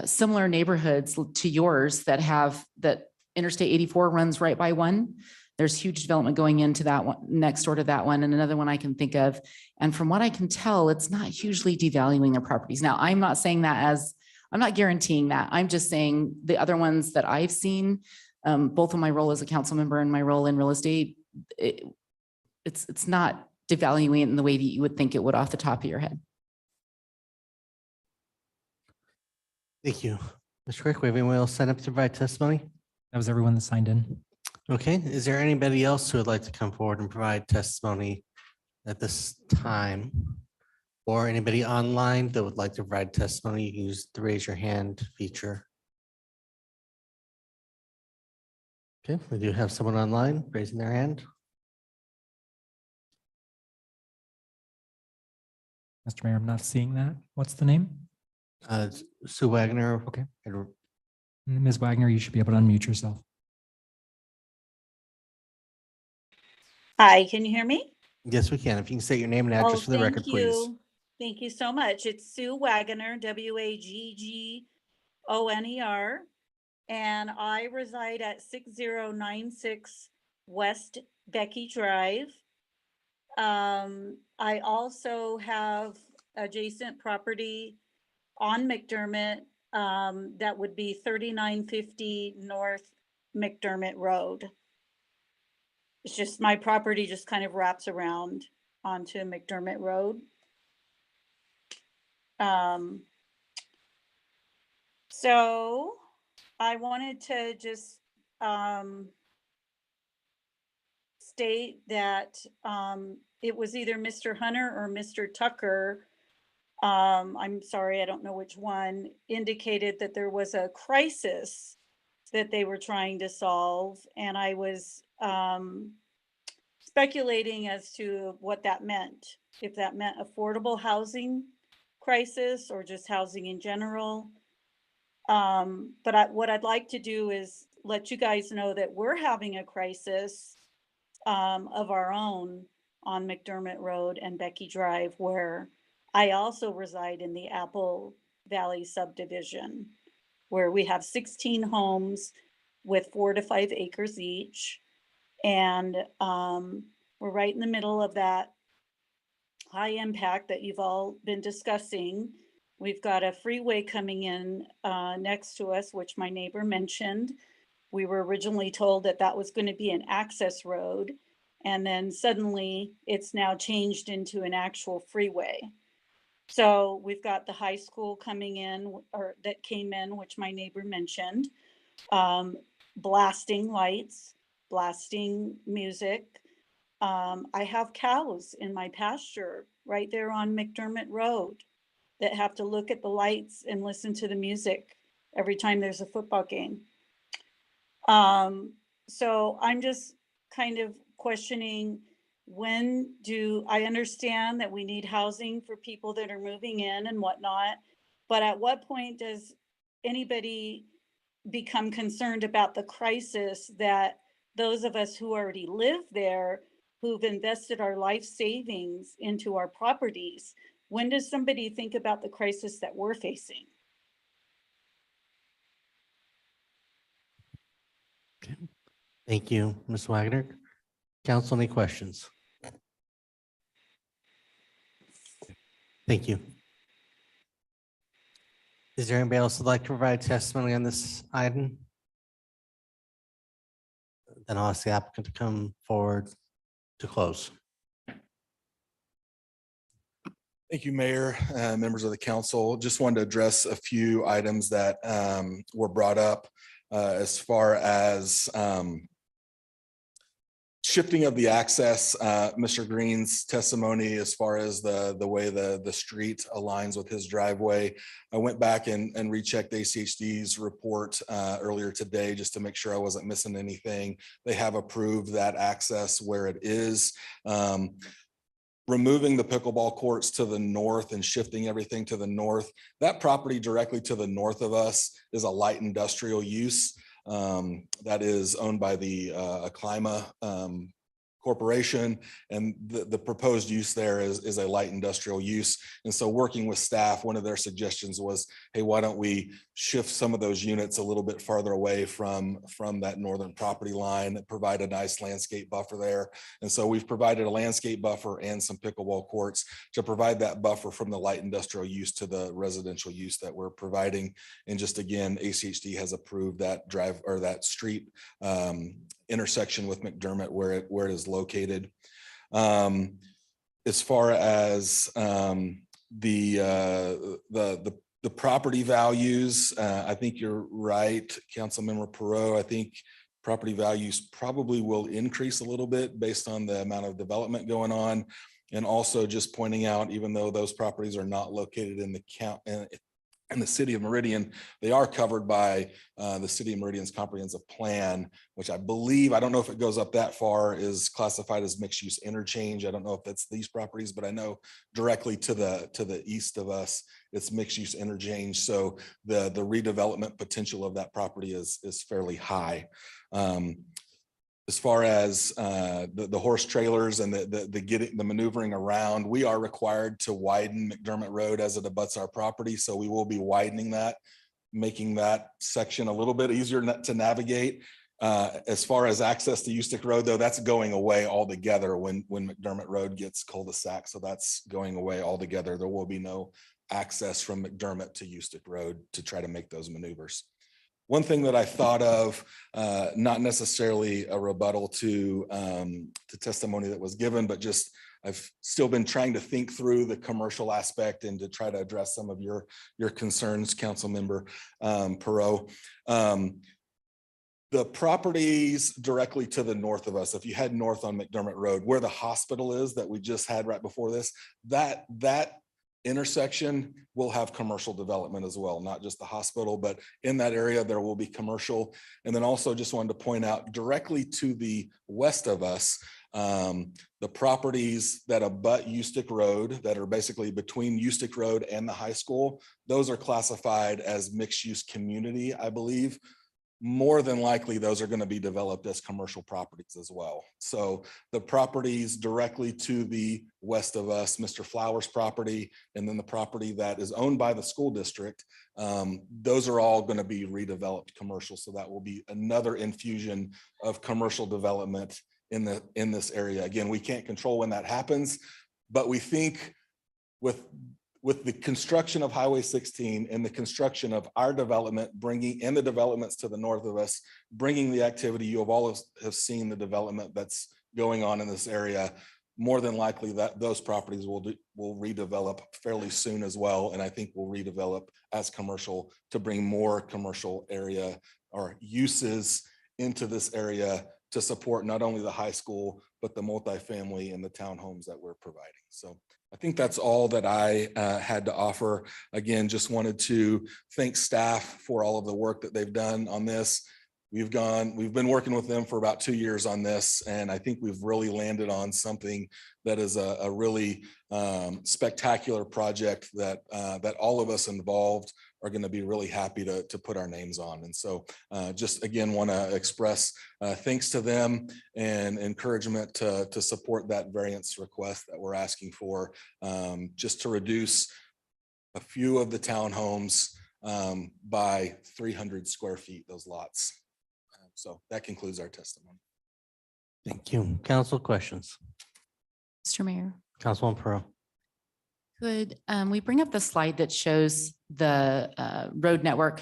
similar neighborhoods to yours that have that Interstate 84 runs right by one. There's huge development going into that one, next door to that one, and another one I can think of. And from what I can tell, it's not hugely devaluing their properties. Now, I'm not saying that I'm not guaranteeing that. I'm just saying the other ones that I've seen, both in my role as a council member and my role in real estate, it's not devaluing it in the way that you would think it would off the top of your head.
Thank you. Mr. Clerk, we have anyone else signed up to provide testimony?
That was everyone that signed in.
Okay, is there anybody else who would like to come forward and provide testimony at this time? Or anybody online that would like to provide testimony, you can use the raise your hand feature. Okay, we do have someone online raising their hand.
Mr. Mayor, I'm not seeing that. What's the name?
Sue Wagner.
Okay. Ms. Wagner, you should be able to unmute yourself.
Hi, can you hear me?
Yes, we can. If you can state your name and address for the record, please.
Thank you so much. It's Sue Wagner, Waggoner, and I reside at 6096 West Becky Drive. I also have adjacent property on McDermott that would be 3950 North McDermott Road. It's just my property just kind of wraps around onto McDermott Road. So I wanted to just state that it was either Mr. Hunter or Mr. Tucker. I'm sorry, I don't know which one, indicated that there was a crisis that they were trying to solve. And I was speculating as to what that meant, if that meant affordable housing crisis or just housing in general. But what I'd like to do is let you guys know that we're having a crisis of our own on McDermott Road and Becky Drive, where I also reside in the Apple Valley subdivision, where we have 16 homes with 4 to 5 acres each. And we're right in the middle of that high impact that you've all been discussing. We've got a freeway coming in next to us, which my neighbor mentioned. We were originally told that that was going to be an access road. And then suddenly it's now changed into an actual freeway. So we've got the high school coming in, or that came in, which my neighbor mentioned, blasting lights, blasting music. I have cows in my pasture right there on McDermott Road that have to look at the lights and listen to the music every time there's a football game. So I'm just kind of questioning, when do I understand that we need housing for people that are moving in and whatnot, but at what point does anybody become concerned about the crisis that those of us who already live there, who've invested our life savings into our properties, when does somebody think about the crisis that we're facing?
Thank you, Ms. Wagner. Council, any questions? Thank you. Is there anybody else who'd like to provide testimony on this item? Then I'll ask the applicant to come forward to close.
Thank you, Mayor, members of the council. Just wanted to address a few items that were brought up as far as shifting of the access. Mr. Green's testimony as far as the way the street aligns with his driveway. I went back and rechecked ACHD's report earlier today just to make sure I wasn't missing anything. They have approved that access where it is. Removing the pickleball courts to the north and shifting everything to the north. That property directly to the north of us is a light industrial use that is owned by the Clima corporation, and the proposed use there is a light industrial use. And so working with staff, one of their suggestions was, hey, why don't we shift some of those units a little bit farther away from that northern property line, provide a nice landscape buffer there. And so we've provided a landscape buffer and some pickleball courts to provide that buffer from the light industrial use to the residential use that we're providing. And just again, ACHD has approved that drive or that street intersection with McDermott where it is located. As far as the property values, I think you're right, Councilmember Perot. I think property values probably will increase a little bit based on the amount of development going on. And also just pointing out, even though those properties are not located in the city of Meridian, they are covered by the city of Meridian's comprehensive plan, which I believe, I don't know if it goes up that far, is classified as mixed use interchange. I don't know if that's these properties, but I know directly to the east of us, it's mixed use interchange. So the redevelopment potential of that property is fairly high. As far as the horse trailers and the maneuvering around, we are required to widen McDermott Road as it abuts our property. So we will be widening that, making that section a little bit easier to navigate. As far as access to Ustick Road, though, that's going away altogether when McDermott Road gets cul-de-sac. So that's going away altogether. There will be no access from McDermott to Ustick Road to try to make those maneuvers. One thing that I thought of, not necessarily a rebuttal to testimony that was given, but just I've still been trying to think through the commercial aspect and to try to address some of your concerns, Councilmember Perot. The properties directly to the north of us, if you head north on McDermott Road, where the hospital is that we just had right before this, that intersection will have commercial development as well, not just the hospital, but in that area there will be commercial. And then also just wanted to point out directly to the west of us, the properties that abut Ustick Road that are basically between Ustick Road and the high school, those are classified as mixed use community, I believe. More than likely, those are going to be developed as commercial properties as well. So the properties directly to the west of us, Mr. Flowers' property, and then the property that is owned by the school district, those are all going to be redeveloped commercial. So that will be another infusion of commercial development in this area. Again, we can't control when that happens, but we think with the construction of Highway 16 and the construction of our development, bringing in the developments to the north of us, bringing the activity, you have seen the development that's going on in this area. More than likely that those properties will redevelop fairly soon as well. And I think we'll redevelop as commercial to bring more commercial area or uses into this area to support not only the high school, but the multifamily and the townhomes that we're providing. So I think that's all that I had to offer. Again, just wanted to thank staff for all of the work that they've done on this. We've been working with them for about 2 years on this, and I think we've really landed on something that is a really spectacular project that all of us involved are going to be really happy to put our names on. And so just again, want to express thanks to them and encouragement to support that variance request that we're asking for, just to reduce a few of the townhomes by 300 square feet, those lots. So that concludes our testimony.
Thank you. Council questions.
Mr. Mayor,
Councilwoman Perot.
could we bring up the slide that shows the road network?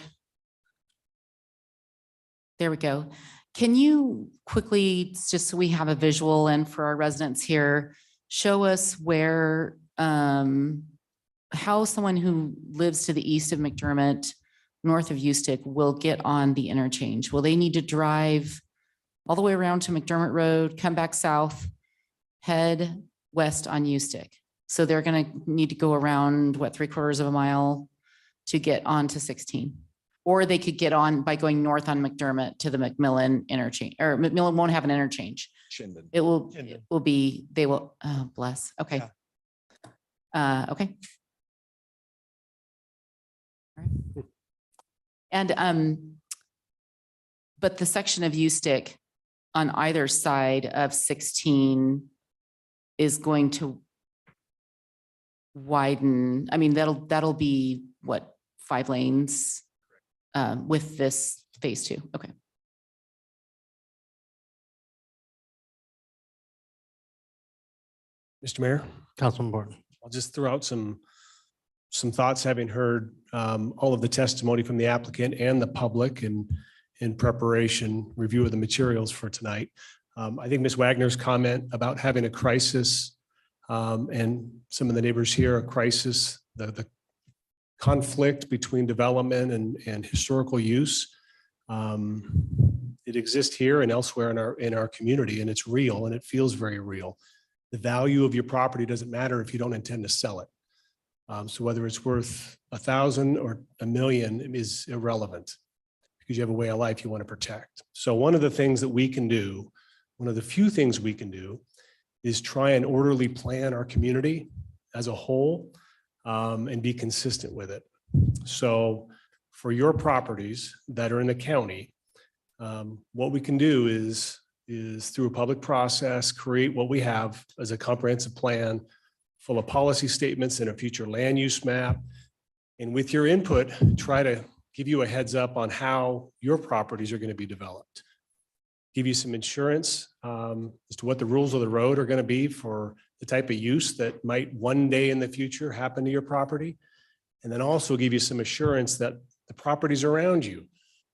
There we go. Can you quickly, just so we have a visual and for our residents here, show us where, how someone who lives to the east of McDermott, north of Ustick, will get on the interchange? Will they need to drive all the way around to McDermott Road, come back south, head west on Ustick? So they're going to need to go around, what, 3/4 of a mile to get onto 16? Or they could get on by going north on McDermott to the McMillan interchange, or McMillan won't have an interchange.
Chinden.
It will be, they will, oh, bless. Okay. Okay. All right. And, but the section of Ustick on either side of 16 is going to widen. I mean, that'll be what, 5 lanes with this phase 2. Okay.
Mr. Mayor,
Councilman Borton.
I'll just throw out some thoughts, having heard all of the testimony from the applicant and the public and in preparation review of the materials for tonight. I think Ms. Wagner's comment about having a crisis and some of the neighbors here, a crisis, the conflict between development and historical use. It exists here and elsewhere in our community, and it's real and it feels very real. The value of your property doesn't matter if you don't intend to sell it. So whether it's worth 1,000 or 1 million is irrelevant because you have a way of life you want to protect. So one of the things that we can do, one of the few things we can do, is try and orderly plan our community as a whole and be consistent with it. So for your properties that are in the county, what we can do is through a public process, create what we have as a comprehensive plan full of policy statements and a future land use map. And with your input, try to give you a heads up on how your properties are going to be developed. Give you some insurance as to what the rules of the road are going to be for the type of use that might one day in the future happen to your property. And then also give you some assurance that the properties around you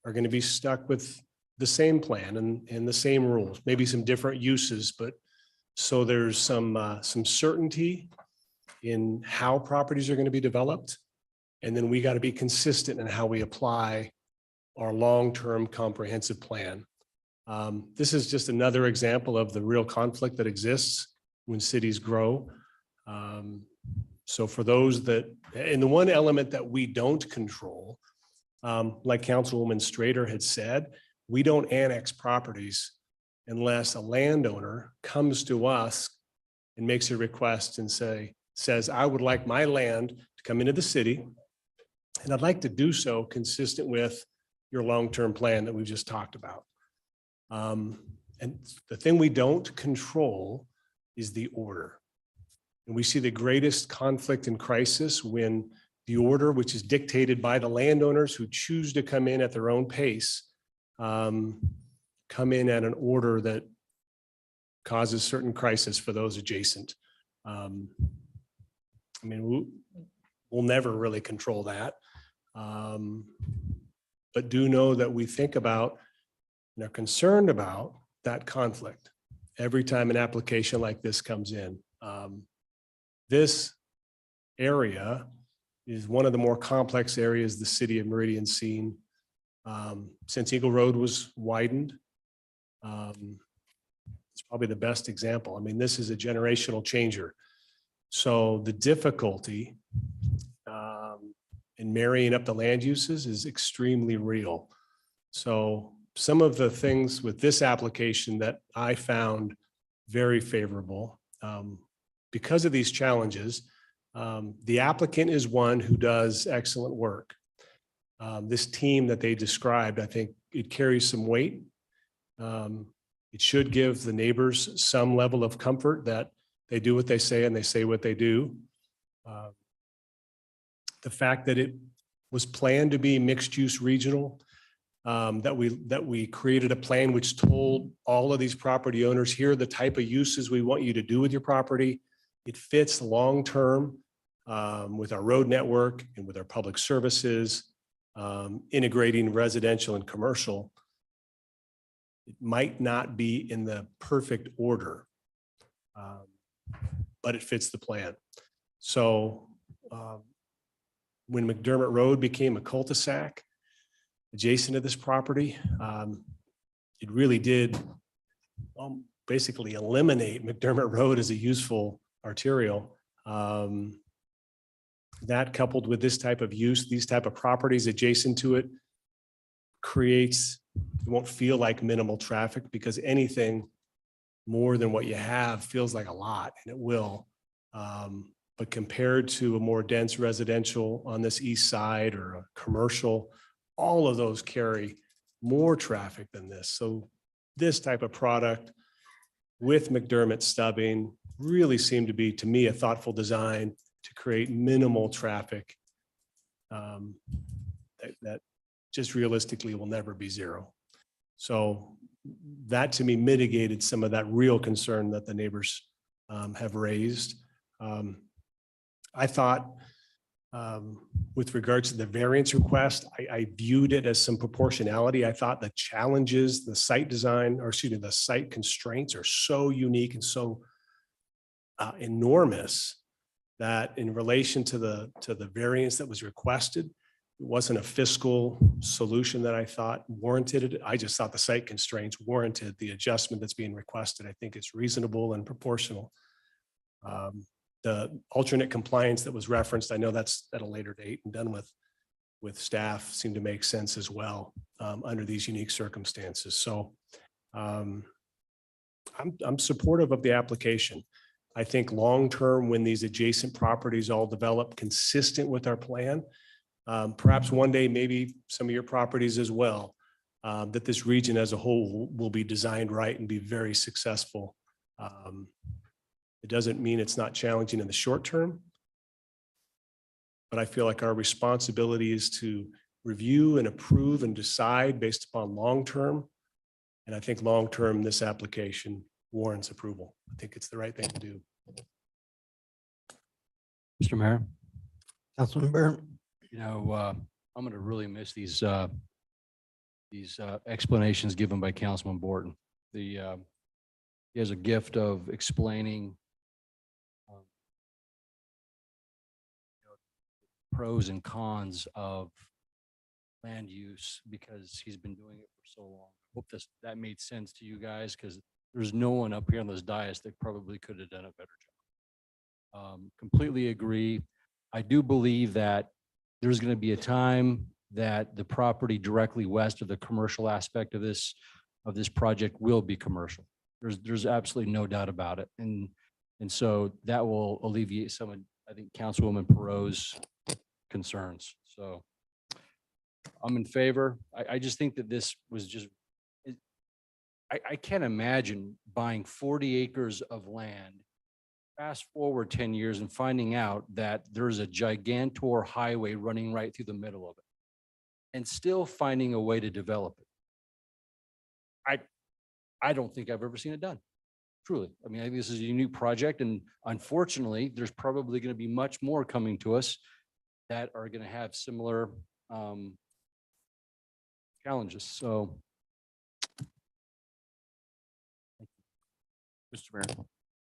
are going to be stuck with the same plan and the same rules, maybe some different uses, but so there's some certainty in how properties are going to be developed. And then we got to be consistent in how we apply our long-term comprehensive plan. This is just another example of the real conflict that exists when cities grow. So for those that, and the one element that we don't control, like Councilwoman Strader had said, we don't annex properties unless a landowner comes to us and makes a request and says, I would like my land to come into the city. And I'd like to do so consistent with your long-term plan that we've just talked about. And the thing we don't control is the order. And we see the greatest conflict and crisis when the order, which is dictated by the landowners who choose to come in at their own pace, come in at an order that causes certain crisis for those adjacent. I mean, we'll never really control that. But do know that we think about and are concerned about that conflict every time an application like this comes in. This area is one of the more complex areas the city of Meridian's seen since Eagle Road was widened. It's probably the best example. I mean, this is a generational changer. So the difficulty in marrying up the land uses is extremely real. So some of the things with this application that I found very favorable because of these challenges, the applicant is one who does excellent work. This team that they described, I think it carries some weight. It should give the neighbors some level of comfort that they do what they say and they say what they do. The fact that it was planned to be mixed use regional, that we created a plan which told all of these property owners, here are the type of uses we want you to do with your property. It fits long-term with our road network and with our public services, integrating residential and commercial. It might not be in the perfect order, but it fits the plan. So when McDermott Road became a cul-de-sac adjacent to this property, it really did basically eliminate McDermott Road as a useful arterial. That coupled with this type of use, these type of properties adjacent to it creates, it won't feel like minimal traffic because anything more than what you have feels like a lot, and it will. But compared to a more dense residential on this east side or a commercial, all of those carry more traffic than this. So this type of product with McDermott stubbing really seemed to be, to me, a thoughtful design to create minimal traffic that just realistically will never be zero. So that to me mitigated some of that real concern that the neighbors have raised. I thought with regards to the variance request, I viewed it as some proportionality. I thought the challenges, the site design, or excuse me, the site constraints are so unique and so enormous that in relation to the variance that was requested, it wasn't a fiscal solution that I thought warranted it. I just thought the site constraints warranted the adjustment that's being requested. I think it's reasonable and proportional. The alternate compliance that was referenced, I know that's at a later date and done with staff, seemed to make sense as well under these unique circumstances. So I'm supportive of the application. I think long-term, when these adjacent properties all develop consistent with our plan, perhaps one day, maybe some of your properties as well, that this region as a whole will be designed right and be very successful. It doesn't mean it's not challenging in the short term, but I feel like our responsibility is to review and approve and decide based upon long-term. And I think long-term, this application warrants approval. I think it's the right thing to do.
Mr. Mayor,
Councilman Burr.
I'm going to really miss these explanations given by Councilman Borton. He has a gift of explaining pros and cons of land use because he's been doing it for so long. I hope that made sense to you guys, because there's no one up here on this dais that probably could have done a better job. Completely agree. I do believe that there's going to be a time that the property directly west of the commercial aspect of this project will be commercial. There's absolutely no doubt about it. And so that will alleviate some of, I think, Councilwoman Perot's concerns. So I'm in favor. I just think that this was just, I can't imagine buying 40 acres of land, fast forward 10 years and finding out that there's a gigantor highway running right through the middle of it and still finding a way to develop it. I don't think I've ever seen it done. Truly. I mean, I think this is a unique project, and unfortunately, there's probably going to be much more coming to us that are going to have similar challenges. So,
Mr. Mayor.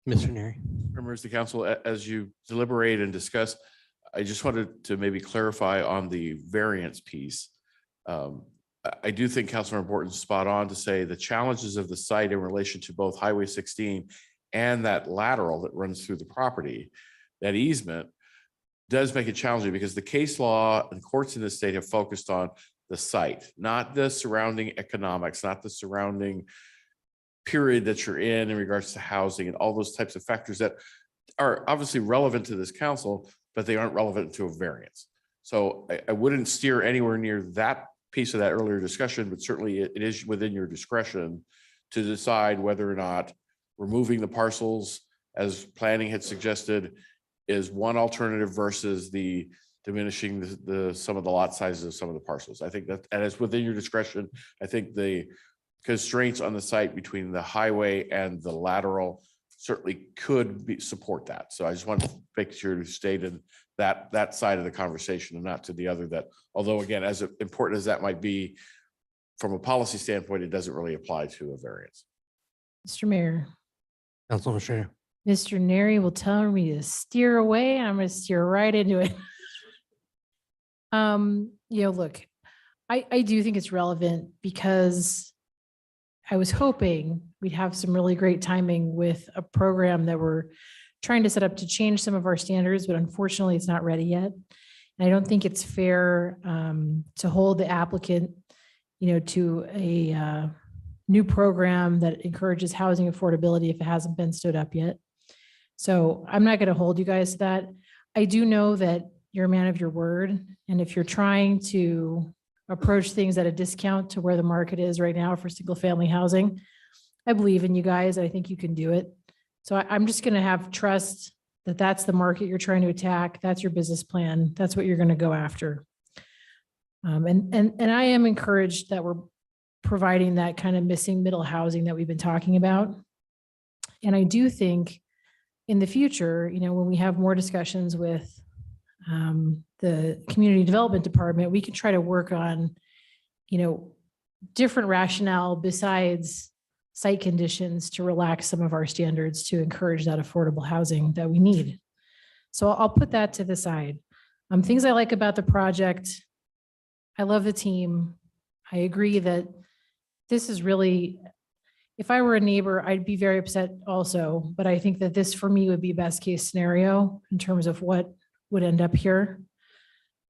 Mr. Neary.
Members of the council, as you deliberate and discuss, I just wanted to maybe clarify on the variance piece. I do think Councilmember Borton's spot on to say the challenges of the site in relation to both Highway 16 and that lateral that runs through the property, that easement does make it challenging because the case law and courts in the state have focused on the site, not the surrounding economics, not the surrounding period that you're in regards to housing and all those types of factors that are obviously relevant to this council, but they aren't relevant to a variance. So I wouldn't steer anywhere near that piece of that earlier discussion, but certainly it is within your discretion to decide whether or not removing the parcels, as planning had suggested, is one alternative versus the diminishing the some of the lot sizes of some of the parcels. I think that, and it's within your discretion. I think the constraints on the site between the highway and the lateral certainly could support that. So I just want to make sure to state in that side of the conversation and not to the other, that although again, as important as that might be from a policy standpoint, it doesn't really apply to a variance.
Mr. Mayor,
Councilman Schrader.
Mr. Neary will tell me to steer away, and I'm going to steer right into it. Look, I do think it's relevant because I was hoping we'd have some really great timing with a program that we're trying to set up to change some of our standards, but unfortunately it's not ready yet. And I don't think it's fair to hold the applicant, to a new program that encourages housing affordability if it hasn't been stood up yet. So I'm not going to hold you guys to that. I do know that you're a man of your word. And if you're trying to approach things at a discount to where the market is right now for single family housing, I believe in you guys. I think you can do it. So I'm just going to have trust that that's the market you're trying to attack. That's your business plan. That's what you're going to go after. And I am encouraged that we're providing that kind of missing middle housing that we've been talking about. And I do think in the future, you know, when we have more discussions with the community development department, we can try to work on, you know, different rationale besides site conditions to relax some of our standards to encourage that affordable housing that we need. So I'll put that to the side. Things I like about the project. I love the team. I agree that this is really, if I were a neighbor, I'd be very upset also, but I think that this for me would be best case scenario in terms of what would end up here.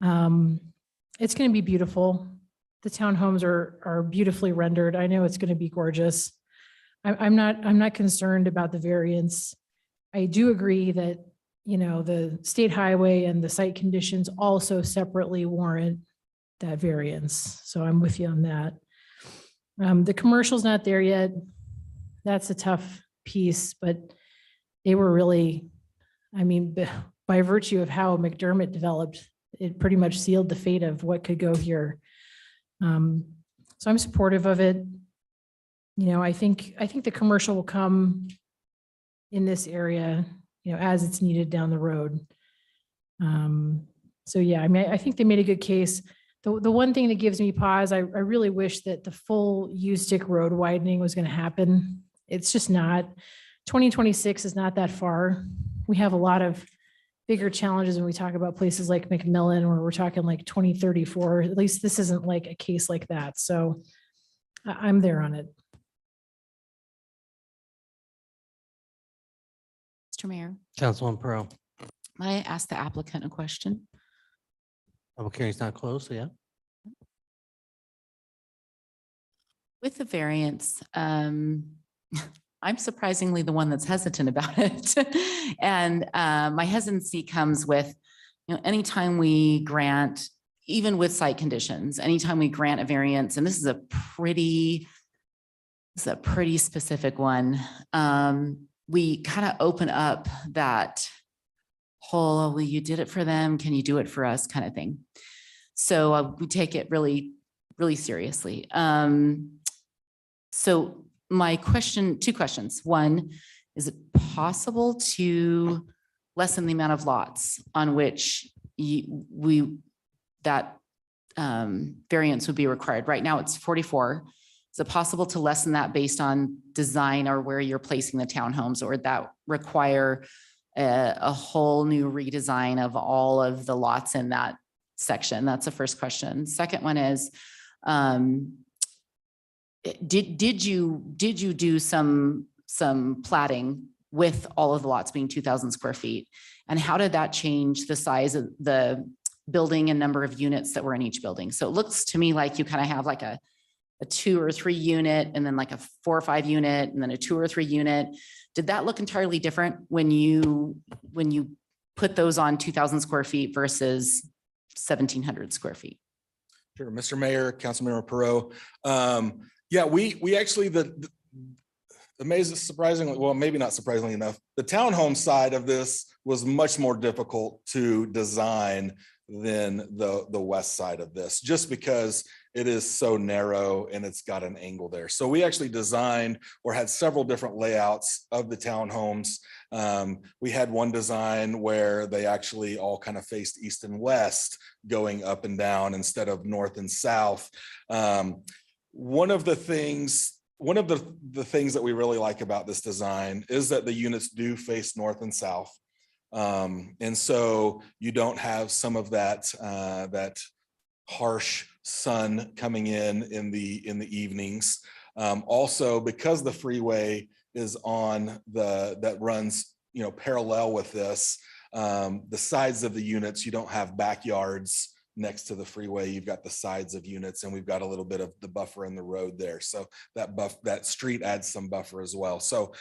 It's going to be beautiful. The townhomes are beautifully rendered. I know it's going to be gorgeous. I'm not concerned about the variance. I do agree that, you know, the state highway and the site conditions also separately warrant that variance. So I'm with you on that. The commercial's not there yet. That's a tough piece, but they were really, I mean, by virtue of how McDermott developed, it pretty much sealed the fate of what could go here. So I'm supportive of it. You know, I think the commercial will come in this area, you know, as it's needed down the road. So yeah, I mean, I think they made a good case. The one thing that gives me pause, I really wish that the full U-stick road widening was going to happen. It's just not. 2026 is not that far. We have a lot of bigger challenges when we talk about places like McMillan, where we're talking like 2034. At least this isn't like a case like that. So I'm there on it.
Mr. Mayor,
Councilwoman Pearl.
may I ask the applicant a question?
Public hearing's not closed, so yeah.
With the variance, I'm surprisingly the one that's hesitant about it. And my hesitancy comes with, you know, anytime we grant, even with site conditions, anytime we grant a variance, and this is a pretty specific one, we kind of open up that whole, oh, well, you did it for them, can you do it for us kind of thing. So we take it really, really seriously. So my question, two questions. One, is it possible to lessen the amount of lots on which that variance would be required? Right now it's 44. Is it possible to lessen that based on design or where you're placing the townhomes, or would that require a whole new redesign of all of the lots in that section? That's the first question. Second one is, did you do some platting with all of the lots being 2,000 square feet? And how did that change the size of the building and number of units that were in each building? So it looks to me like you kind of have like a 2 or 3 unit, and then like a 4 or 5 unit, and then a 2 or 3 unit. Did that look entirely different when you put those on 2,000 square feet versus 1,700 square feet?
Sure, Mr. Mayor, Councilmember Perot. Yeah, we actually, surprisingly, well, maybe not surprisingly enough, the townhome side of this was much more difficult to design than the west side of this, just because it is so narrow and it's got an angle there. So we actually designed or had several different layouts of the townhomes. We had one design where they actually all kind of faced east and west, going up and down instead of north and south. One of the things that we really like about this design is that the units do face north and south. And so you don't have some of that harsh sun coming in the evenings. Also, because the freeway is on that runs, you know, parallel with this, the sides of the units, you don't have backyards next to the freeway. You've got the sides of units, and we've got a little bit of the buffer in the road there. So that street adds some buffer as well. So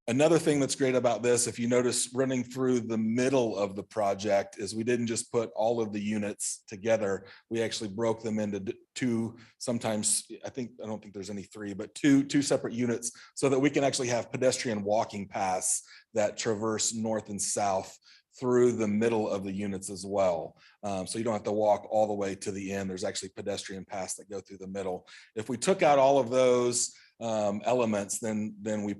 Another thing that's great about this, if you notice running through the middle of the project, is we didn't just put all of the units together. We actually broke them into two, sometimes, I don't think there's any three, but two separate units so that we can actually have pedestrian walking paths that traverse north and south through the middle of the units as well. So you don't have to walk all the way to the end. There's actually pedestrian paths that go through the middle. If we took out all of those elements, then we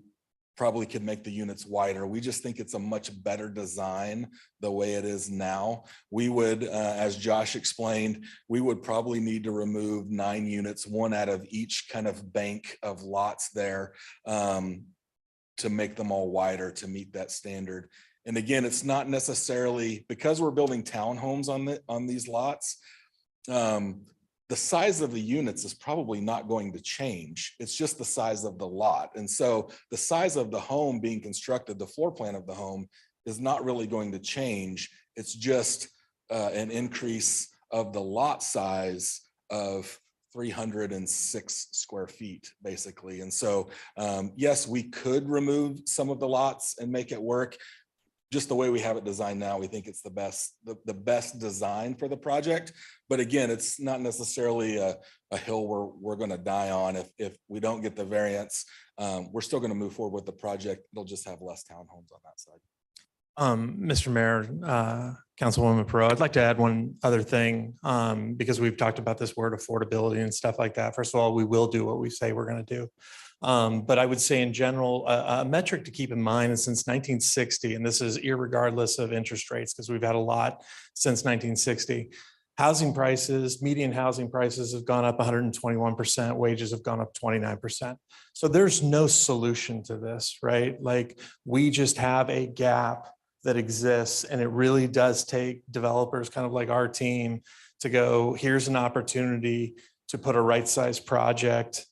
probably could make the units wider. We just think it's a much better design the way it is now. We would, as Josh explained, we would probably need to remove 9 units, one out of each kind of bank of lots there, to make them all wider to meet that standard. And again, it's not necessarily because we're building townhomes on these lots. The size of the units is probably not going to change. It's just the size of the lot. And so the size of the home being constructed, the floor plan of the home is not really going to change. It's just an increase of the lot size of 306 square feet, basically. And so, yes, we could remove some of the lots and make it work. Just the way we have it designed now, we think it's the best design for the project. But again, it's not necessarily a hill we're going to die on. If we don't get the variance, we're still going to move forward with the project. It'll just have less townhomes on that side.
Mr. Mayor, Councilwoman Perot, I'd like to add one other thing, because we've talked about this word affordability and stuff like that. First of all, we will do what we say we're going to do. But I would say in general, a metric to keep in mind is since 1960, and this is irregardless of interest rates, because we've had a lot since 1960, housing prices, median housing prices have gone up 121%, wages have gone up 29%. So there's no solution to this, right? Like, we just have a gap that exists, and it really does take developers kind of like our team to go, here's an opportunity to put a right-sized project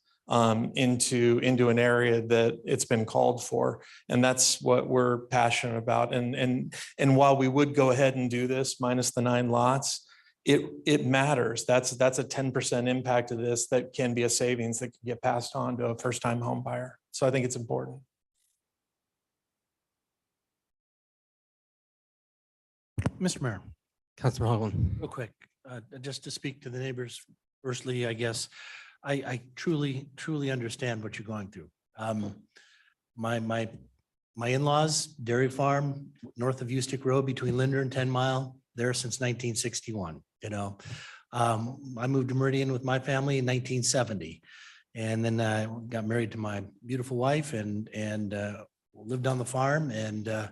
into an area that it's been called for. And that's what we're passionate about. And while we would go ahead and do this minus the 9 lots, it matters. That's a 10% impact of this that can be a savings that can get passed on to a first-time home buyer. So I think it's important.
Mr. Mayor.
Councilor Hoagland.
Real quick, just to speak to the neighbors, firstly, I guess, I truly understand what you're going through. My in-laws, dairy farm, north of Ustick Road between Linder and 10 Mile, there since 1961, you know. I moved to Meridian with my family in 1970. And then I got married to my beautiful wife and lived on the farm, and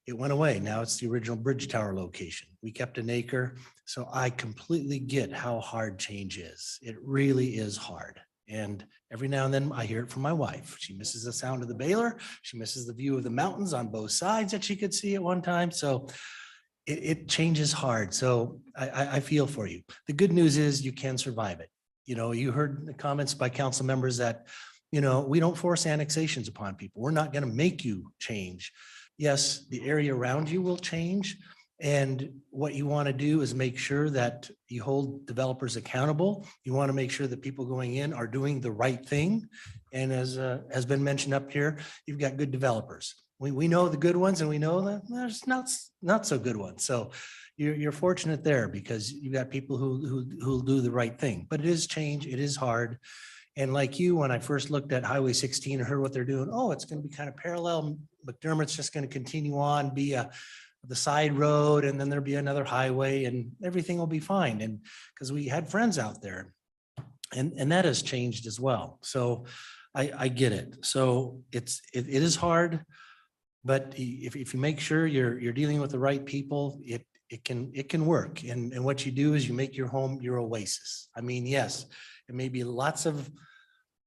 it went away. Now it's the original Bridge Tower location. We kept an acre. So I completely get how hard change is. It really is hard. And every now and then I hear it from my wife. She misses the sound of the baler. She misses the view of the mountains on both sides that she could see at one time. So it changes hard. So I feel for you. The good news is you can survive it. You know, you heard the comments by council members that, you know, we don't force annexations upon people. We're not going to make you change. Yes, the area around you will change. And what you want to do is make sure that you hold developers accountable. You want to make sure that people going in are doing the right thing. And as has been mentioned up here, you've got good developers. We know the good ones, and we know that there's not so good ones. So you're fortunate there because you got people who do the right thing. But it is change. It is hard. And like you, when I first looked at Highway 16 and heard what they're doing, oh, it's going to be kind of parallel. McDermott's just going to continue on, be the side road, and then there'll be another highway, and everything will be fine. And because we had friends out there, and that has changed as well. So I get it. So it is hard, but if you make sure you're dealing with the right people, it can work. And what you do is you make your home your oasis. I mean, yes, it may be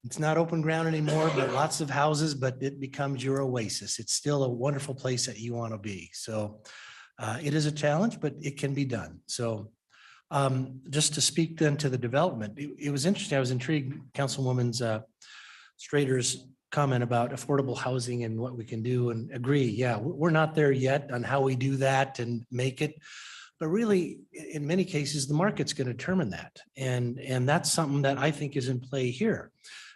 it's not open ground anymore, but lots of houses, but it becomes your oasis. It's still a wonderful place that you want to be. So it is a challenge, but it can be done. So just to speak then to the development, it was interesting. I was intrigued, Councilwoman Strader's comment about affordable housing and what we can do, and agree. Yeah, we're not there yet on how we do that and make it. But really, in many cases, the market's going to determine that. And that's something that I think is in play here.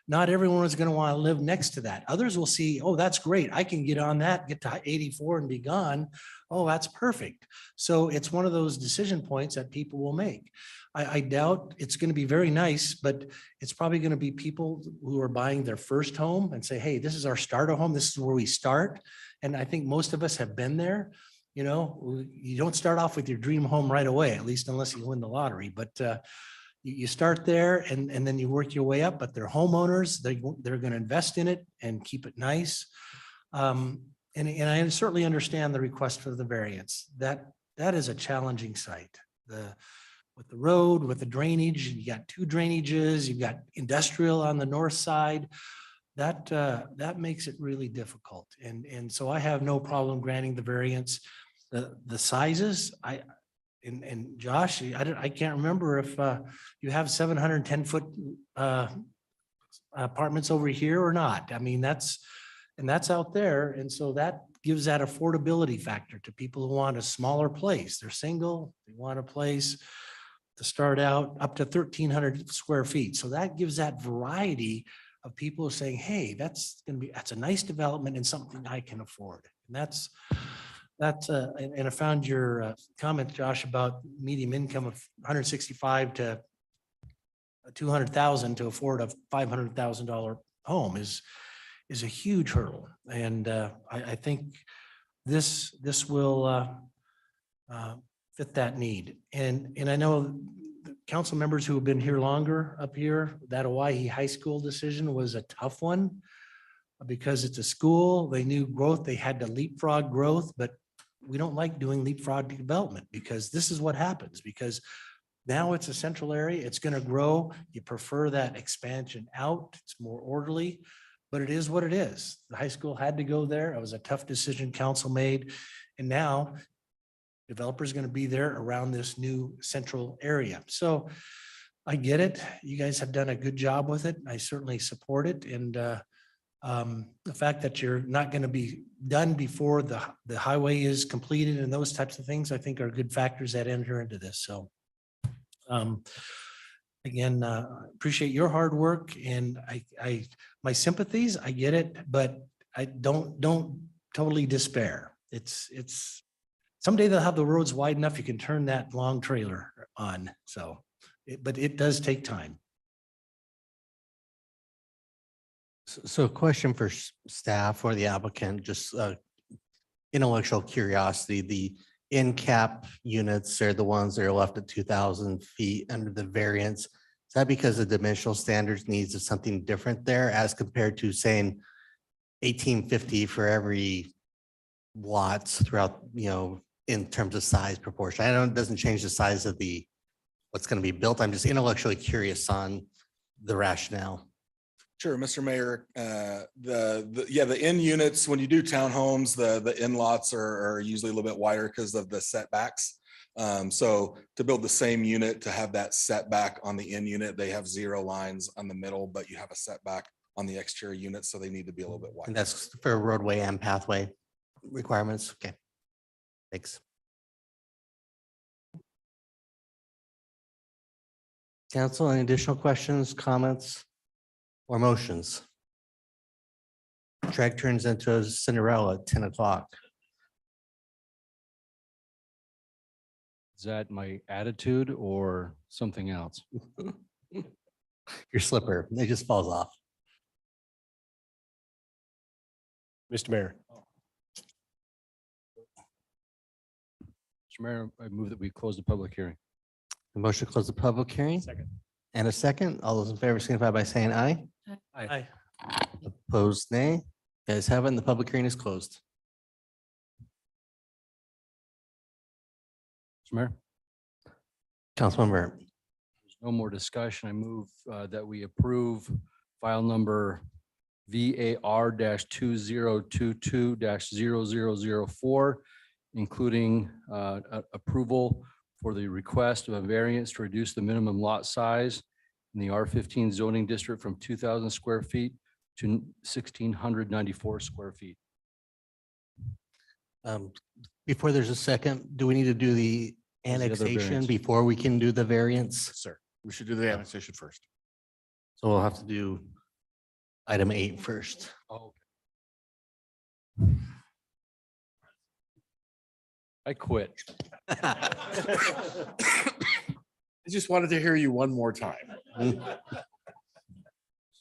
not everyone is going to want to live next to that. Others will see, oh, that's great. I can get on that, get to 84 and be gone. Oh, that's perfect. So it's one of those decision points that people will make. I doubt it's going to be very nice, but it's probably going to be people who are buying their first home and say, hey, this is our starter home. This is where we start. And I think most of us have been there. You know, you don't start off with your dream home right away, at least unless you win the lottery. But you start there and then you work your way up. But they're homeowners. They're going to invest in it and keep it nice. And I certainly understand the request for the variance. That is a challenging site. With the road, with the drainage, you got two drainages, you've got industrial on the north side. That makes it really difficult. And so I have no problem granting the variance. The sizes, and Josh, I can't remember if you have 710-foot apartments over here or not. I mean, that's out there. And so that gives that affordability factor to people who want a smaller place. They're single, they want a place to start out up to 1,300 square feet. So that gives that variety of people saying, hey, that's a nice development and something I can afford. And and I found your comment, Josh, about medium income of 165 to 200,000 to afford a $500,000 home is a huge hurdle. And I think this will fit that need. And I know the council members who have been here longer up here, that Hawaii High School decision was a tough one because it's a school. They knew growth, they had to leapfrog growth, but we don't like doing leapfrog development because this is what happens, because now it's a central area, it's going to grow. You prefer that expansion out, it's more orderly, but it is what it is. The high school had to go there. It was a tough decision council made. And now developers going to be there around this new central area. So I get it. You guys have done a good job with it. I certainly support it. And the fact that you're not going to be done before the highway is completed and those types of things, I think are good factors that enter into this. So again, appreciate your hard work, and my sympathies, I get it, but I don't totally despair. It's someday they'll have the roads wide enough you can turn that long trailer on. So, but it does take time.
So a question for staff or the applicant, just intellectual curiosity, the in cap units are the ones that are left at 2,000 feet under the variance. Is that because the dimensional standards needs of something different there as compared to saying 1850 for every lots throughout, you know, in terms of size proportion? I know it doesn't change the size of what's going to be built. I'm just intellectually curious on the rationale.
Sure, Mr. Mayor, the in units, when you do townhomes, the in lots are usually a little bit wider because of the setbacks. So to build the same unit, to have that setback on the in unit, they have 0 lines on the middle, but you have a setback on the exterior unit, so they need to be a little bit wider.
And that's for roadway and pathway requirements. Okay. Thanks. Council, any additional questions, comments, or motions? Track turns into a Cinderella at 10 o'clock.
Is that my attitude or something else?
Your slipper, it just falls off.
Mr. Mayor.
Mr. Mayor, I move that we close the public hearing.
The motion to close the public hearing.
Second.
And a second. All those in favor signify by saying aye.
Aye.
Opposed, nay. Guys have it, and the public hearing is closed.
Mr. Mayor,
Councilmember,
there's no more discussion. I move that we approve file number VAR 2022-0004, including approval for the request of a variance to reduce the minimum lot size in the R15 zoning district from 2,000 square feet to 1,694 square feet.
before there's a second, do we need to do the
What's the other
annexation
variance?
before we can do the variance?
Sir, we should do the annexation first.
So we'll have to do item 8 first.
Oh, I quit.
I just wanted to hear you one more time.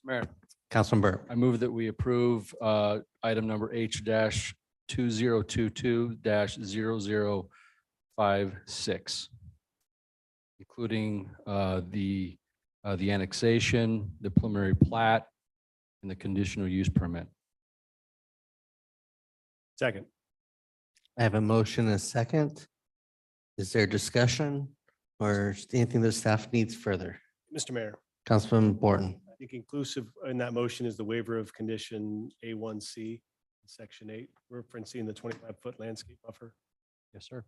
Mayor,
Councilman Burr.
I move that we approve item number H dash 2022 dash 0056, including the annexation, the preliminary plat, and the conditional use permit.
Second.
I have a motion and a second. Is there discussion or anything that staff needs further?
Mr. Mayor,
Councilman Borton.
I think inclusive in that motion is the waiver of condition A1C, section 8, referencing the 25-foot landscape buffer.
Yes, sir.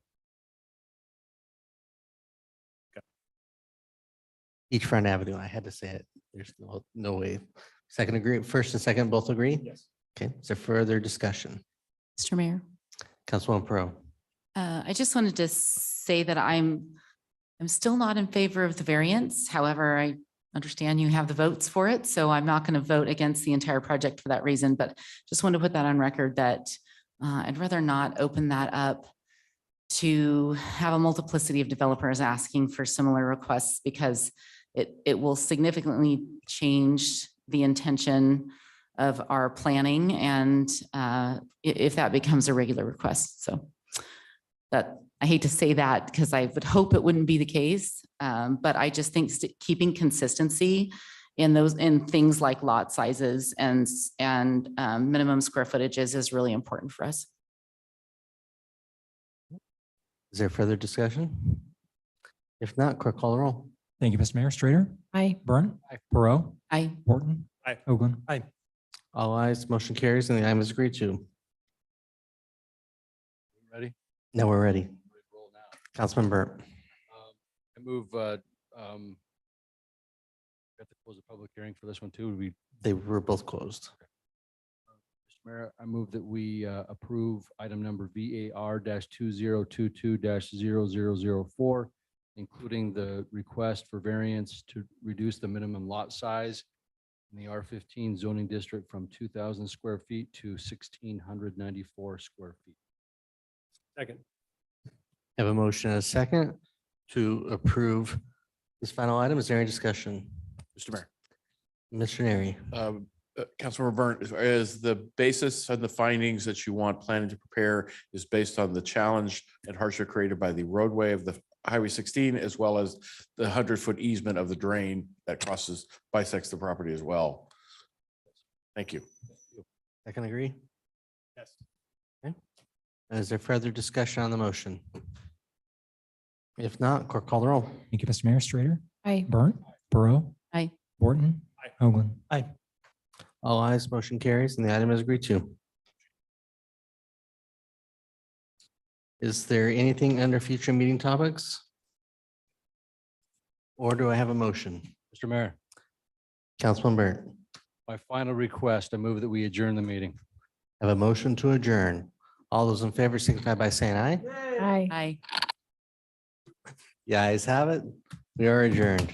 Beachfront Avenue. I had to say it. There's no way. Second agree, first and second both agree?
Yes.
Okay, is there further discussion?
Mr. Mayor,
Councilwoman Pro.
I just wanted to say that I'm still not in favor of the variance. However, I understand you have the votes for it, so I'm not going to vote against the entire project for that reason, but just want to put that on record that I'd rather not open that up to have a multiplicity of developers asking for similar requests because it will significantly change the intention of our planning and if that becomes a regular request. So that I hate to say that because I would hope it wouldn't be the case. But I just think keeping consistency in things like lot sizes and minimum square footages is really important for us.
Is there further discussion? If not, clerk call the roll.
Thank you, Mr. Mayor. Strader.
Aye.
Byrne. Perot.
Aye.
Borton.
Aye.
Hoagland.
Aye.
All ayes, motion carries and the item is agreed to.
Ready?
Now we're ready.
Roll now.
Councilman Burr.
I move, got to close the public hearing for this one too.
They were both closed.
Mr. Mayor, I move that we approve item number VAR 2022 0004, including the request for variance to reduce the minimum lot size in the R15 zoning district from 2,000 square feet to 1,694 square feet.
Second.
Have a motion and a second to approve this final item. Is there any discussion?
Mr. Mayor.
Mr. Neri.
Councilmember Burnt, is the basis of the findings that you want planning to prepare is based on the challenge and hardship created by the roadway of the Highway 16, as well as the 100-foot easement of the drain that bisects the property as well. Thank you.
I can agree.
Yes.
Okay. Is there further discussion on the motion? If not, clerk call the roll.
Thank you, Mr. Mayor. Strader.
Aye.
Byrne. Perot.
Aye.
Borton.
Aye.
Hoagland.
Aye.
All ayes, motion carries and the item is agreed to. Is there anything under future meeting topics? Or do I have a motion?
Mr. Mayor,
Councilman Burr.
my final request, I move that we adjourn the meeting.
I have a motion to adjourn. All those in favor signify by saying aye.
Aye.
Aye.
The ayes have it. We are adjourned.